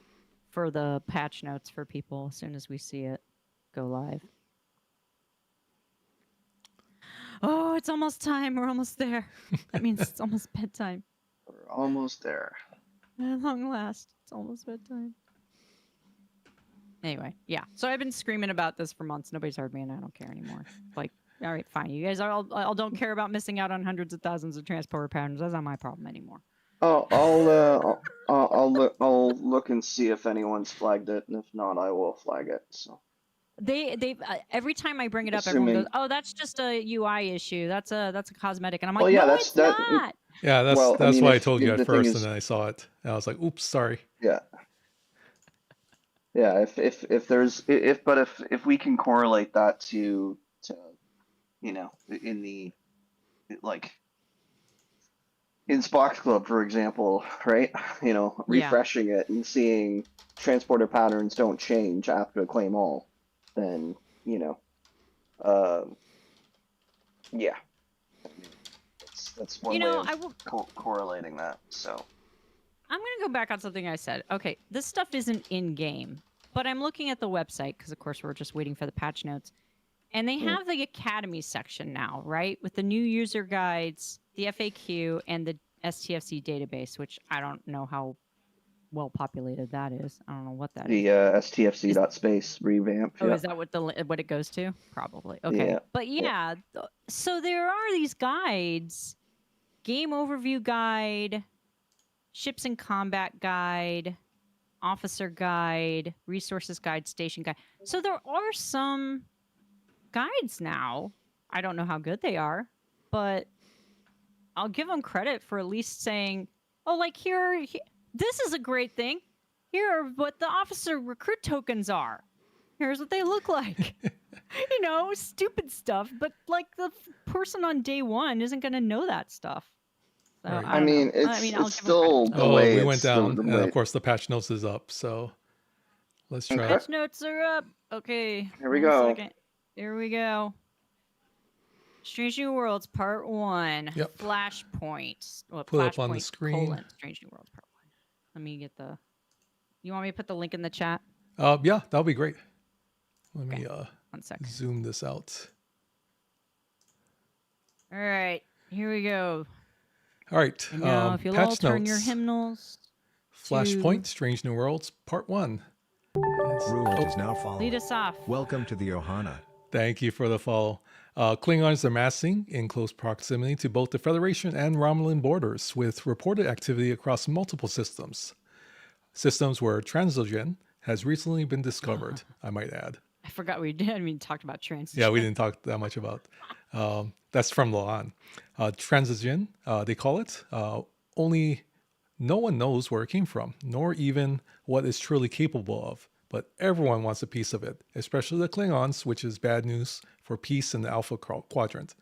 for the patch notes for people as soon as we see it go live. Oh, it's almost time. We're almost there. That means it's almost bedtime. We're almost there. At long last, it's almost bedtime. Anyway, yeah. So I've been screaming about this for months. Nobody's heard me, and I don't care anymore. Like, all right, fine. You guys all don't care about missing out on hundreds of thousands of transporter patterns. That's not my problem anymore. Oh, I'll look and see if anyone's flagged it, and if not, I will flag it. So, they every time I bring it up, everyone goes, Assuming. "Oh, that's just a UI issue. That's a cosmetic." And I'm like, Well, yeah, "No, that's it's that. not." Yeah, Well, I that's mean, why I told you if at the thing first, and is, then I saw it, and I was like, "Oops, sorry." yeah, yeah. If there's if we can correlate that to you know in the like in Spock's Club, for example, right? You know, Yeah. refreshing it and seeing transporter patterns don't change after claim all, then you know, yeah, I mean, that's one You way know, of correlating that. So I'm going to go back on something I said. Okay, this stuff isn't in game, but I'm looking at the website because, of course, we're just waiting for the patch notes. And they have the Academy section now, right? With the new user guides, the FAQ, and the STFC database, which I don't know how well populated that is. I don't know what that is. the STFC.space revamp. Oh, Yeah. is that what it goes to? Probably. Okay. Yeah. But yeah, so there are these guides, game overview guide, ships and combat guide, officer guide, resources guide, station guide. So there are some guides now. I don't know how good they are, but I'll give them credit for at least saying, "Oh, like here this is a great thing. Here are what the officer recruit tokens are. Here's what they look like." You know, stupid stuff, but like the person on day one isn't going to know that stuff. So Right. I don't mean, know. it's still the Oh, way we it's went down, the and way. of course the patch notes is up. So let's try. Okay. Patch notes are up. Okay. Here we one go. second. Here we go. Strange New Worlds Part 1. Yep. Flashpoint. Well, Put it up on the Flashpoint screen. Strange New Worlds Part 1. Let me get the... You want me to put the link in the chat? Yeah, that'll be great. Let me 1 second. zoom this out. All right. Here we go. All right. And now, if you'll all Patch turn your notes. hymnals Flashpoint, Strange New Worlds, Part 1. Ruland is now following. Lead us off. Welcome to the Ohana. Thank you for the follow. Klingons are massing in close proximity to both the Federation and Romulan borders, with reported activity across multiple systems. Systems where transogen has recently been discovered, I might add. I forgot we did. I mean, talked about trans. Yeah, we didn't talk that much about. That's from Loan. Transogen, they call it. Only no one knows where it came from, nor even what it's truly capable of. But everyone wants a piece of it, especially the Klingons, which is bad news for peace in the Alpha Quadrant.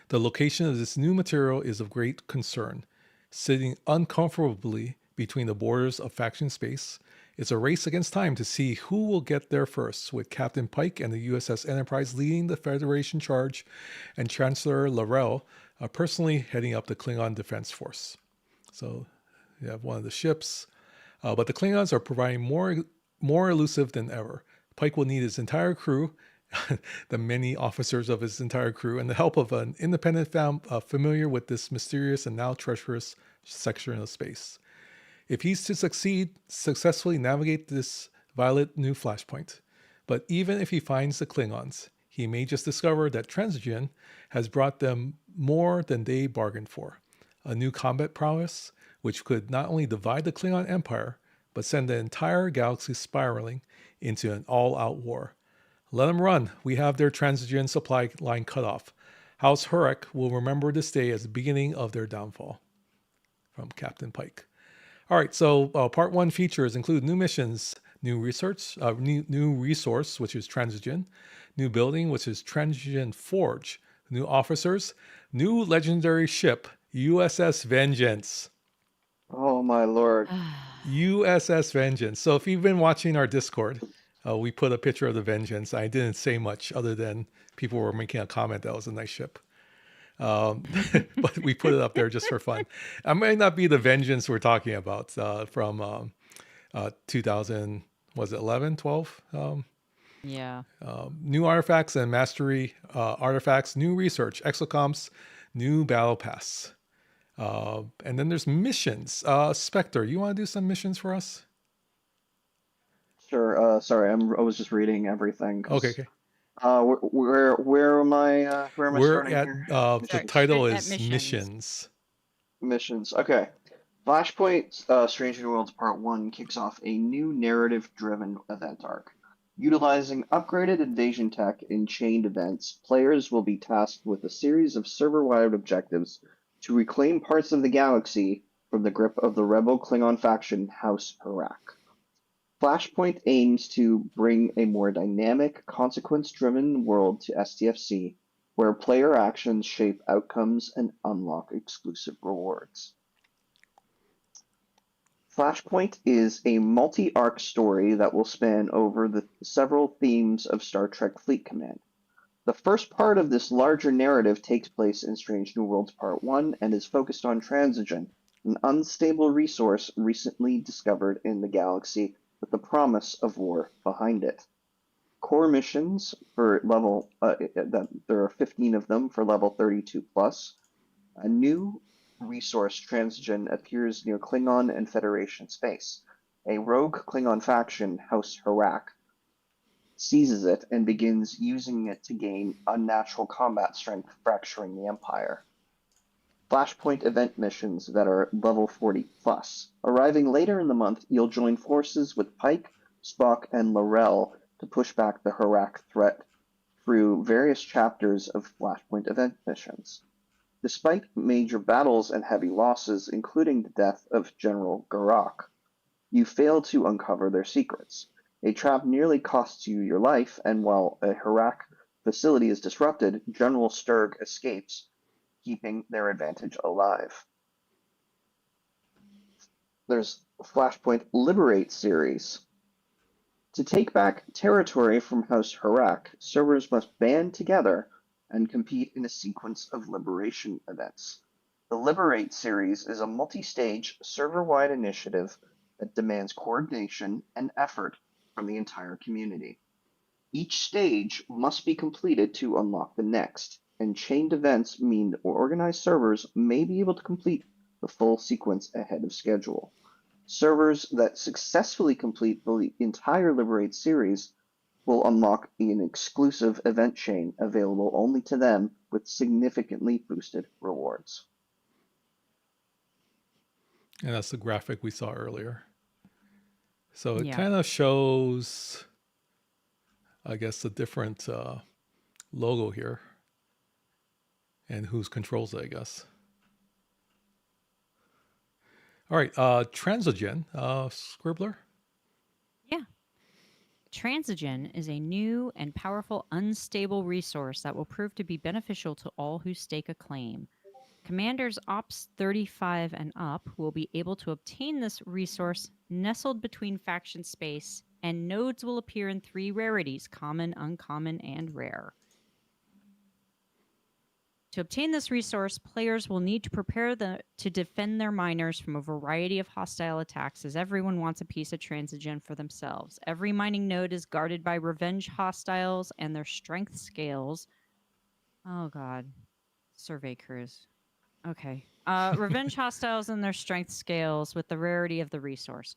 The location of this new material is of great concern. Sitting uncomfortably between the borders of faction space, it's a race against time to see who will get there first, with Captain Pike and the USS Enterprise leading the Federation charge, and Chancellor Laurel personally heading up the Klingon Defense Force. So you have one of the ships, but the Klingons are providing more elusive than ever. Pike will need his entire crew, the many officers of his entire crew, and the help of an independent familiar with this mysterious and now treacherous section of space. If he's to successfully navigate this violet new flashpoint. But even if he finds the Klingons, he may just discover that transogen has brought them more than they bargained for. A new combat prowess, which could not only divide the Klingon Empire, but send the entire galaxy spiraling into an all-out war. Let them run. We have their transogen supply line cut off. House Hurek will remember this day as the beginning of their downfall. From Captain Pike. All right, so Part 1 features include new missions, new research, new resource, which is transogen, new building, which is transogen forge, new officers, new legendary ship, USS Vengeance. Oh my lord. USS Vengeance. So if you've been watching our Discord, we put a picture of the Vengeance. I didn't say much other than people were making a comment that was a nice ship. But we put it up there just for fun. It might not be the Vengeance we're talking about from 2000, was it 11, 12? Yeah. New artifacts and mastery artifacts, new research, exocomps, new battle pass. And then there's missions. Spectre, you want to do some missions for us? Sure. Sorry, I was just reading everything. Okay. Where am I? Where am I We're starting at here? the title at is missions. Missions. Okay. Flashpoint, Strange New Worlds Part 1 kicks off a new narrative-driven event arc. Utilizing upgraded invasion tech in chained events, players will be tasked with a series of server-wide objectives to reclaim parts of the galaxy from the grip of the rebel Klingon faction House Harak. Flashpoint aims to bring a more dynamic, consequence-driven world to STFC, where player actions shape outcomes and unlock exclusive rewards. Flashpoint is a multi-arc story that will span over the several themes of Star Trek Fleet Command. The first part of this larger narrative takes place in Strange New Worlds Part 1 and is focused on Transigen, an unstable resource recently discovered in the galaxy with the promise of war behind it. Core missions for level, there are 15 of them for level 32 plus. A new resource, Transigen, appears near Klingon and Federation space. A rogue Klingon faction, House Harak, seizes it and begins using it to gain unnatural combat strength, fracturing the Empire. Flashpoint event missions that are level 40 plus. Arriving later in the month, you'll join forces with Pike, Spock, and L'Rell to push back the Harak threat through various chapters of Flashpoint event missions. Despite major battles and heavy losses, including the death of General Garak, you fail to uncover their secrets. A trap nearly costs you your life, and while a Harak facility is disrupted, General Sturg escapes, keeping their advantage alive. There's Flashpoint Liberate series. To take back territory from House Harak, servers must band together and compete in a sequence of liberation events. The Liberate series is a multi-stage, server-wide initiative that demands coordination and effort from the entire community. Each stage must be completed to unlock the next, and chained events mean organized servers may be able to complete the full sequence ahead of schedule. Servers that successfully complete the entire Liberate series will unlock an exclusive event chain available only to them with significantly boosted rewards. And that's the graphic we saw earlier. So it Yeah. kind of shows, I guess, a different logo here and whose controls it, I guess. All right, Transigen, Scribbler. Yeah. Transigen is a new and powerful unstable resource that will prove to be beneficial to all who stake a claim. Commanders Ops 35 and up will be able to obtain this resource nestled between faction space, and nodes will appear in 3 rarities: common, uncommon, and rare. To obtain this resource, players will need to prepare to defend their miners from a variety of hostile attacks, as everyone wants a piece of Transigen for themselves. Every mining node is guarded by revenge hostiles and their strength scales. Oh god. Survey crews. Okay. Revenge hostiles and their strength scales with the rarity of the resource.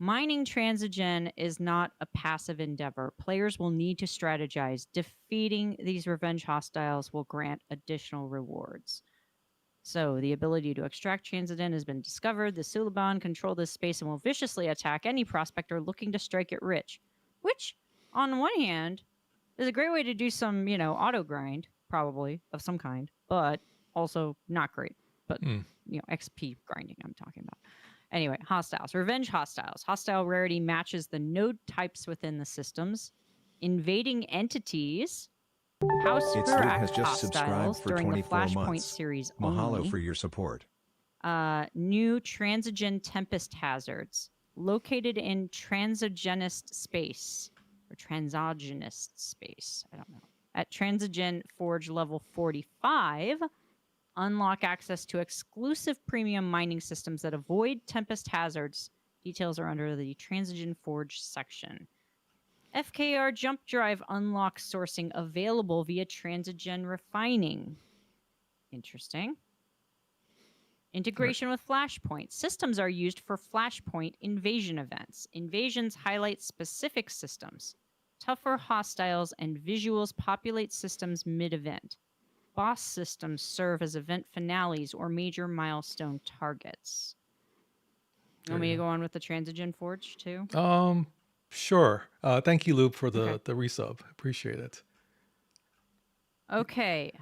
Mining Transigen is not a passive endeavor. Players will need to strategize. Defeating these revenge hostiles will grant additional rewards. So, the ability to extract Transigen has been discovered. The Suliban control this space and will viciously attack any prospector looking to strike it rich. Which, on one hand, is a great way to do some, auto grind, probably, of some kind, but also not great. But, XP grinding I'm talking about. Anyway, hostiles. Revenge hostiles. Hostile rarity matches the node types within the systems. Invading entities. House It's Harak has just subscribed hostiles for during the 24 Flashpoint months. series Mahalo only. for your support. New Transigen Tempest hazards. Located in Transigenist space. Or Transogenist space. I don't know. At Transigen Forge level 45... unlock access to exclusive premium mining systems that avoid Tempest hazards. Details are under the Transigen Forge section. FKR jump drive unlock sourcing available via Transigen refining. Interesting. Integration with Flashpoint. Systems are used for Flashpoint invasion events. Invasions highlight specific systems. Tougher hostiles and visuals populate systems mid-event. Boss systems serve as event finales or major milestone targets. You want me to go on with the Transigen Forge too? Sure. Thank you, Lube, for Okay. the resub. Appreciate it. Okay.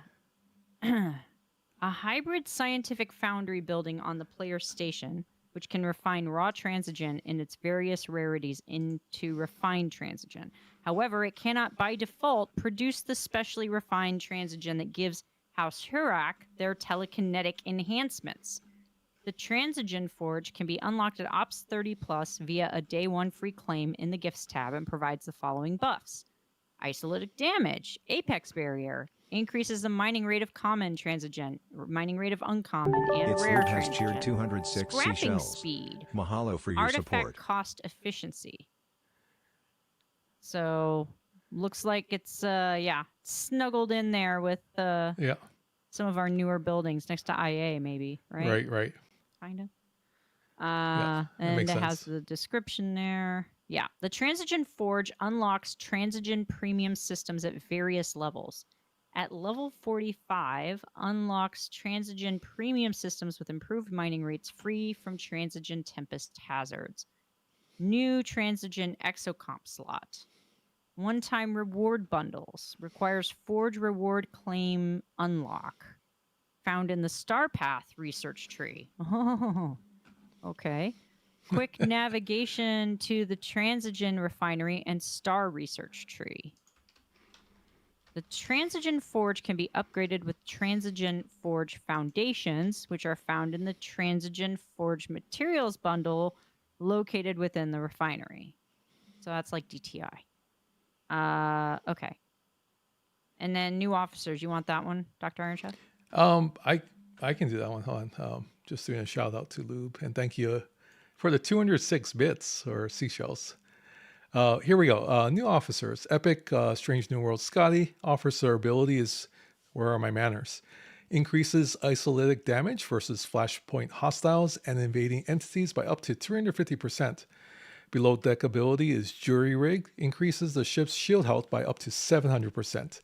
A hybrid scientific foundry building on the player station, which can refine raw transigen in its various rarities into refined transigen. However, it cannot by default produce the specially refined transigen that gives House Hurak their telekinetic enhancements. The Transigen Forge can be unlocked at Ops 30 Plus via a Day 1 free claim in the Gifts tab and provides the following buffs. Isolated damage, Apex Barrier, increases the mining rate of common transigen, mining rate of uncommon, and It's rare Lube has cheered transigen. 206 Scrapping seashells. speed, Mahalo for your artifact support. cost efficiency. So looks like it's snuggled in there with Yeah. some of our newer buildings next to IA, maybe, right? Right. Kind of. That And makes it has sense. the description there. Yeah, the Transigen Forge unlocks Transigen premium systems at various levels. At level 45, unlocks Transigen premium systems with improved mining rates free from Transigen Tempest hazards. New Transigen Exocomp slot. One-time reward bundles. Requires Forge reward claim unlock. Found in the Star Path research tree. Oh, okay. Quick navigation to the Transigen refinery and Star research tree. The Transigen Forge can be upgraded with Transigen Forge foundations, which are found in the Transigen Forge materials bundle located within the refinery. So that's like DTI. Okay. And then new officers. You want that one, Dr. Iron Chef? I can do that one. Hold on. Just doing a shout out to Lube and thank you for the 206 bits or seashells. Here we go. New officers. Epic Strange New World Scotty. Officer ability is where are my manners? Increases isolatic damage versus Flashpoint hostiles and invading entities by up to 350%. Below deck ability is Jury Rig. Increases the ship's shield health by up to 700%.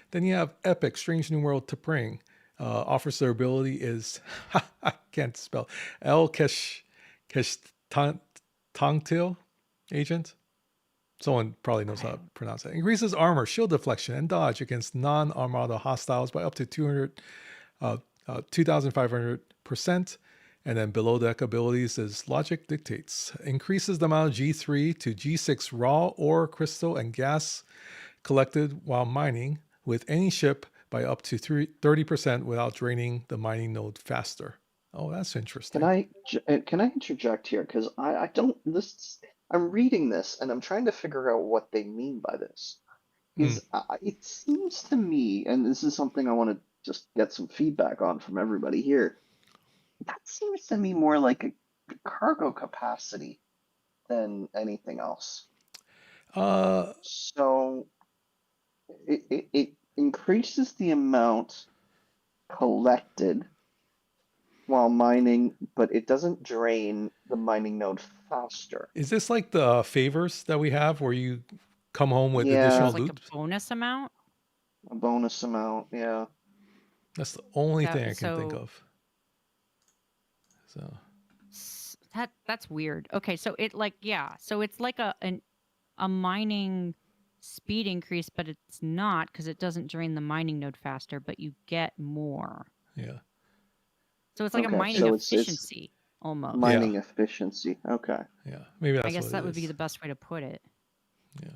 Then you have Epic Strange New World T'Pring. Officer ability is, I can't spell, El Tongtil Agent. Someone probably knows how to pronounce that. Increases armor, shield deflection, and dodge against non-armada hostiles by up to 2,500%. And then below deck abilities is Logic Dictates. Increases the amount of G3 to G6 raw ore, crystal, and gas collected while mining with any ship by up to 30% without draining the mining node faster. Oh, that's interesting. Can I interject here? Because I don't this. I'm reading this and I'm trying to figure out what they mean by this. Because it seems to me, and this is something I want to just get some feedback on from everybody here. That seems to me more like a cargo capacity than anything else. So it increases the amount collected while mining, but it doesn't drain the mining node faster. Is this like the favors that we have where you come home with additional loot? Like a bonus amount? A bonus amount, yeah. That's the only thing I can think of. So that's weird. Okay, so it's like a mining speed increase, but it's not because it doesn't drain the mining node faster, but you get more. Yeah. So it's like a mining efficiency almost. Mining efficiency. Okay. Yeah. Maybe that's I guess what that would be the best way to put it. Yeah.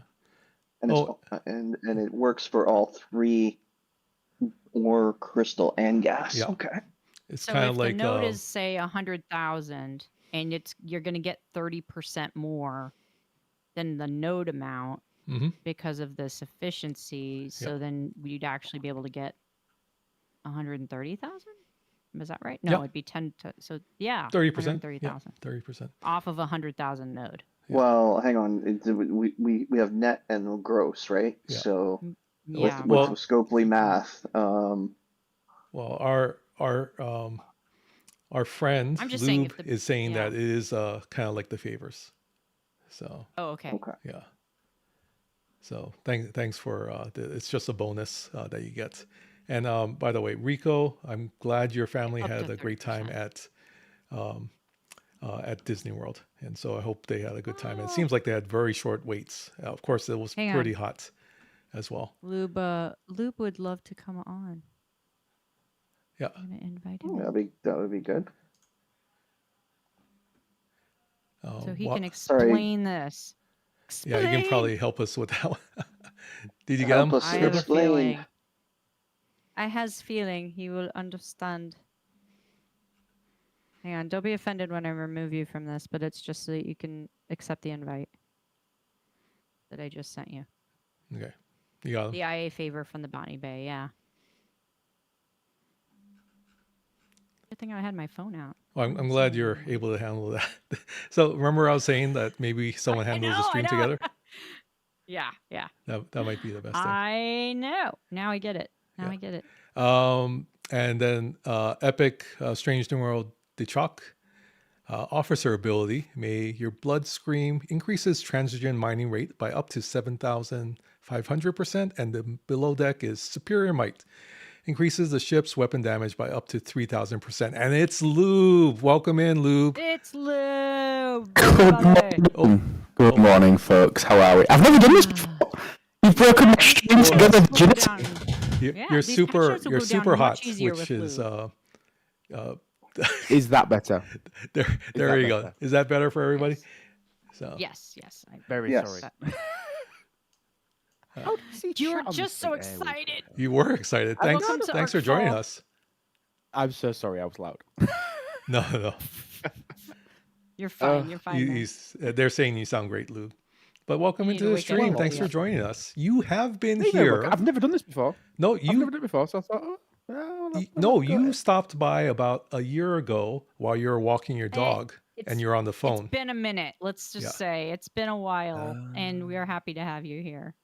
And and it works for all three ore, crystal, and gas. Yeah. Okay. It's So kind if of like the node is say 100,000 and you're going to get 30% more than the node amount because of this efficiency. So then you'd actually be able to get 130,000. Is that right? No, it'd be 10. So yeah, 30%. 130,000. 30% off of 100,000 node. Yeah. Well, hang on. We have net and gross, right? Yeah. So Yeah. with Scopely math. Well, our friend I'm just saying Lube is saying that it is kind of like the favors. So. Oh, okay. Okay. Yeah. So thanks for it's just a bonus that you get. And by the way, Rico, I'm glad your family had a great time at at Disney World, and so I hope they had a good time. And it seems like they had very short waits. Of course, it was Hang pretty on. hot as well. Lube would love to come on. Yeah. I'm gonna invite him. That would be good. So he can Sorry. explain this. Yeah, you can Explain! probably help us with that one. Did you get Help him? us I have a explain. feeling. I has feeling he will understand. Hang on, don't be offended when I remove you from this, but it's just so that you can accept the invite that I just sent you. Okay, you got him. The IA favor from the Bonnie Bay, yeah. Good thing I had my phone out. Well, I'm glad you're able to handle that. So remember I was saying that maybe someone handles the stream together? Yeah. That might be the best thing. I know. Now I get it. I get it. And then Epic Strange New World Dechok officer ability. May your blood scream increases transigen mining rate by up to 7,500%, and the below deck is superior might. Increases the ship's weapon damage by up to 3,000%. And it's Lube. Welcome in, Lube. It's Lube. Good morning, folks. How are we? I've never done this before. You've broken my stream together. You're super hot, which is is that better? There you go. Is that better for everybody? So Yes. Very sorry. You were just so excited. You were excited. Thanks for joining us. I'm so sorry. I was loud. No. You're fine. You're fine. They're saying you sound great, Lube. But welcome into the stream. Thanks for joining us. You have been here. I've never done this before. No, I've never done it before, so I thought, you stopped by about a year ago while you were walking your dog, and you're on the phone. It's been a minute. Let's just say it's been a while, and we are happy to have you here.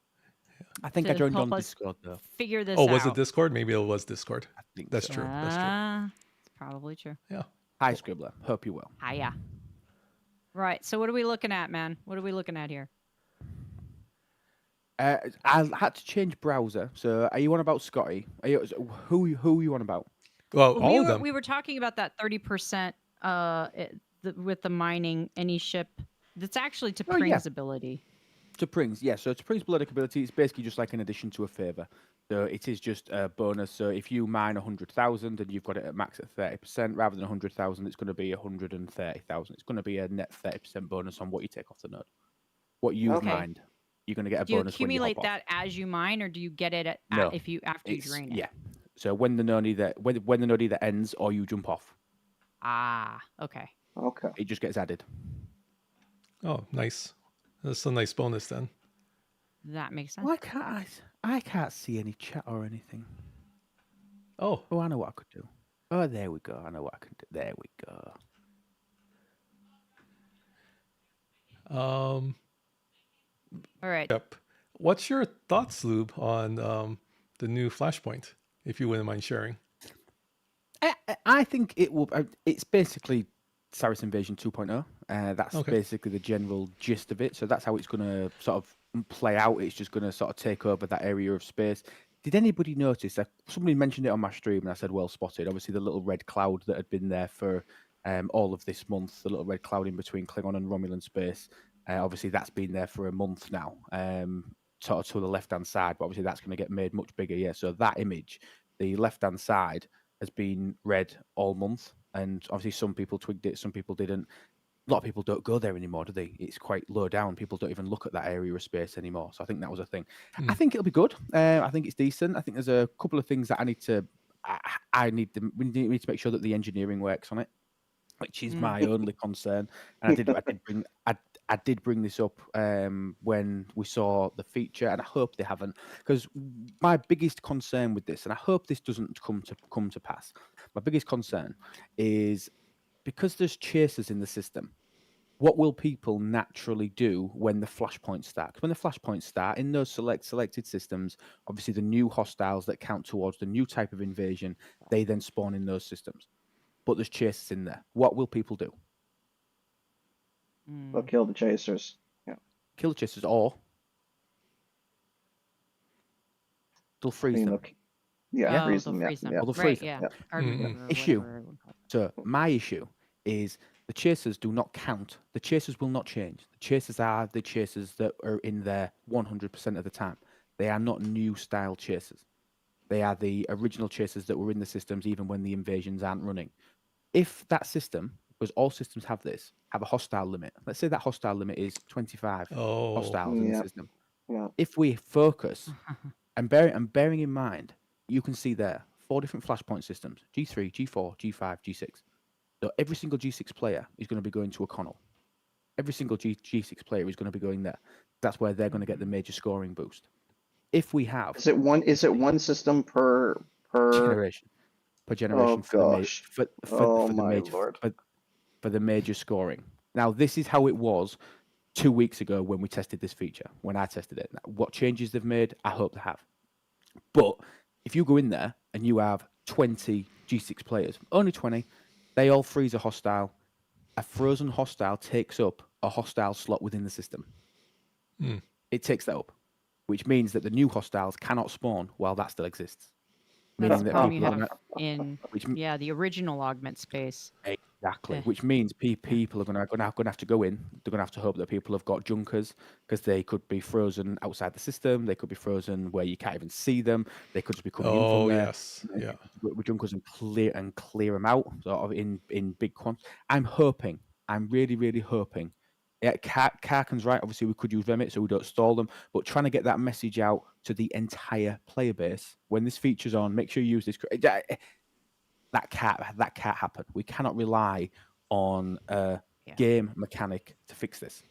I think I joined on Discord though. Figure this out. Oh, was it Discord? Maybe it was Discord. I think that's so. true. That's true. It's probably true. Yeah. Hi, Scribbler. Hope you well. Hiya. Right. So what are we looking at, man? What are we looking at here? I had to change browser. So are you on about Scotty? Who are you on about? Well, all of them. We were talking about that 30% with the mining any ship. That's actually to Pring's ability. To Pring's, yeah. So to Pring's bloodic ability, it's basically just like an addition to a favor. So it is just a bonus. So if you mine 100,000 and you've got it at max at 30%, rather than 100,000, it's going to be 130,000. It's going to be a net 30% bonus on what you take off the node. What you've mined, you're going to get a bonus. Do you accumulate when you that as you mine, or do you get it after you drain it? Yeah. So when the node either ends or you jump off. Ah, okay. Okay. It just gets added. Oh, nice. That's a nice bonus then. That makes sense. Why can't I can't see any chat or anything. Oh, I know what I could do. Oh, there we go. I know what I can do. There we go. All right. Yep. What's your thoughts, Lube, on the new Flashpoint, if you wouldn't mind sharing? I think it will. It's basically Saracen Invasion 2.0. That's basically the general gist of it. So that's how it's going to sort of play out. It's just going to sort of take over that area of space. Did anybody notice that somebody mentioned it on my stream and I said, well spotted? Obviously, the little red cloud that had been there for all of this month, the little red cloud in between Klingon and Romulan space. Obviously, that's been there for a month now, sort of to the left-hand side. But obviously, that's going to get made much bigger. Yeah, so that image, the left-hand side, has been red all month. And obviously, some people twigged it, some people didn't. A lot of people don't go there anymore, do they? It's quite low down. People don't even look at that area of space anymore. So I think that was a thing. I think it'll be good. I think it's decent. I think there's a couple of things that I need to. We need to make sure that the engineering works on it, which is my only concern. And I did bring this up when we saw the feature, and I hope they haven't, because my biggest concern with this, and I hope this doesn't come to pass. My biggest concern is because there's chasers in the system. What will people naturally do when the flashpoints start? When the flashpoints start in those selected systems, obviously the new hostiles that count towards the new type of invasion, they then spawn in those systems. But there's chasers in there. What will people do? They'll kill the chasers. Yeah. Kill the chasers, or they'll freeze them. Freeze them. Or they'll freeze them. Issue. So my issue is The chasers do not count. The chasers will not change. The chasers are the chasers that are in there 100% of the time. They are not new style chasers. They are the original chasers that were in the systems even when the invasions aren't running. If that system, because all systems have this, have a hostile limit. Let's say that hostile limit is 25 hostiles in the system. Yeah. If we focus and bearing in mind, you can see there 4 different Flashpoint systems: G3, G4, G5, G6. So every single G6 player is going to be going to a Connell. Every single G6 player is going to be going there. That's where they're going to get the major scoring boost. If we have, Is it one system per generation? Per generation for the major scoring. Now, this is how it was 2 weeks ago when we tested this feature, when I tested it. Now, what changes they've made, I hope they have. But if you go in there and you have 20 G6 players, only 20, they all freeze a hostile. A frozen hostile takes up a hostile slot within the system. It takes that up, which means that the new hostiles cannot spawn while that still exists. That's Meaning that probably people have in the original augment space. Exactly, which means people are going to have to go in. They're going to have to hope that people have got junkers, because they could be frozen outside the system. They could be frozen where you can't even see them. They could just be coming in from there. Yes, yeah. With junkers and clear them out sort of in big quants. I'm really hoping. Yeah, Karkin's right. Obviously, we could use Remit so we don't stall them, but trying to get that message out to the entire player base when this feature's on. Make sure you use this. That can't happen. We cannot rely on a game mechanic to fix this.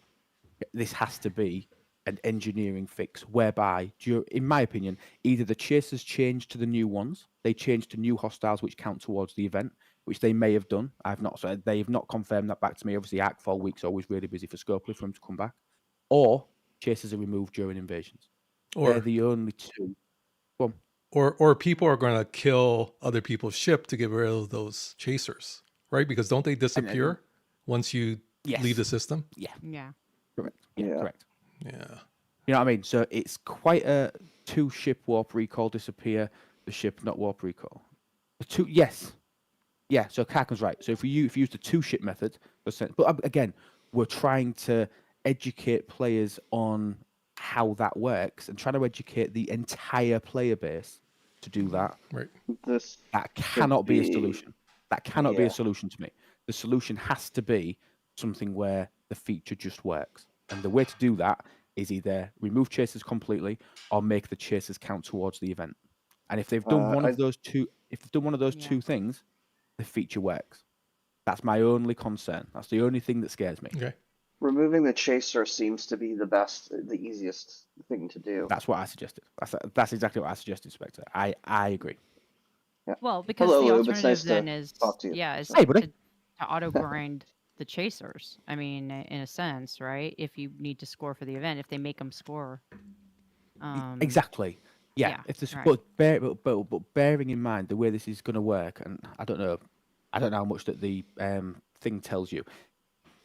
This has to be an engineering fix whereby, in my opinion, either the chasers change to the new ones, they change to new hostiles which count towards the event, which they may have done. They have not confirmed that back to me. Obviously, ArcFall week's always really busy for Scopely for him to come back. Or chasers are removed during invasions. They're the only two. Well, or people are going to kill other people's ship to get rid of those chasers, right? Because don't they disappear once you leave the system? Yeah. Correct. You know what I mean? So it's quite a 2 ship warp recall disappear, the ship not warp recall. Yeah, so Karkin's right. So if you use the 2 ship method, but again, we're trying to educate players on how that works and trying to educate the entire player base to do that. Right. That cannot be a solution. That cannot be a solution to me. The solution has to be something where the feature just works. And the way to do that is either remove chasers completely or make the chasers count towards the event. And if they've done one of those two, two things, the feature works. That's my only concern. That's the only thing that scares me. Okay. Removing the chaser seems to be the easiest thing to do. That's what I suggested. That's exactly what I suggested, Spectre. I agree. Yeah. Well, because Hello, the Lou, it's alternative nice then to is talk to you. Hey, buddy. to auto grind the chasers. I mean, in a sense, right? If you need to score for the event, if they make them score. Exactly. Yeah. If this, but bearing in mind the way this is going to work, and I don't know how much that the thing tells you.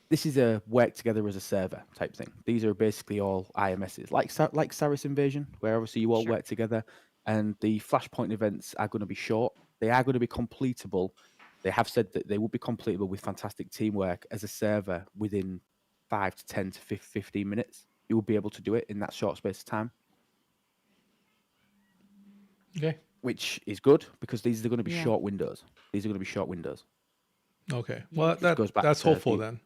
This is a work together as a server type thing. These are basically all IMSs, like Saris Invasion, where obviously you all work together, and the Flashpoint events are going to be short. They are going to be completable. They have said that they will be completable with fantastic teamwork as a server within 5 to 10 to 15 minutes. You will be able to do it in that short space of time. Okay. Which is good because these are going to be short windows. These are going to be short windows. Okay. Well, that's hopeful then.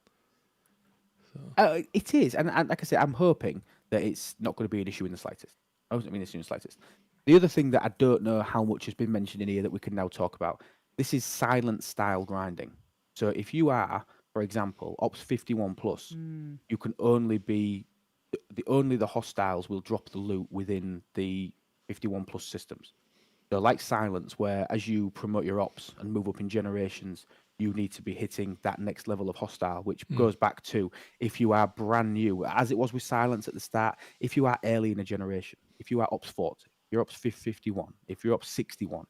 So. It is, and like I said, I'm hoping that it's not going to be an issue in the slightest. I don't mean this in the slightest. The other thing that I don't know how much has been mentioned in here that we can now talk about, this is silent style grinding. So if you are, for example, Ops 51 plus, you can only be the hostiles will drop the loot within the 51 plus systems. So like Silence, where as you promote your ops and move up in generations, you need to be hitting that next level of hostile, which goes back to if you are brand new, as it was with Silence at the start, if you are early in a generation, if you are Ops 40, you're Ops 51, if you're Ops 61,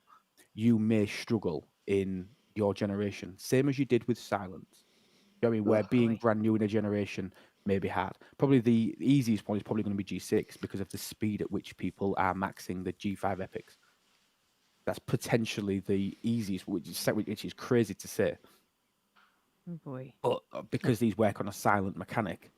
you may struggle in your generation, same as you did with Silence. You know what I mean? Where being brand new in a generation may be hard. Probably the easiest one is probably going to be G6 because of the speed at which people are maxing the G5 epics. That's potentially the easiest, which is crazy to say. Oh boy. But because these work on a silent mechanic,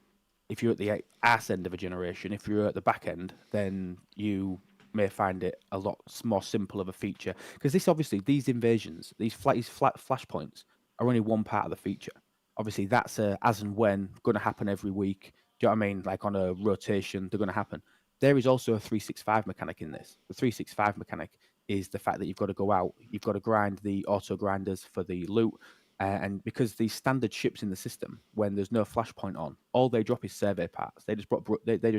if you're at the ass end of a generation, if you're at the back end, then you may find it a lot more simple of a feature. Because these invasions, these flashpoints are only one part of the feature. Obviously, that's as and when going to happen every week. Do you know what I mean? Like on a rotation, they're going to happen. There is also a 365 mechanic in this. The 365 mechanic is the fact that you've got to go out, you've got to grind the auto grinders for the loot. And because these standard ships in the system, when there's no flashpoint on, all they drop is survey parts. They just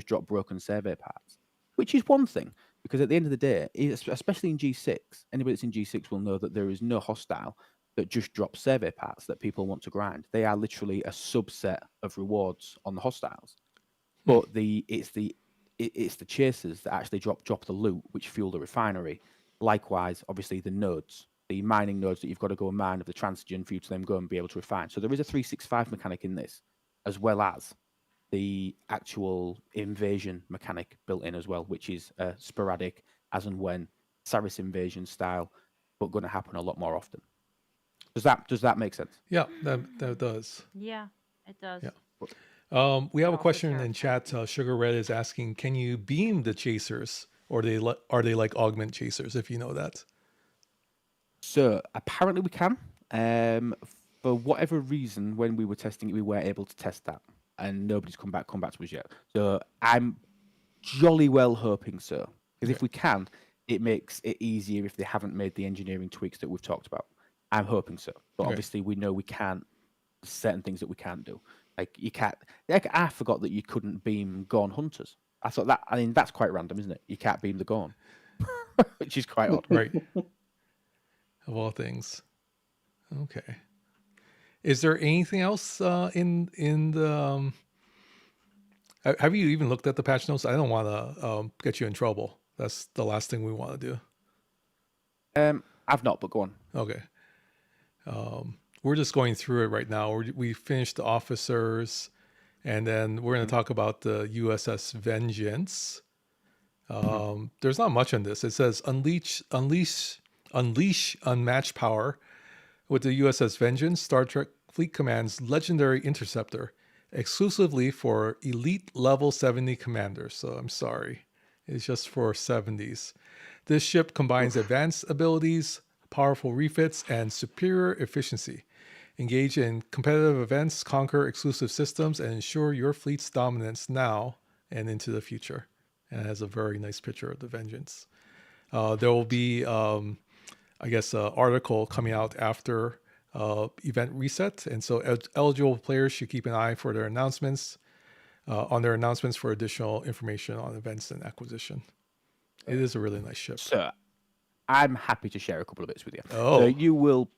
drop broken survey parts, which is one thing. Because at the end of the day, especially in G6, anybody that's in G6 will know that there is no hostile that just drops survey parts that people want to grind. They are literally a subset of rewards on the hostiles. But it's the chasers that actually drop the loot, which fuel the refinery. Likewise, obviously the nodes, the mining nodes that you've got to go and mine of the transigen for you to then go and be able to refine. So there is a 365 mechanic in this, as well as the actual invasion mechanic built in as well, which is sporadic, as and when Saris invasion style, but going to happen a lot more often. Does that make sense? Yeah, that does. Yeah, it does. Yeah. We have a question in chat. Sugar Red is asking, can you beam the chasers, or are they like augment chasers, if you know that? So apparently we can. For whatever reason, when we were testing it, we weren't able to test that, and nobody's come back to us yet. So I'm jolly well hoping so, because if we can, it makes it easier if they haven't made the engineering tweaks that we've talked about. I'm hoping so, but obviously we know we can't. Certain things that we can't do, like you can't. Like I forgot that you couldn't beam Gorn hunters. I thought that. I mean, that's quite random, isn't it? You can't beam the Gorn, which is quite odd. Right. Of all things. Okay. Is there anything else in the? Have you even looked at the patch notes? I don't want to get you in trouble. That's the last thing we want to do. I've not, but go on. Okay. We're just going through it right now. We finished the officers, and then we're going to talk about the USS Vengeance. There's not much in this. It says unleash unmatched power with the USS Vengeance, Star Trek Fleet Command's legendary interceptor, exclusively for elite level 70 commanders. So I'm sorry, it's just for 70s. This ship combines advanced abilities, powerful refits, and superior efficiency. Engage in competitive events, conquer exclusive systems, and ensure your fleet's dominance now and into the future. And it has a very nice picture of the Vengeance. There will be, I guess, an article coming out after event reset. And so eligible players should keep an eye for their announcements, on their announcements for additional information on events and acquisition. It is a really nice ship. So I'm happy to share a couple of bits with you. Oh. So you will...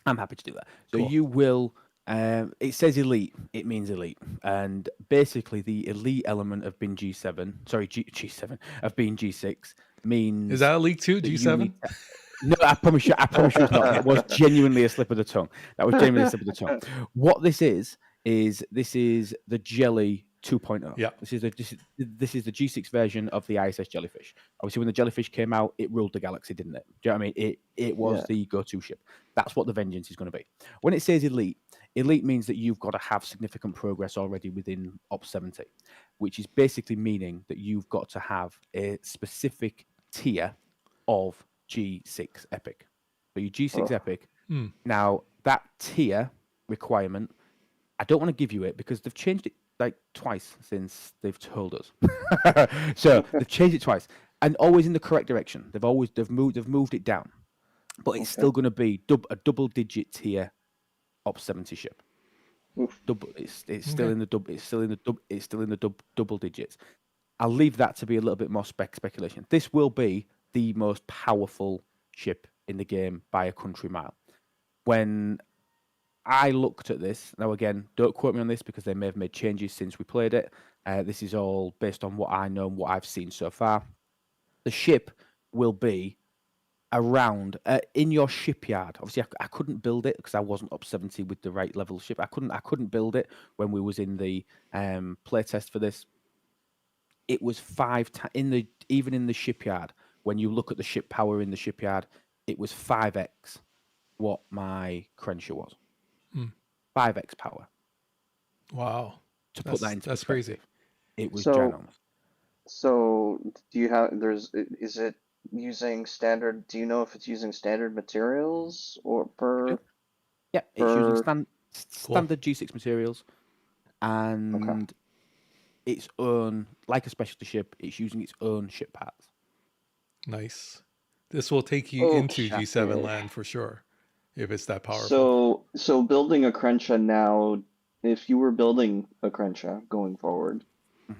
I'm happy to do that. So Cool. you will... it says elite. It means elite. And basically the elite element of being G7... Sorry, G7. Of being G6 means... Is that elite too, G7? No, I promise you it's not. It was genuinely a slip of the tongue. That was genuinely a slip of the tongue. What this is the Jelly 2.0. Yeah. This is the G6 version of the ISS Jellyfish. Obviously, when the Jellyfish came out, it ruled the galaxy, didn't it? Do you know what I mean? It was the go-to ship. That's what the Vengeance is going to be. When it says elite means that you've got to have significant progress already within Ops 70, which is basically meaning that you've got to have a specific tier of G6 Epic. So your G6 Epic. Now, that tier requirement, I don't want to give you it because they've changed it like twice since they've told us. So they've changed it twice, and always in the correct direction. They've moved it down, but it's still going to be a double-digit tier Ops 70 ship. It's still in the double digits. I'll leave that to be a little bit more speculation. This will be the most powerful ship in the game by a country mile. When I looked at this, now again, don't quote me on this because they may have made changes since we played it. This is all based on what I know and what I've seen so far. The ship will be around in your shipyard. Obviously, I couldn't build it because I wasn't up 70 with the right level ship. I couldn't build it when we was in the playtest for this. It was even in the shipyard. When you look at the ship power in the shipyard, it was 5x what my Crenshaw was. 5x power. Wow. To put that into that's crazy. It was So, ginormous. so do you have? Is it using standard? Do you know if it's using standard materials or per? Yeah, it's using per? standard G6 materials, and its own, like a specialty ship, it's using its own ship parts. Nice. This will take you into G7 land for sure, if it's that powerful. So building a Krencha now, if you were building a Krencha going forward,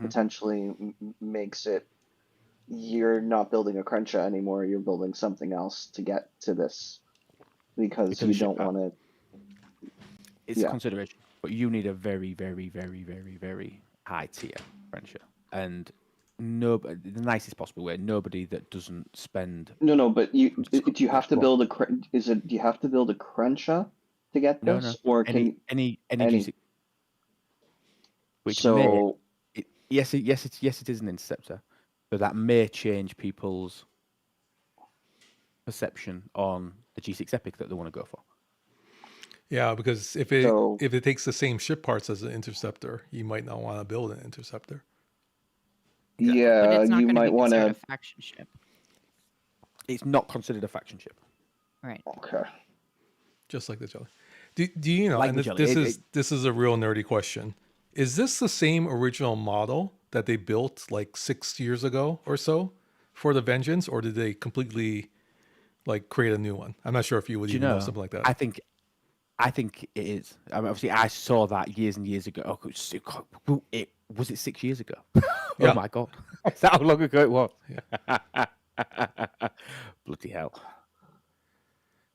potentially makes it you're not building a Krencha anymore. You're building something else to get to this because you don't want to. It's a consideration, but you need a very, very, very, very, very high tier Krencha, and the nicest possible way. Nobody that doesn't spend. No, but do you have to build a? Do you have to build a Krencha to get this, No. or any G6? Which so yes, it is an interceptor, but that may change people's perception on the G6 Epic that they want to go for. Yeah, because if it takes the same ship parts as an interceptor, you might not want to build an interceptor. Yeah, but it's not you might want to to. faction ship. It's not considered a faction ship. Right. Okay. Just like the jelly. Do you know? Like and the jelly. This is a real nerdy question. Is this the same original model that they built like 6 years ago or so for the Vengeance, or did they completely like create a new one? I'm not sure if you would even know something like that. I think it is. I mean, obviously, I saw that years and years ago. Was it 6 years ago? Yeah. Oh my god, is that how long ago it was? Yeah. Bloody hell.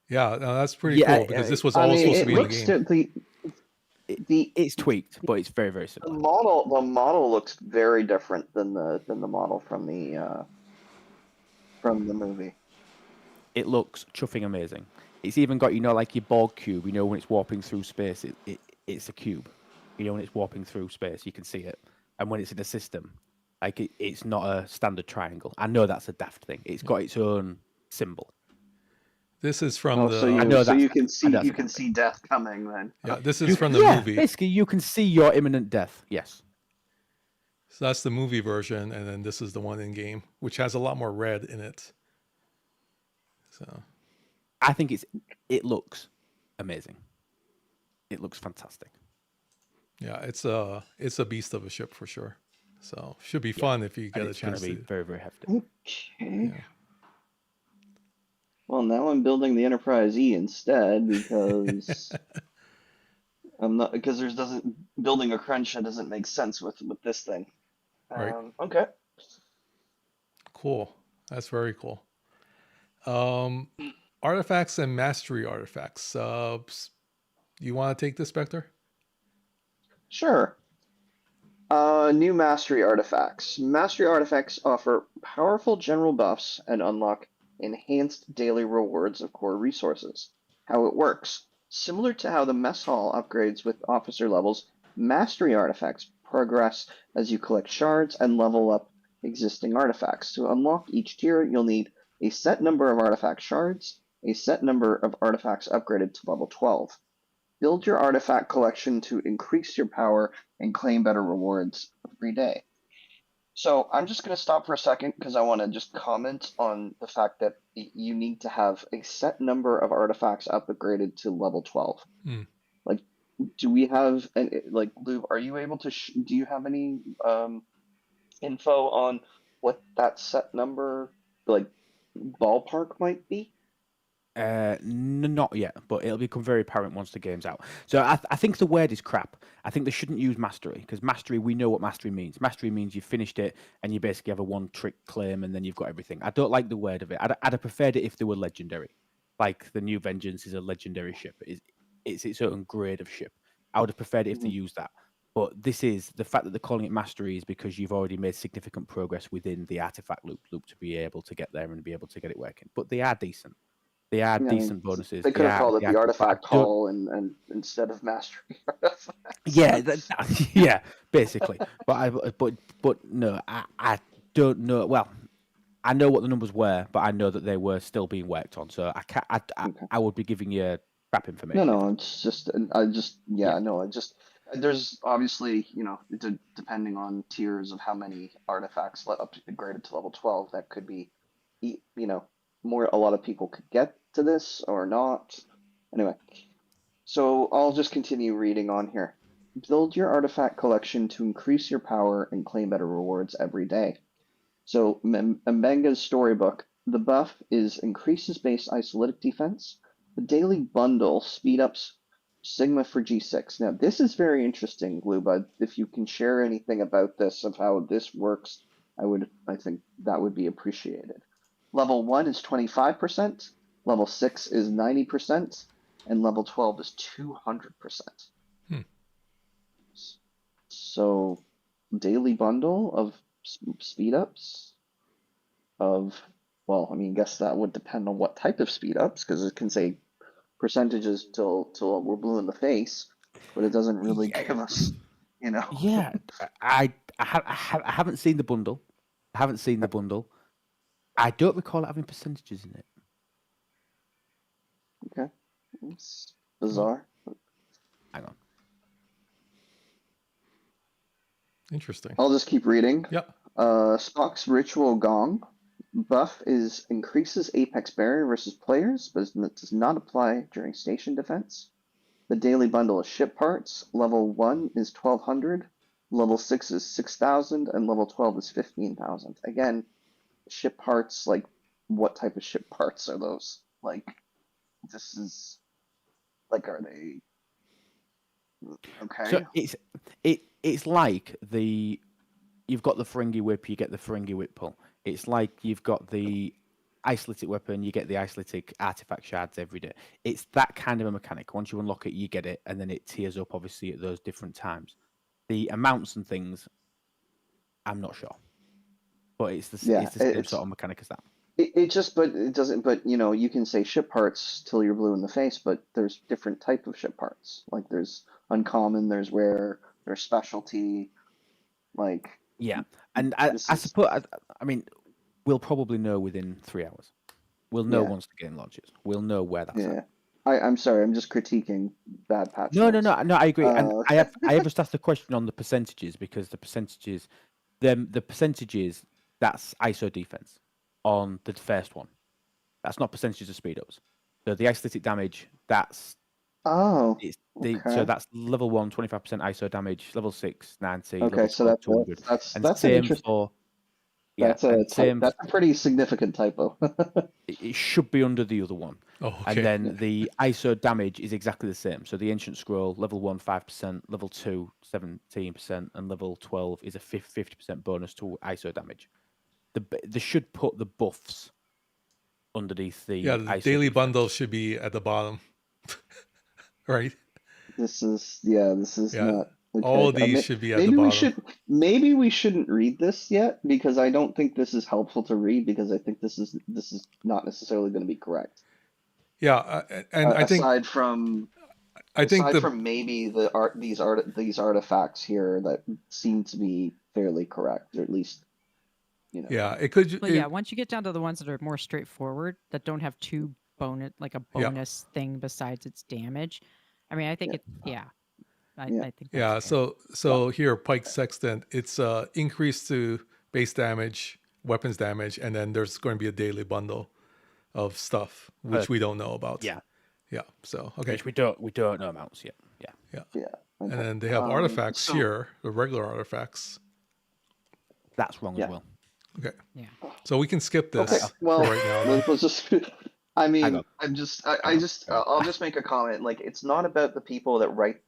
Yeah, no, that's pretty cool because this was all supposed to be in the game. It's tweaked, but it's very, very similar. The model looks very different than the model from the movie. It looks chuffing amazing. It's even got, like your Borg cube, when it's warping through space, it's a cube. When it's warping through space, you can see it. And when it's in a system, it's not a standard triangle. I know that's a daft thing. It's got its own symbol. This is from the. So you can see death coming then. Yeah, this is from the movie. Basically, you can see your imminent death. Yes. So that's the movie version, and then this is the one in game, which has a lot more red in it. So, I think it looks amazing. It looks fantastic. Yeah, it's a beast of a ship for sure. So should be fun if you get a chance to. Be very, very hefty. Okay. Yeah. Well, now I'm building the Enterprise E instead because building a Krencha doesn't make sense with this thing. Right. Okay. Cool. That's very cool. Artifacts and mastery artifacts. You want to take this, Spectre? Sure. New mastery artifacts. Mastery artifacts offer powerful general buffs and unlock enhanced daily rewards of core resources. How it works. Similar to how the mess hall upgrades with officer levels, mastery artifacts progress as you collect shards and level up existing artifacts. To unlock each tier, you'll need a set number of artifact shards, a set number of artifacts upgraded to level 12. Build your artifact collection to increase your power and claim better rewards every day. So I'm just going to stop for a second because I want to just comment on the fact that you need to have a set number of artifacts upgraded to level 12. Like, do we have, Lube, are you able to, do you have any info on what that set number, ballpark might be? Not yet, but it'll become very apparent once the game's out. So I think the word is crap. I think they shouldn't use mastery because mastery, we know what mastery means. Mastery means you've finished it and you basically have a one-trick claim and then you've got everything. I don't like the word of it. I'd have preferred it if they were legendary. Like the new Vengeance is a legendary ship. It's its own grade of ship. I would have preferred it if they used that. But this is the fact that they're calling it mastery is because you've already made significant progress within the artifact loop to be able to get there and be able to get it working. But they are decent. They are decent bonuses. They could have called it the artifact hall and instead of mastery. Yeah, yeah, basically. But no, I don't know. Well, I know what the numbers were, but I know that they were still being worked on. So I would be giving you crap No, information. no, it's just, there's obviously, depending on tiers of how many artifacts up to graded to level 12, that could be, a lot of people could get to this or not. Anyway, so I'll just continue reading on here. Build your artifact collection to increase your power and claim better rewards every day. So Mbenga's storybook, the buff is increases base isolytic defense. The daily bundle speed ups Sigma for G6. Now this is very interesting, Glubud. If you can share anything about this, of how this works, I think that would be appreciated. Level 1 is 25%, level 6 is 90%, and level 12 is 200%. So daily bundle of speed ups of, well, I mean, guess that would depend on what type of speed ups, because it can say percentages till we're blue in the face, but it doesn't really give us, Yeah, I haven't seen the bundle. I don't recall it having percentages in it. Okay, it's bizarre. Hang on. Interesting. I'll just keep reading. Yep. Spock's Ritual Gong buff is increases Apex barrier versus players, but it does not apply during station defense. The daily bundle is ship parts. Level 1 is 1200, level 6 is 6000, and level 12 is 15,000. Again, ship parts, like, what type of ship parts are those? Like, this is, like, are they okay? So it's like you've got the Ferengi Whip, you get the Ferengi Whip pull. It's like you've got the isolytic weapon, you get the isolytic artifact shards every day. It's that kind of a mechanic. Once you unlock it, you get it, and then it tiers up, obviously, at those different times. The amounts and things, I'm not sure. But it's the same sort of mechanic as that. But it doesn't, but, you can say ship parts till you're blue in the face, but there's different type of ship parts. Like, there's uncommon, there's rare, there's specialty, like... Yeah, and I suppose, I mean, we'll probably know within 3 hours. We'll know once the game launches. We'll know where that's at. I'm sorry, I'm just critiquing bad patch No, notes. I agree. And I have just asked the question on the percentages, because the percentages, that's ISO defense on the first one. That's not percentages of speed ups. So the isolytic damage, that's so that's level 1, 25% ISO damage, level 6, 90, Okay, level so 12, 200. that's an interesting. That's a pretty significant typo. It should be under the other one. Oh, okay. And then the ISO damage is exactly the same. So the Ancient Scroll, level 1, 5%, level 2, 17%, and level 12 is a 50% bonus to ISO damage. They should put the buffs underneath the the ISO daily defense. bundle should be at the bottom. Right? This is not... Okay. All these should be at the bottom. Maybe we shouldn't read this yet, because I don't think this is helpful to read, because I think this is not necessarily going to be correct. Yeah, and I think aside from maybe these artifacts here that seem to be fairly correct, or at least Yeah, it could. But once you get down to the ones that are more straightforward, that don't have a bonus thing besides its damage. I mean, I think I think that's fair. So here, Pike Sextant, it's increased to base damage, weapons damage, and then there's going to be a daily bundle of stuff which we don't know about. Yeah. So okay, which we don't know amounts yet. Yeah. Okay. And then they have artifacts here, the regular artifacts. That's wrong as well. Okay. Yeah. So we can skip this Okay. Well, for right now. let's just. I mean, I'll just make a comment. Like, it's not about the people that write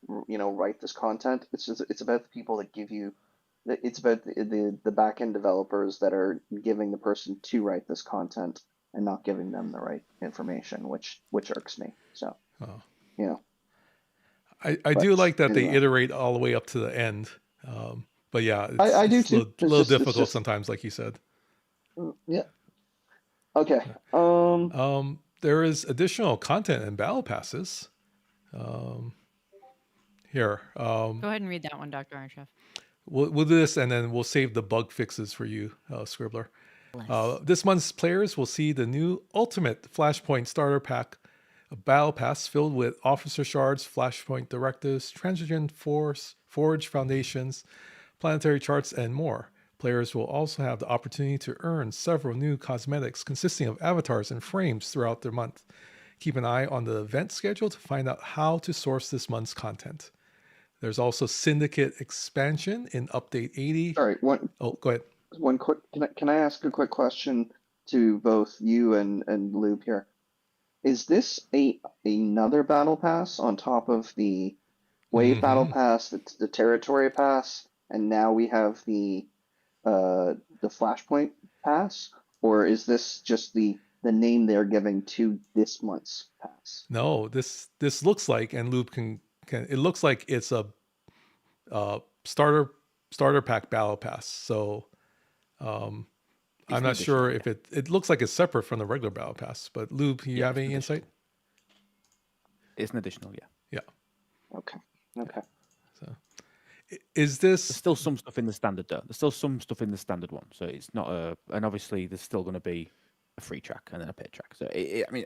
this content. It's about the people that give you. It's about the back end developers that are giving the person to write this content and not giving them the right information, which irks me. So, I do like that they iterate all the way up to the end. But yeah, I do it's too. a little difficult sometimes, like you said. Yeah. Okay. There is additional content and battle passes. Here. Go ahead and read that one, Dr. Iron Chef. We'll do this, and then we'll save the bug fixes for you, Scribbler. This month's players will see the new Ultimate Flashpoint Starter Pack a battle pass filled with officer shards, flashpoint directives, transition forge foundations, planetary charts, and more. Players will also have the opportunity to earn several new cosmetics consisting of avatars and frames throughout the month. Keep an eye on the event schedule to find out how to source this month's content. There's also Syndicate expansion in Update 80. Sorry, Oh, go ahead. one quick. Can I ask a quick question to both you and Lube here? Is this another battle pass on top of the wave battle pass, the territory pass, and now we have the Flashpoint pass, or is this just the name they're giving to this month's pass? No, this looks like, and Lube can it looks like it's a starter pack battle pass. So I'm not sure if it looks like it's separate from the regular battle pass. But Lube, you have any insight? It's an additional, yeah. Yeah. Okay. So is this There's still some stuff in the standard though. There's still some stuff in the standard one, so it's not and obviously there's still going to be a free track and then a paid track. So I mean,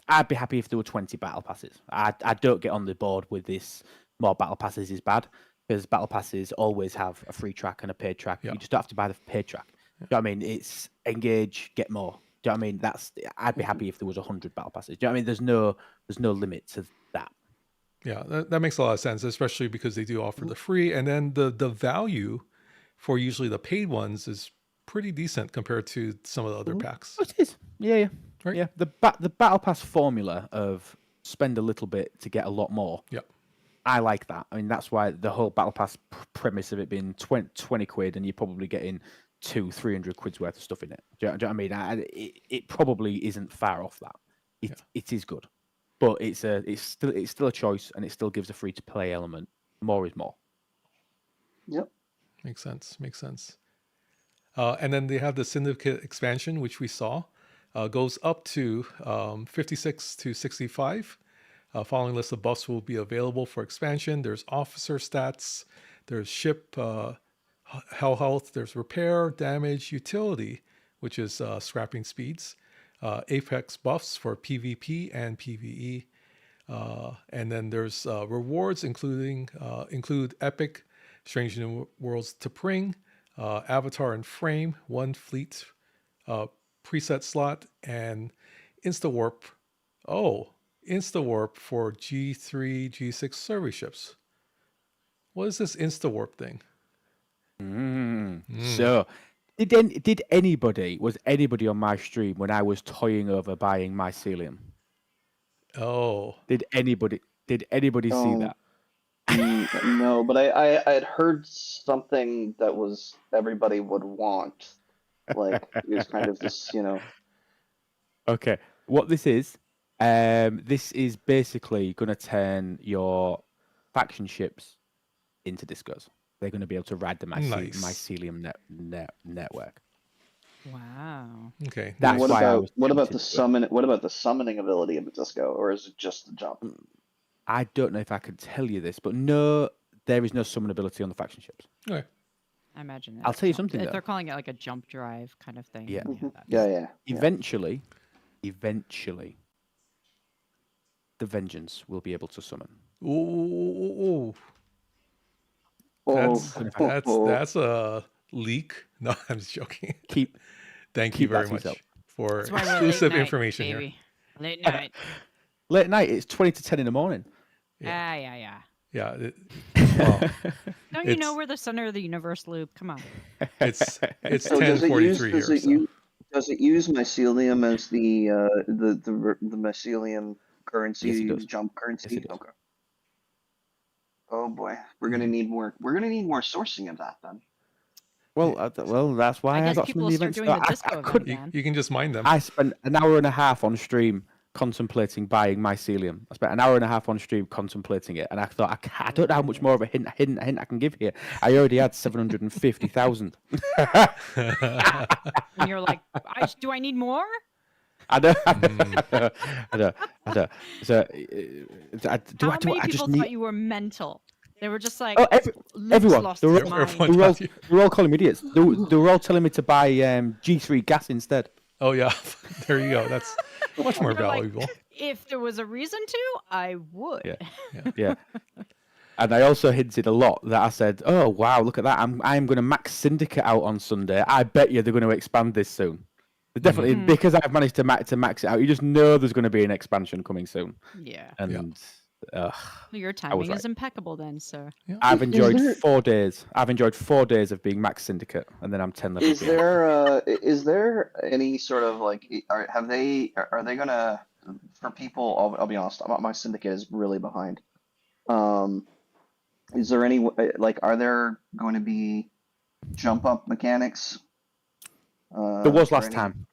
I'd be happy if there were 20 battle passes. I don't get on the board with this. More battle passes is bad because battle passes always have a free track and a paid track. Yeah. You just don't have to buy the paid track. Do you know what I mean? It's engage, get more. Do you know what I mean? I'd be happy if there was 100 battle passes. Do you know what I mean? There's no limit to that. Yeah, that makes a lot of sense, especially because they do offer the free, and then the value for usually the paid ones is pretty decent compared to some of the other packs. It is. Yeah. Right? Yeah. The battle pass formula of spend a little bit to get a lot more. Yeah. I like that. I mean, that's why the whole battle pass premise of it being 20 quid and you're probably getting 200-300 quid's worth of stuff in it. Do you know what I mean? It probably isn't far off that. It is good, but it's still a choice, and it still gives a free to play element. More is more. Yep. Makes sense. And then they have the Syndicate expansion, which we saw, goes up to 56 to 65. Following list of buffs will be available for expansion. There's officer stats, there's ship hell health, there's repair, damage, utility, which is scrapping speeds, apex buffs for PvP and PvE, and then there's rewards include epic, Strange New Worlds to Pring, avatar and frame, one fleet preset slot, and insta warp. Insta warp for G3, G6 survey ships. What is this insta warp thing? So, was anybody on my stream when I was toying over buying mycelium? Oh, did anybody see that? No, but I had heard something that was everybody would want. Like it was kind of this, Okay, what this is basically going to turn your faction ships into discos. They're going to be able to ride the mycelium network. Wow. Okay. That's what about the summoning ability of the disco, or is it just the jump? I don't know if I can tell you this, but no, there is no summon ability on the faction ships. Okay. I imagine. I'll tell you something. If they're calling it like a jump drive kind of thing. Yeah. Yeah. Eventually, the Vengeance will be able to summon. Ooh. That's a leak. No, I'm just joking. Thank you very much for exclusive information here. Late night. Late night. It's 20 to 10 in the morning. Yeah. Don't you know we're the center of the universe, Loop? Come on. It's 10:43 here. Does it use mycelium as the mycelium currency? Yes, it does. Jump currency. Yes, it does. Okay. Oh boy, we're gonna need more. We're gonna need more sourcing of that then. Well, that's why I got some of the events. You can just mine them. I spent an hour and a half on stream contemplating buying mycelium. I spent an hour and a half on stream contemplating it, and I thought, I don't know how much more of a hint I can give here. I already had 750,000. And you're like, do I need more? I know. So, How many people thought you were mental? They were just like, everyone. Lost They were all calling me idiots. They were all telling me to buy G3 gas instead. Oh yeah, there you go. Much more They're like, valuable. if there was a reason to, I would. Yeah. And I also hinted a lot that I said, "Oh wow, look at that! I'm going to max Syndicate out on Sunday. I bet you they're going to expand this soon. Definitely because I've managed to max it out. You just know there's going to be an expansion coming soon. Yeah. And Your timing is impeccable then, sir. I've enjoyed 4 days. I've enjoyed 4 days of being max Syndicate, and then I'm 10 levels. Is there any sort of like are they gonna, for people? I'll be honest. My Syndicate is really behind. Is there any like are there going to be jump up mechanics? There was last time.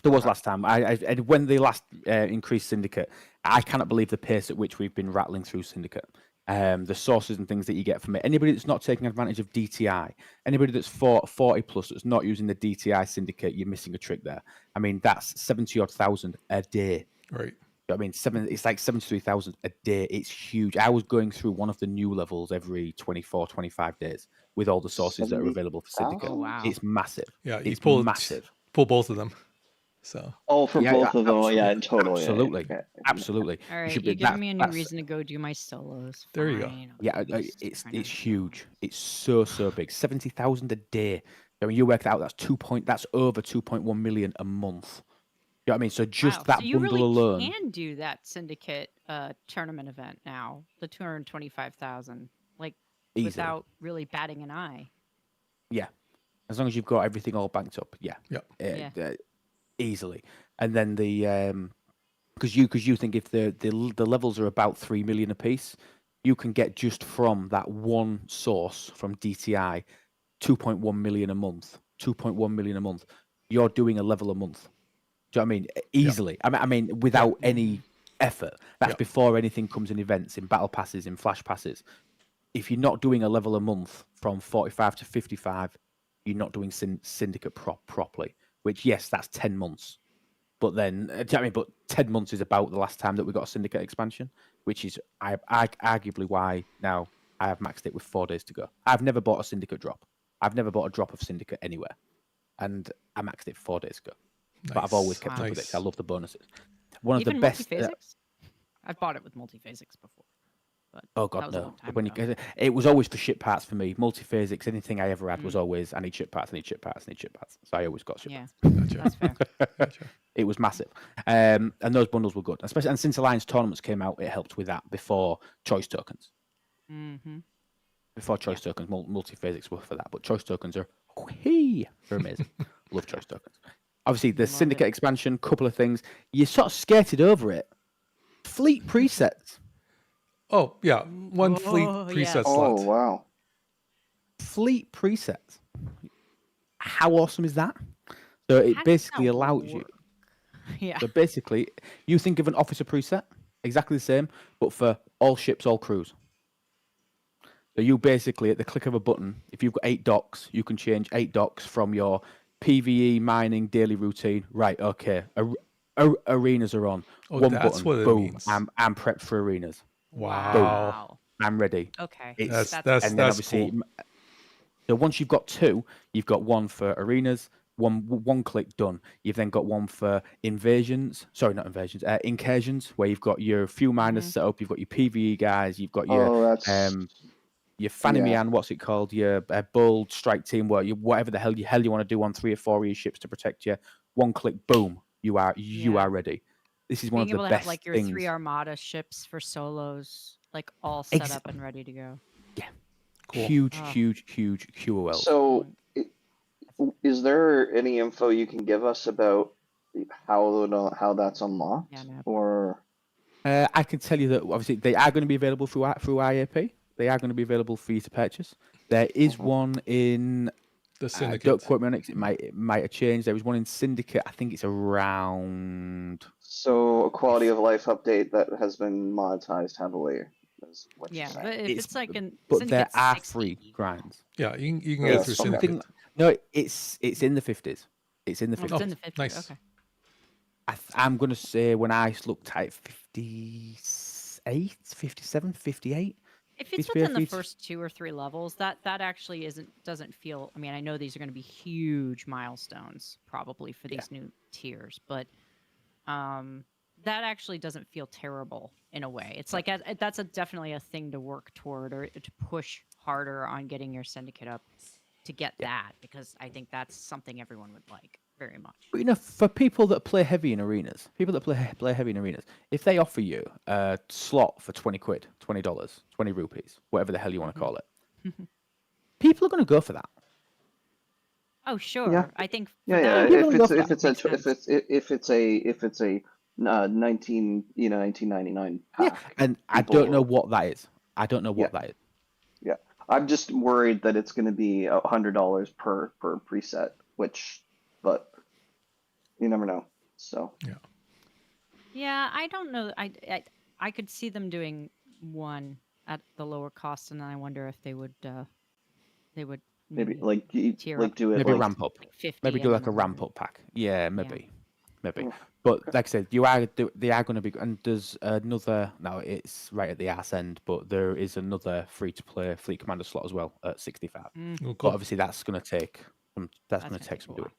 There was last time. I when they last increased Syndicate, I cannot believe the pace at which we've been rattling through Syndicate. The sources and things that you get from it. Anybody that's not taking advantage of DTI, anybody that's 40 plus that's not using the DTI Syndicate, you're missing a trick there. I mean, that's 70-odd thousand a day. Right. I mean, it's like 73,000 a day. It's huge. I was going through one of the new levels every 24, 25 days with all the sources that are available for Syndicate. Oh, wow. It's massive. Yeah, you it's massive. Pull both of them. So. Oh, for both of them. Yeah, totally. Absolutely. Yeah. Absolutely. All right, you're giving me a new reason to go do my solos. There you go. Yeah, it's huge. It's so big. 70,000 a day. I mean, you work that out. That's over 2.1 million a month. You know what I mean? So just that so you bundle really alone. can do that Syndicate tournament event now, the 225,000, like Easily. without really batting an eye. Yeah, as long as you've got everything all banked up. Yeah. Easily. And then the because you think if the levels are about 3 million a piece, you can get just from that one source from DTI 2.1 million a month. 2.1 million a month. You're doing a level a month. Do you know what I mean? Easily. I mean, without any effort. That's before anything comes in events, in battle passes, in flash passes. If you're not doing a level a month from 45 to 55, you're not doing Syndicate properly. Which, yes, that's 10 months. But then, do you know what I mean? But 10 months is about the last time that we got a Syndicate expansion, which is arguably why now I have maxed it with 4 days to go. I've never bought a Syndicate drop. I've never bought a drop of Syndicate anywhere. And I maxed it 4 days ago. Nice. But I've always kept up with it. I love the bonuses. One Even of the best. Multiphasics? I've bought it with multiphasics before. But oh God, no! When it was always for ship parts for me. Multiphasics, anything I ever had was always I need ship parts, I need ship parts, I need ship parts. So I always got ship parts. Gotcha. That's fair. Gotcha. It was massive, and those bundles were good. Especially, and since Alliance tournaments came out, it helped with that. Before choice tokens, before choice tokens, multiphasics were for that. But choice tokens are they're amazing. Love choice tokens. Obviously, the Syndicate expansion, couple of things. You sort of skated over it. Fleet presets. Oh, yeah. One fleet preset slot. Oh, wow. Fleet presets. How awesome is that? So it basically allows you. Yeah. So basically, you think of an officer preset, exactly the same, but for all ships, all crews. So you basically, at the click of a button, if you've got 8 docks, you can change 8 docks from your PvE mining daily routine. Right, okay. Arenas are on. Oh, One that's button. what it Boom. means. I'm prepped for arenas. Wow. Boom. I'm ready. Okay. That's cool. So once you've got 2, you've got one for arenas, one click done. You've then got one for invasions. Sorry, not invasions. Incursions, where you've got your few miners set up. You've got your PvE guys. You've got your Fanny Mian, what's it called? Your bold strike team, whatever the hell you want to do on 3 or 4 of your ships to protect you. One click, boom, you are ready. This is one of the best Being able to have like your things. 3 armada ships for solos, like all set up and ready to go. Yeah, cool. Huge QOL. So, is there any info you can give us about how that's unlocked? Yeah, no. Or I can tell you that obviously they are going to be available through IAP. They are going to be available for you to purchase. There is one in the Syndicate. Don't quote me on it. It might have changed. There was one in Syndicate. I think it's around. So a quality of life update that has been monetized heavily. Is what you're saying. But if it's like an But there Syndicate are 60, free grinds. Yeah, you can get it through Syndicate. No, it's in the 50s. It's in the 50s. It's in the 50s. Nice. Okay. I'm going to say when I looked at it, 58, 57, 58. If it's within the first 2 or 3 levels, that actually doesn't feel. I mean, I know these are going to be huge milestones probably for these new tiers, but that actually doesn't feel terrible in a way. It's like that's definitely a thing to work toward or to push harder on getting your syndicate up to get that, because I think that's something everyone would like very much. But you know, for people that play heavy in arenas, if they offer you a slot for 20 quid, $20, 20 rupees, whatever the hell you want to call it, people are going to go for that. Oh, sure. Yeah. I think for Yeah, that, yeah. it If it's a 1999 pack. And I don't know what that is. I don't know what that is. Yeah, I'm just worried that it's going to be $100 per preset, but you never know. So yeah, I don't know. I could see them doing one at the lower cost, and I wonder if they would maybe tier up, do it maybe like ramp up. 50 Maybe do and like a then ramp up pack. Yeah, maybe. But like I said, they are going to be, and there's another. Now it's right at the arse end, but there is another free to play Fleet Commander slot as well at 65. Oh, cool. But obviously that's going to take some. That's going to take some doing.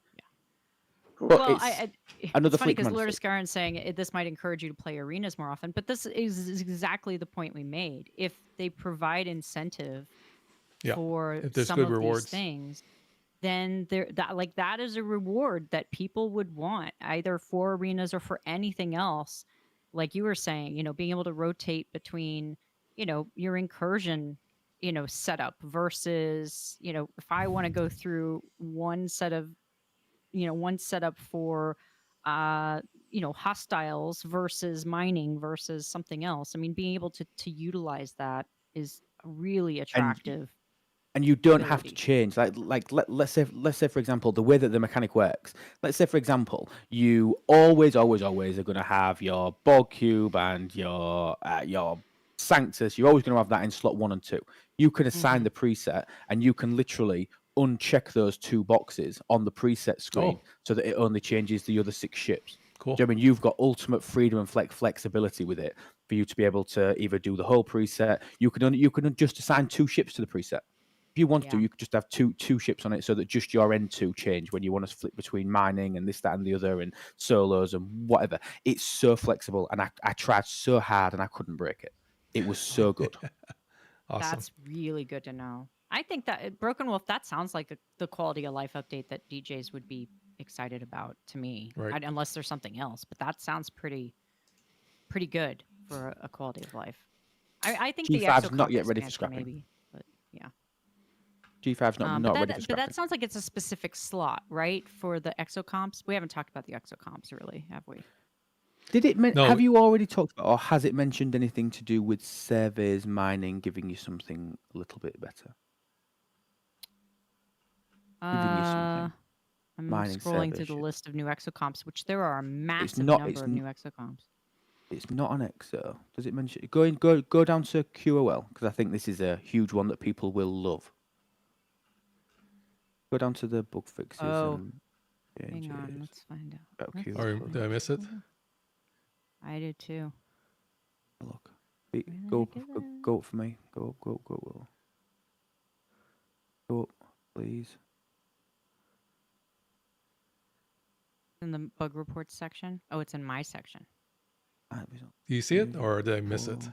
Well, But another it's funny Fleet because Commander Luriscaran saying this might encourage you to play arenas more often, but this is exactly the point we made. If they provide incentive for if there's some good of rewards. these things, then that is a reward that people would want, either for arenas or for anything else. Like you were saying, being able to rotate between, your incursion, setup versus, if I want to go through one setup for hostiles versus mining versus something else. I mean, being able to utilize that is really attractive. And you don't have to change. Let's say for example, the way that the mechanic works. Let's say for example, you always are going to have your Borg cube and your Sanctus. You're always going to have that in slot 1 and 2. You can assign the preset, and you can literally uncheck those 2 boxes on the preset screen so that it only changes the other 6 ships. Cool. Do you know what I mean, you've got ultimate freedom and flexibility with it for you to be able to either do the whole preset. You can just assign 2 ships to the preset. If you want to, you could just have two ships on it so that just your N2 change when you want to flip between mining and this, that, and the other, and solos and whatever. It's so flexible, and I tried so hard and I couldn't break it. It was so good. Awesome. That's really good to know. I think that Broken Wolf, that sounds like the quality of life update that DJs would be excited about to me, Right. Unless there's something else. But that sounds pretty good for a quality of life. I think the G5's Exocomp not yet ready for expansion scrapping. maybe, but yeah. G5's not ready for But scrapping. that sounds like it's a specific slot, right, for the exocomps. We haven't talked about the exocomps, really, have we? Did it? No. Have you already talked about, or has it mentioned anything to do with surveys, mining, giving you something a little bit better? Giving you something. I'm Mining scrolling survey through the shit. list of new exocomps, which there are a massive not- number it's of new exocomps. It's not an EXO. Does it mention? Go down to QOL, because I think this is a huge one that people will love. Go down to the bug fixes. Oh, and hang on, changes. let's find out. About Let's QOL. Or see. did I miss it? I did too. Look. Where Go did I up, get go up for me. Go up. Go up, please. In the bug reports section? Oh, it's in my section. Do you see it, or did I miss it?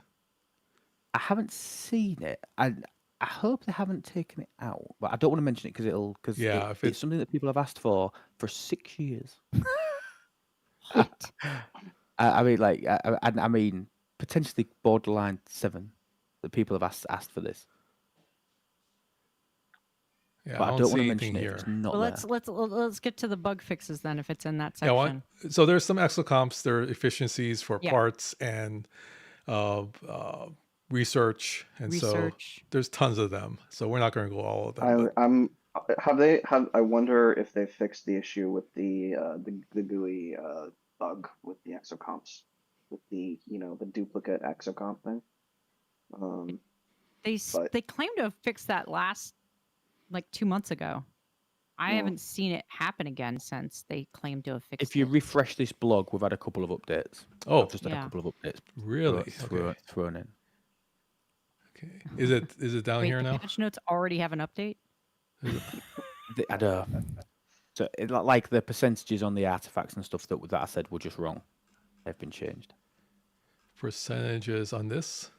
I haven't seen it. I hope they haven't taken it out, but I don't want to mention it because Yeah, if it's something that people have asked for 6 years. What? I mean, potentially borderline 7 that people have asked for this. Yeah, But I don't don't see want to anything mention it. here. If it's not Well, there. let's get to the bug fixes then, if it's in that Yeah, section. so there's some exocomps. There are efficiencies for Yeah. parts and research, and Research. so there's tons of them. So we're not going to go all of them. I wonder if they fixed the issue with the GUI bug with the exocomps, with the the duplicate exocomp thing. They claim to have fixed that last 2 months ago. I haven't seen it happen again since they claimed to have fixed If you it. refresh this blog, we've had a couple of updates. Oh. I've just had Yeah. a couple of updates. Really? Okay. Thrown in. Okay. Is it down Wait, here the now? patch notes already have an update? So like the percentages on the artifacts and stuff that I said were just wrong. They've been changed. Percentages on this?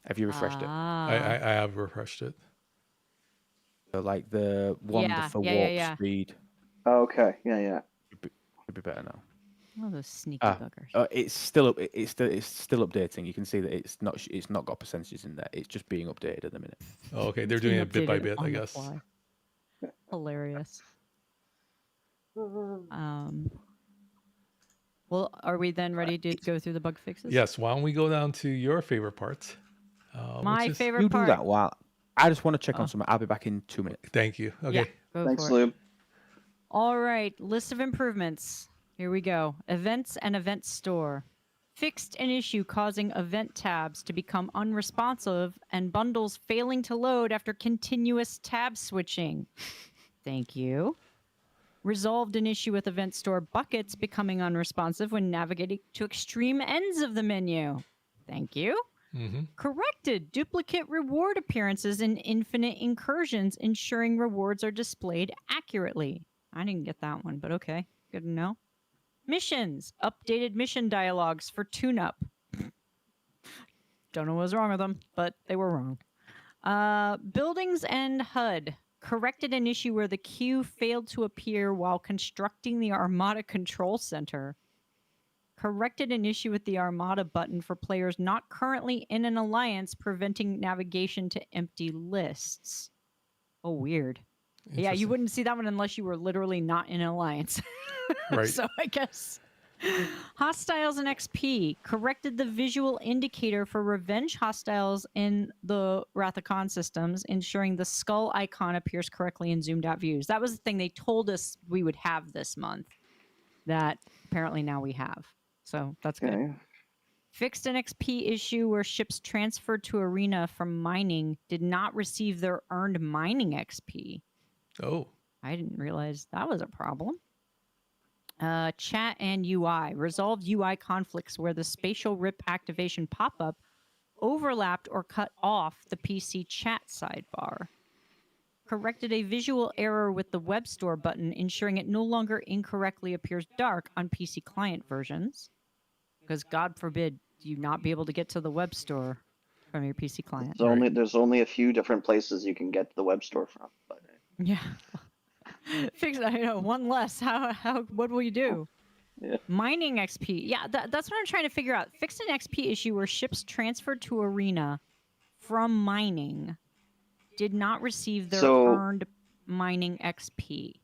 Have you refreshed it? I have refreshed it. So like the one for warp speed. Oh, okay. Yeah. Should be better now. Oh, those sneaky buggers. It's still updating. You can see that it's not got percentages in there. It's just being updated at the minute. Oh, okay, they're doing it bit by bit, I guess. Hilarious. Well, are we then ready to go through the bug fixes? Yes. Why don't we go down to your favorite part? My favorite you part. Do that while I just want to check on something. I'll be back in 2 minutes. Thank you. Okay. Yeah, Thanks, Lube. All right, list of improvements. Here we go. Events and event store. Fixed an issue causing event tabs to become unresponsive and bundles failing to load after continuous tab switching. Thank you. Resolved an issue with event store buckets becoming unresponsive when navigating to extreme ends of the menu. Thank you. Corrected duplicate reward appearances in infinite incursions, ensuring rewards are displayed accurately. I didn't get that one, but okay. Good to know. Missions. Updated mission dialogues for tune-up. Don't know what was wrong with them, but they were wrong. Buildings and HUD. Corrected an issue where the queue failed to appear while constructing the Armada Control Center. Corrected an issue with the Armada button for players not currently in an alliance, preventing navigation to empty lists. Oh, weird. Yeah, you wouldn't see that one unless you were literally not in an alliance. Right. So I guess. Hostiles and XP. Corrected the visual indicator for revenge hostiles in the Wrath of Khan systems, ensuring the skull icon appears correctly in zoomed out views. That was the thing they told us we would have this month that apparently now we have. So that's good. Fixed an XP issue where ships transferred to Arena from mining did not receive their earned mining XP. Oh. I didn't realize that was a problem. Chat and UI. Resolved UI conflicts where the spatial rip activation pop-up overlapped or cut off the PC chat sidebar. Corrected a visual error with the web store button, ensuring it no longer incorrectly appears dark on PC client versions. Because God forbid you not be able to get to the web store from your PC client. There's only a few different places you can get to the web store from. But... Yeah. Fix it. I know. One less. What will you do? Yeah. Mining XP. Yeah, that's what I'm trying to figure out. Fix an XP issue where ships transferred to Arena from mining did not receive their earned mining XP.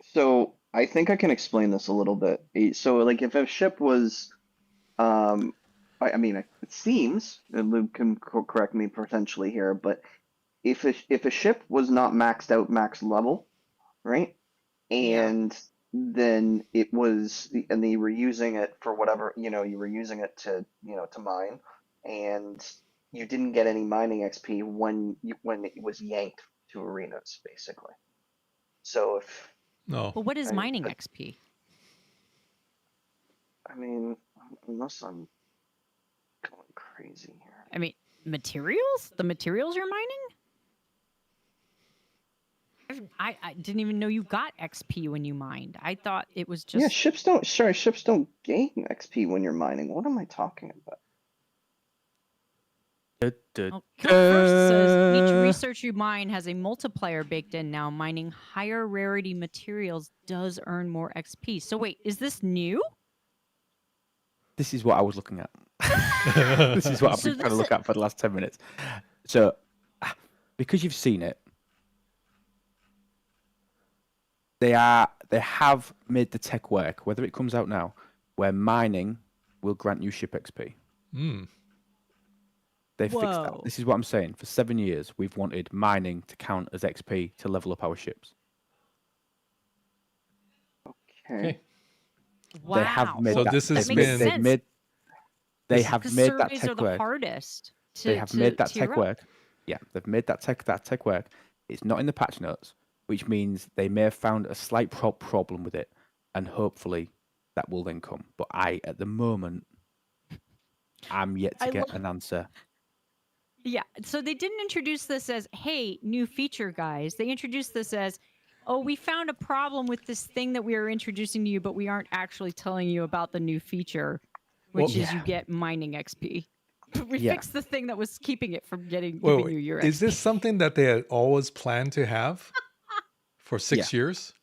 So I think I can explain this a little bit. So like if a ship was, I mean, it seems, and Luke can correct me potentially here, but if a ship was not maxed out max level, right? And then it was, and they were using it for whatever, you were using it to, to mine, and you didn't get any mining XP when it was yanked to arenas, basically. So if... No. Well, what is mining XP? I mean, unless I'm going crazy here. I mean, materials? The materials you're mining? I didn't even know you got XP when you mined. I thought it was just... Yeah, ships don't gain XP when you're mining. What am I talking about? Well, first says each research you mine has a multiplier baked in now. Mining higher rarity materials does earn more XP. So wait, is this new? This is what I was looking at. This is what I've been trying to look at for the last 10 minutes. So, because you've seen it, they have made the tech work, whether it comes out now, where mining will grant you ship XP. They fixed that. This is what I'm saying. For 7 years, we've wanted mining to count as XP to level up our ships. Okay. Wow. They have made so that. This has that been... makes sense. They have made that surveys tech are the work. hardest. They have made that tech work. Yeah, they've made that tech work. It's not in the patch notes, which means they may have found a slight problem with it, and hopefully that will then come. But at the moment, I'm yet to get an answer. Yeah, so they didn't introduce this as, hey, new feature, guys. They introduced this as, oh, we found a problem with this thing that we are introducing to you, but we aren't actually telling you about the new feature, which is you get mining XP. We fixed the thing that was keeping it from giving you your XP. Is this something that they had always planned to have for 6 years?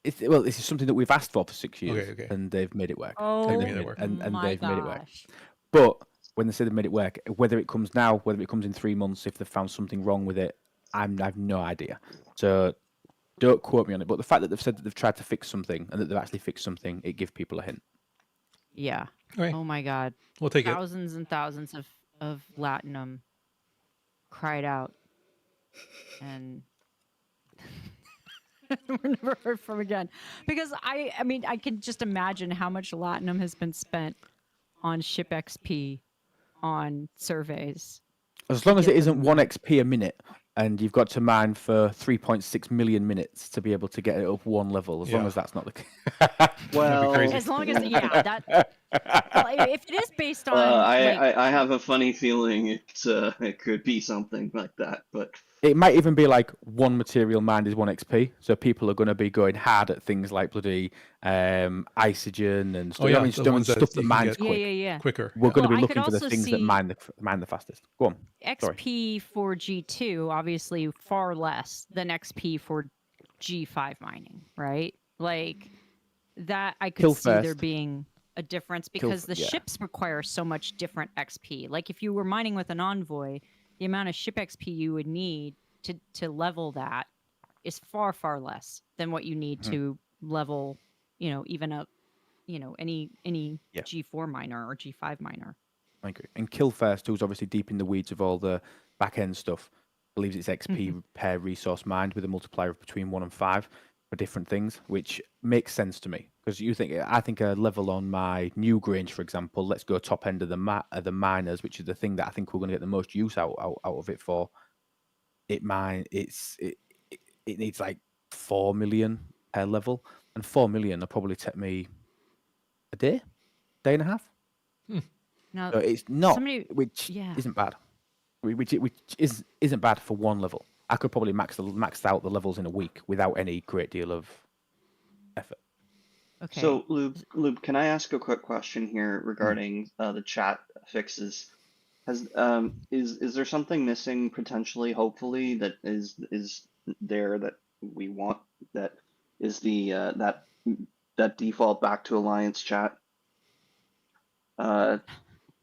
This is something that we've asked for 6 years, Okay. and they've made it work. Oh, and my they've made it work. gosh. But when they say they've made it work, whether it comes now, whether it comes in 3 months, if they've found something wrong with it, I have no idea. So don't quote me on it. But the fact that they've said that they've tried to fix something and that they've actually fixed something, it gives people a hint. Yeah. Okay. Oh my God. We'll take it. Thousands and thousands of Latinum cried out, and we're never heard from again. Because I mean, I can just imagine how much Latinum has been spent on ship XP, on surveys. As long as it isn't 1 XP a minute, and you've got to mine for 3.6 million minutes to be able to get it up 1 level. As long as that's not the case. Well, as long as if it is based on, I have a funny feeling it could be something like that, but it might even be like 1 material mined is 1 XP. So people are going to be going hard at things like bloody isogen and stuff. Stuff that mines quicker. We're going to be looking for the things that mine the fastest. Go on. XP for G2 obviously far less than XP for G5 mining, right? Like that, I could see there being a difference because the ships require so much different XP. Like if you were mining with an Envoy, the amount of ship XP you would need to level that is far, far less than what you need to level, even up, any G4 miner or G5 miner. I agree. And Killfirst, who's obviously deep in the weeds of all the back end stuff, believes it's XP per resource mined with a multiplier of between 1 and 5 for different things, which makes sense to me. Because I think a level on my new Grange, for example, let's go top end of the miners, which is the thing that I think we're going to get the most use out of it for. It needs like 4 million per level, and 4 million will probably take me a day and a half. Now, so it's not, which yeah. isn't bad. Which isn't bad for 1 level. I could probably max out the levels in a week without any great deal of effort. Okay. So, Lube, can I ask a quick question here regarding the chat fixes? Is there something missing potentially, hopefully, that is there that we want? That is the that default back to Alliance chat.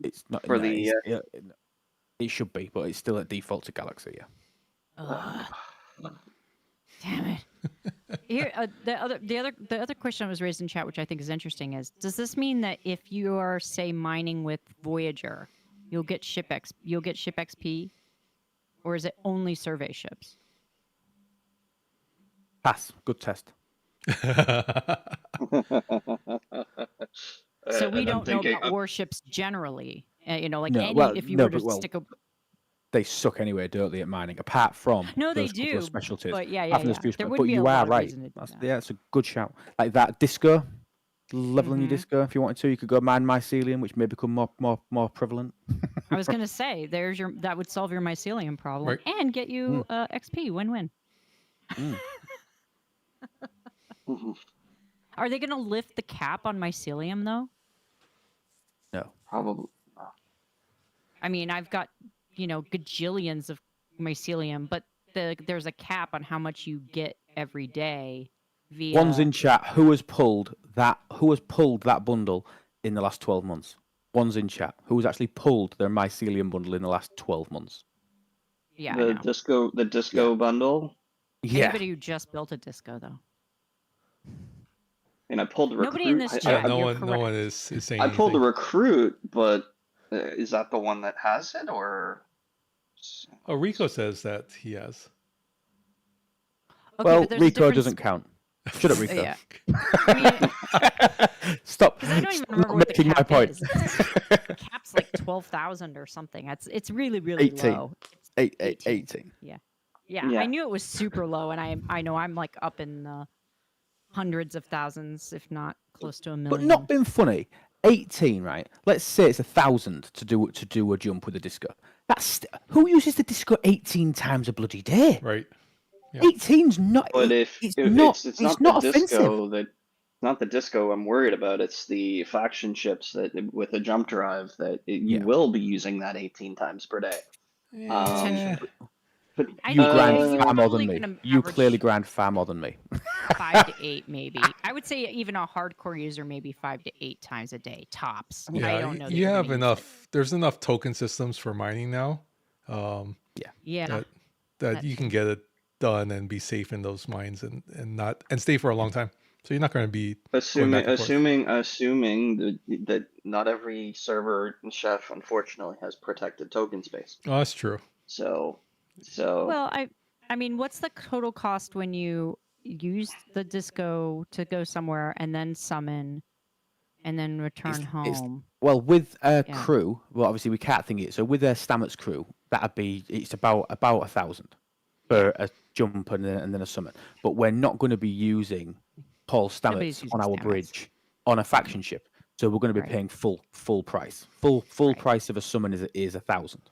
It's not for it should be, but it's still at default to Galaxy. Yeah. Damn it. Here, the other question that was raised in chat, which I think is interesting, is: does this mean that if you are, say, mining with Voyager, you'll get ship XP, or is it only survey ships? Pass. Good test. So we don't know about warships generally. If you were to stick a. They suck anyway, don't they, at mining? Apart from they do. Specialties. But yeah. But you are right. It's a good shout. Like that disco, leveling your disco. If you wanted to, you could go mine mycelium, which may become more prevalent. I was gonna say, that would solve your mycelium problem and get you XP. Win-win. Are they gonna lift the cap on mycelium though? No, probably not. I mean, I've got gajillions of mycelium, but there's a cap on how much you get every day. One's in chat. Who has pulled that bundle in the last 12 months? One's in chat. Who's actually pulled their mycelium bundle in the last 12 months? Yeah, the disco bundle. Yeah. Anybody who just built a disco though. And I pulled the recruit. Nobody in this chat. No one is saying. I pulled the recruit, but is that the one that has it, or? Oh, Rico says that he has. Okay, well, Rico doesn't count. Shut up, Rico. Yeah. I mean, Stop. I don't even remember what the making cap my point. is. The cap's like 12,000 or something. It's really 18. low. 18. Yeah. I knew it was super low, and I know I'm like up in the hundreds of thousands, if not close to 1 million. But not being funny. 18, right? Let's say it's 1,000 to do a jump with a disco. Who uses the disco 18 times a bloody day? Right. Yeah. 18's not. But if it's if not. it's It's not the not offensive. disco that not the disco I'm worried about. It's the faction ships that with a jump drive that you Yeah. will be using that 18 times per day. Yeah. But I You think grind you're far more probably than me. gonna You average clearly grind far more than me. 5 to 8, maybe. I would say even a hardcore user, maybe 5 to 8 times a day tops. Yeah, I don't know. That you you're have gonna use it. enough. There's enough token systems for mining now. Yeah. That That you can too. get it done and be safe in those mines and not and stay for a long time. So you're not going to be going back and forth. assuming that not every server chef unfortunately has protected token space. Oh, that's true. So Well, I mean, what's the total cost when you use the disco to go somewhere and then summon and then return home? Well, with a Yeah. crew, well, obviously we can't think it. So with a Stamets crew, it's about 1,000 for a jump and then a summon. But we're not going to be using Paul Nobody's Stamets using on our Stamets. bridge on a faction ship. So we're going to be Right. paying full price. Full Right. price of a summon is 1,000.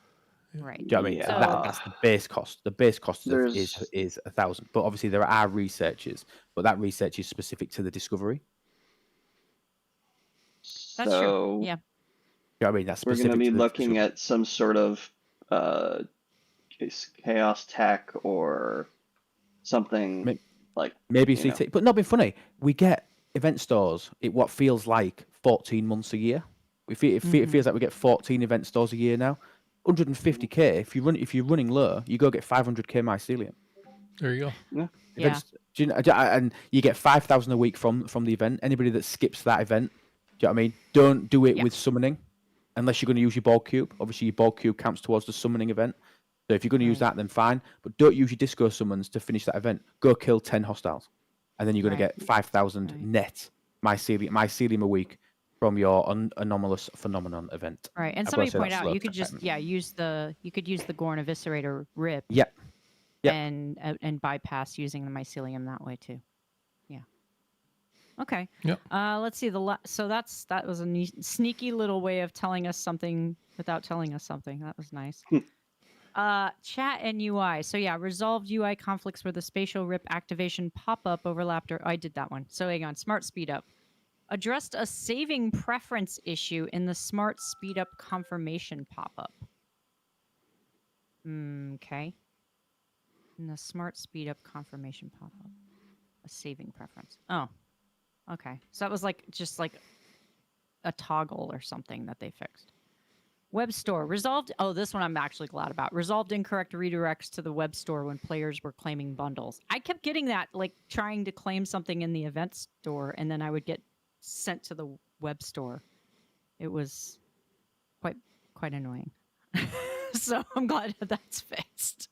Right. Do you know what I mean? So that's the base cost. The base cost is 1,000. But obviously there are researches, but that research is specific to the discovery. That's true. Yeah. You know what I mean? That's we're specific going to be to the looking discovery. at some sort of chaos tech or something like Maybe you know. CT, but not being funny. We get event stores at what feels like 14 months a year. It feels like we get 14 event stores a year now. 150k. If you're running low, you go get 500k mycelium. There you go. Yeah. Events, do you know, and you get 5,000 a week from the event. Anybody that skips that event, do you know what I mean? Don't do it with summoning, unless you're going to use your ball cube. Obviously, your ball cube counts towards the summoning event. So if you're going to use that, then fine. But don't use your disco summons to finish that event. Go kill 10 hostiles, and then you're going to get 5,000 net mycelium a week from your anomalous phenomenon event. Right. And I've somebody gotta say pointed that out slow. you could just use the Gorn Eviscerator rip. Yep. And bypass using the mycelium that way too. Yeah. Okay. Yep. Let's see so that was a sneaky little way of telling us something without telling us something. That was nice. Chat and UI. So yeah, resolved UI conflicts where the spatial rip activation pop-up overlapped I did that one. So hang on, smart speed up. Addressed a saving preference issue in the smart speed up confirmation pop-up. Okay. In the smart speed up confirmation pop-up. A saving preference. Oh. Okay. So that was just like a toggle or something that they fixed. Web store. Resolved. Oh, this one I'm actually glad about. Resolved incorrect redirects to the web store when players were claiming bundles. I kept getting that, trying to claim something in the event store, and then I would get sent to the web store. It was quite annoying. So I'm glad that's fixed.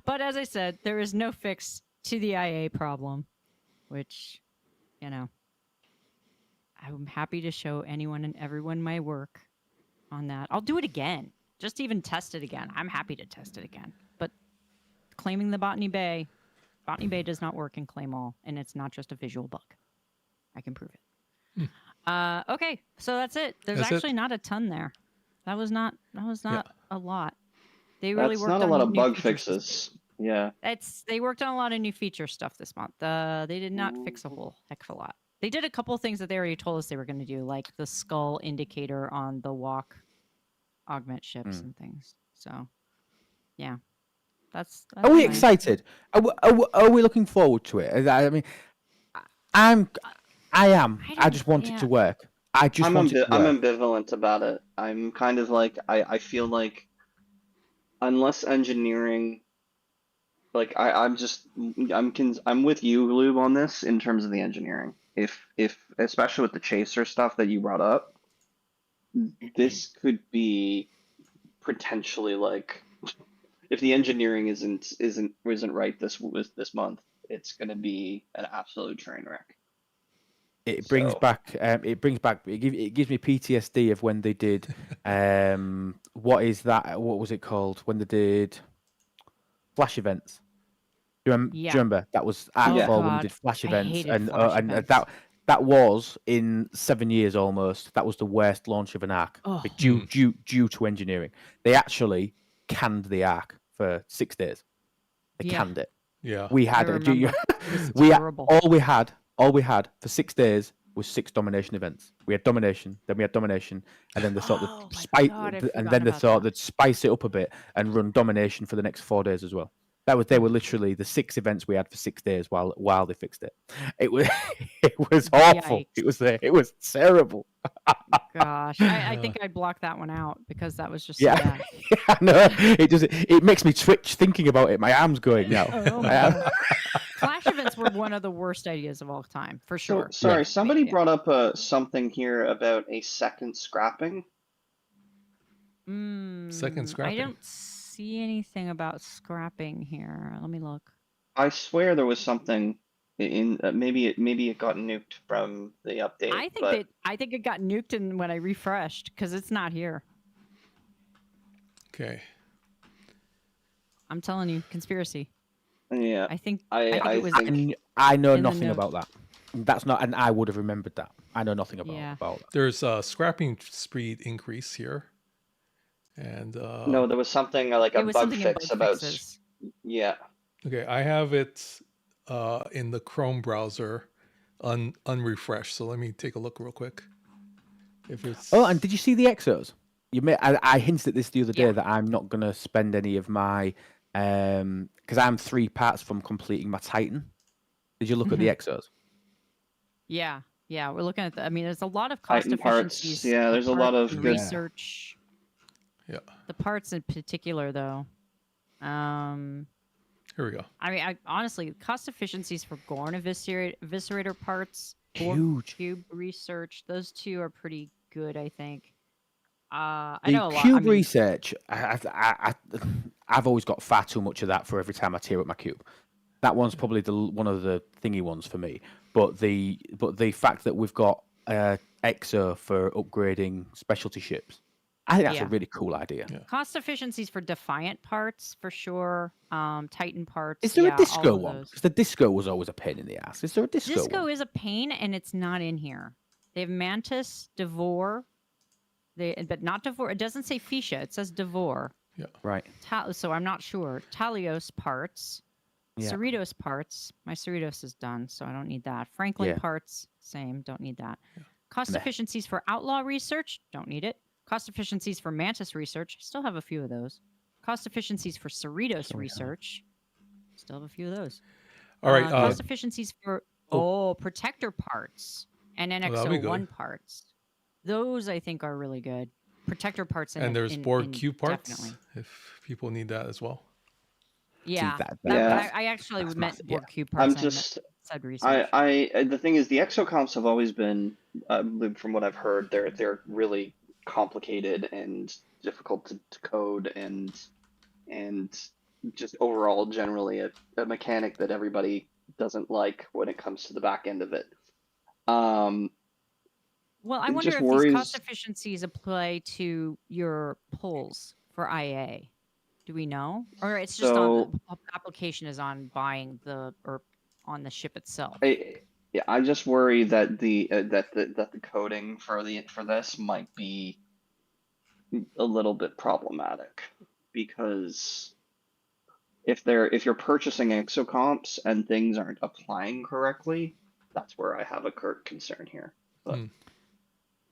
But as I said, there is no fix to the IA problem, which, I'm happy to show anyone and everyone my work on that. I'll do it again. Just even test it again. I'm happy to test it again. But claiming the Botany Bay does not work in Claim All, and it's not just a visual bug. I can prove it. Okay, so that's it. There's actually not a ton there. That was not a lot. They really worked on not a lot of new bug features. fixes. Yeah. They worked on a lot of new feature stuff this month. They did not fix a whole heck of a lot. They did a couple of things that they already told us they were going to do, like the skull indicator on the walk augment ships and things. So, yeah, that's Are we nice. excited? Are we looking forward to it? I mean, I am. I just want it to work. I'm ambivalent about it. I'm kind of like I feel like unless engineering, I'm with you, Lube, on this in terms of the engineering. If especially with the chaser stuff that you brought up, this could be potentially if the engineering isn't right this month, it's going to be an absolute train wreck. It brings back. It gives me PTSD of when they did. What is that? What was it called when they did flash events? Do you remember? That was ArcFall when they did flash events, and that was in 7 years almost. That was the worst launch of an Arc due to engineering. They actually canned the Arc for 6 days. They canned it. Yeah. We I had remember. It was we terrible. all we had for 6 days was 6 domination events. We had domination, then we had domination, and then they thought Oh that my spice, God, I'd and forgotten then they about thought that. they'd spice it up a bit and run domination for the next 4 days as well. They were literally the 6 events we had for 6 days while they fixed it. It was awful. Yikes. It was terrible. Gosh, I think I blocked that one out because that was just so Yeah, bad. I know. It makes me twitch thinking about it. My arm's going now. Oh my God. Flash events were one of the worst ideas of all time, for sure. So, sorry, Yeah. somebody Yeah. brought up something here about a second scrapping. Second scrapping. I don't see anything about scrapping here. Let me look. I swear there was something in maybe it got nuked from the update. I think it got nuked when I refreshed because it's not here. Okay. I'm telling you, conspiracy. Yeah, I think I it was. I know in the nothing about that. That's not, and I would have remembered that. I know nothing about that. There's a scrapping speed increase here, and no, there was something like a bug fix about. Fixes. Yeah. Okay, I have it in the Chrome browser, unrefreshed. So let me take a look real quick. If it's and did you see the exos? I hinted at this the other day that I'm not gonna spend any of my because I'm 3 parts from completing my Titan. Did you look at the exos? Yeah, we're looking at I mean, there's a lot of cost Titan parts. efficiencies. Yeah, there's a lot of good research. Yeah. The parts in particular, though. Here we go. I mean, honestly, cost efficiencies for Gorn Eviscerator parts, huge. Cube research, those 2 are pretty good, I think. I The know a lot. cube research, I've always got far too much of that for every time I tear up my cube. That one's probably one of the thingy ones for me. But the fact that we've got EXO for upgrading specialty ships, I think that's a really cool idea. Yeah. Cost efficiencies for Defiant parts, for sure. Titan parts. Is there a disco all of one? those. Because the disco was always a pain in the ass. Is there a disco Disco one? is a pain, and it's not in here. They have Mantis, Devore, but not Devore. It doesn't say Fisha. It says Devore. Yeah. Right. So I'm not sure. Talios parts. Yeah. Cerritos parts. My Cerritos is done, so I don't need that. Franklin parts, same. Don't need that. Yeah. Cost efficiencies for Outlaw research. Don't need it. Cost efficiencies for Mantis research. Still have a few of those. Cost efficiencies for Cerritos research. Still have a few of those. All right. Cost efficiencies for Protector parts and NX01 parts. Those I think are really good. Protector parts and there's board cube parts definitely. if people need that as well. Yeah, I actually meant board cube parts. I'm just said research. the thing is the exocomps have always been from what I've heard they're really complicated and difficult to code and just overall generally a mechanic that everybody doesn't like when it comes to the back end of it. Well, I wonder if these cost efficiencies apply to your pulls for IA. Do we know, or it's just on the application is on buying or on the ship itself? I just worry that the coding for this might be a little bit problematic because if you're purchasing exocomps and things aren't applying correctly, that's where I have a concern here. But.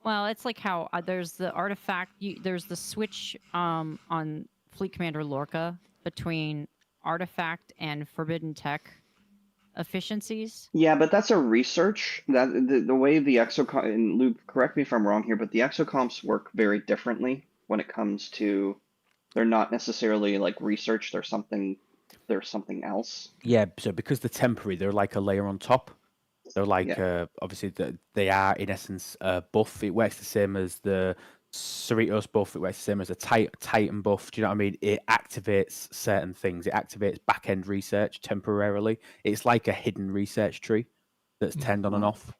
Well, it's like how there's the artifact, there's the switch on Fleet Commander Lorca between artifact and forbidden tech efficiencies. Yeah, but that's a research. That the way the exocomp, and Luke, correct me if I'm wrong here, but the exocomps work very differently when it comes to, they're not necessarily like research. There's something else. Yeah, so because they're temporary, they're like a layer on top. They're like obviously they are in essence a buff. It works the same as the Cerritos buff. It works the same as a Titan buff. Do you know what I mean? It activates certain things. It activates back end research temporarily. It's like a hidden research tree that's turned on and off.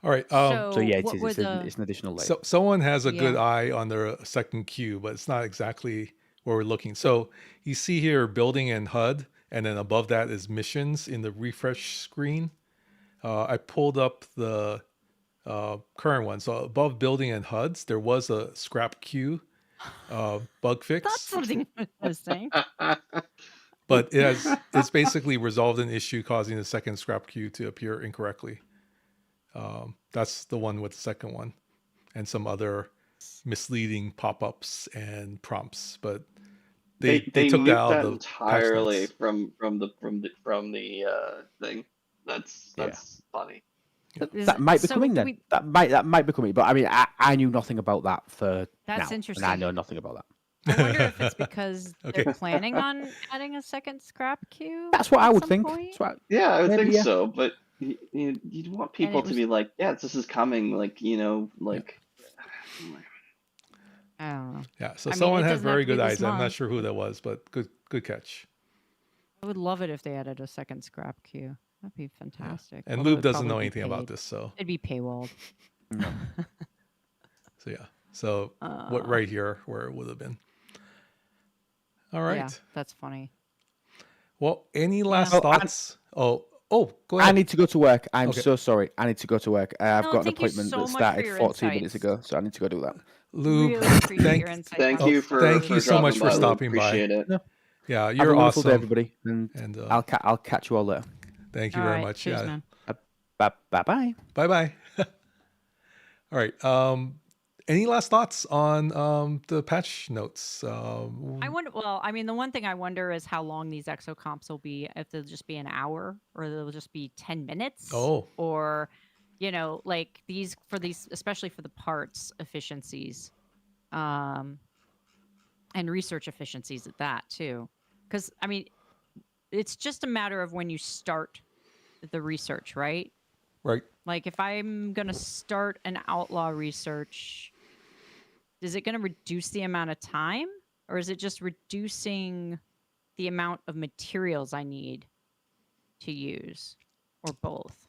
All right. So yeah, it's an additional layer. So someone has a good eye on their second queue, but it's not exactly where we're looking. So you see here building and HUD. And then above that is missions in the refresh screen. I pulled up the current one. So above building and HUDs, there was a scrap queue bug fix. That's something interesting. but it's basically resolved an issue causing the second scrap queue to appear incorrectly. That's the one with the second one, and some other misleading pop-ups and prompts. But they took that out that of the patch entirely notes. from the thing. That's funny. That might be coming then. That might be coming. But I mean, I knew nothing about that for That's now, interesting. and I know nothing about that. I wonder if it's because Okay. they're planning on adding a second scrap queue. That's what I at would some think. point? Yeah, I would Maybe, think yeah. so, but you'd want people it to was- be like, yeah, this is coming, like, I don't know. Yeah, so I mean, someone it had doesn't have very to be good this eyes. I'm not month. sure who that was, but good catch. I would love it if they added a second scrap queue. That'd be fantastic. And Although Lube it'd doesn't know probably be anything about paid. this, so It'd be paywalled. so yeah. So what right here where it would have been. All right. Yeah, that's funny. Well, any last Oh, thoughts? Oh, go ahead. I need to go to work. I'm Okay. so sorry. I need to go to work. I've No, got an thank you appointment so that much for started your 14 minutes insights. ago, so I need to go do that. Lube, Really appreciate your insights. Thank on you this for stuff. Thank you so much for stopping by. Appreciate it. Yeah, Have you're a wonderful awesome. day, everybody, and And I'll catch you all later. thank you All very right, much. cheers, Yeah. man. Bye bye. Bye. All right. Any last thoughts on the patch notes? I wonder. Well, I mean, the one thing I wonder is how long these exocomps will be. If they'll just be an hour, or they'll just be 10 minutes. Oh. Or, like these, especially for the parts efficiencies, and research efficiencies at that too. Because I mean, it's just a matter of when you start the research, right? Right. Like if I'm gonna start an outlaw research, is it gonna reduce the amount of time, or is it just reducing the amount of materials I need to use, or both?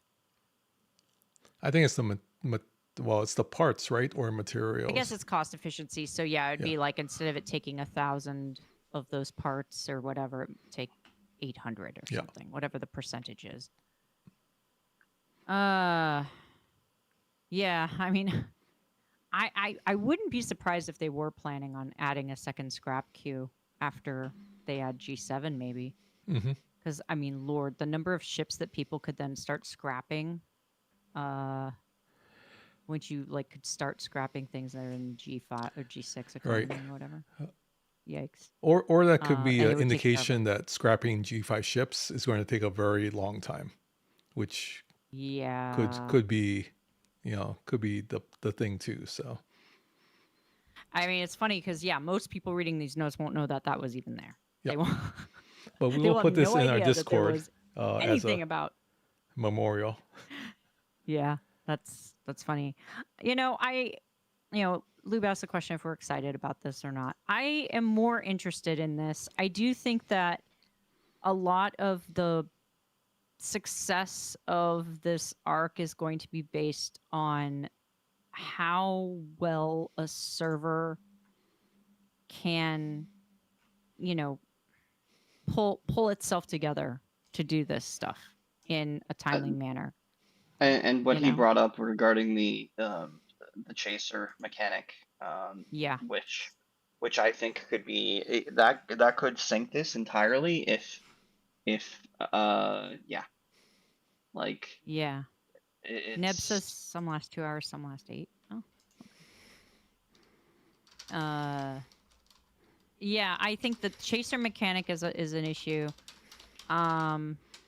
I think it's it's the parts, right, or materials. I guess it's cost efficiency. So yeah, it'd be like instead of it taking 1,000 of those parts or whatever, it would take 800 or something, whatever the percentage is. Yeah, I mean, I wouldn't be surprised if they were planning on adding a second scrap queue after they add G7, maybe. Because I mean, Lord, the number of ships that people could then start scrapping, once you could start scrapping things that are in G5 or G6 economy or whatever. Yikes. Or that could be and it an would take indication that scrapping G5 ships is going to take a very long time, which could be, could be the thing too. So I mean, it's funny because most people reading these notes won't know that was even there. Yep. They won't. But we they will will put have this no in our idea that there Discord was as anything a about memorial. Yeah, that's funny. Lube asked the question if we're excited about this or not. I am more interested in this. I do think that a lot of the success of this arc is going to be based on how well a server can, pull itself together to do this stuff in a timely manner. And what he brought up regarding the chaser mechanic, which I think could be that could sink this entirely if Neb says some last 2 hours, some last 8. Oh, okay. Yeah, I think the chaser mechanic is an issue.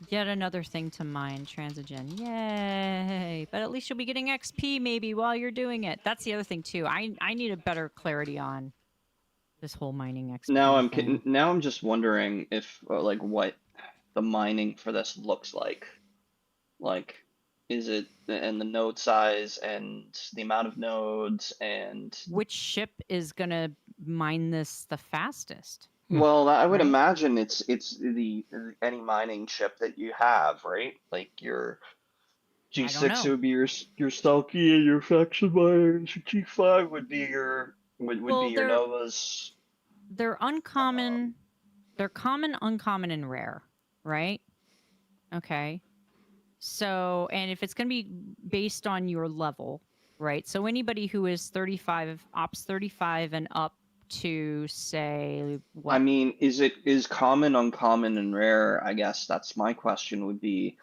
Yet another thing to mine, Transigen. Yay! But at least you'll be getting XP maybe while you're doing it. That's the other thing too. I need a better clarity on this whole mining XP. Now I'm just wondering if what the mining for this looks like. Like, is it and the node size and the amount of nodes and which ship is gonna mine this the fastest? Well, I would imagine it's the any mining chip that you have, right? Like your G6 would be your Stalky, and your faction miners. G5 would be your be your Novas. They're uncommon. They're common, uncommon, and rare, right? Okay. So, and if it's going to be based on your level, right? So anybody who is 35, Ops 35 and up to say what? I mean, is common, uncommon, and rare? I guess that's my question would be,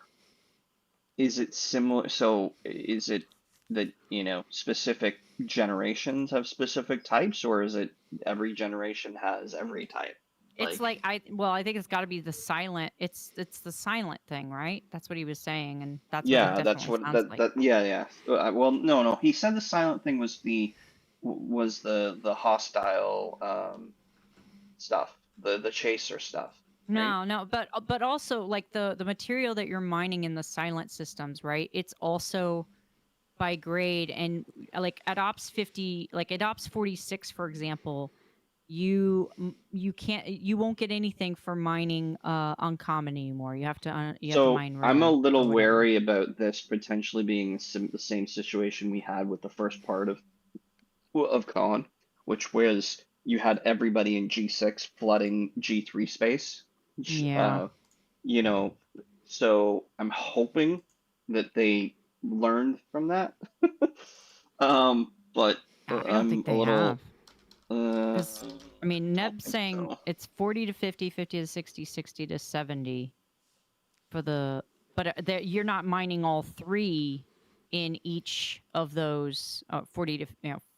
is it similar? So is it that, specific generations have specific types, or is it every generation has every type? It's like I think it's got to be the silent. It's the silent thing, right? That's what he was saying, and that's what it Yeah, that's definitely what sounds like. yeah. Well, no. He said the silent thing was the hostile stuff, the chaser stuff. Right? No, but also like the material that you're mining in the silent systems, right? It's also by grade, and like at Ops 50, like at Ops 46, for example, you won't get anything for mining uncommon anymore. You have to mine rare. I'm a little or whatever. wary about this potentially being the same situation we had with the first part of Con, which was you had everybody in G6 flooding G3 space. Yeah. So I'm hoping that they learned from that. But I don't I'm think a they little. have. I mean, Neb's saying so. it's 40 to 50, 50 to 60, 60 to 70 for the, but you're not mining all three in each of those 40 to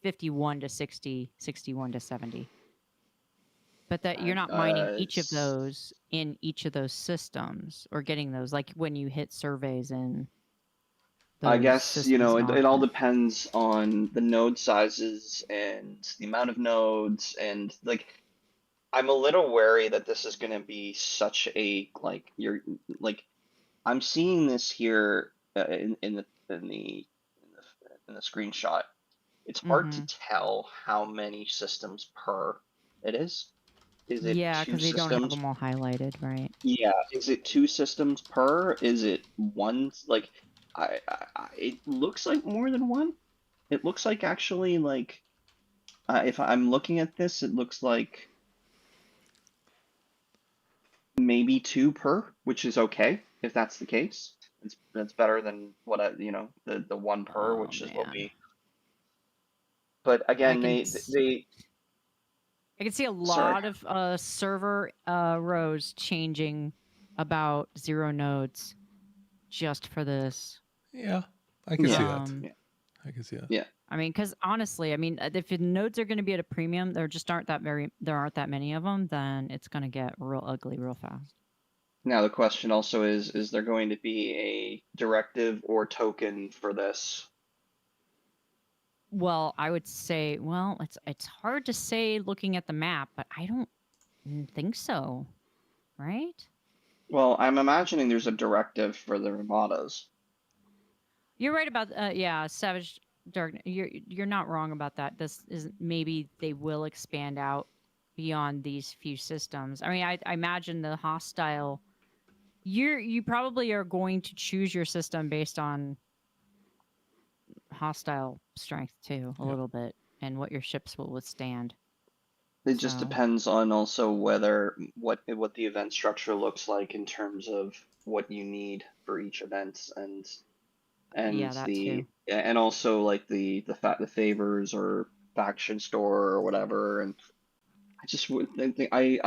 51 to 60, 61 to 70. But that you're not mining each of those in each of those systems or getting those like when you hit surveys in. I guess, it all depends on the node sizes and the amount of nodes, and like I'm a little wary that this is going to be such a I'm seeing this here in the screenshot. It's hard to tell how many systems per it is. Is it Yeah, two because they don't have systems? them all highlighted, right? Yeah, is it 2 systems per? Is it one? Like, it looks like more than one. It looks like actually like, if I'm looking at this, it looks like maybe 2 per, which is okay if that's the case. That's better than what the 1 per, which is what we. But again, I can see a lot of server rows changing about 0 nodes just for this. Yeah, I can see that. I can see that. Yeah. I mean, because honestly, I mean, if the nodes are going to be at a premium, there aren't that many of them, then it's going to get real ugly real fast. Now the question also is there going to be a directive or token for this? Well, I would say, it's hard to say looking at the map, but I don't think so, right? Well, I'm imagining there's a directive for the Ramadas. You're right about Savage Dark. You're not wrong about that. This is maybe they will expand out beyond these few systems. I mean, I imagine the hostile. You probably are going to choose your system based on hostile strength too, a little bit, and what your ships will withstand. It just depends on also whether what the event structure looks like in terms of what you need for each event and and also like the favors or faction store or whatever. And I just would think I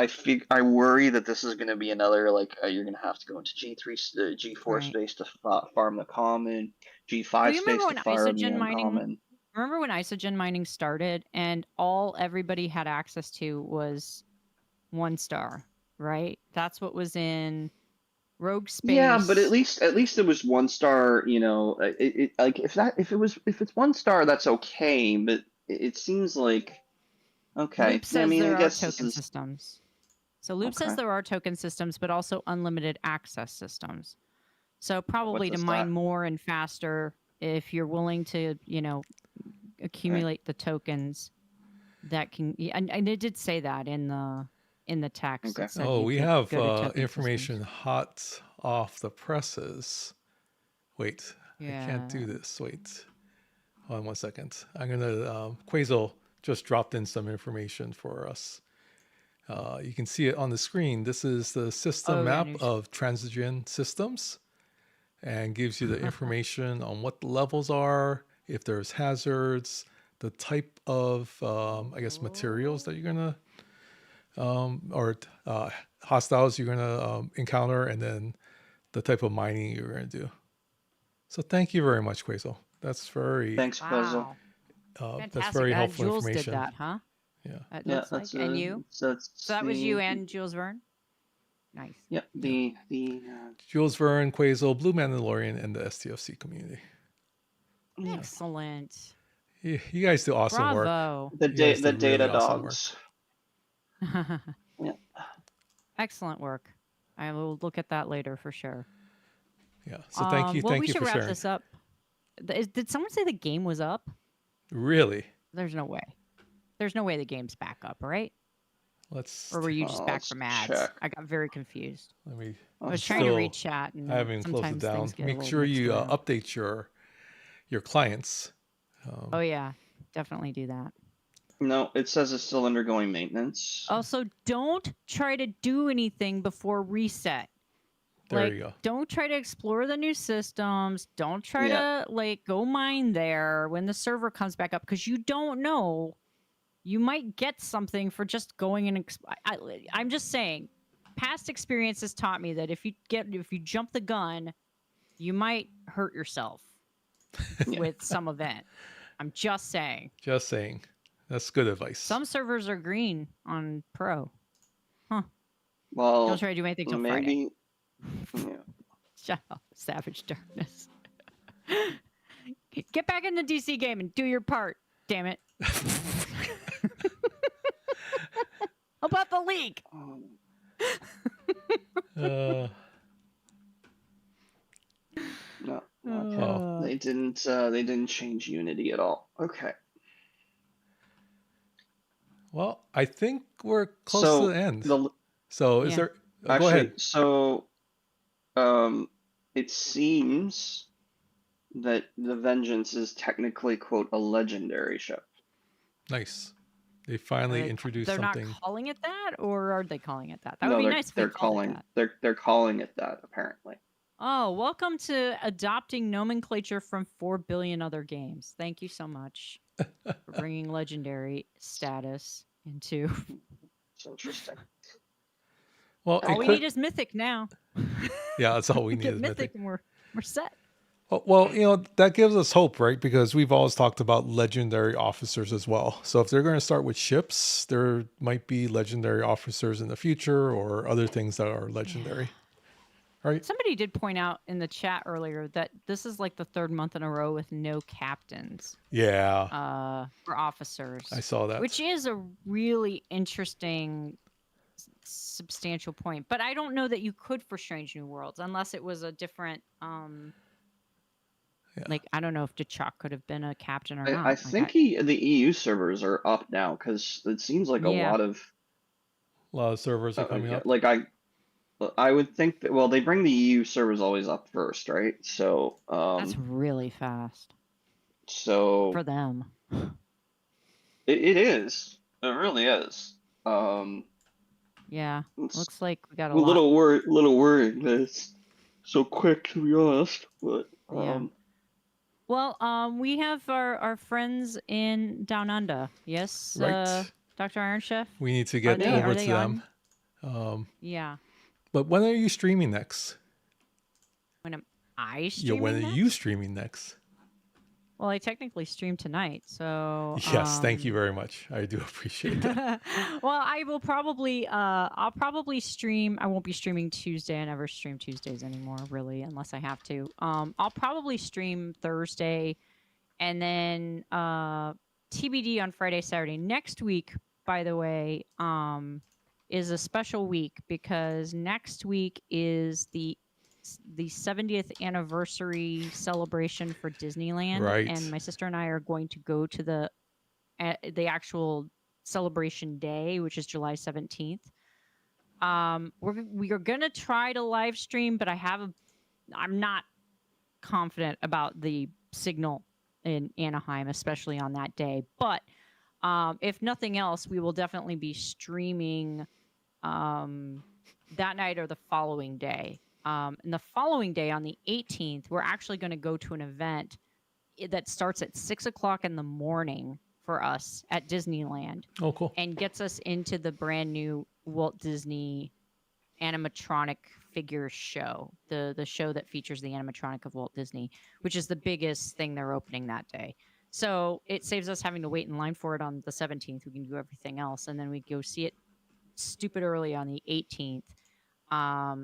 worry that this is going to be another you're going to have to go into G3 G4 space to farm the common, G5 space to farm the uncommon. Remember when isogen mining started and all everybody had access to was 1 star, right? That's what was in Rogue space. Yeah, but at least it was 1 star. If it's 1 star, that's okay. But it seems like okay. Loop says there are token systems. So Loop Okay. says there are token systems, but also unlimited access systems. So probably to mine more and faster, if you're willing to, accumulate the tokens, that can. And it did say that in the text. Okay. Said Oh, you we could have go to token information hot off the presses. Wait, I can't do this. Wait, hold on 1 second. I'm gonna Quasel just dropped in some information for us. You can see it on the screen. This is the system map of Transigen systems, and gives you the information on what the levels are, if there's hazards, the type of I guess materials that you're gonna or hostiles you're gonna encounter, and then the type of mining you're gonna do. So thank you very much, Quasel. That's very Thanks, Quasel. that's very helpful Jules information. did that, huh? Yeah. It Yeah, looks like. that's And you? So that was you and Jules Verne? Nice. Yeah, Jules Verne, Quasel, Blue Mandalorian, and the STFC community. Excellent. You guys do awesome work. Bravo. the You guys do data really awesome work. dogs. Yeah. Excellent work. I will look at that later for sure. Yeah. So thank you. Well, Thank we you should for wrap sharing. this up. Did someone say the game was up? Really? There's no way. There's no way the game's back up, right? Let's. Or were you just back let's from ads? check. I got very confused. Let me. I was trying to read chat, and I haven't even closed it sometimes down. things get a Make little sure mixed you around. update your clients. Oh yeah, definitely do that. No, it says it's still undergoing maintenance. Also, don't try to do anything before reset. There you go. Don't try to explore the new systems. Don't try to go mine there when the server comes back up, because you don't know. You might get something for just going and. I'm just saying, past experience has taught me that if you jump the gun, you might hurt yourself with some event. I'm just saying. Just saying. That's good advice. Some servers are green on Pro. Huh. Well, don't try to do anything till Friday. Yeah. Shut up, Savage Darkness. Get back in the DC game and do your part, damn it. How about the leak? No. Okay. They didn't change Unity at all. Okay. Well, I think we're close to the end. So is there? Actually, go ahead. So, it seems that the Vengeance is technically, quote, a legendary ship. Nice. They finally introduced they're something. They're not calling it that, or are they calling it that? That No, would be nice. They're calling it that, apparently. Oh, welcome to adopting nomenclature from 4 billion other games. Thank you so much for bringing legendary status into. It's interesting. Well, all we need is mythic now. Yeah, that's all we need is mythic, and we're set. Well, that gives us hope, right? Because we've always talked about legendary officers as well. So if they're going to start with ships, there might be legendary officers in the future, or other things that are legendary. Right? Somebody did point out in the chat earlier that this is like the third month in a row with no captains. Yeah. For officers. I saw that. Which is a really interesting, substantial point. But I don't know that you could for Strange New Worlds unless it was a different. Like, I don't know if Dechok could have been a captain or not. I think the EU servers are up now, because it seems like a lot of servers are coming up. Like I would think that, well, they bring the EU servers always up first, right? So that's really fast. So for them, it is. It really is. Yeah, looks like we got a little worried that it's so quick, to be honest. But yeah. Well, we have our friends in Down Under. Yes, right. Dr. Iron Chef. We need to get over to them. Yeah. But when are you streaming next? When am I streaming? Yeah, when are you streaming next? Well, I technically streamed tonight, so yes, thank you very much. I do appreciate that. Well, I will probably I'll probably stream. I won't be streaming Tuesday. I never stream Tuesdays anymore, really, unless I have to. I'll probably stream Thursday, and then TBD on Friday, Saturday. Next week, by the way, is a special week because next week is the 70th anniversary celebration for Disneyland, right. And my sister and I are going to go to the actual celebration day, which is July 17th. We are gonna try to live stream, but I'm not confident about the signal in Anaheim, especially on that day. But if nothing else, we will definitely be streaming that night or the following day. And the following day, on the 18th, we're actually going to go to an event that starts at 6 o'clock in the morning for us at Disneyland. Oh, cool. And gets us into the brand new Walt Disney animatronic figure show, the show that features the animatronic of Walt Disney, which is the biggest thing they're opening that day. So it saves us having to wait in line for it on the 17th. We can do everything else, and then we go see it stupid early on the 18th.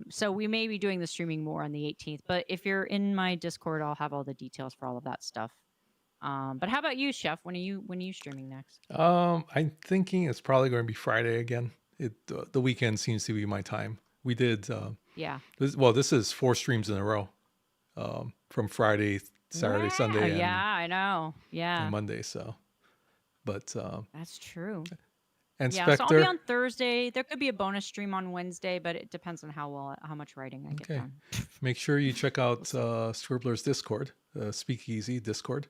So we may be doing the streaming more on the 18th, but if you're in my Discord, I'll have all the details for all of that stuff. But how about you, Chef? When are you streaming next? I'm thinking it's probably going to be Friday again. The weekend seems to be my time. We did Yeah. this is 4 streams in a row. From Friday, Saturday, Sunday, and, yeah, I know. Yeah. and Monday. So, but That's true. and Yeah, so I'll Spectre. be on Thursday. There could be a bonus stream on Wednesday, but it depends on how much writing I get Okay. done. Make sure you check out Scribbler's Discord, Speakeasy Discord.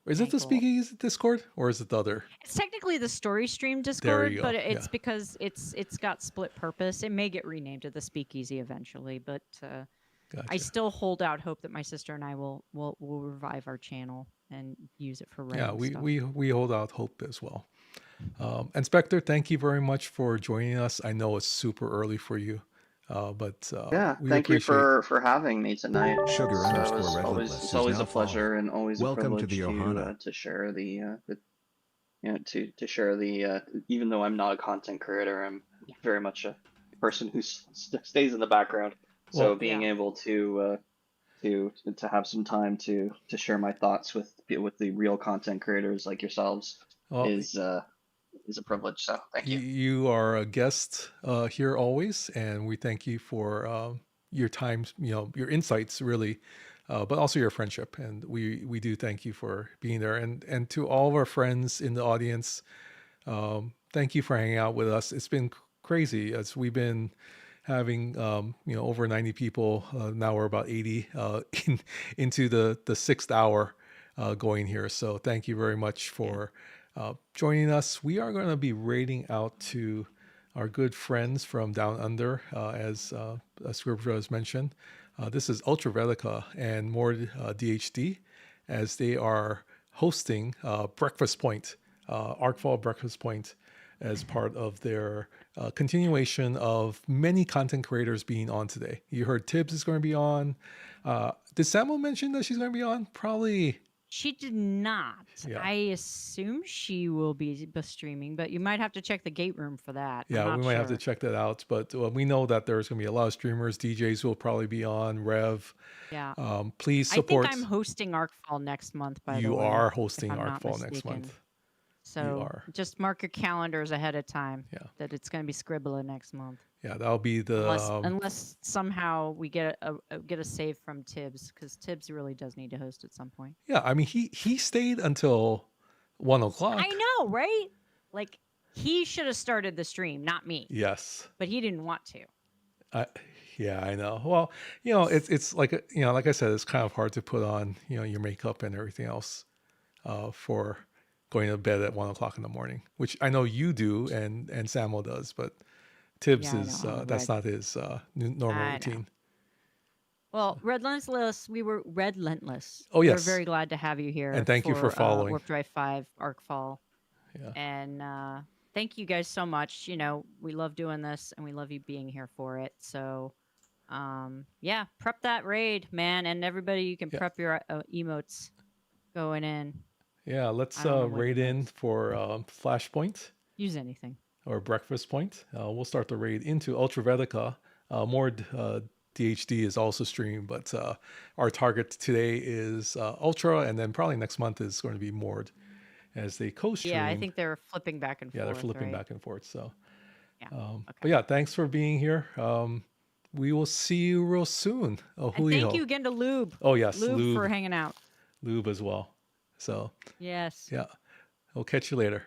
Is it the Cool. Speakeasy Discord or is it the other? It's technically the Story Stream There Discord, you go. but it's Yeah. because it's got split purpose. It may get renamed to the Speakeasy eventually, but I Gotcha. still hold out hope that my sister and I will revive our channel and use it for writing Yeah, stuff. we hold out hope as well. And Spectre, thank you very much for joining us. I know it's super early for you, but Yeah, we thank you appreciate. for having me tonight. Sugar It's, underscore red always Relentless it's is always now a pleasure followed. and always Welcome a to privilege the Ohana. to share to share the even though I'm not a content creator, I'm very much a person who stays in the background. So Well, being Yeah. able to have some time to share my thoughts with the real content creators like yourselves well, is a privilege. So thank you. you are a guest here always, and we thank you for your time, your insights, really, but also your friendship. And we do thank you for being there. And to all of our friends in the audience, thank you for hanging out with us. It's been crazy as we've been having over 90 people. Now we're about 80 into the 6th hour going here. So thank you very much for joining us. We are going to be raiding out to our good friends from Down Under, as Scribbler has mentioned. This is Ultravelica and more DHD, as they are hosting Breakfast Point, ArcFall Breakfast Point, as part of their continuation of many content creators being on today. You heard Tibbs is going to be on. Did Samuel mention that she's going to be on? Probably. She did not. Yeah. I assume she will be streaming, but you might have to check the gate room for that. I'm Yeah, not we might have to sure. check that out. But we know that there's going to be a lot of streamers. DJs will probably be on. Rev. Yeah. Please I support. think I'm hosting ArcFall next month, by the You way. are if hosting I'm not ArcFall next mistaken. month. So are. just mark your calendars ahead of time. Yeah. That it's going to be Scribbler next month. Yeah, that'll be the. Unless somehow we get a save from Tibbs, because Tibbs really does need to host at some point. Yeah, I mean he stayed until 1 o'clock. I know, right? Like he should have started the stream, not me. Yes. But he didn't want to. Yeah, I know. Well, it's like like I said, it's kind of hard to put on your makeup and everything else for going to bed at 1 o'clock in the morning, which I know you do and Samuel does, but Tibbs Yeah, I is know. that's not his normal I know. routine. Well, we were relentless. Oh, yes. We're very glad to have you here. And thank you for following. Warp Drive 5, ArcFall. Yeah. And thank you guys so much. We love doing this and we love you being here for it. So, yeah, prep that raid, man. And everybody, you can prep your emotes going in. Yeah, let's I don't know what raid it in is. for Flashpoint Use anything. or Breakfast Point. We'll start the raid into Ultravelica. More DHD is also streamed, but our target today is Ultra, and then probably next month is going to be Mord as they co-stream. Yeah, I think they're flipping back and forth. Yeah, they're flipping right? back and forth. So, Yeah. But yeah, thanks for being here. We will see you real soon. Oh, And Julio. thank you again to Lube. Oh, yes, Lube for hanging out. Lube as well. So, Yes. yeah, we'll catch you later.